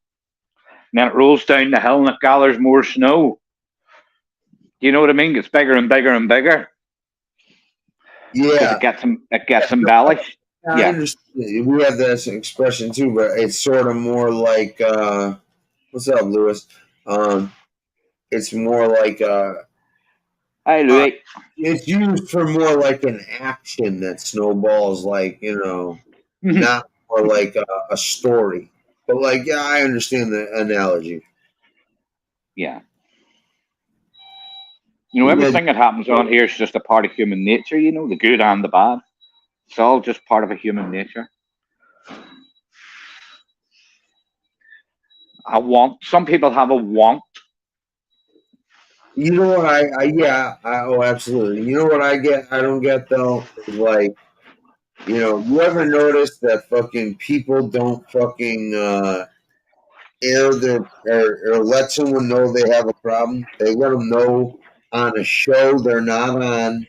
and then it rolls down the hill and it gathers more snow. You know what I mean? It's bigger and bigger and bigger. Yeah, it gets embellished. I understand. We have this expression too, but it's sort of more like what's up, Lewis? It's more like hi, Louis. It's used for more like an action that snowballs, like, you know, not more like a story. But like, yeah, I understand the analogy. Yeah. You know, everything that happens on here is just a part of human nature, you know, the good and the bad. It's all just part of a human nature. A want. Some people have a want. You know what oh, absolutely. You know what I don't get though? Is like, you know, you ever notice that fucking people don't fucking air their or let someone know they have a problem? They let them know on a show they're not on,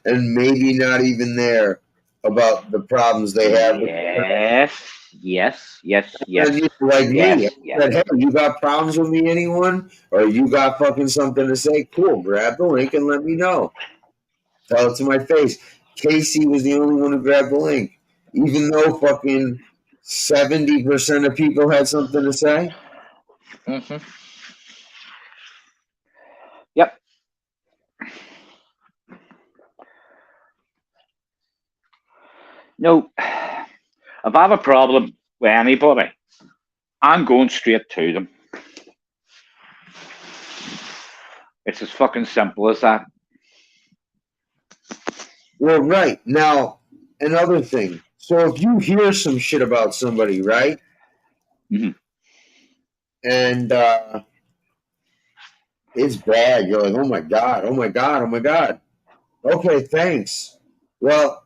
and maybe not even there, about the problems they have. Yes. And you like me, I said, hey, you got problems with me, anyone? Or you got fucking something to say? Cool, grab the link and let me know. Tell it to my face. Casey was the only one who grabbed the link, even though fucking 70% of people had something to say. Yep. No, if I have a problem, with anybody, I'm going straight to them. It's as fucking simple as that. Well, right. Now, another thing. So if you hear some shit about somebody, right? Mhm. And it's bad. You're like, oh my God, oh my God, oh my God. Okay, thanks. Well,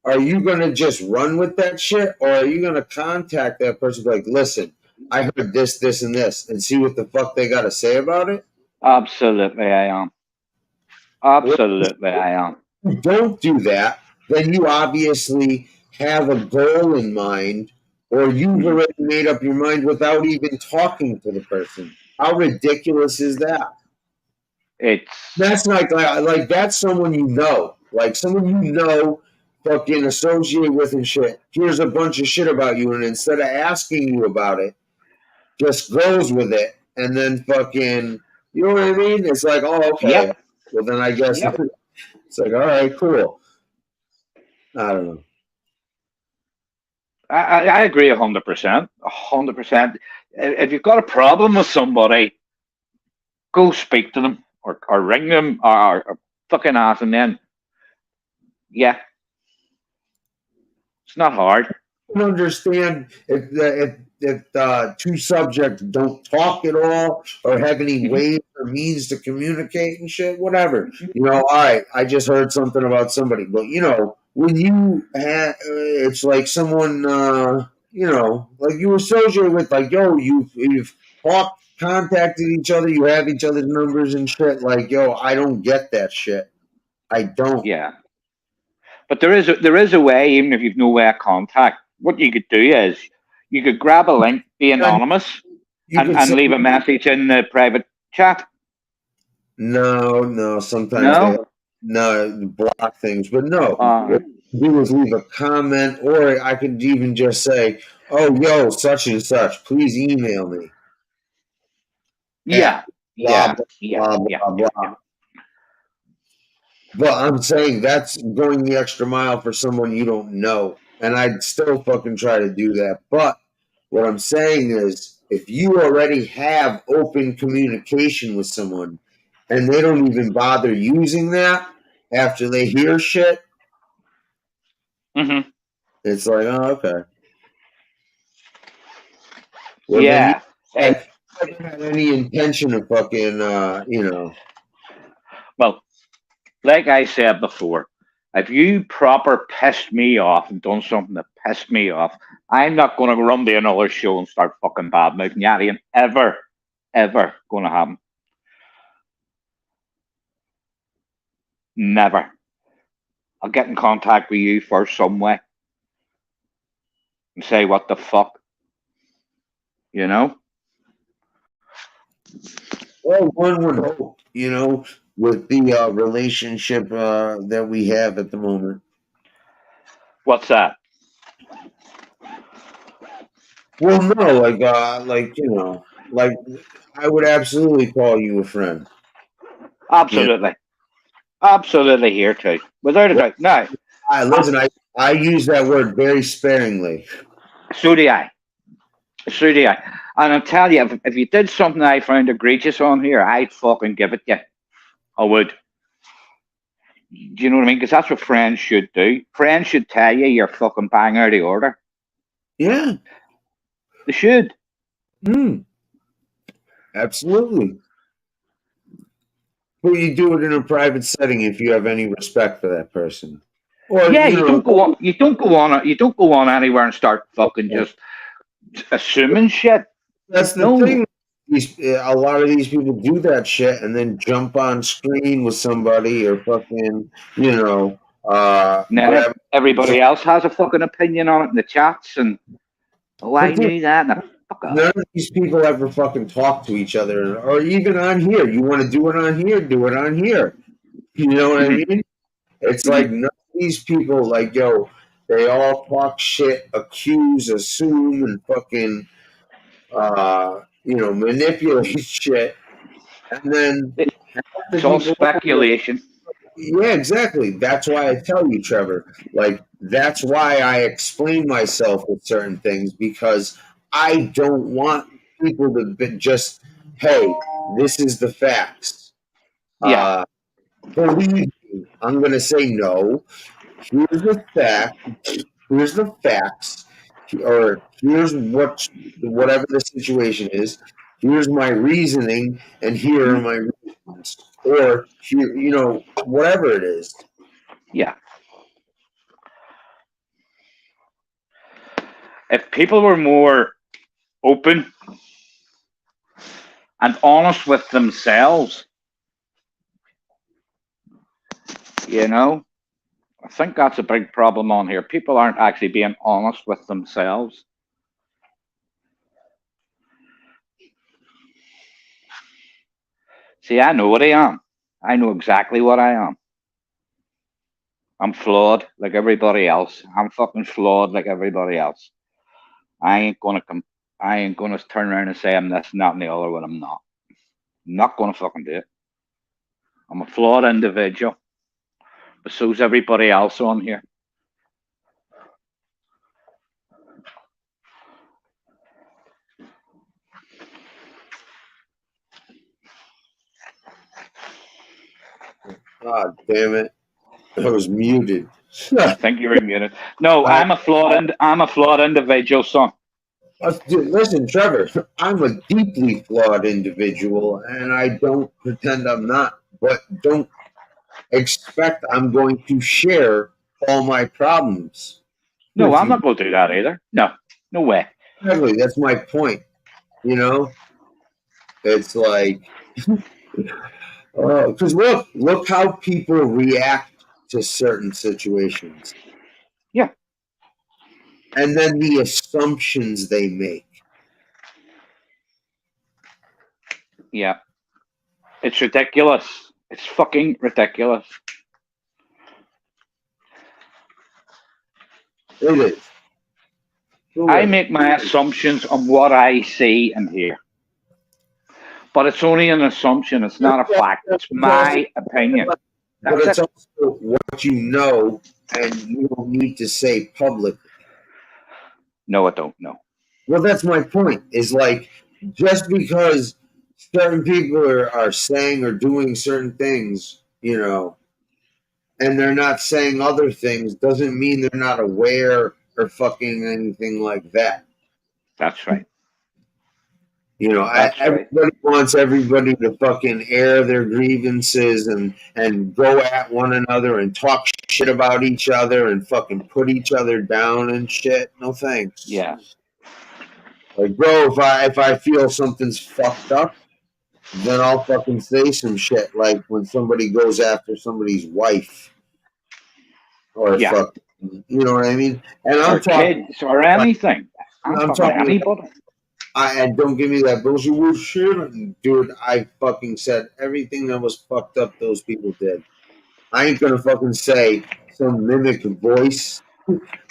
are you going to just run with that shit? Or are you going to contact that person like, listen, I heard this, this, and this, and see what the fuck they got to say about it? Absolutely, I am. Absolutely, I am. If you don't do that, then you obviously have a goal in mind, or you've already made up your mind without even talking to the person. How ridiculous is that? It's That's like that's someone you know, like someone you know, fucking associate with and shit. Here's a bunch of shit about you, and instead of asking you about it, just goes with it, and then fucking, you know what I mean? It's like, oh, okay. Yep. Well, then I guess Yep. it's like, all right, cool. I don't know. I agree 100%. 100%. If you've got a problem with somebody, go speak to them or ring them or fucking ask them then. Yeah. It's not hard. I don't understand if two subjects don't talk at all or have any ways or means to communicate and shit, whatever. You know, all right, I just heard something about somebody, but you know, when you have, it's like someone, you know, like you associate with, like, yo, you've talked, contacted each other, you have each other's numbers and shit. Like, yo, I don't get that shit. I don't. Yeah. But there is a way, even if you've no way of contact. What you could do is you could grab a link, be anonymous, and leave a message in the private chat. No. Sometimes they block things, but no. What you do is leave a comment, or I could even just say, "Oh, yo, such and such, please email me." Yeah, blah blah. But I'm saying that's going the extra mile for someone you don't know, and I'd still fucking try to do that. But what I'm saying is, if you already have open communication with someone, and they don't even bother using that after they hear shit, it's like, oh, okay. Well, yeah. Then you never had any intention of fucking, you know. Well, like I said before, if you proper pissed me off and done something that pissed me off, I'm not going to run to another show and start fucking bad mouthing you. That ain't ever going to happen. Never. I'll get in contact with you first some way and say what the fuck, you know. Well, one would hope, you know, with the relationship that we have at the moment. What's that? Well, no, like you know, like I would absolutely call you a friend. Absolutely, absolutely here too, without a doubt. No, listen, I use that word very sparingly. So do I. So do I. And I'll tell you, if you did something I found egregious on here, I'd fucking give it you. I would. Do you know what I mean? Because that's what friends should do. Friends should tell you you're fucking bang out of order. Yeah. They should. Absolutely. But you do it in a private setting if you have any respect for that person. Or, yeah, you don't go on. You don't go on anywhere and start fucking just assuming shit. That's the thing. A lot of these people do that shit and then jump on screen with somebody or fucking, you know. Now everybody else has a fucking opinion on it in the chats, and I knew that. None of these people ever fucking talk to each other, or even on here. You want to do it on here? Do it on here. You know what I mean? It's like none of these people, like, yo, they all talk shit, accuse, assume, and fucking, you know, manipulate shit. And then it's all speculation. Yeah, exactly. That's why I tell you, Trevor, like, that's why I explain myself with certain things, because I don't want people to be just, hey, this is the facts. Yeah. Believe me, I'm going to say no. Here's the fact. Here's the facts, or here's whatever the situation is. Here's my reasoning, and here are my reasons, or here, whatever it is. Yeah. If people were more open and honest with themselves, I think that's a big problem on here. People aren't actually being honest with themselves. See, I know what I am. I know exactly what I am. I'm flawed like everybody else. I'm fucking flawed like everybody else. I ain't gonna turn around and say I'm this and that and the other when I'm not. I'm not gonna fucking do it. I'm a flawed individual, but so's everybody else on here. God damn it! I was muted. I think you're muted. No, I'm a flawed individual, son. Listen, Trevor, I'm a deeply flawed individual, and I don't pretend I'm not. But don't expect I'm going to share all my problems. No, I'm not going to do that either. No way. Exactly, that's my point. It's like, because look how people react to certain situations. Yeah. And then the assumptions they make. Yeah. It's ridiculous. It's fucking ridiculous. It is. I make my assumptions on what I see and hear. But it's only an assumption. It's not a fact. It's my opinion. But it's also what you know, and you don't need to say publicly. No, I don't know. Well, that's my point. Is like, just because certain people are saying or doing certain things, and they're not saying other things, doesn't mean they're not aware or fucking anything like that. That's right. Everybody wants everybody to fucking air their grievances and go at one another and talk shit about each other and fucking put each other down and shit. No thanks. Yeah. Like, bro, if I feel something's fucked up, then I'll fucking say some shit. Like when somebody goes after somebody's wife, or fucking, you know what I mean? And I'm talking kids or anything. I'm talking anybody. And don't give me that bullshit. Well, shit, dude. I fucking said everything that was fucked up those people did. I ain't gonna fucking say some mimic voice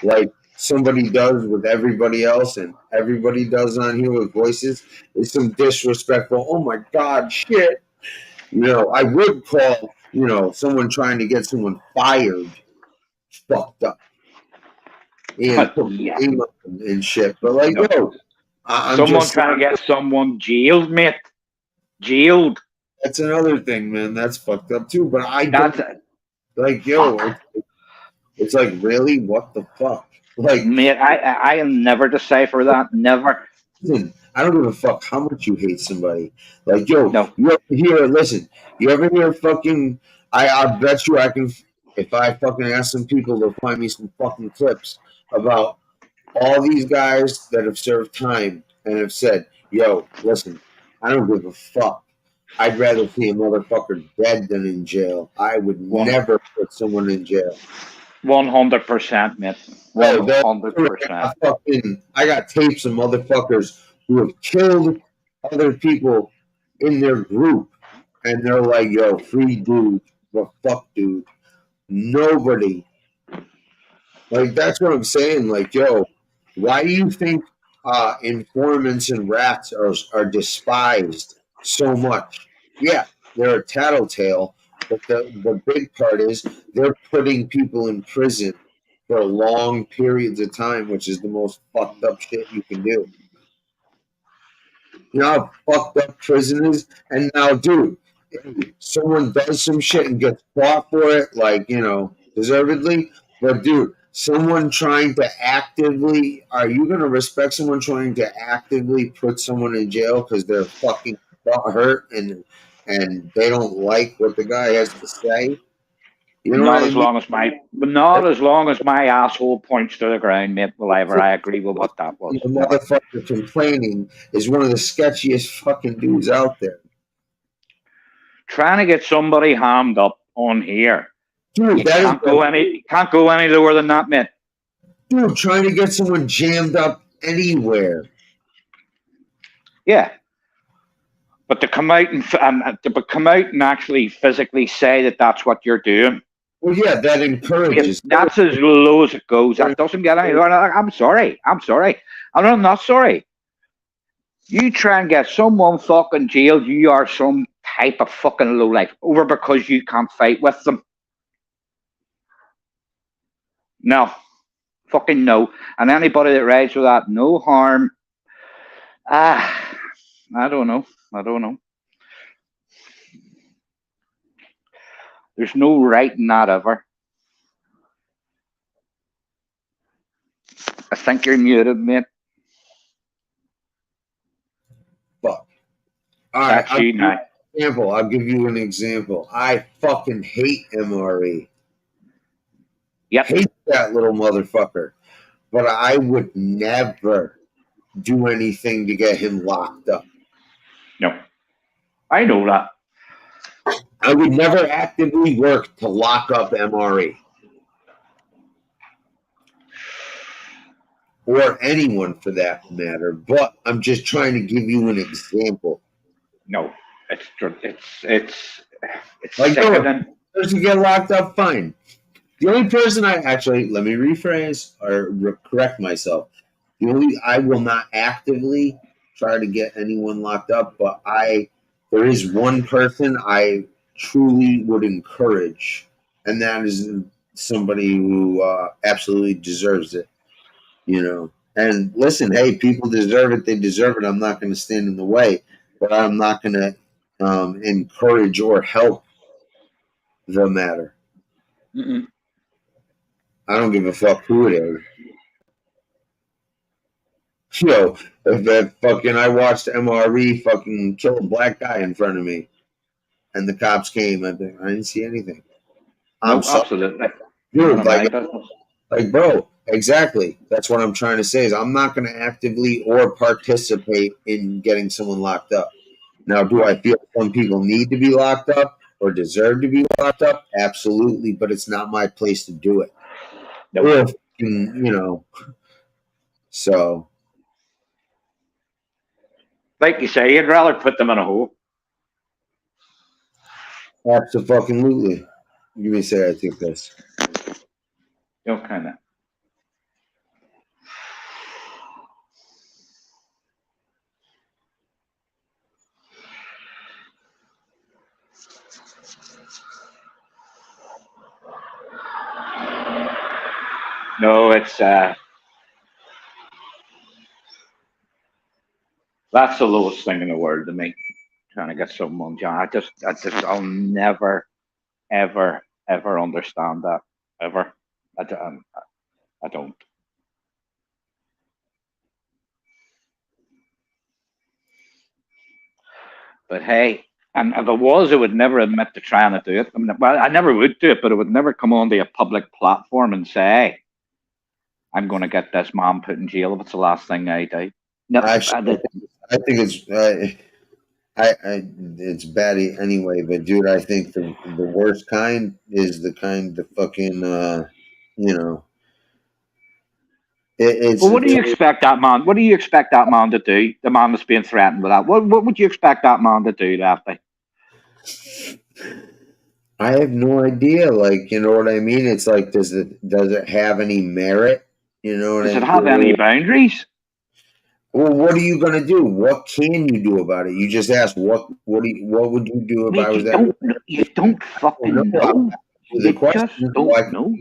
like somebody does with everybody else, and everybody does on here with voices. It's some disrespectful. Oh my god, shit. I would call someone trying to get someone fired fucked up and shit. But like, someone trying to get someone jailed, mate. Jailed. That's another thing, man. That's fucked up too. But I don't like, it's like, really, what the fuck? Like, mate, I am never decipher that. Never. Listen, I don't give a fuck how much you hate somebody. Like, you ever hear? Listen, you ever hear fucking? I bet you I can. If I fucking ask some people to find me some fucking clips about all these guys that have served time and have said, yo, listen, I don't give a fuck. I'd rather see a motherfucker dead than in jail. I would never put someone in jail. 100%, mate. 100%. I got tapes of motherfuckers who have killed other people in their group, and they're like, yo, free dude. But fuck, dude. Nobody. Like, that's what I'm saying. Like, yo, why do you think informants and rats are despised so much? Yeah, they're a tattletale, but the big part is they're putting people in prison for long periods of time, which is the most fucked up shit you can do. You know how fucked up prison is? And now, dude, if someone does some shit and gets caught for it, like, you know, deservedly. But, dude, someone trying to actively, are you going to respect someone trying to actively put someone in jail because they're fucking hurt and they don't like what the guy has to say? You know Not what I as mean? long as my asshole points to the ground, mate, will I agree with what that was. The motherfucker complaining is one of the sketchiest fucking dudes out there. Trying to get somebody hammed up on here. Dude, you can't go any lower than that, mate. Dude, trying to get someone jammed up anywhere. Yeah. But to come out and actually physically say that that's what you're doing. Well, yeah, that encourages. That's as low as it goes. That doesn't get any lower. I'm sorry. I'm not sorry. You try and get someone fucking jailed, you are some type of fucking lowlife over because you can't fight with them. No. Fucking no. And anybody that rides with that, no harm. I don't know. There's no right in that ever. I think you're muted, mate. Fuck. All right. I'll give you an example. I fucking hate MRE. Yep. Hate that little motherfucker. But I would never do anything to get him locked up. No. I know that. I would never actively work to lock up MRE. Or anyone for that matter. But I'm just trying to give you an example. No. It's like, sickening. Person get locked up, fine. The only person let me rephrase or correct myself. I will not actively try to get anyone locked up, but there is one person I truly would encourage, and that is somebody who absolutely deserves it, you know. And listen, hey, people deserve it. They deserve it. I'm not going to stand in the way, but I'm not going to encourage or help the matter. Mm-mm. I don't give a fuck who it is. Yo, if that fucking I watched MRE fucking kill a black guy in front of me, and the cops came, I didn't see anything. No, absolutely. Dude, like, bro, exactly. That's what I'm trying to say. Is I'm not going to actively or participate in getting someone locked up. Now, do I feel some people need to be locked up or deserve to be locked up? Absolutely, but it's not my place to do it. No. You know, so. Like you say, you'd rather put them in a hole. Absolutely. Give me a second, I think this. Okay, then. No, it's that's the lowest thing in the world to me. Trying to get someone, John. I'll never, ever understand that ever. I don't. But hey, and if I was, I would never admit to trying to do it. I mean, well, I never would do it, but I would never come onto a public platform and say, "I'm going to get this man put in jail if it's the last thing I do." No, actually, I think it's it's bad anyway. But dude, I think the worst kind is the kind that fucking you know. Well, what do you expect that man? What do you expect that man to do? The man that's being threatened with that. What would you expect that man to do, Lefty? I have no idea. Like, you know what I mean? It's like, does it have any merit? You know what I mean? Does it have any boundaries? Well, what are you gonna do? What can you do about it? You just asked what would you do if I was that? You don't fucking know. You just don't know.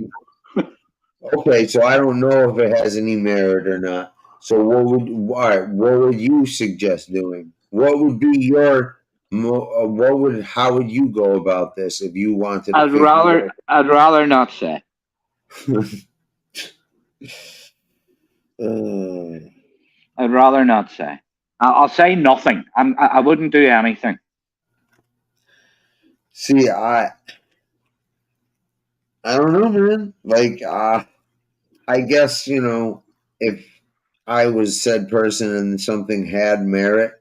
Okay, so I don't know if it has any merit or not. So what would you suggest doing? What would be your how would you go about this if you wanted to figure I'd rather not say. uh, I'd rather not say. I'll say nothing. I wouldn't do anything. see, I don't know, man. Like, I guess, if I was said person and something had merit,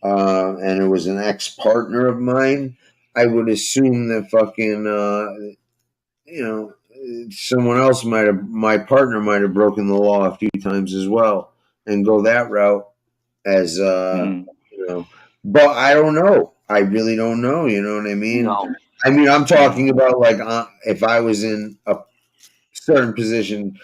and it was an ex partner of mine, I would assume that fucking, someone else my partner might have broken the law a few times as well and go that route as, Mm. but I don't know. I really don't know. You know what I mean? No. I mean, I'm No. talking about like if I was in a certain position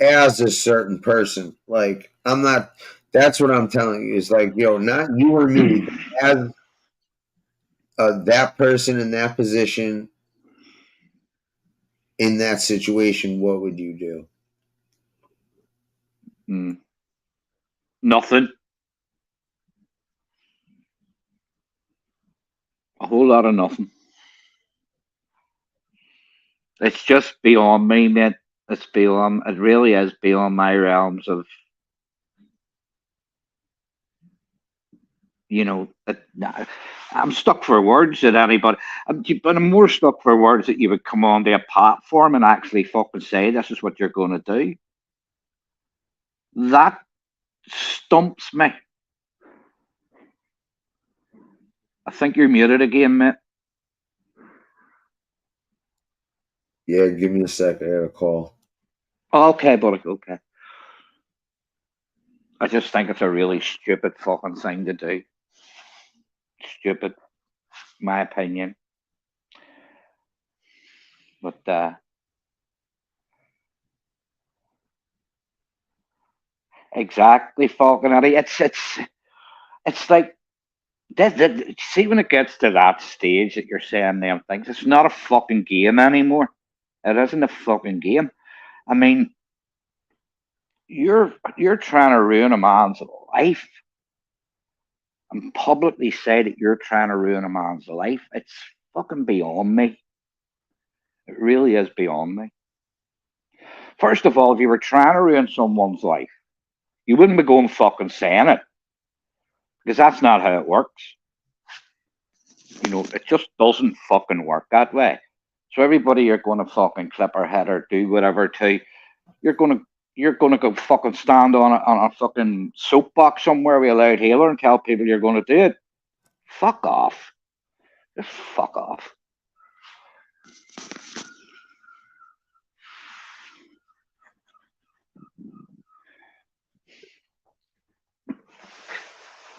as a certain person. Like I'm not. That's what I'm telling you. Is like, not you or me. As that person in that position in that situation, what would you do? Mm. Nothing. A whole lot of nothing. It's just beyond me, mate. It's beyond. It really is beyond my realms of. Nah, I'm stuck for words at anybody. But I'm more stuck for words that you would come onto a platform and actually fucking say this is what you're going to do. That stumps me. I think you're muted again, mate. Yeah, give me a sec. I got a call. Okay, buddy. Okay. I just think it's a really stupid fucking thing to do. Stupid, my opinion. But exactly, fucking Eddie. It's like see when it gets to that stage that you're saying them things. It's not a fucking game anymore. It isn't a fucking game. I mean, you're trying to ruin a man's life and publicly say that you're trying to ruin a man's life. It's fucking beyond me. It really is beyond me. First of all, if you were trying to ruin someone's life, you wouldn't be going fucking saying it because that's not how it works. It just doesn't fucking work that way. So everybody you're going to fucking clip or head or do whatever to, you're gonna you're gonna go fucking stand on a fucking soapbox somewhere with a loud hailer and tell people you're going to do it. Fuck off. Just fuck off.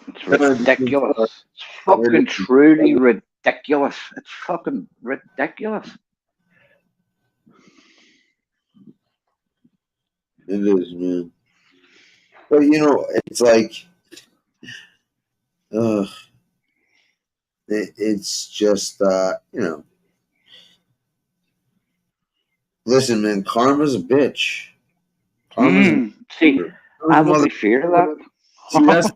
It's ridiculous. It's fucking truly ridiculous. It's fucking ridiculous. It is, man. But it's like, it's just, listen, man, karma's a bitch. Karma's a See, I would mother. be feared of that. See, that's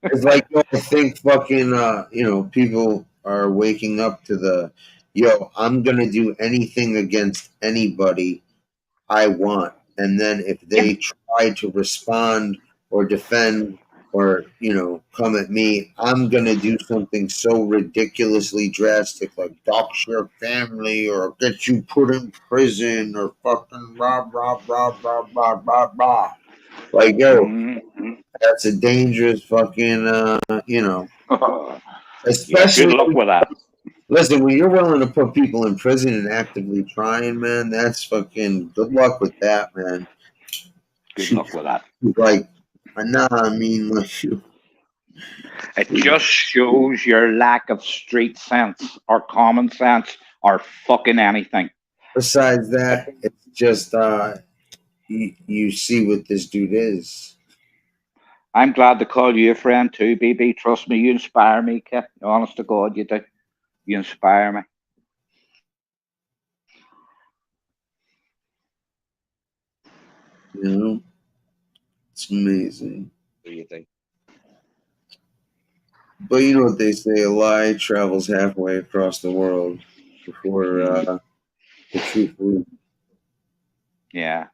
it's like, I think fucking, people are waking up to I'm gonna do anything against anybody I want, and then if they try to respond or defend or come at me, I'm gonna do something so ridiculously drastic, like dox your family or get you put in prison or fucking blah blah blah blah blah blah blah. Like, that's a dangerous fucking, Yeah, good especially. luck with that. Listen, when you're willing to put people in prison and actively trying, man, that's fucking good luck with that, man. Good luck with that. Like, nah, I mean, like, It just shows your lack of street sense or common sense or fucking anything. besides that, it's just, you see what this dude is. I'm glad to call you a friend too, BB. Trust me, you inspire me, kid. Honest to God, you do. You inspire me. You know, it's amazing. What do you think? But you know what they say: a lie travels halfway across the world before the truth leaves. Yeah.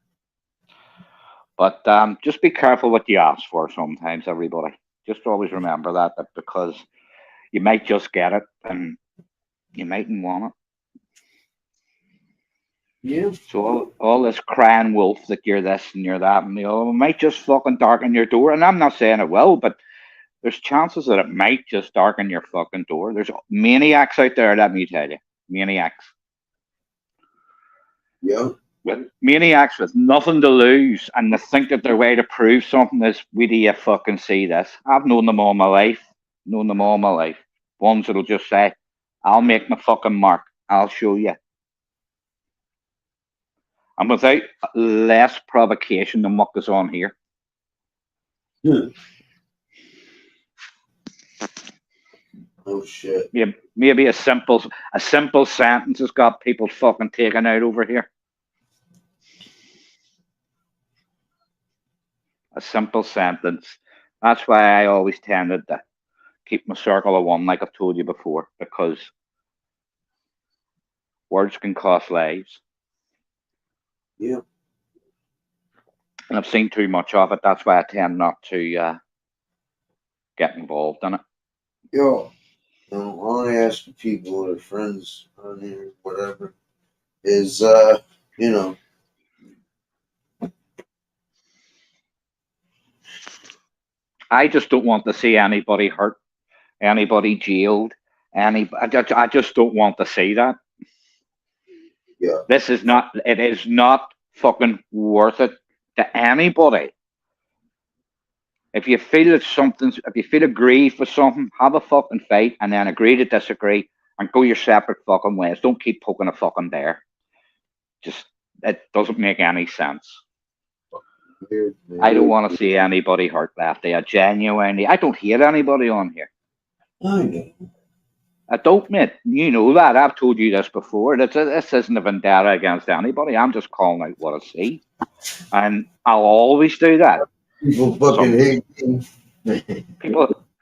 But just be careful what you ask for sometimes, everybody. Just always remember that because you might just get it and you mightn't want it. Yeah. So all this crying wolf that you're this and you're that and it might just fucking darken your door. And I'm not saying it will, but there's chances that it might just darken your fucking door. There's maniacs out there, let me tell you. Maniacs. Yeah. With maniacs with nothing to lose and they think that their way to prove something is, where do you fucking see this? I've known them all my life. Known them all my life. Ones that'll just say, I'll make my fucking mark. I'll show you. And without less provocation than what goes on here. Yeah. Oh shit. Maybe a simple sentence has got people fucking taken out over here. A simple sentence. That's why I always tended to keep my circle of one, like I've told you before, because words can cost lives. Yeah. And I've seen too much of it. That's why I tend not to get involved in it. Yo, all I ask people or friends on here, whatever, is you know, I just don't want to see anybody hurt, anybody jailed, I just don't want to see that. yeah. It is not fucking worth it to anybody. If you feel if you feel aggrieved with something, have a fucking fight and then agree to disagree and go your separate fucking ways. Don't keep poking a fucking bear. Just, it doesn't make any sense. Weird, I don't want to see anybody hurt, Lefty. I don't hate anybody on here. I know. I don't, mate. You know that. I've told you this before. This isn't a vendetta against anybody. I'm just calling out what I see. And I'll always do that. People fucking hate me.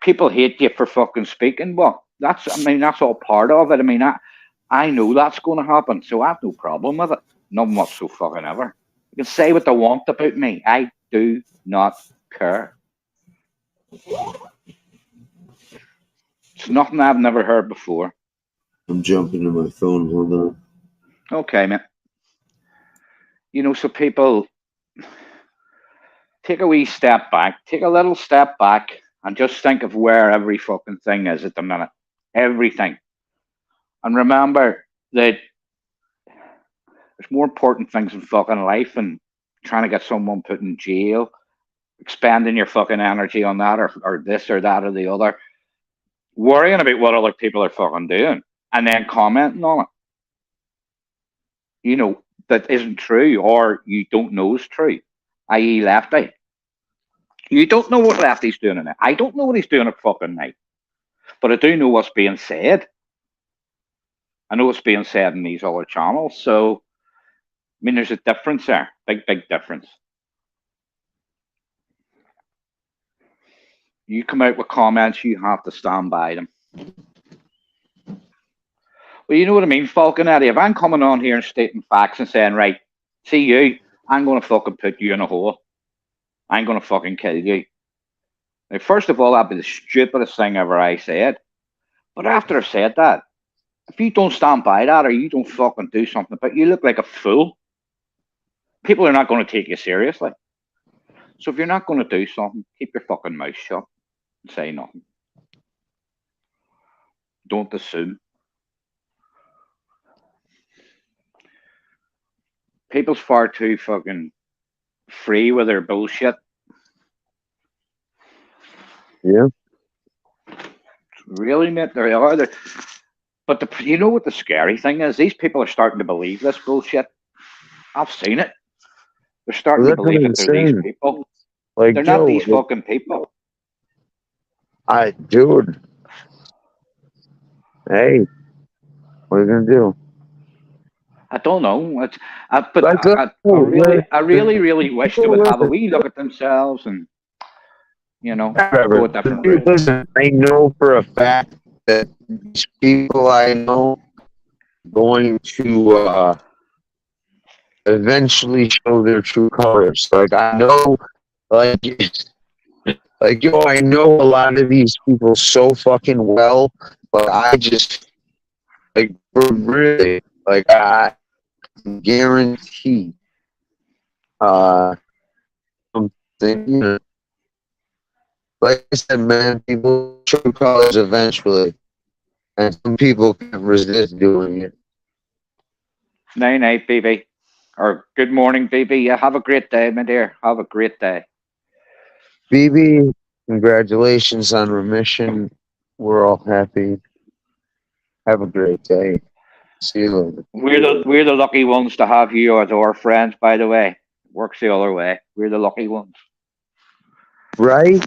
People hate you for fucking speaking. Well, that's all part of it. I mean, I know that's going to happen, so I have no problem with it. None whatsoever. You can say what they want about me. I do not care. It's nothing I've never heard before. I'm jumping to my phone. Hold on. Okay, man. So people take a wee step back, take a little step back, and just think of where every fucking thing is at the minute. Everything. And remember that there's more important things in fucking life than trying to get someone put in jail, expending your fucking energy on that or this or that or the other, worrying about what other people are fucking doing, and then commenting on it. That isn't true or you don't know is true, i.e. Lefty. You don't know what Lefty's doing in it. I don't know what he's doing at fucking night. But I do know what's being said. I know what's being said in these other channels. So, there's a difference there. Big, big difference. You come out with comments, you have to stand by them. Well, you know what I mean, Falcon Eddie. If I'm coming on here and stating facts and saying, right, see you, I'm going to fucking put you in a hole. I'm going to fucking kill you. Now, first of all, that'd be the stupidest thing ever I said. But after I've said that, if you don't stand by that or you don't fucking do something, but you look like a fool, people are not going to take you seriously. So if you're not going to do something, keep your fucking mouth shut and say nothing. Don't assume. People's far too fucking free with their bullshit. Yeah. Really, mate, they are. But you know what the scary thing is? These people are starting to believe this bullshit. I've seen it. They're starting to believe that they're these people. Like, they're not these fucking people. Dude. Hey, what are you gonna do? I don't know. But Like, I really wish they would have a wee look at themselves and go a different route. listen, I know for a fact that these people I know going to eventually show their true colors. Like I know, like yo, I know a lot of these people so fucking well, but I just like really like I guarantee something. You know, like I said, man, people show true colors eventually, and some people can't resist doing it. Night, baby. Or good morning, baby. Yeah, have a great day, my dear. Have a great day. BB, congratulations on remission. We're all happy. Have a great day. See you later. We're the lucky ones to have you as our friends, by the way. Works the other way. We're the lucky ones. Right?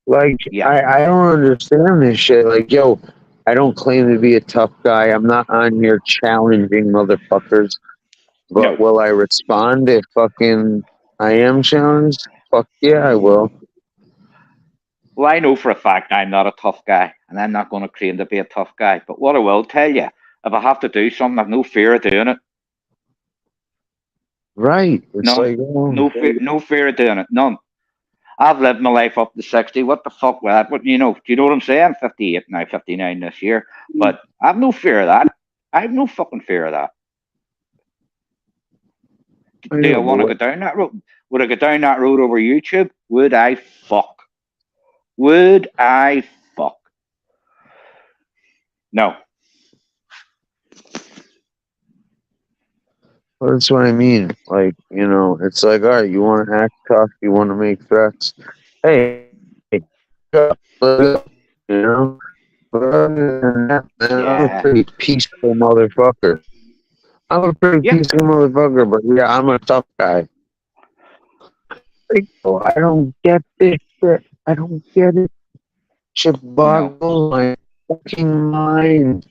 Like, Yeah. I don't understand this shit. Like, yo, I don't claim to be a tough guy. I'm not on here challenging motherfuckers. But No. will I respond if fucking I am challenged? Fuck yeah, I will. Well, I know for a fact I'm not a tough guy, and I'm not going to claim to be a tough guy. But what I will tell you, if I have to do something, I've no fear of doing it. Right. It's None. like, oh, No fear of doing it. None. I've lived my life up to 60. What the fuck with that? But, do you know what I'm saying? I'm 58 now, 59 this year. But I've no fear of that. I have no fucking fear of that. Do I want to go down that road? Would I go down that road over YouTube? Would I fuck? Would I fuck? No. Well, that's what I mean. Like, you know, it's like, all right, you want to act tough, you want to make threats. Hey, you know? But other than that, man, I'm a pretty peaceful motherfucker. I'm a pretty peaceful motherfucker, but yeah, I'm a tough guy. Like, oh, I don't get this shit. I don't get it. Shit boggles my fucking mind.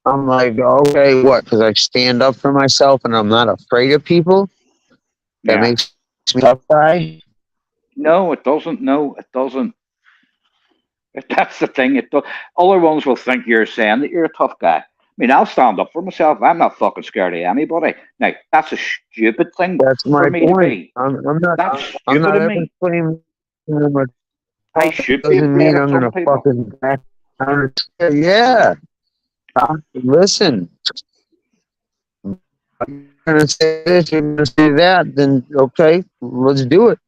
I'm like, okay, what? Because I stand up for myself and I'm not afraid of people? That makes me a tough guy? No, it doesn't. No, it doesn't. That's the thing. Other ones will think you're saying that you're a tough guy. I mean, I'll stand up for myself. I'm not fucking scared of anybody. Now, that's a stupid thing for me to be. I'm not. That's I'm stupid not of ever me. claiming. You I should be doesn't afraid mean of I'm some gonna people. fucking back down. Yeah. Listen. You're gonna say this. You're gonna say that. Then okay, let's do it.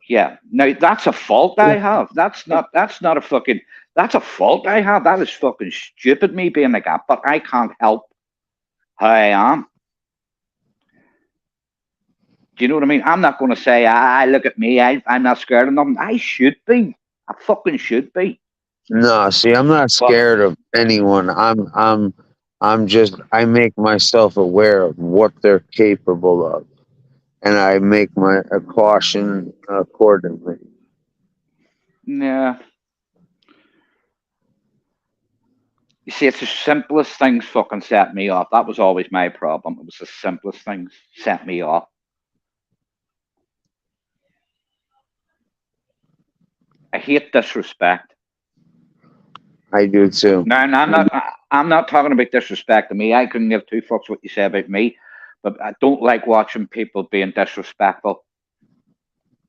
Yeah. Now that's a fault I have. That's not a fucking. That's a fault I have. That is fucking stupid. Me being like that, but I can't help how I am. Do you know what I mean? I'm not going to say, look at me. I'm not scared of nothing. I should be. I fucking should be. No, see, I'm not scared of anyone. I'm just. I make myself aware of what they're capable of, and I make my a caution accordingly. Yeah. You see, it's the simplest things fucking set me off. That was always my problem. It was the simplest things set me off. I hate disrespect. I do too. No, I'm not talking about disrespect to me. I couldn't give two fucks what you say about me, but I don't like watching people being disrespectful,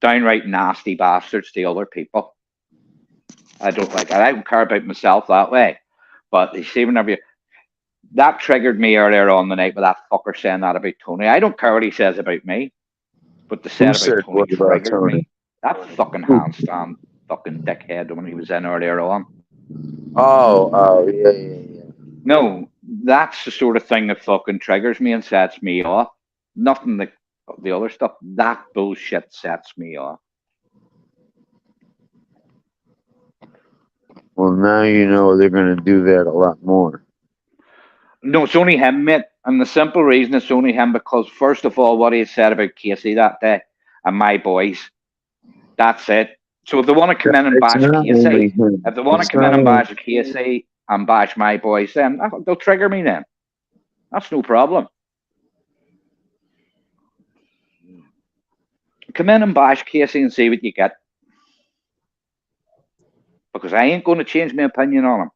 downright nasty bastards to other people. I don't like it. I don't care about myself that way. But you see, whenever that triggered me earlier on the night with that fucker saying that about Tony. I don't care what he says about me, but the said about Tony triggered me. That fucking handstand fucking dickhead when he was in earlier on. Oh, yeah. No, that's the sort of thing that fucking triggers me and sets me off. Nothing like the other stuff. That bullshit sets me off. Well, now you know they're going to do that a lot more. No, it's only him, mate. And the simple reason it's only him because, first of all, what he said about Casey that day and my boys, that's it. So if they want to come in and bash Casey, if they want to come in and bash Casey and bash my boys, then they'll trigger me then. That's no problem. Come in and bash Casey and see what you get. Because I ain't going to change my opinion on him.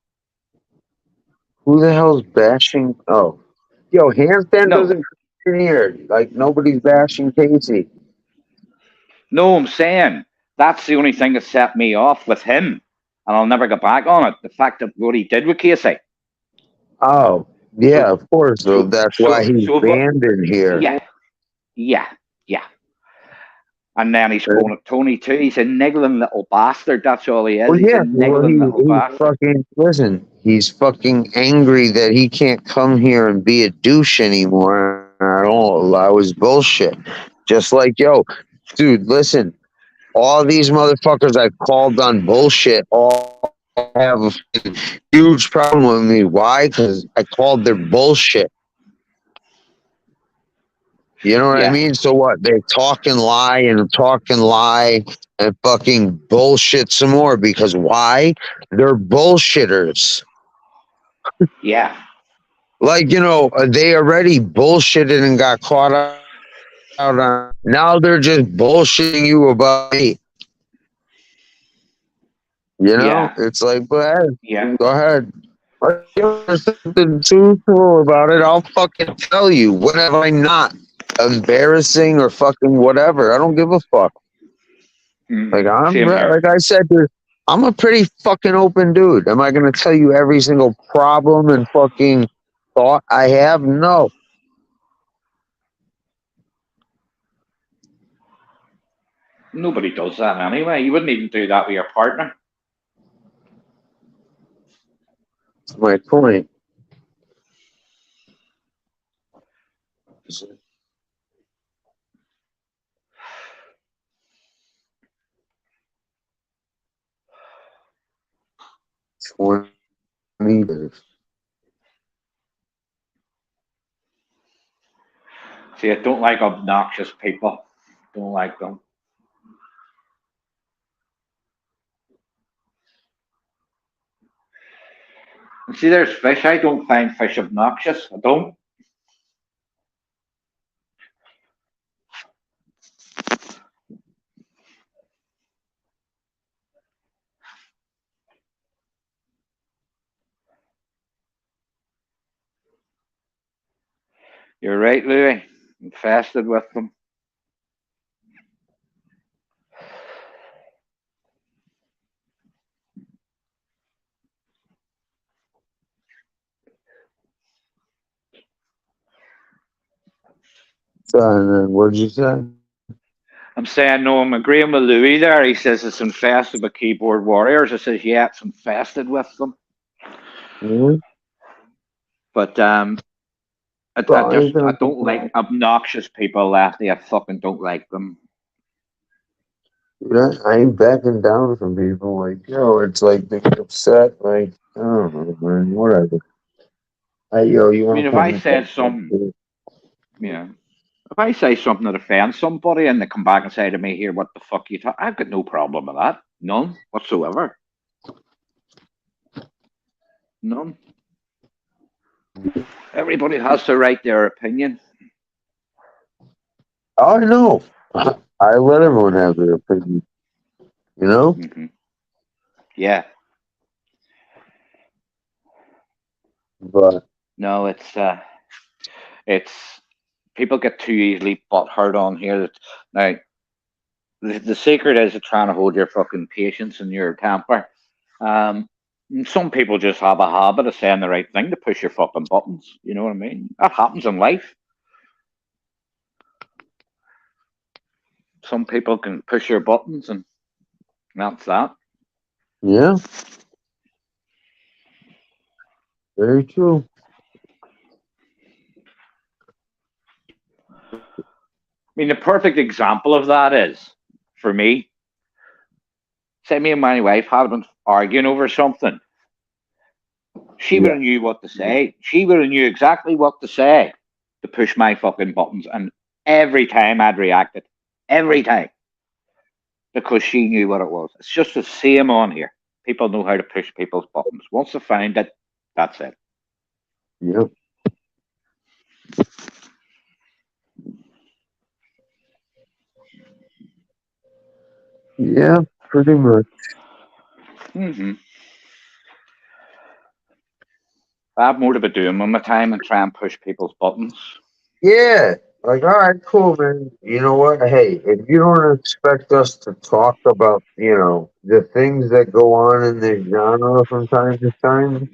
Who the hell's bashing? Oh, yo, handstand No. doesn't come in here. Like nobody's bashing Casey. No, I'm saying that's the only thing that set me off with him. And I'll never get back on it. The fact of what he did with Casey. Oh, yeah, So, of course. So that's why he's but, banned in here. yeah. And then he's going at Tony too. He's a niggling little bastard. That's all he is. Well, He's a yeah, well, niggling little he's bastard. fucking, listen, he's fucking angry that he can't come here and be a douche anymore. I don't allow his bullshit. Just like, yo, dude, listen, all these motherfuckers I've called on bullshit all have a huge problem with me. Why? Because I called their bullshit. You know what I mean? So what? They talk and lie and fucking bullshit some more because why? They're bullshitters. Yeah. Like, you know, they already bullshitted and got caught out on. Now they're just bullshitting you about me. You know? It's like, but hey, go ahead. If there's something truthful about it, I'll fucking tell you. When have I not? Embarrassing or fucking whatever. I don't give a fuck. Like like I said, dude, I'm a pretty fucking open dude. Am I gonna tell you every single problem and fucking thought I have? No. Nobody does that anyway. You wouldn't even do that with your partner. That's my point. Meters. See, I don't like obnoxious people. Don't like them. And see, there's fish. I don't find fish obnoxious. I don't. You're right, Louis. Infested with them. So, and then what'd you say? I'm saying no, I'm agreeing with Louis there. He says it's infested with keyboard warriors. I says, yeah, it's infested with them. Mm-hmm. But I don't like obnoxious people, Lefty. I fucking don't like them. Dude, I ain't backing down from people. Like, yo, it's like they get upset. Like, I don't know, man. Whatever. You I want mean, to if I fucking said something, if I say something that offends somebody and they come back and say to me, here, what the fuck you talk? I've got no problem with that. None whatsoever. None. Everybody has to write their opinion. Oh, I know. I let everyone have their opinion. You know? Mm-hmm. Yeah. But no, it's people get too easily butthurt on here. Now, the secret is trying to hold your fucking patience and your temper. Some people just have a habit of saying the right thing to push your fucking buttons. You know what I mean? That happens in life. Some people can push your buttons, and that's that. yeah, very true. I mean, the perfect example of that is, for me, say me and my wife had been arguing over something. She would have knew what to say. She would have knew exactly what to say to push my fucking buttons. And every time I'd reacted. Every time. Because she knew what it was. It's just the same on here. People know how to push people's buttons. Once they find it, that's it. Yep. Yeah, pretty much. Mm-hmm. I have more to be doing with my time and try and push people's buttons. Yeah. Like, all right, cool, man. You know what? Hey, if you don't expect us to talk about, the things that go on in this genre from time to time,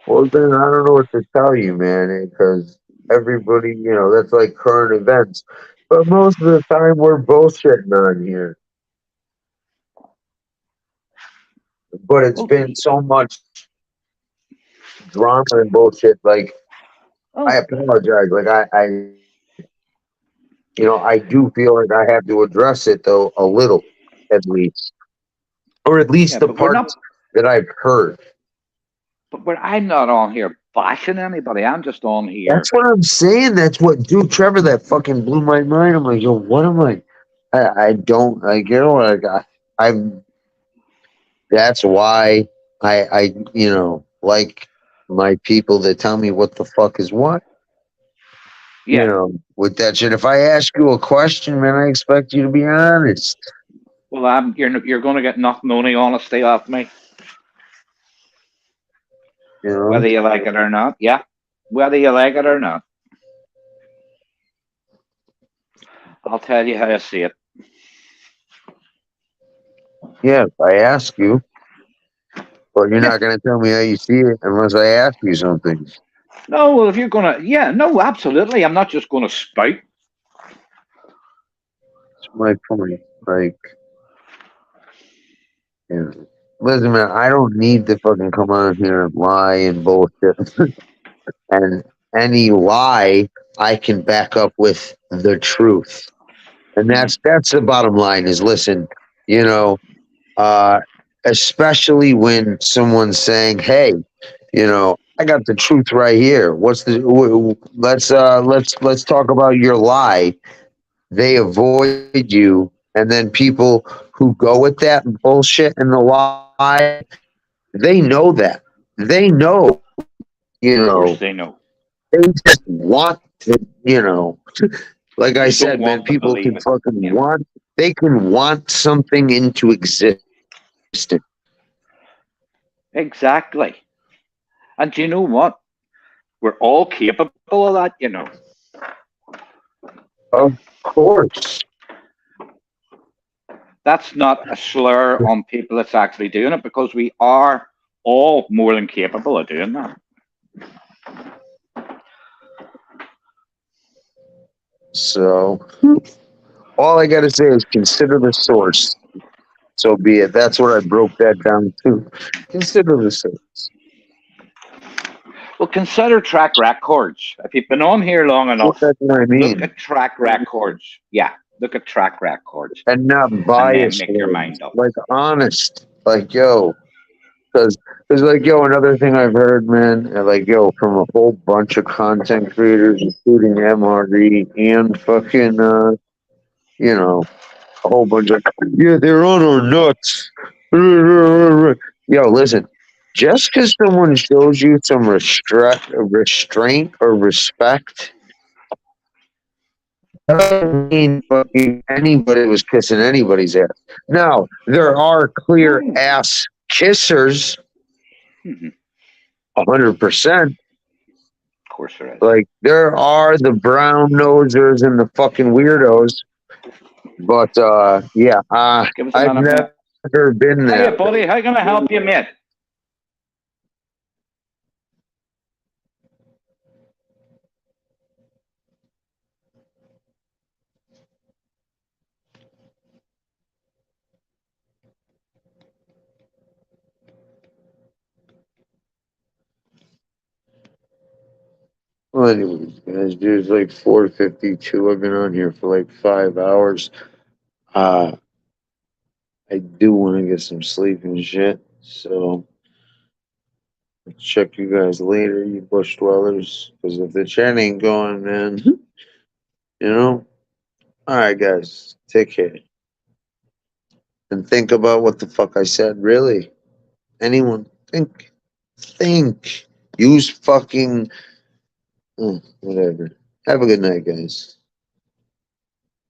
well, then I don't know what to tell you, man, because everybody, that's like current events. But most of the time, we're bullshitting on here. But it's Well, been so much drama and bullshit. Like, I oh, apologize. Like, I do feel like I have to address it, though, a little, at least. Or at least yeah, the but we're parts not. that I've heard. I'm not on here bashing anybody. I'm just on here. That's what I'm saying. That's what, dude, Trevor, that fucking blew my mind. I'm like, yo, what am I don't, like, like, I'm, that's why like my people that tell me what the fuck is what, Yeah. with that shit. If I ask you a question, man, I expect you to be honest. Well, you're going to get nothing only honesty off me, You know? whether you like it or not. Yeah, whether you like it or not. I'll tell you how I see it. Yeah, if I ask you, but you're not going to tell me how you see it unless I ask you something. No, well, if you're gonna, yeah, no, absolutely. I'm not just gonna spout. That's my point. Like, listen, man, I don't need to fucking come on here and lie and bullshit. And any lie I can back up with the truth. And that's the bottom line is listen, you know, uh, especially when someone's saying, "Hey, I got the truth right here. Let's talk about your lie." They avoid you, and then people who go with that bullshit and the lie, they know that. They know, you Of course, know, they know. they just want to, like I They don't said, man, want to people believe can it. fucking Yeah, want, they can want something into existence. exactly. And do you know what? We're all capable of that. You know. Of course. That's not a slur on people that's actually doing it because we are all more than capable of doing that. So all I got to say is consider the source. So be it. That's what I broke that down to. Consider the source. Well, consider track records. If you've been on here long Well, enough, that's what I look mean. at track records. Yeah, look at track records And not and then biased make your ones. mind up. Like honest. Like, yo, because like, yo, another thing I've heard, man, like, yo, from a whole bunch of content creators, including MRD and fucking, a whole bunch of, yeah, they're on our nuts. Yo, listen, just because someone shows you some restraint or respect, doesn't mean fucking anybody was kissing anybody's ass. Now, there are clear ass kissers, Mhm. 100%. Of course there is. Like, there are the brown nosers and the fucking weirdos. But, yeah, Give us a I've minute, mate. never been Hiya, that. buddy. How can I help you, mate? Well, anyways, guys, dude, it's like 4:52. I've been on here for like 5 hours. Uh, I do want to get some sleep and shit. So, I'll check you guys later, you bush dwellers. Because if the chat ain't going, man, you know? Alright, guys, take care. And think about what the fuck I said, really. Anyone, think. Think. Use fucking. Whatever. Have a good night, guys.